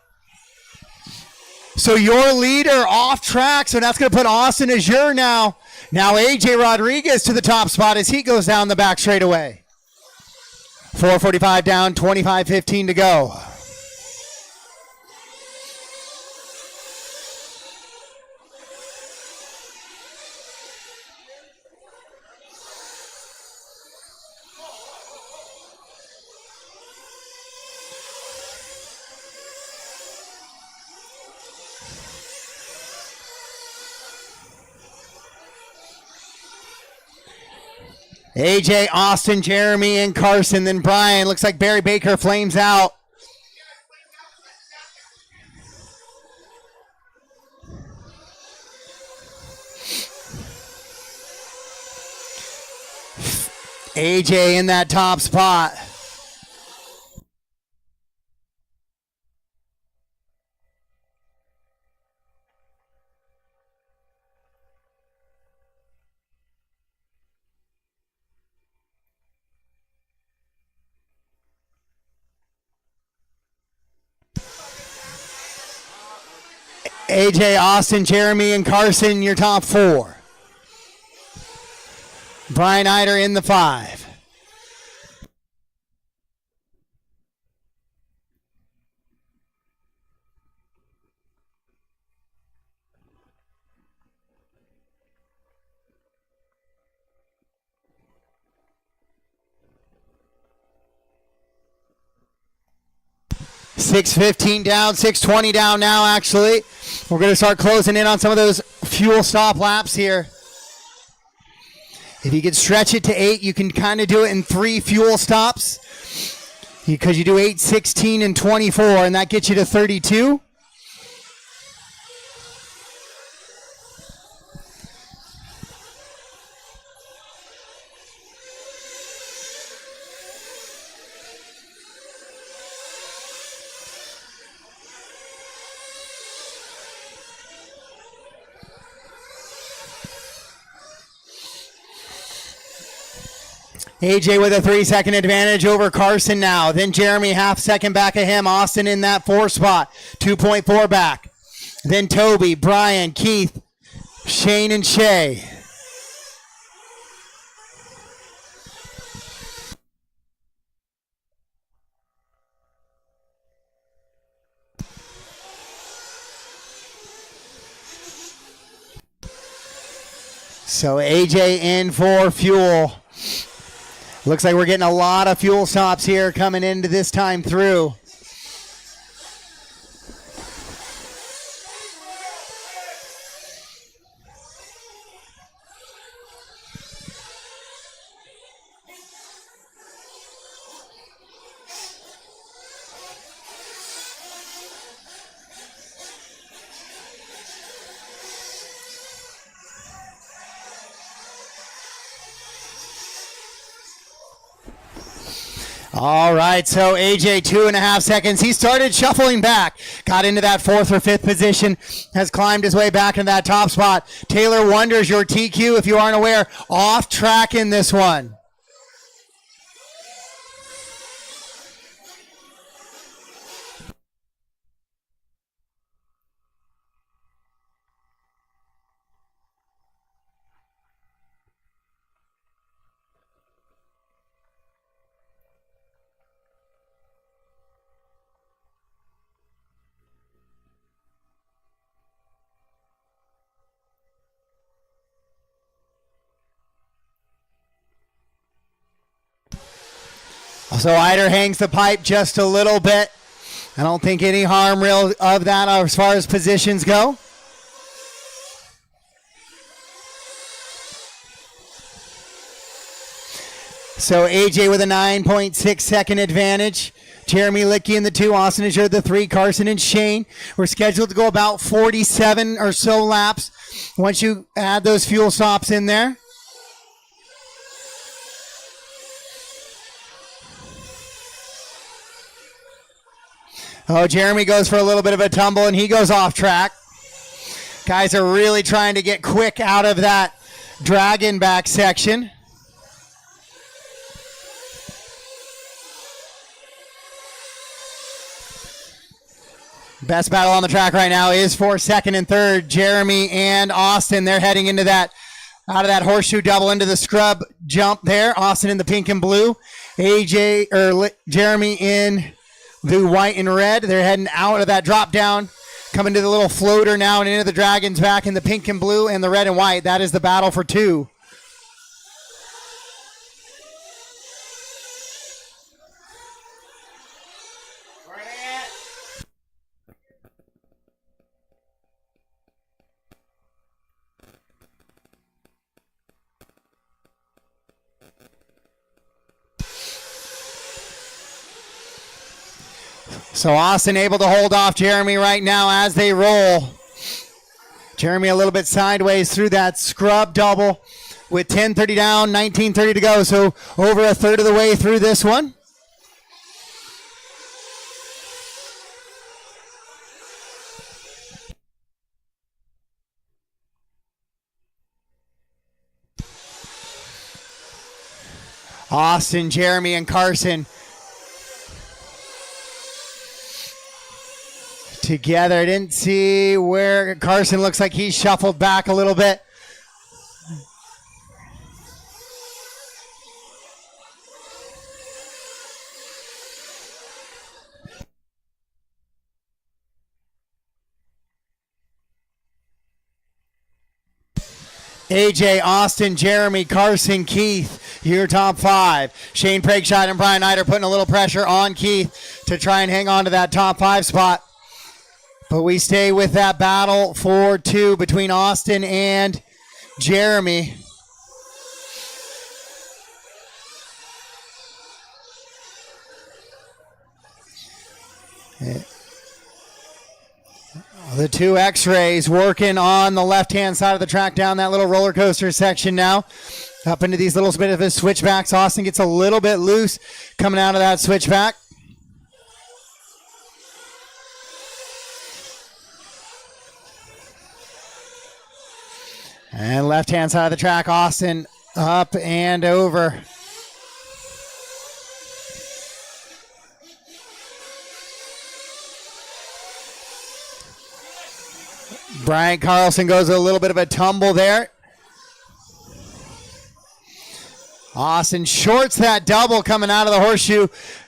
So your leader off track. So that's going to put Austin Azure now. Now AJ Rodriguez to the top spot as he goes down the back straightaway. 4:45 down, 25:15 to go. AJ, Austin, Jeremy, and Carson, then Brian. Looks like Barry Baker flames out. AJ in that top spot. AJ, Austin, Jeremy, and Carson, your top 4. Brian Eider in the 5. $6.15 down, $6.20 down now, actually. We're going to start closing in on some of those fuel stop laps here. If you could stretch it to 8, you can kind of do it in 3 fuel stops, because you do 8, 16, and 24, and that gets you to 32. AJ with a 3-second advantage over Carson now. Then Jeremy half-second back of him. Austin in that 4 spot, 2.4 back. Then Toby, Brian, Keith, Shane, and Shay. So AJ in for fuel. Looks like we're getting a lot of fuel stops here coming into this time through. All right, so AJ, 2.5 seconds. He started shuffling back, got into that 4th or 5th position, has climbed his way back into that top spot. Taylor Wonders, your TQ, if you aren't aware, off track in this one. So Eider hangs the pipe just a little bit. I don't think any harm real of that as far as positions go. So AJ with a 9.6 second advantage. Jeremy Licky in the 2, Austin Azure the 3, Carson and Shane. We're scheduled to go about 47 or so laps once you add those fuel stops in there. Oh, Jeremy goes for a little bit of a tumble, and he goes off track. Guys are really trying to get quick out of that dragon back section. Best battle on the track right now is for 2nd and 3rd. Jeremy and Austin, they're heading into that, out of that horseshoe double into the scrub jump there. Austin in the pink and blue. Jeremy in the white and red. They're heading out of that drop down, coming to the little floater now and into the dragons back in the pink and blue and the red and white. That is the battle for 2. So Austin able to hold off Jeremy right now as they roll. Jeremy a little bit sideways through that scrub double with 10:30 down, 19:30 to go. So over a third of the way through this one. Austin, Jeremy, and Carson together. I didn't see where Carson looks like he shuffled back a little bit. AJ, Austin, Jeremy, Carson, Keith, your top 5. Shane Prakeschott and Brian Knight are putting a little pressure on Keith to try and hang on to that top 5 spot. But we stay with that battle for 2 between Austin and Jeremy. The 2 X-rays working on the left-hand side of the track down that little roller coaster section now. Up into these little bit of his switchbacks. Austin gets a little bit loose coming out of that switchback. And left-hand side of the track, Austin up and over. Brian Carlson goes a little bit of a tumble there. Austin shorts that double coming out of the horseshoe.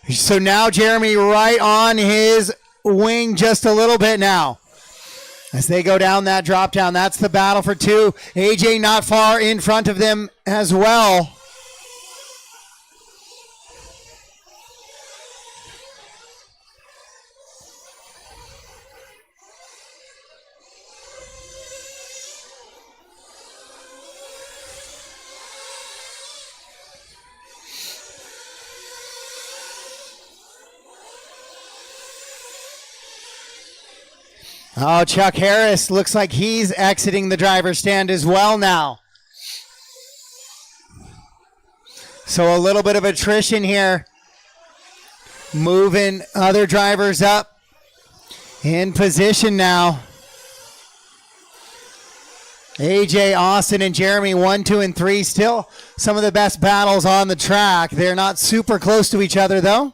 So now Jeremy right on his wing just a little bit now. As they go down that drop down, that's the battle for two. AJ not far in front of them as well. Oh, Chuck Harris looks like he's exiting the driver's stand as well now. So a little bit of attrition here. Moving other drivers up in position now. AJ, Austin, and Jeremy, 1, 2, and 3. Still some of the best battles on the track. They're not super close to each other, though.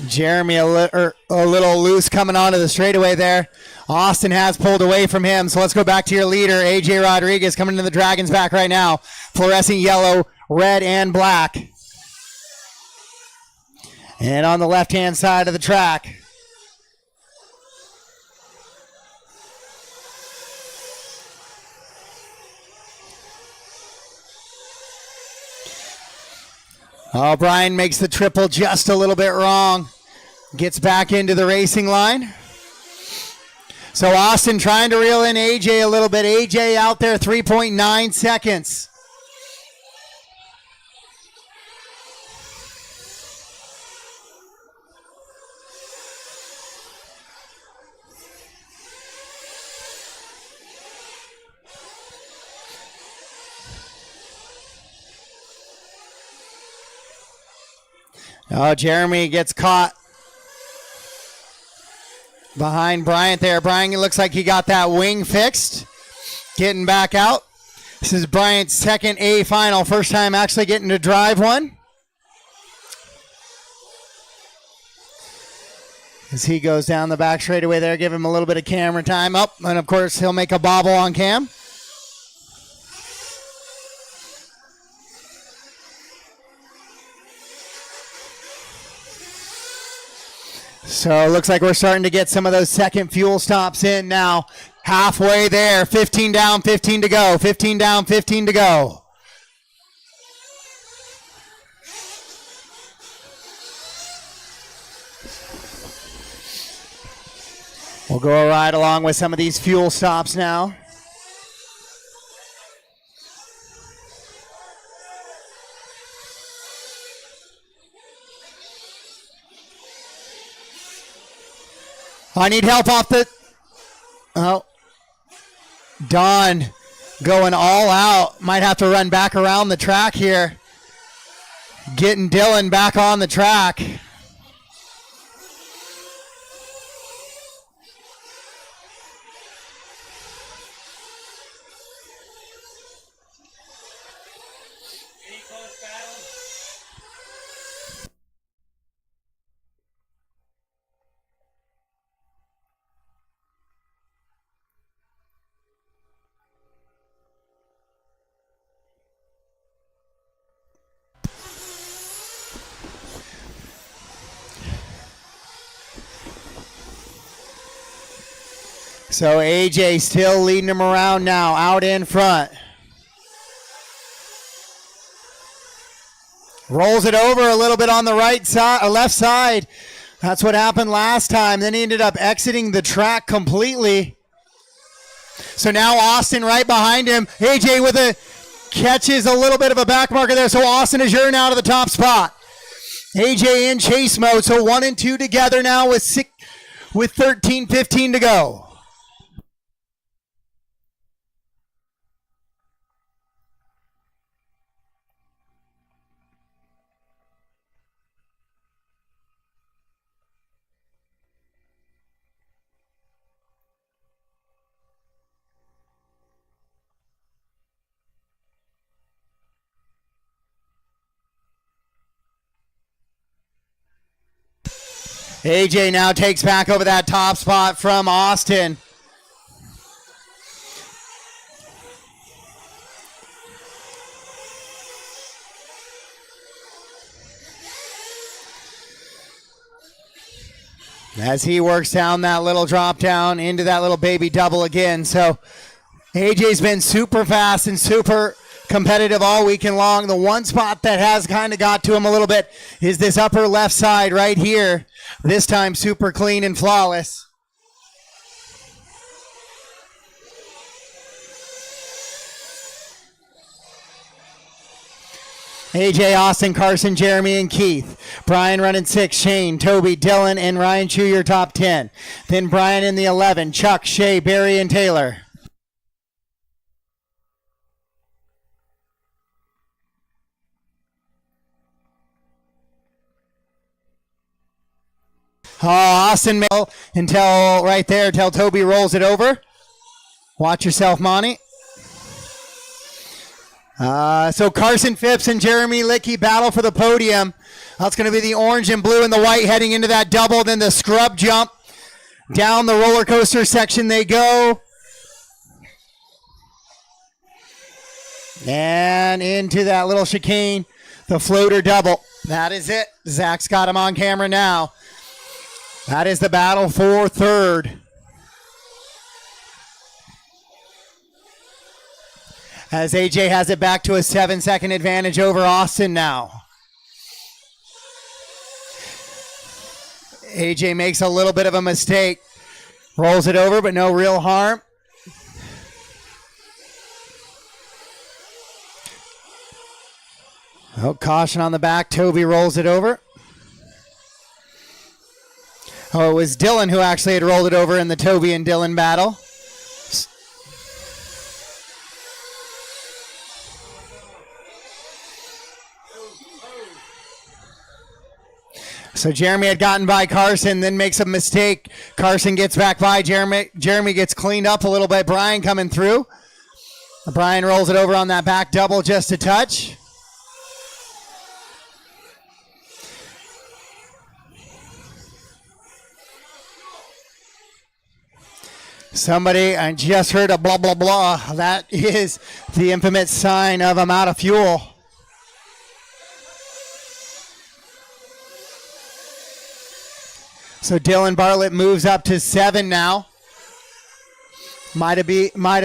Jeremy a little loose coming onto the straightaway there. Austin has pulled away from him. So let's go back to your leader, AJ Rodriguez, coming into the Dragon's back right now. Fluorescent yellow, red, and black. And on the left-hand side of the track, Brian makes the triple just a little bit wrong. Gets back into the racing line. So Austin trying to reel in AJ a little bit. AJ out there 3.9 seconds. Oh, Jeremy gets caught behind Bryant there. Bryant, it looks like he got that wing fixed. Getting back out. This is Bryant's second A final. First time actually getting to drive one. As he goes down the back straightaway there, give him a little bit of camera time up. And of course, he'll make a bobble on cam. So it looks like we're starting to get some of those second fuel stops in now. Halfway there, 15 down, 15 to go. 15 down, 15 to go. We'll go right along with some of these fuel stops now. I need help off the... Oh. Don going all out. Might have to run back around the track here. Getting Dylan back on the track. Any close battles? So AJ still leading him around now, out in front. Rolls it over a little bit on the right side, left side. That's what happened last time. Then he ended up exiting the track completely. So now Austin right behind him. AJ with a catches a little bit of a back marker there. So Austin is your now to the top spot. AJ in chase mode. So 1 and 2 together now with 13:15 to go. AJ now takes back over that top spot from Austin. As he works down that little drop down into that little baby double again. So AJ's been super fast and super competitive all weekend long. The one spot that has kind of got to him a little bit is this upper left side right here. This time super clean and flawless. AJ, Austin, Carson, Jeremy, and Keith. Brian running 6, Shane, Toby, Dylan, and Ryan Chu your top 10. Then Brian in the 11, Chuck, Shay, Barry, and Taylor. Oh, Austin until right there, until Toby rolls it over. Watch yourself, Monty. So Carson Phipps and Jeremy Licky battle for the podium. That's going to be the orange and blue and the white heading into that double. Then the scrub jump. Down the roller coaster section they go. And into that little chicane. The floater double. That is it. Zach's got him on camera now. That is the battle for third. As AJ has it back to a 7-second advantage over Austin now. AJ makes a little bit of a mistake. Rolls it over, but no real harm. Oh, caution on the back. Toby rolls it over. Oh, it was Dylan who actually had rolled it over in the Toby and Dylan battle. So Jeremy had gotten by Carson, then makes a mistake. Carson gets back by Jeremy. Jeremy gets cleaned up a little bit. Brian coming through. Brian rolls it over on that back double just a touch. Somebody, I just heard a blah, blah, blah. That is the infamous sign of I'm out of fuel. So Dylan Bartlett moves up to 7 now. Might have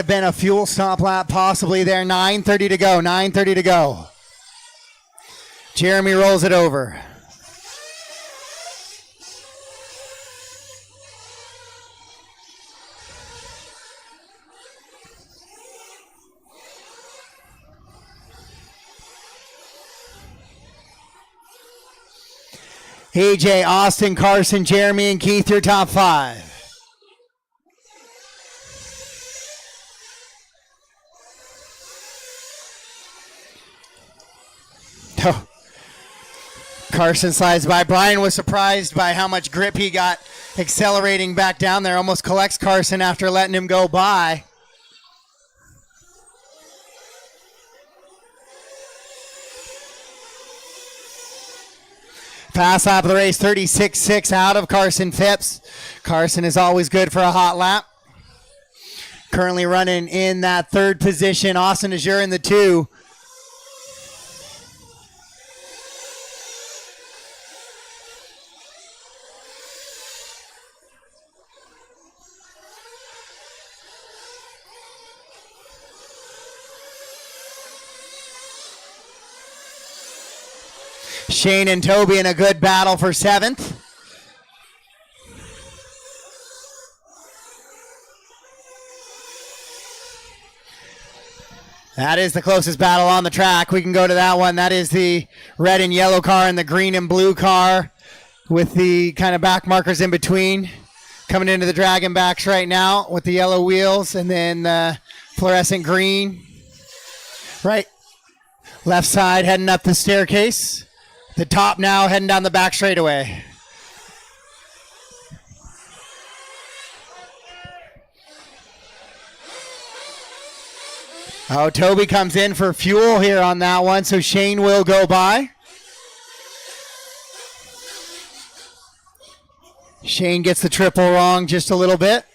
been a fuel stop lap possibly there. 9:30 to go. 9:30 to go. Jeremy rolls it over. AJ, Austin, Carson, Jeremy, and Keith, your top 5. Oh. Carson slides by. Brian was surprised by how much grip he got accelerating back down there. Almost collects Carson after letting him go by. Fast lap of the race, 36.6 out of Carson Phipps. Carson is always good for a hot lap. Currently running in that 3rd position. Austin Azure in the 2. Shane and Toby in a good battle for 7th. That is the closest battle on the track. We can go to that one. That is the red and yellow car and the green and blue car with the kind of back markers in between. Coming into the Dragon backs right now with the yellow wheels and then the fluorescent green. Right. Left side heading up the staircase. The top now heading down the back straightaway. Oh, Toby comes in for fuel here on that one, so Shane will go by. Shane gets the triple wrong just a little bit.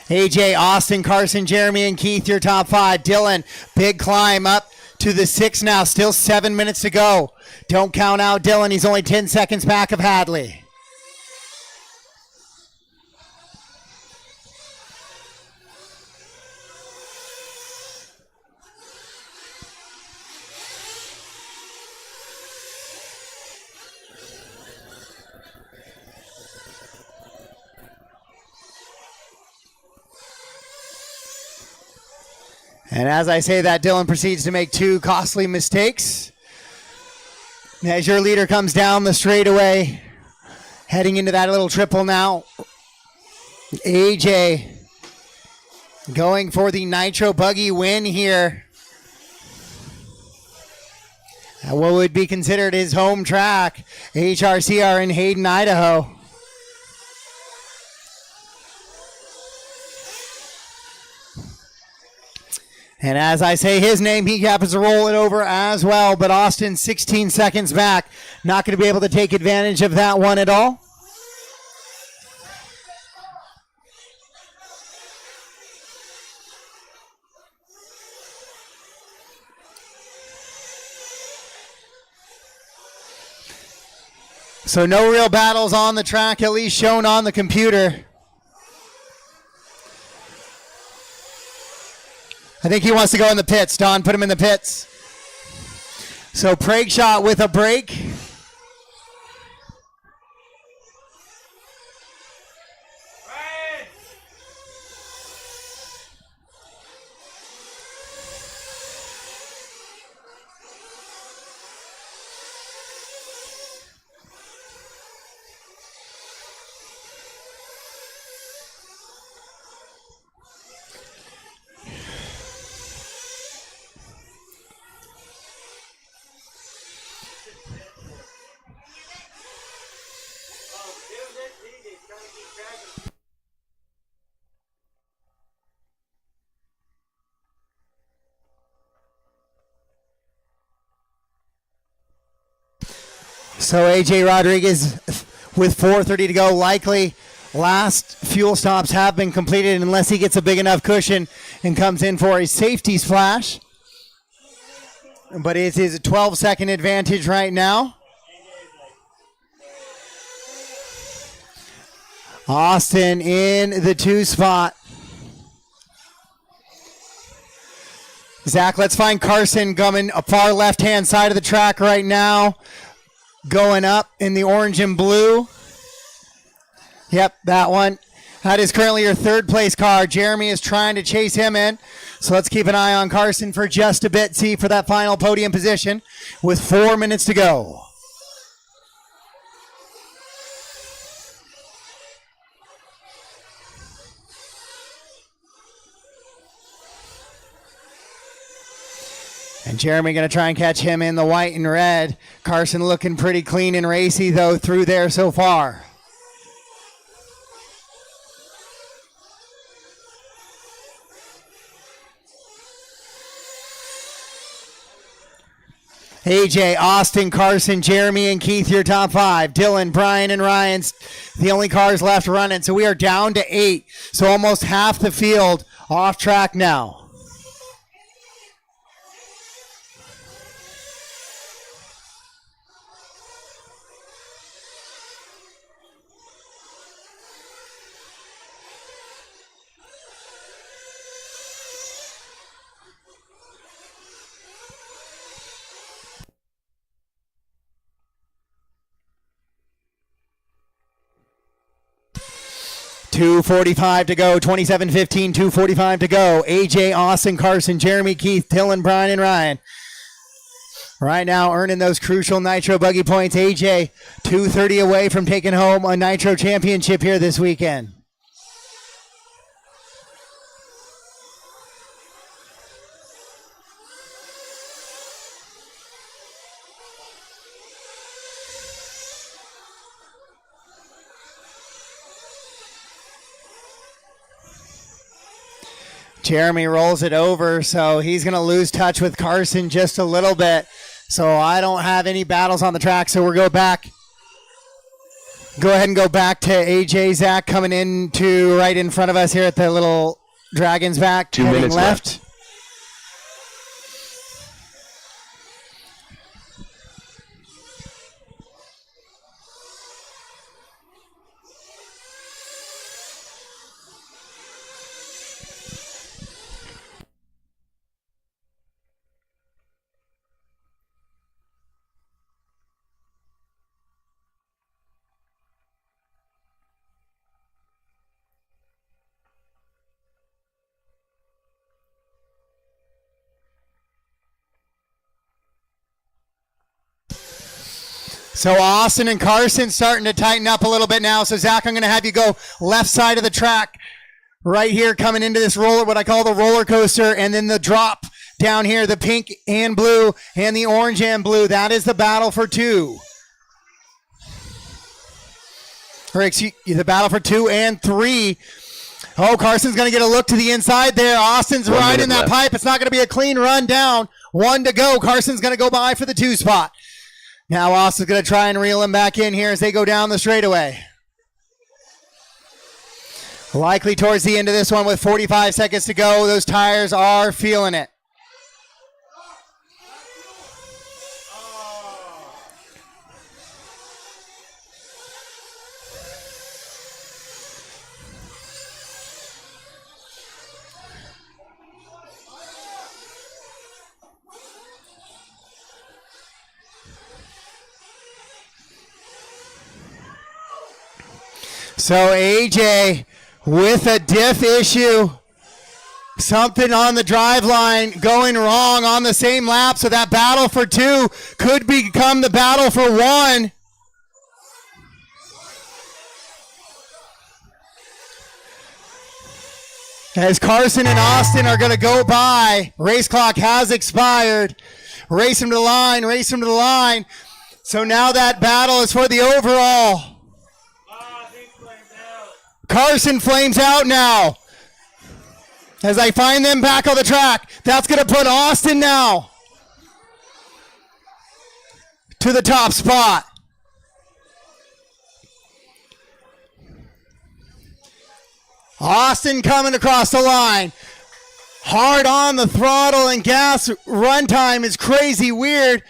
AJ, Austin, Carson, Jeremy, and Keith, your top 5. Dylan, big climb up to the 6 now. Still 7 minutes to go. Don't count out Dylan. He's only 10 seconds back of Hadley. And as I say that, Dylan proceeds to make 2 costly mistakes. As your leader comes down the straightaway, heading into that little triple now. AJ going for the Nitro Buggy win here. At what would be considered his home track, HRCR in Hayden, Idaho. And as I say his name, he happens to roll it over as well. But Austin, 16 seconds back. Not going to be able to take advantage of that one at all. So no real battles on the track, at least shown on the computer. I think he wants to go in the pits. Don, put him in the pits. So Prague shot with a break. Ryan! So AJ Rodriguez with 4:30 to go. Likely last fuel stops have been completed unless he gets a big enough cushion and comes in for a safety splash. But it is a 12-second advantage right now. Austin in the 2 spot. Zach, let's find Carson coming a far left-hand side of the track right now. Going up in the orange and blue. Yep, that one. That is currently your 3rd place car. Jeremy is trying to chase him in. So let's keep an eye on Carson for just a bit. See for that final podium position with 4 minutes to go. And Jeremy going to try and catch him in the white and red. Carson looking pretty clean and racy, though, through there so far. AJ, Austin, Carson, Jeremy, and Keith, your top 5. Dylan, Brian, and Ryan's the only cars left running. So we are down to 8. So almost half the field off track now. .245 to go, 27:15, 2:45 to go. AJ, Austin, Carson, Jeremy, Keith, Dylan, Brian, and Ryan. Right now earning those crucial Nitro Buggy points. AJ, 2:30 away from taking home a Nitro championship here this weekend. Jeremy rolls it over, so he's going to lose touch with Carson just a little bit. So I don't have any battles on the track, so we'll go back. Go ahead and go back to AJ Zach coming into right in front of us here at the little Dragon's Back. 2 minutes left. So Austin and Carson starting to tighten up a little bit now. So Zach, I'm going to have you go left side of the track right here coming into this roller, what I call the roller coaster, and then the drop down here, the pink and blue and the orange and blue. That is the battle for 2. Or excuse the battle for 2 and 3. Oh, Carson's going to get a look to the inside there. Austin's riding that pipe. It's not going to be a clean run down. 1 to go. Carson's going to go by for the 2 spot. Now Austin's going to try and reel him back in here as they go down the straightaway. Likely towards the end of this one with 45 seconds to go. Those tires are feeling it. So AJ with a diff issue. Something on the drive line going wrong on the same lap. So that battle for 2 could become the battle for 1. As Carson and Austin are going to go by. Race clock has expired. Race him to the line. Race him to the line. So now that battle is for the overall. Carson flames out now. As I find them back on the track. That's going to put Austin now to the top spot. Austin coming across the line. Hard on the throttle and gas runtime is crazy weird.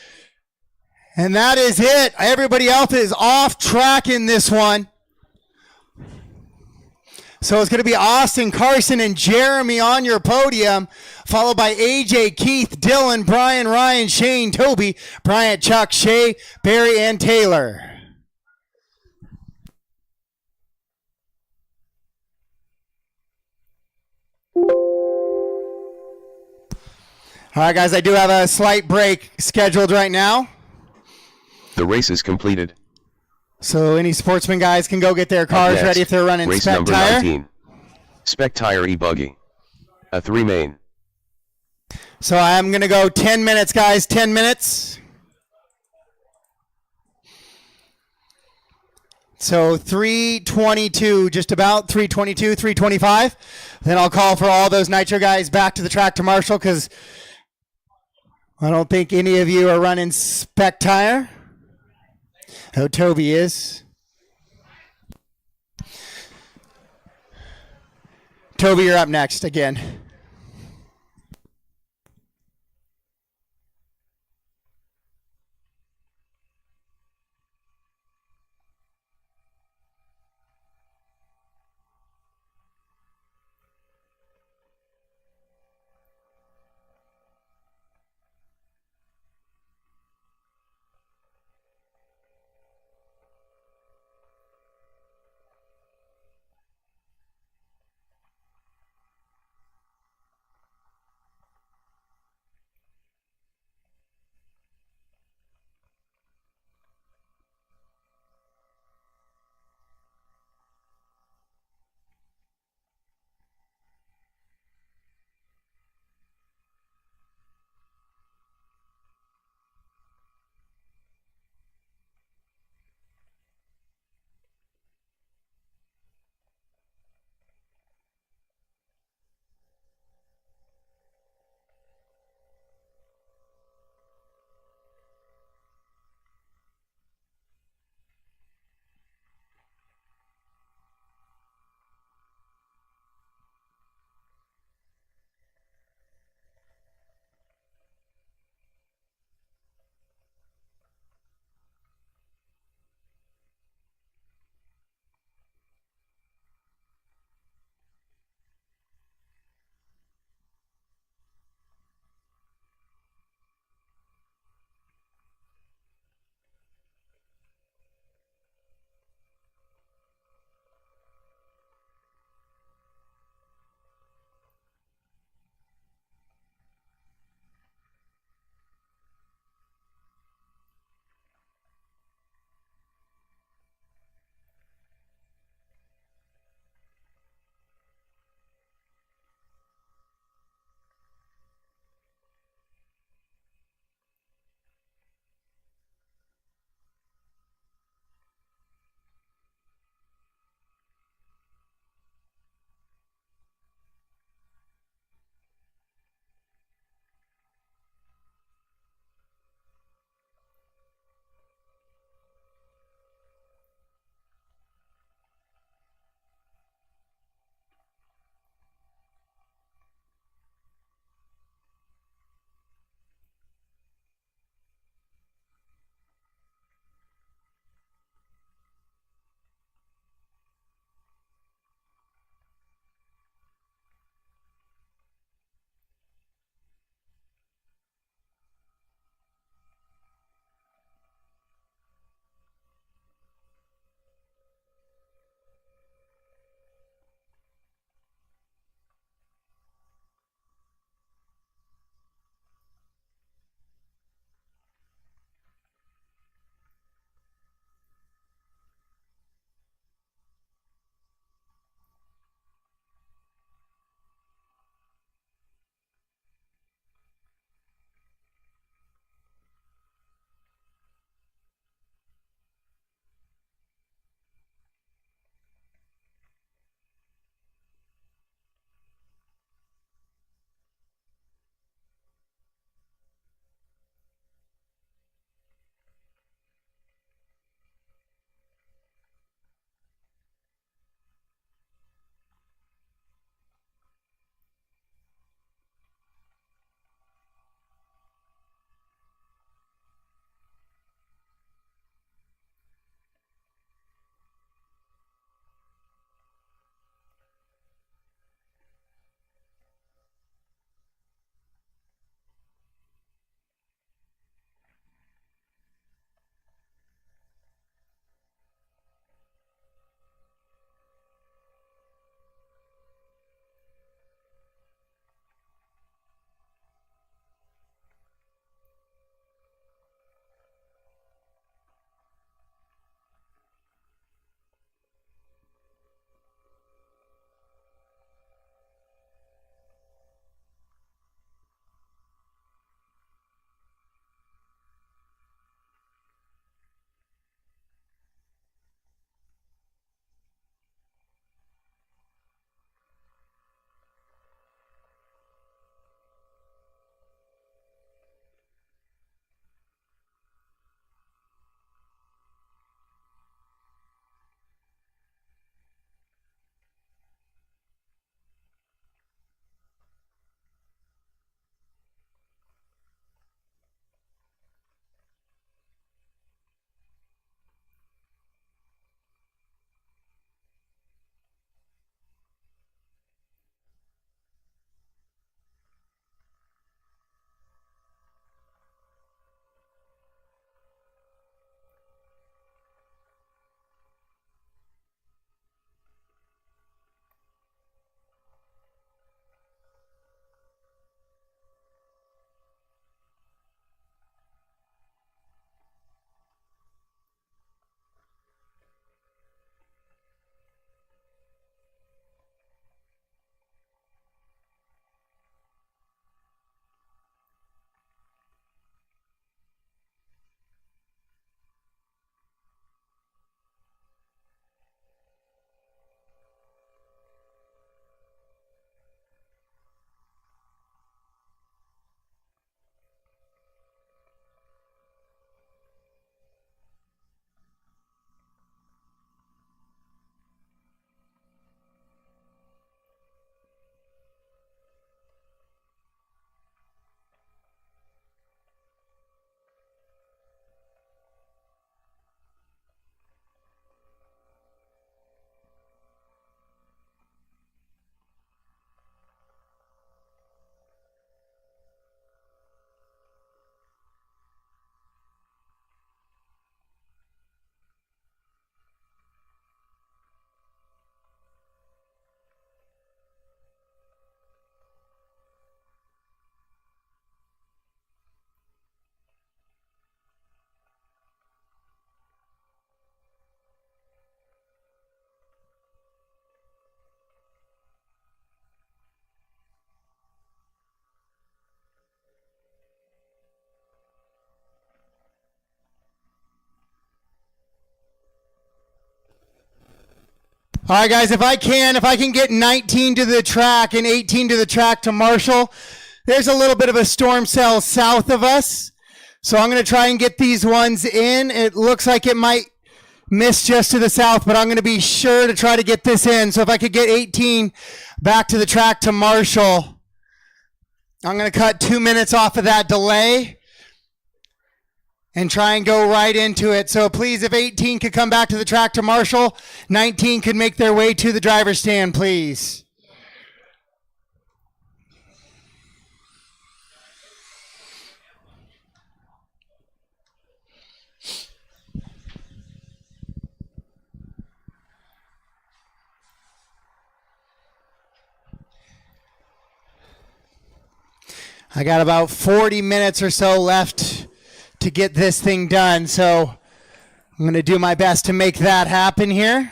And that is it. Everybody else is off track in this one. So it's going to be Austin, Carson, and Jeremy on your podium, followed by AJ, Keith, Dylan, Brian, Ryan, Shane, Toby, Bryant, Chuck, Shay, Barry, and Taylor. All right, guys, I do have a slight break scheduled right now. The race is completed. So any Sportsman guys can go get their cars ready if they're running race SPEC number Tire. 19. SPEC Tire E-buggy A3 main. So I'm going to go 10 minutes, guys, 10 minutes. So 3:22, just about 3:22, 3:25. Then I'll call for all those Nitro guys back to the track to Marshall because I don't think any of you are running SPEC Tire. Oh, Toby is. Toby, you're up next again. All right, guys, if I can get 19 to the track and 18 to the track to Marshall. There's a little bit of a storm cell south of us. So I'm going to try and get these ones in. It looks like it might miss just to the south, but I'm going to be sure to try to get this in. So if I could get 18 back to the track to Marshall, I'm going to cut 2 minutes off of that delay and try and go right into it. So please, if 18 could come back to the track to Marshall, 19 could make their way to the driver's stand, please. I got about 40 minutes or so left to get this thing done, so I'm going to do my best to make that happen here.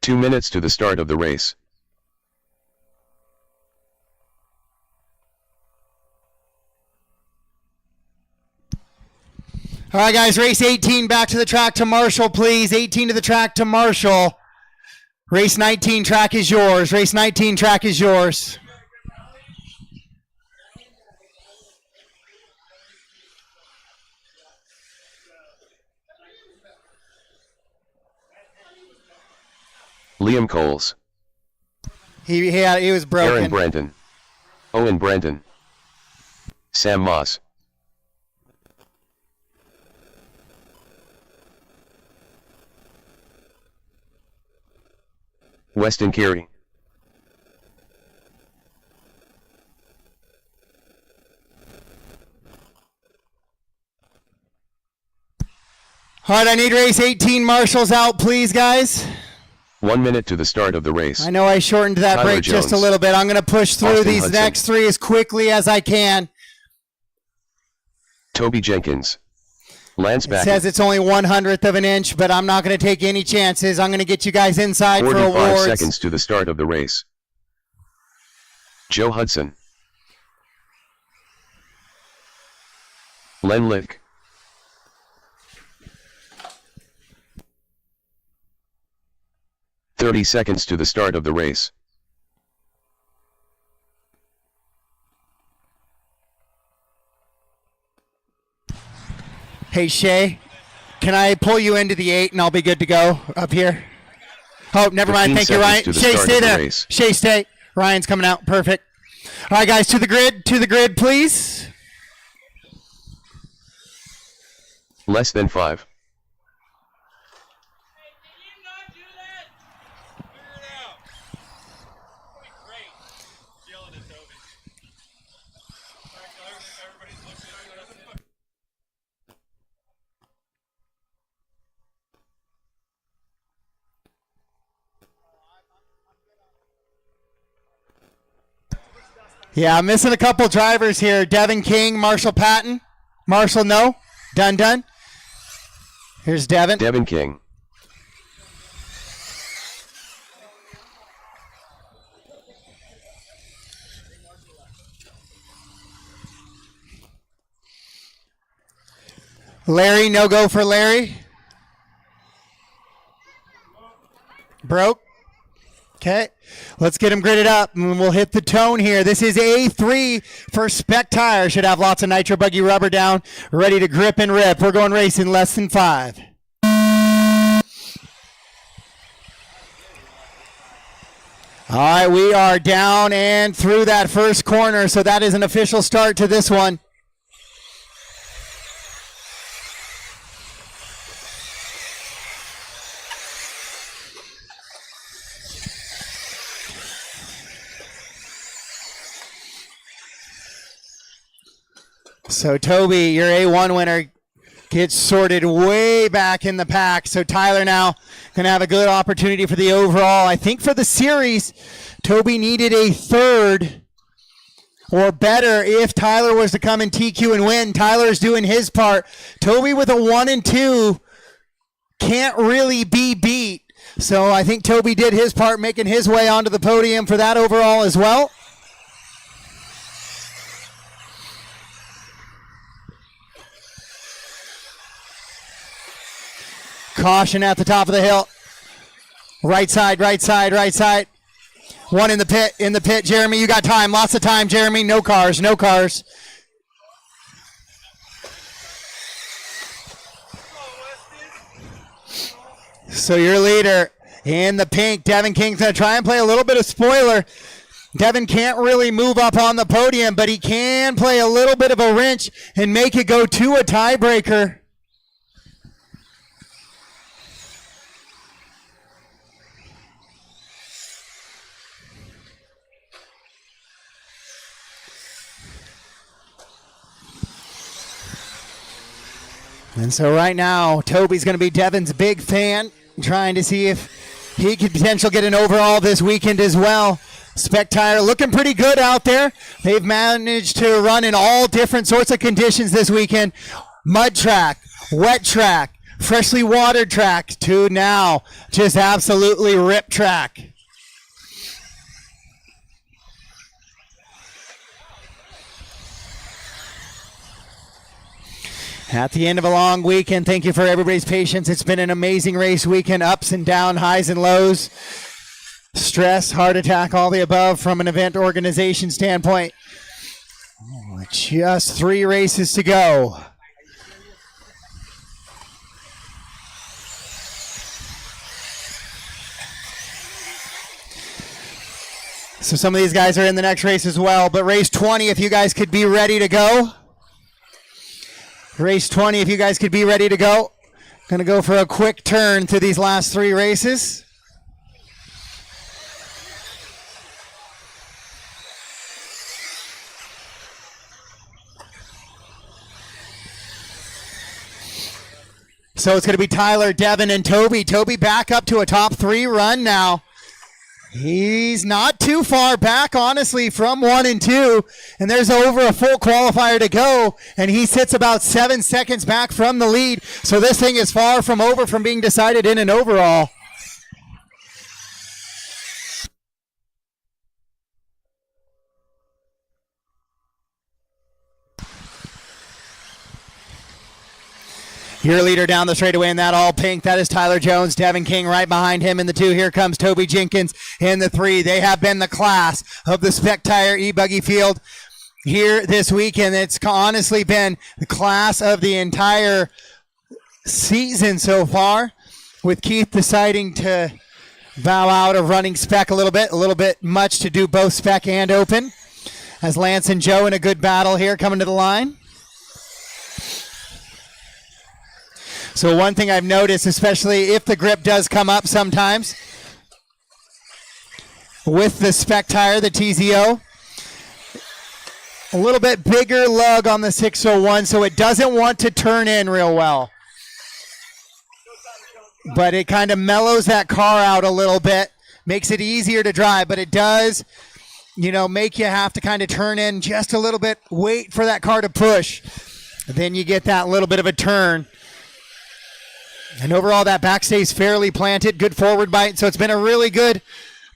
Two minutes to the start of the race. All right, guys, race 18 back to the track to Marshall, please. 18 to the track to Marshall. Race 19, track is yours. Race 19, track is yours. Liam Coles. He was broken. Aaron Brandon. Owen Brandon. Sam Moss. Weston Carey. All right, I need race 18 Marshall's out, please, guys. 1 minute to the start of the race. I know I shortened that Tyler break just a Jones. little bit. I'm going to push through Austin these Hudson. next three as quickly as I can. Toby Jenkins. Lance It Backen. says it's only 1/100th of an inch, but I'm not going to take any chances. I'm going to get you guys inside for 45 awards. seconds to the start of the race. Joe Hudson. Len Lick. "30 seconds to the start of the race. Hey, Shay, can I pull you into the 8 and I'll be good to go up here? Oh, never mind. 15 Thank you, seconds Ryan. to the Shay, start stay of the there. race. Shay, stay. Ryan's coming out. Perfect. All right, guys, to the grid, please. Less than 5. Hey, did you not do that? Figure it out. That'd be great. Yelling at Toby. Everybody's looking at it. Yeah, I'm missing a couple drivers here. Devin King, Marshall Patton. Marshall, no. Done. Here's Devin. Devin King. Larry, no go for Larry. Broke. Okay, let's get him gridded up and we'll hit the tone here. This is A3 for SPEC Tire. Should have lots of nitro buggy rubber down, ready to grip and rip. We're going race in less than 5. All right, we are down and through that first corner, so that is an official start to this one. So Toby, your A1 winner, gets sorted way back in the pack. So Tyler now going to have a good opportunity for the overall. I think for the series, Toby needed a third or better if Tyler was to come in TQ and win. Tyler's doing his part. Toby with a 1 and 2 can't really be beat. So I think Toby did his part, making his way onto the podium for that overall as well. Caution at the top of the hill. Right side, right side, right side. One in the pit, Jeremy. You got time, lots of time, Jeremy. No cars, no cars. So your leader in the pink, Devin King's going to try and play a little bit of spoiler. Devin can't really move up on the podium, but he can play a little bit of a wrench and make it go to a tiebreaker. And so right now, Toby's going to be Devin's big fan, trying to see if he could potentially get an overall this weekend as well. SPEC Tire looking pretty good out there. They've managed to run in all different sorts of conditions this weekend. Mud track, wet track, freshly watered track, to now just absolutely rip track. At the end of a long weekend, thank you for everybody's patience. It's been an amazing race weekend, ups and downs, highs and lows, stress, heart attack, all the above from an event organization standpoint. Oh, just 3 races to go. So some of these guys are in the next race as well, but race 20, if you guys could be ready to go. Race 20, if you guys could be ready to go. Going to go for a quick turn through these last 3 races. So it's going to be Tyler, Devin, and Toby. Toby back up to a top 3 run now. He's not too far back, honestly, from 1 and 2. And there's over a full qualifier to go. And he sits about 7 seconds back from the lead. So this thing is far from over from being decided in an overall. Your leader down the straightaway in that all pink, that is Tyler Jones. Devin King right behind him in the 2. Here comes Toby Jenkins in the 3. They have been the class of the SPEC Tire E-buggy field here this weekend. It's honestly been the class of the entire season so far, with Keith deciding to bow out of running SPEC a little bit much to do both SPEC and Open. As Lance and Joe in a good battle here coming to the line. So one thing I've noticed, especially if the grip does come up sometimes, with the SPEC Tire, the TZO, a little bit bigger lug on the 601, so it doesn't want to turn in real well. But it kind of mellows that car out a little bit, makes it easier to drive, but it does, you know, make you have to kind of turn in just a little bit, wait for that car to push. Then you get that little bit of a turn. And overall, that back stays fairly planted, good forward bite. So it's been a really good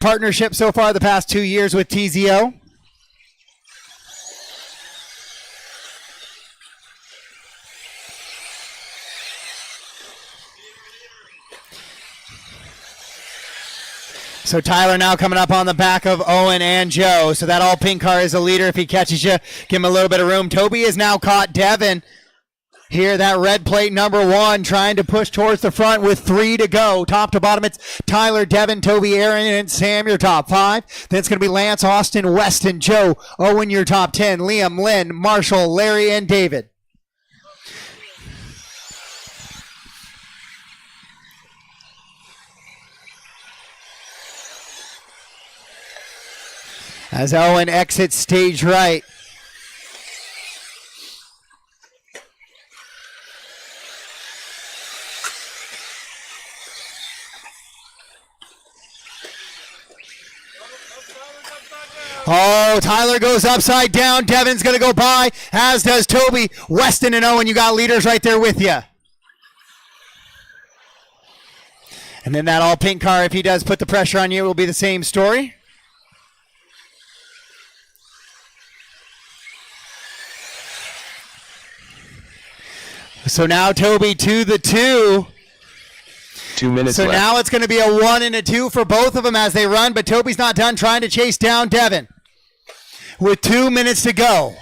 partnership so far the past 2 years with TZO. So Tyler now coming up on the back of Owen and Joe. So that all pink car is a leader. If he catches you, give him a little bit of room. Toby has now caught Devin. Here, that red plate number 1 trying to push towards the front with 3 to go. Top to bottom, it's Tyler, Devin, Toby, Aaron, and Sam, your top 5. Then it's going to be Lance, Austin, Weston, Joe, Owen, your top 10. Liam, Lynn, Marshall, Larry, and David. As Owen exits stage right. Oh, Tyler goes upside down. Devin's going to go by, as does Toby. Weston and Owen, you got leaders right there with you. And then that all pink car, if he does put the pressure on you, will be the same story. So now Toby to the 2. 2 minutes So left. now it's going to be a 1 and a 2 for both of them as they run, but Toby's not done trying to chase down Devin with 2 minutes to go.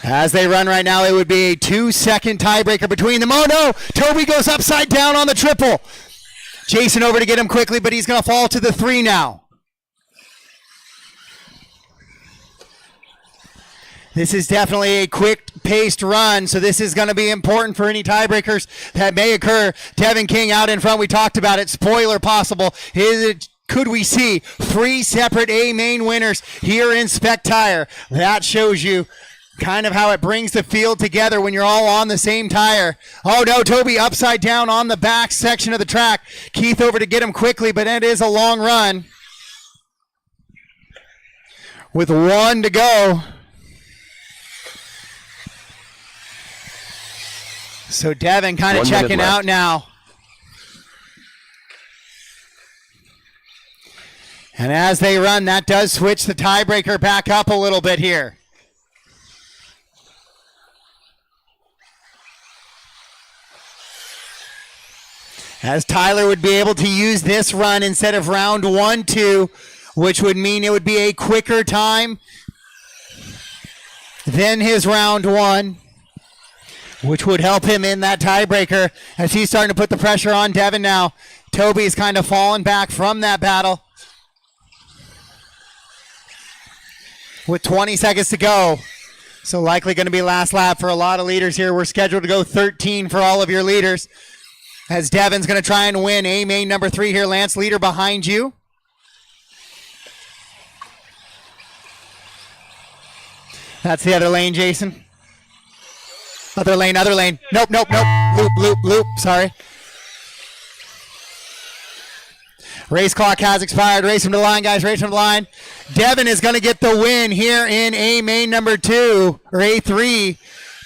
As they run right now, it would be a 2-second tiebreaker between them. Oh no, Toby goes upside down on the triple. Jason over to get him quickly, but he's going to fall to the 3 now. This is definitely a quick-paced run, so this is going to be important for any tiebreakers that may occur. Devin King out in front. We talked about it. Spoiler possible. Could we see 3 separate A main winners here in SPEC Tire? That shows you kind of how it brings the field together when you're all on the same tire. Oh no, Toby upside down on the back section of the track. Keith over to get him quickly, but it is a long run. With 1 to go. So Devin kind of 1 minute checking left. out now. And as they run, that does switch the tiebreaker back up a little bit here. As Tyler would be able to use this run instead of round 1, 2, which would mean it would be a quicker time than his round 1. Which would help him in that tiebreaker as he's starting to put the pressure on Devin now. Toby's kind of fallen back from that battle. With 20 seconds to go. So likely going to be last lap for a lot of leaders here. We're scheduled to go 13 for all of your leaders. As Devin's going to try and win A main number 3 here. Lance, leader behind you. That's the other lane, Jason. Other lane, other lane. Nope, nope, nope. Loop, loop, loop. Sorry. Race clock has expired. Race him to the line, guys. Race him to the line. Devin is going to get the win here in A main number 2, or A3.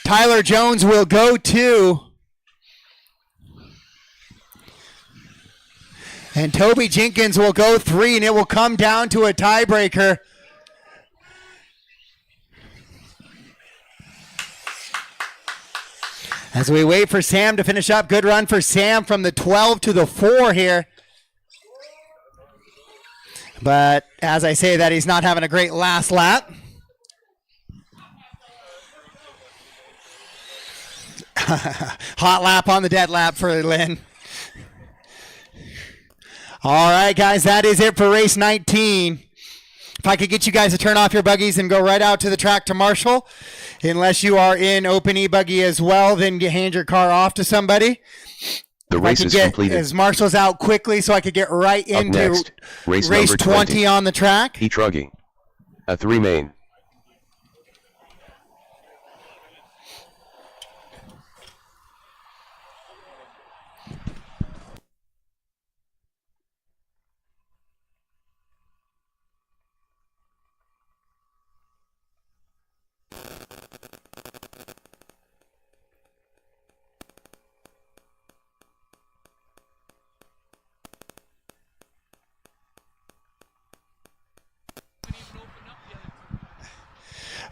Tyler Jones will go 2. And Toby Jenkins will go 3, and it will come down to a tiebreaker. As we wait for Sam to finish up. Good run for Sam from the 12 to the 4 here. But as I say that, he's not having a great last lap. Hot lap on the dead lap for Lynn. All right, guys, that is it for race 19. If I could get you guys to turn off your buggies and go right out to the track to Marshall. Unless you are in open e-buggy as well, then you hand your car off to somebody. The race is completed. As Marshall's out quickly so I could get right Up into next, race race number 20 on the track. E-truggy A3 main.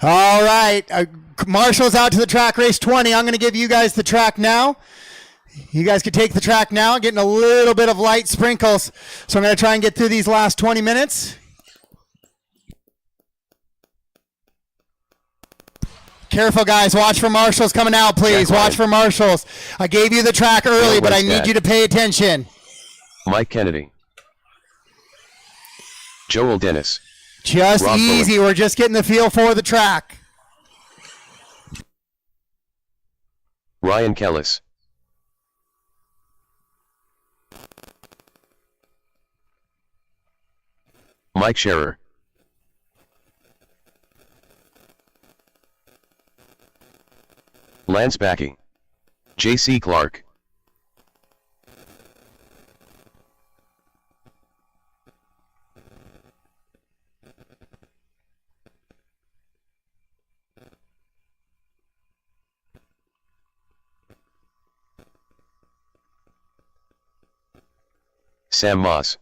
All right, Marshall's out to the track, race 20. I'm going to give you guys the track now. You guys could take the track now, getting a little bit of light sprinkles. So I'm going to try and get through these last 20 minutes. Careful, guys. Watch for Marshall's coming out, please. Watch for Marshall's. I gave you the track early, but I need you to pay attention. Mike Kennedy. Joel Dennis. Just Rob easy. We're just getting the feel for the track. Ryan Kellis. Mike Scherer. Lance Backey. J.C. Clark. Sam Moss.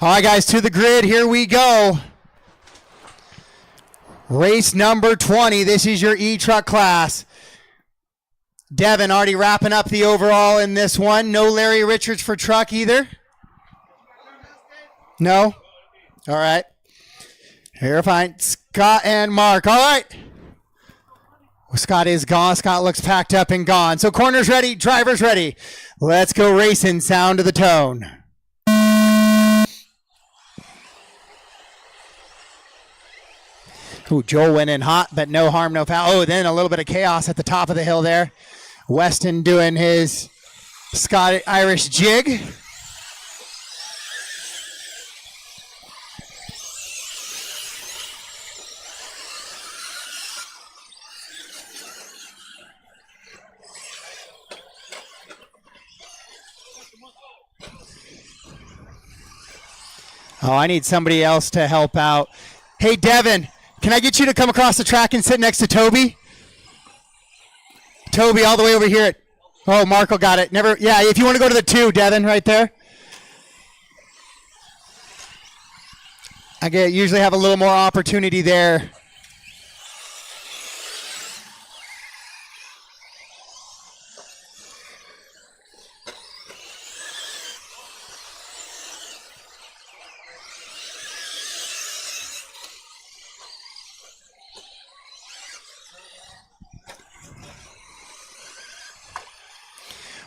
All right, guys, to the grid. Here we go. Race number 20. This is your E-truck class. Devin already wrapping up the overall in this one. No Larry Richards for truck either. No? All right. Here, fine. Scott and Mark. All right. Scott is gone. Scott looks packed up and gone. So corners ready, drivers ready. Let's go racing. Sound to the tone. Ooh, Joel went in hot, but no harm, no foul. Oh, then a little bit of chaos at the top of the hill there. Weston doing his Scottish jig. Oh, I need somebody else to help out. Hey, Devin. Can I get you to come across the track and sit next to Toby? Toby, all the way over here. Oh, Marco got it. Never. Yeah, if you want to go to the 2, Devin, right there. I usually have a little more opportunity there.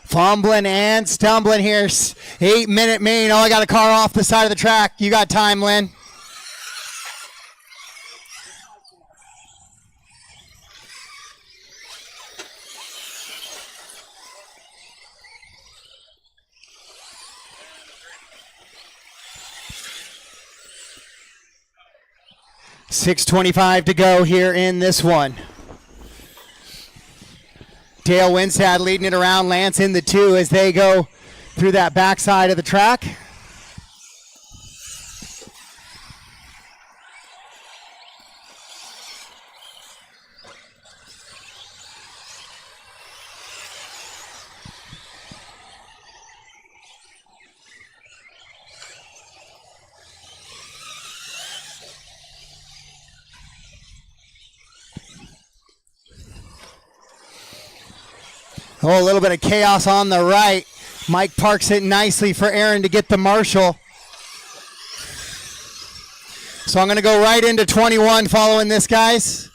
Fumbling and stumbling here. 8-minute main. Oh, I got a car off the side of the track. You got time, Lynn. .625 to go here in this one. Dale Winstad leading it around. Lance in the 2 as they go through that backside of the track. Oh, a little bit of chaos on the right. Mike parks it nicely for Aaron to get the marshal. So I'm going to go right into 21 following this, guys.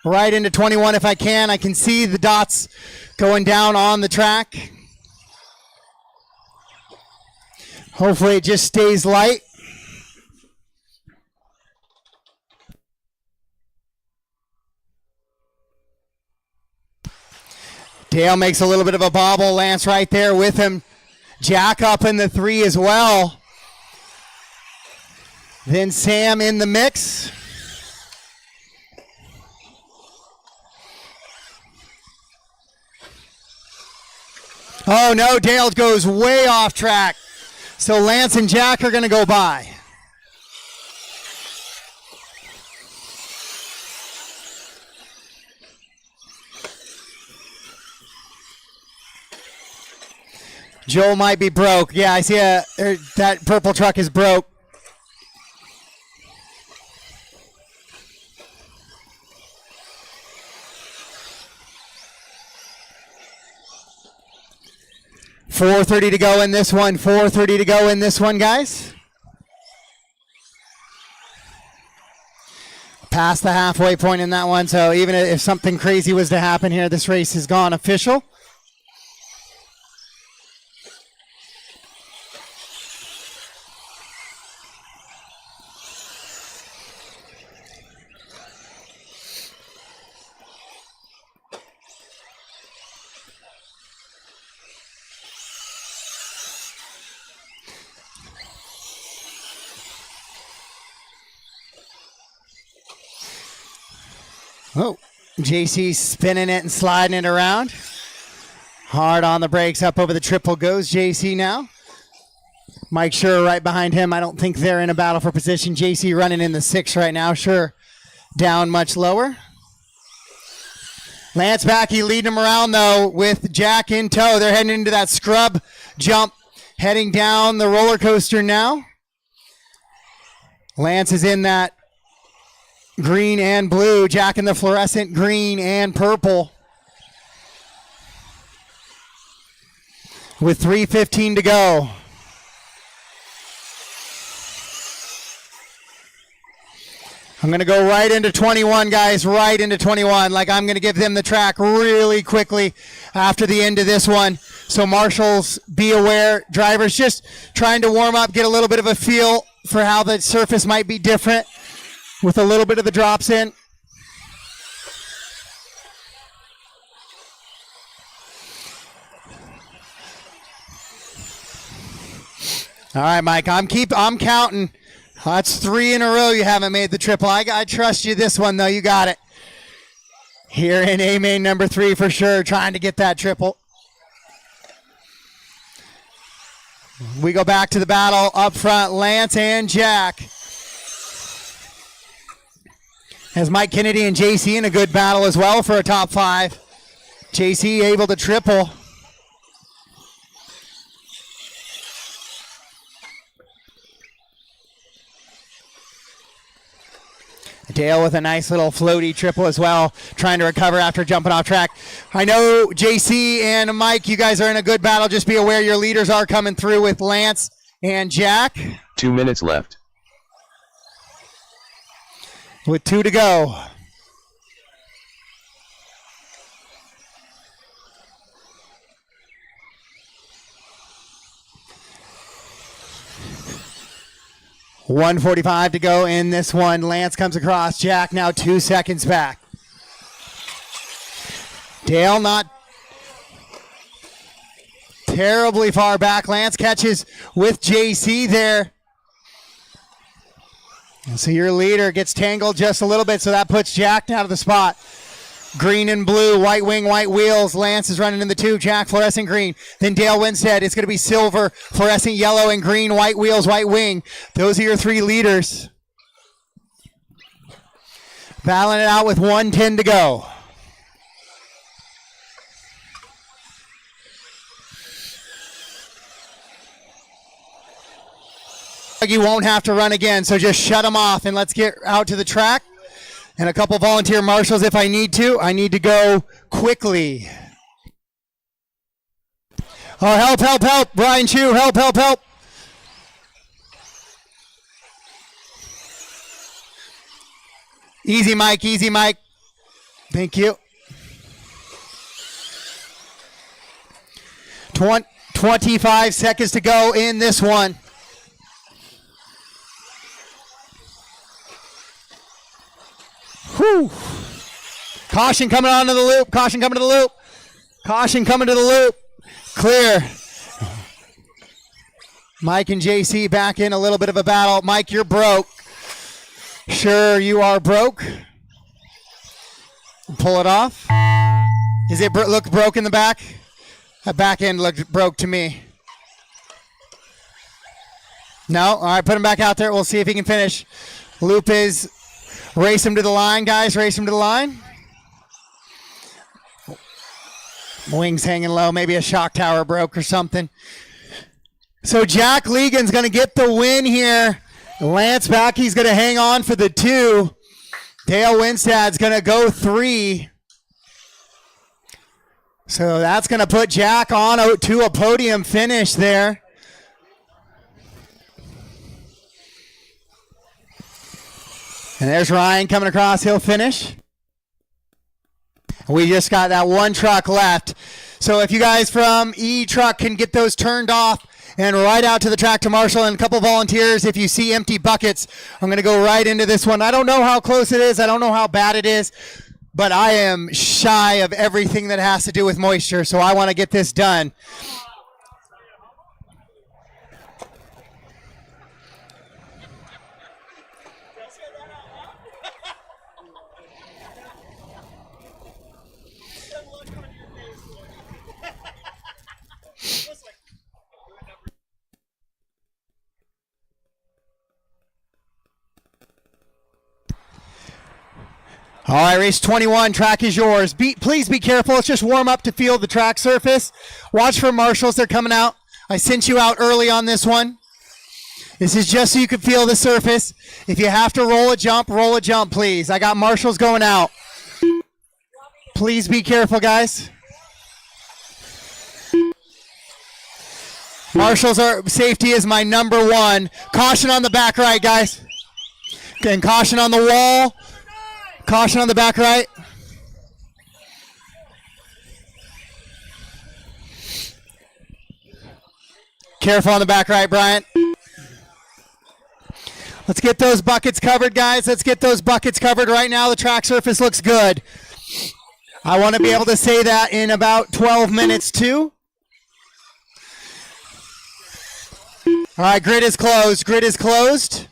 Right into 21 if I can. I can see the dots going down on the track. Hopefully it just stays light. Dale makes a little bit of a bobble. Lance right there with him. Jack up in the 3 as well. Then Sam in the mix. Oh no, Dale goes way off track. So Lance and Jack are going to go by. Joel might be broke. Yeah, I see that purple truck is broke. .430 to go in this one. .430 to go in this one, guys. Past the halfway point in that one, so even if something crazy was to happen here, this race has gone official. Oh, JC spinning it and sliding it around. Hard on the brakes, up over the triple goes JC now. Mike Schur right behind him. I don't think they're in a battle for position. JC running in the 6 right now. Schur down much lower. Lance Backey leading him around though with Jack in tow. They're heading into that scrub jump, heading down the roller coaster now. Lance is in that green and blue, Jack in the fluorescent green and purple. With 3:15 to go. I'm going to go right into 21, guys, right into 21. Like I'm going to give them the track really quickly after the end of this one. So marshals, be aware. Drivers just trying to warm up, get a little bit of a feel for how the surface might be different with a little bit of the drops in. All right, Mike, I'm counting. That's 3 in a row you haven't made the triple. I trust you this one, though. You got it. Here in A main number 3 for sure, trying to get that triple. We go back to the battle up front, Lance and Jack. As Mike Kennedy and JC in a good battle as well for a top 5. JC able to triple. Dale with a nice little floaty triple as well, trying to recover after jumping off track. I know JC and Mike, you guys are in a good battle. Just be aware your leaders are coming through with Lance and Jack. 2 minutes left. With 2 to go. $1:45 to go in this one. Lance comes across. Jack now 2 seconds back. Dale not terribly far back. Lance catches with JC there. And so your leader gets tangled just a little bit, so that puts Jack out of the spot. Green and blue, white wing, white wheels. Lance is running in the 2. Jack, fluorescent green. Then Dale Winstead. It's going to be silver, fluorescent yellow, and green, white wheels, white wing. Those are your 3 leaders. Battling it out with 1:10 to go. You won't have to run again, so just shut them off and let's get out to the track. And a couple volunteer marshals if I need to. I need to go quickly. Oh, help, help, help. Brian Chu, help, help, help. Easy, Mike, easy, Mike. Thank you. 25 seconds to go in this one. Whew. Caution coming onto the loop. Caution coming to the loop. Caution coming to the loop. Clear. Mike and JC back in a little bit of a battle. Mike, you're broke. Sure, you are broke. Pull it off. Does it look broke in the back? That back end looked broke to me. No? All right, put him back out there. We'll see if he can finish. Loop is... Race him to the line, guys. Race him to the line. Wings hanging low. Maybe a shock tower broke or something. So Jack Legan's going to get the win here. Lance Backey's going to hang on for the 2. Dale Winstad's going to go 3. So that's going to put Jack on to a podium finish there. And there's Ryan coming across. He'll finish. We just got that one truck left. So if you guys from E-truck can get those turned off and right out to the track to Marshall, and a couple volunteers, if you see empty buckets, I'm going to go right into this one. I don't know how close it is. I don't know how bad it is, but I am shy of everything that has to do with moisture, so I want to get this done. All right, race 21, track is yours. Please be careful. Let's just warm up to feel the track surface. Watch for marshals. They're coming out. I sent you out early on this one. This is just so you can feel the surface. If you have to roll a jump, please. I got marshals going out. Please be careful, guys. Marshals are, safety is my number one. Caution on the back right, guys. And caution on the wall. Caution on the back right. Careful on the back right, Bryant. Let's get those buckets covered, guys. Let's get those buckets covered right now. The track surface looks good. I want to be able to say that in about 12 minutes, too. All right, grid is closed. Grid is closed.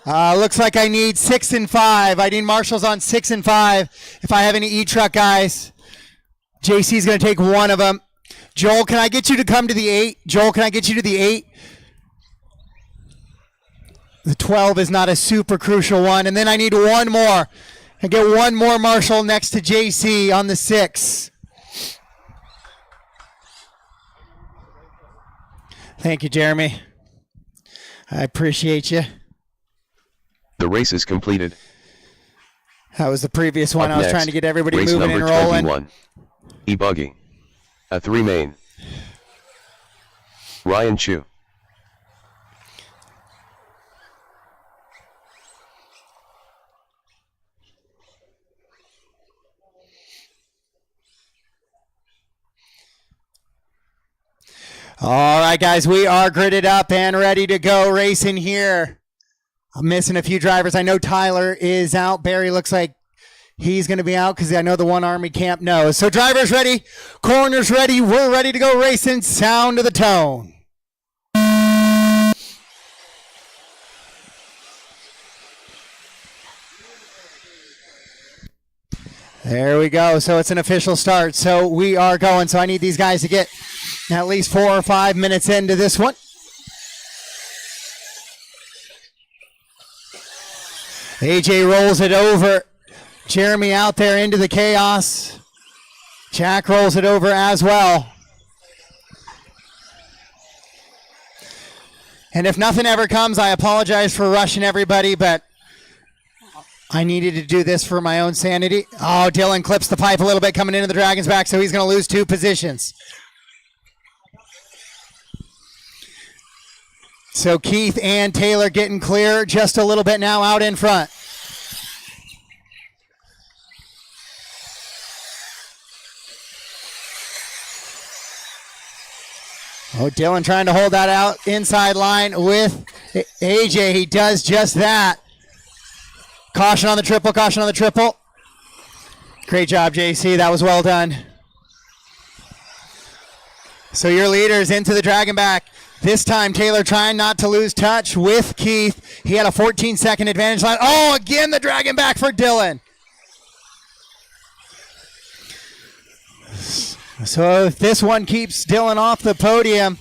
Looks like I need 6 and 5. I need marshals on 6 and 5. If I have any E-truck guys, JC's going to take one of them. Joel, can I get you to come to the 8? Joel, can I get you to the 8? The 12 is not a super crucial one. And then I need one more. I get one more marshal next to JC on the 6. Thank you, Jeremy. I appreciate you. The race is completed. That was the previous one. Up I was next, trying to get everybody race moving and number rolling. 21, E-buggy A3 main. Ryan Chu. All right, guys, we are gridded up and ready to go racing here. I'm missing a few drivers. I know Tyler is out. Barry looks like he's going to be out because I know the one Army camp knows. So drivers ready, corners ready. We're ready to go racing. Sound of the tone. There we go. So it's an official start. So we are going. So I need these guys to get at least 4 or 5 minutes into this one. AJ rolls it over. Jeremy out there into the chaos. Jack rolls it over as well. And if nothing ever comes, I apologize for rushing everybody, but I needed to do this for my own sanity. Oh, Dylan clips the pipe a little bit coming into the Dragon's back, so he's going to lose 2 positions. So Keith and Taylor getting clear just a little bit now out in front. Oh, Dylan trying to hold that out inside line with AJ. He does just that. Caution on the triple, caution on the triple. Great job, JC. That was well done. So your leaders into the Dragon back. This time, Taylor trying not to lose touch with Keith. He had a 14-second advantage line. Oh, again, the Dragon back for Dylan. So if this one keeps Dylan off the podium,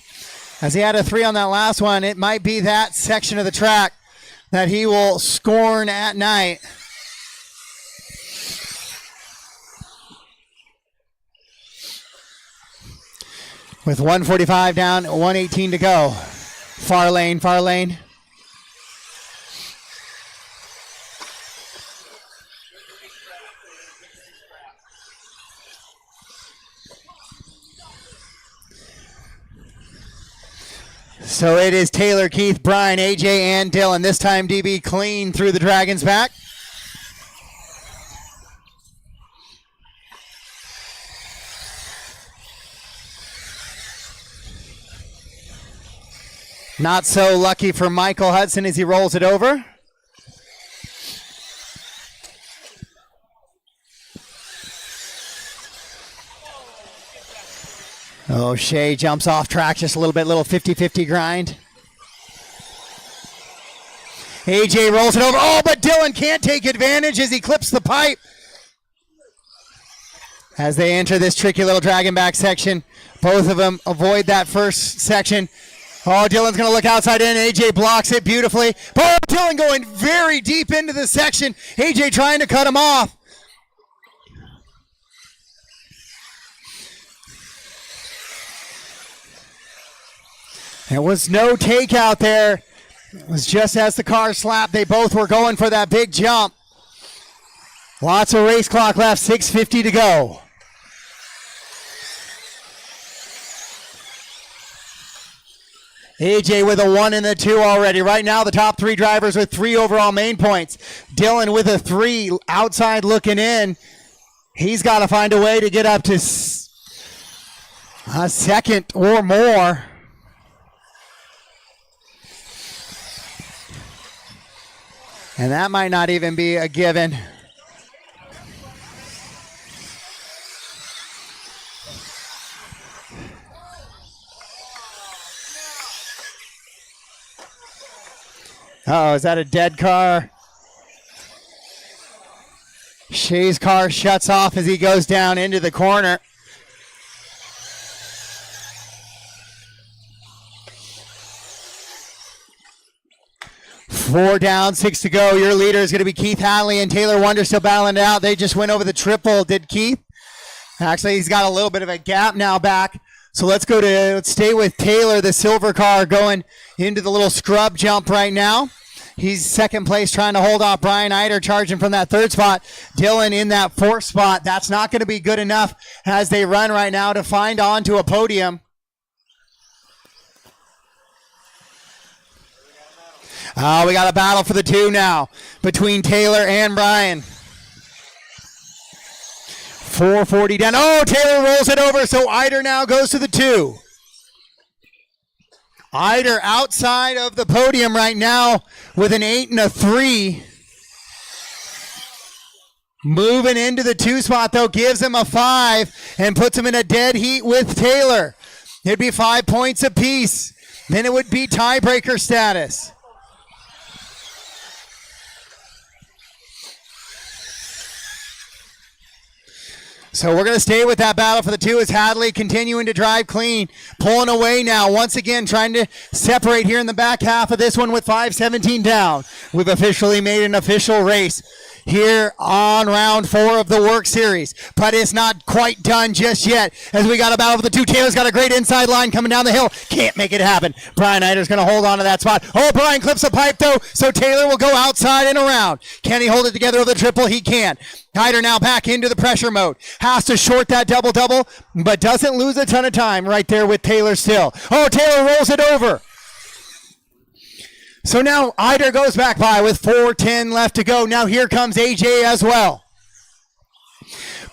as he had a 3 on that last one, it might be that section of the track that he will scorn at night. With 145 down, 118 to go. Far lane, far lane. So it is Taylor, Keith, Brian, AJ, and Dylan. This time DB clean through the Dragon's back. Not so lucky for Michael Hudson as he rolls it over. Oh, Shea jumps off track just a little bit, little 50-50 grind. AJ rolls it over. Oh, but Dylan can't take advantage as he clips the pipe. As they enter this tricky little dragon back section, both of them avoid that first section. Oh, Dylan's going to look outside in. AJ blocks it beautifully. Oh, Dylan going very deep into the section. AJ trying to cut him off. There was no takeout there. It was just as the car slapped. They both were going for that big jump. Lots of race clock left. 6:50 to go. AJ with a 1 and a 2 already. Right now, the top three drivers with 3 overall main points. Dylan with a 3 outside looking in. He's got to find a way to get up to a second or more. And that might not even be a given. Uh-oh, is that a dead car? Shea's car shuts off as he goes down into the corner. Four down, 6 to go. Your leader is going to be Keith Hadley and Taylor Wonder still battling it out. They just went over the triple, did Keith. Actually, he's got a little bit of a gap now back. So let's stay with Taylor, the silver car, going into the little scrub jump right now. He's second place trying to hold off Brian Eider, charging from that third spot. Dylan in that fourth spot. That's not going to be good enough as they run right now to find onto a podium. We got a battle for the 2 now between Taylor and Brian. 4:40 down. Oh, Taylor rolls it over, so Eider now goes to the 2. Eider outside of the podium right now with an 8 and a 3. Moving into the 2 spot, though, gives him a 5 and puts him in a dead heat with Taylor. It'd be 5 points apiece. Then it would be tiebreaker status. So we're going to stay with that battle for the 2 as Hadley continuing to drive clean, pulling away now, once again trying to separate here in the back half of this one with 5:17 down. We've officially made an official race here on round 4 of the WERC series, but it's not quite done just yet as we got a battle for the 2. Taylor's got a great inside line coming down the hill. Can't make it happen. Brian Eider's going to hold on to that spot. Oh, Brian clips a pipe though, so Taylor will go outside and around. Can he hold it together with the triple? He can. Eider now back into the pressure mode. Has to short that double-double, but doesn't lose a ton of time right there with Taylor still. Oh, Taylor rolls it over. So now Eider goes back by with 4:10 left to go. Now here comes AJ as well.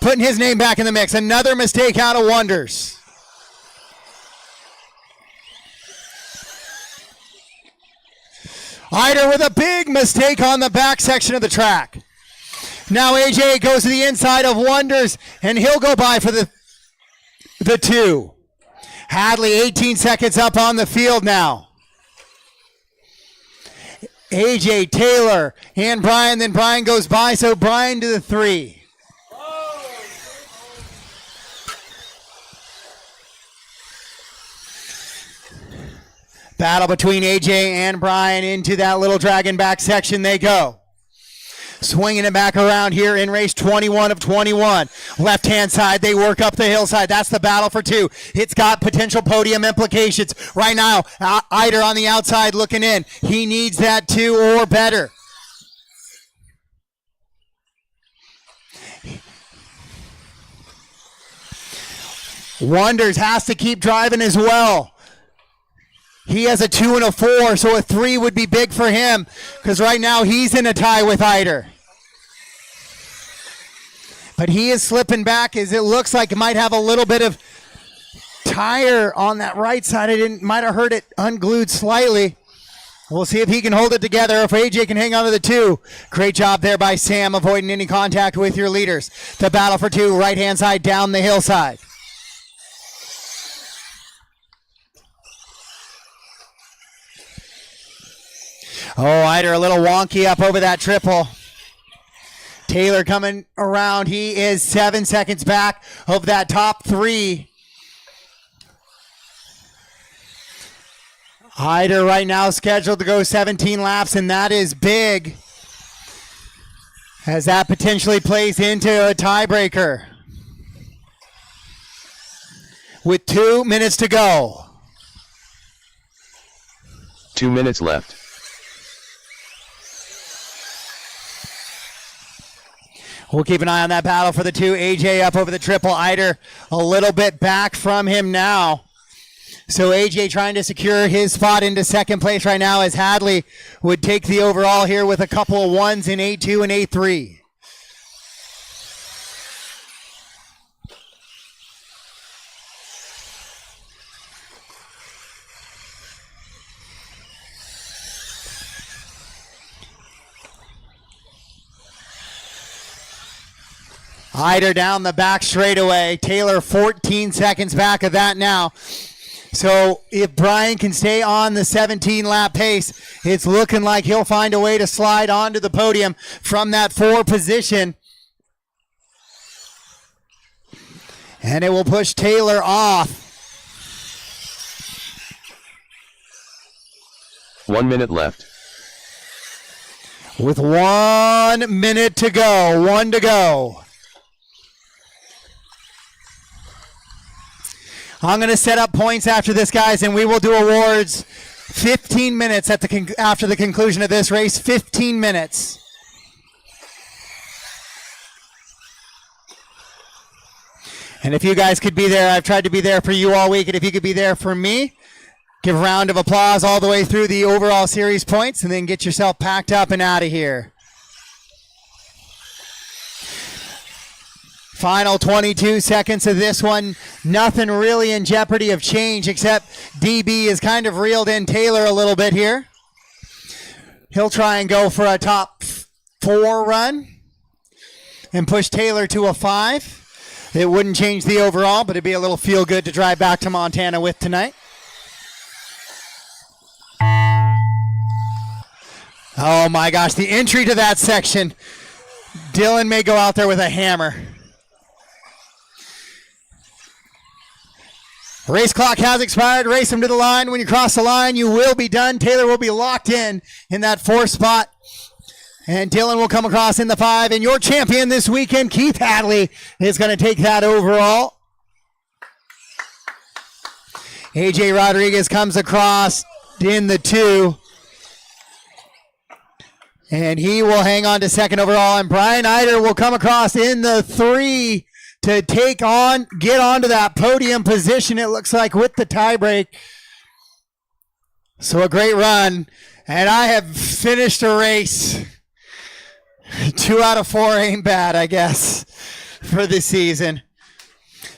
Putting his name back in the mix. Another mistake out of Wonders. Eider with a big mistake on the back section of the track. Now AJ goes to the inside of Wonders, and he'll go by for the 2. Hadley 18 seconds up on the field now. AJ, Taylor, and Brian. Then Brian goes by, so Brian to the 3. Battle between AJ and Brian into that little dragon back section they go. Swinging it back around here in race 21 of 21. Left-hand side, they work up the hillside. That's the battle for 2. It's got potential podium implications. Right now, Eider on the outside looking in. He needs that 2 or better. Wonders has to keep driving as well. He has a 2 and a 4, so a 3 would be big for him because right now he's in a tie with Eider. But he is slipping back as it looks like it might have a little bit of tire on that right side. It might have hurt it unglued slightly. We'll see if he can hold it together, if AJ can hang on to the 2. Great job there by Sam, avoiding any contact with your leaders. The battle for 2, right-hand side down the hillside. Oh, Eider a little wonky up over that triple. Taylor coming around. He is 7 seconds back of that top 3. Eider right now scheduled to go 17 laps, and that is big, as that potentially plays into a tiebreaker. With 2 minutes to go. 2 minutes left. We'll keep an eye on that battle for the 2. AJ up over the triple. Eider a little bit back from him now. So AJ trying to secure his spot into second place right now, as Hadley would take the overall here with a couple of 1s in A2 and A3. Eider down the back straightaway. Taylor 14 seconds back of that now. So if Brian can stay on the 17-lap pace, it's looking like he'll find a way to slide onto the podium from that 4 position. And it will push Taylor off. 1 minute left. With 1 minute to go. 1 to go. I'm going to set up points after this, guys, and we will do awards 15 minutes at after the conclusion of this race. 15 minutes. And if you guys could be there, I've tried to be there for you all week, and if you could be there for me, give a round of applause all the way through the overall series points, and then get yourself packed up and out of here. Final 22 seconds of this one. Nothing really in jeopardy of change, except DB has kind of reeled in Taylor a little bit here. He'll try and go for a top 4 run and push Taylor to a 5. It wouldn't change the overall, but it'd be a little feel good to drive back to Montana with tonight. Oh my gosh, the entry to that section. Dylan may go out there with a hammer. Race clock has expired. Race them to the line. When you cross the line, you will be done. Taylor will be locked in that 4th spot. And Dylan will come across in the 5. And your champion this weekend, Keith Hadley, is going to take that overall. AJ Rodriguez comes across in the 2. And he will hang on to 2nd overall. And Brian Eider will come across in the 3 to get onto that podium position, it looks like, with the tiebreak. So a great run. And I have finished a race. 2 out of 4 ain't bad, I guess, for the season.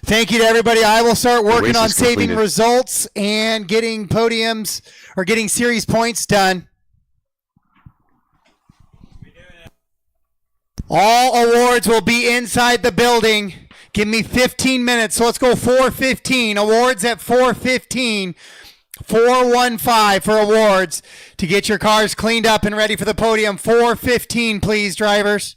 Thank you to everybody. I will start working on saving results and getting podiums or getting series points done. All awards will be inside the building. Give me 15 minutes. So let's go 4:15. Awards at 4:15. 4:15 for awards to get your cars cleaned up and ready for the podium. 4:15, please, drivers.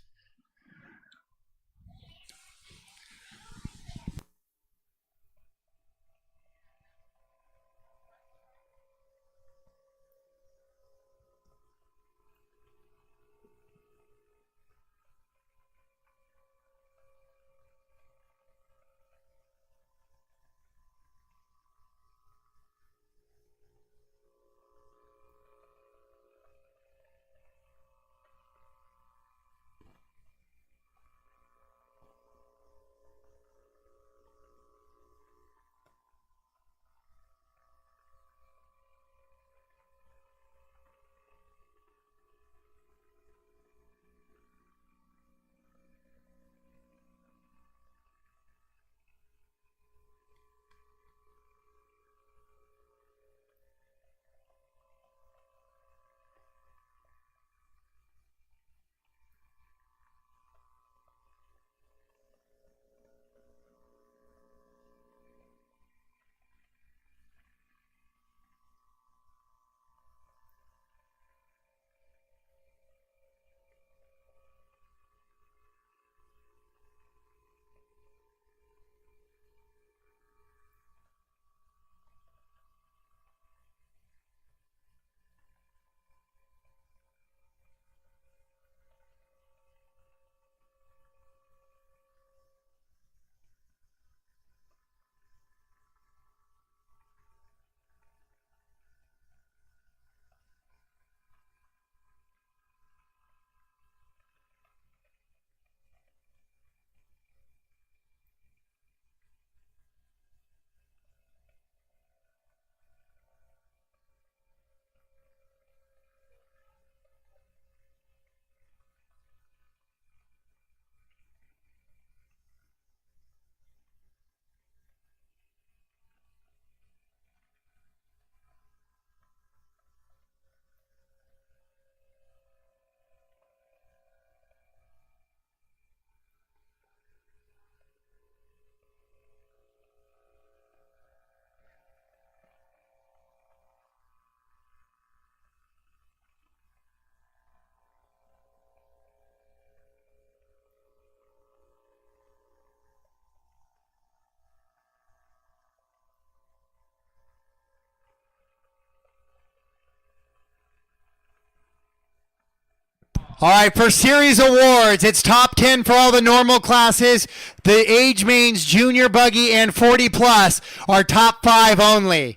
All right, for series awards, it's top 10 for all the normal classes. The age mains, junior buggy, and 40 plus are top 5 only.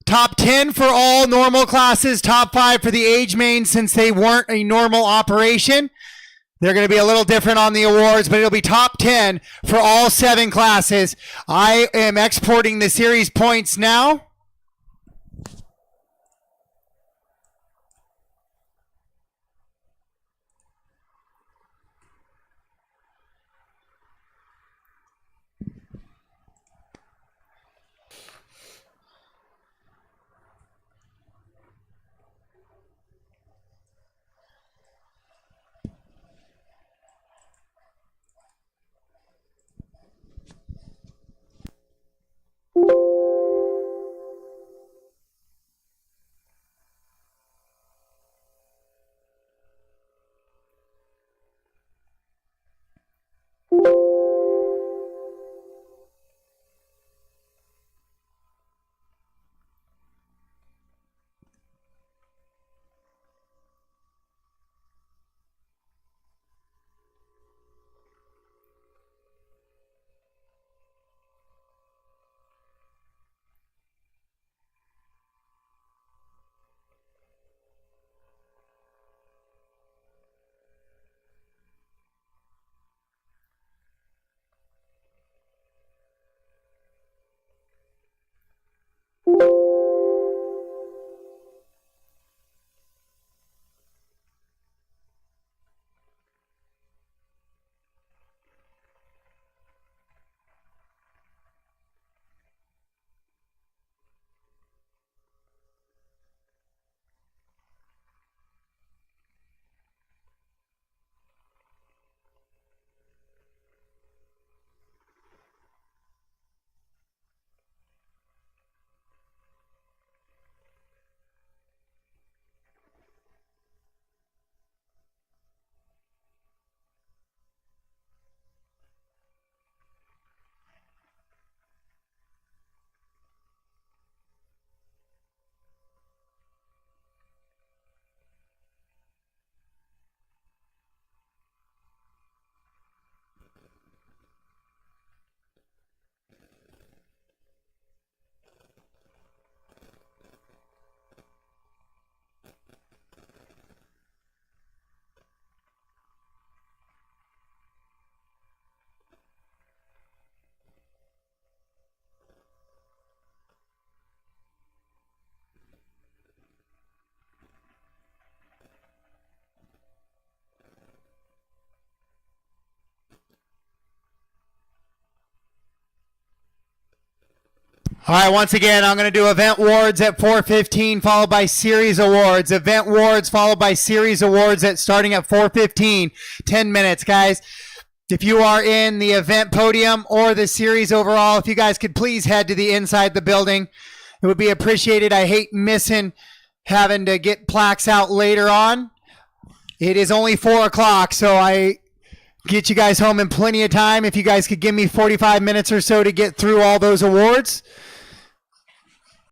Top 10 for all normal classes, top 5 for the age mains since they weren't a normal operation. They're going to be a little different on the awards, but it'll be top 10 for all 7 classes. I am exporting the series points now. All right, once again, I'm going to do event awards at 4:15, followed by series awards. Event awards followed by series awards at starting at 4:15. 10 minutes, guys. If you are in the event podium or the series overall, if you guys could please head to the inside the building, it would be appreciated. I hate missing having to get plaques out later on. It is only 4 o'clock, so I get you guys home in plenty of time. If you guys could give me 45 minutes or so to get through all those awards.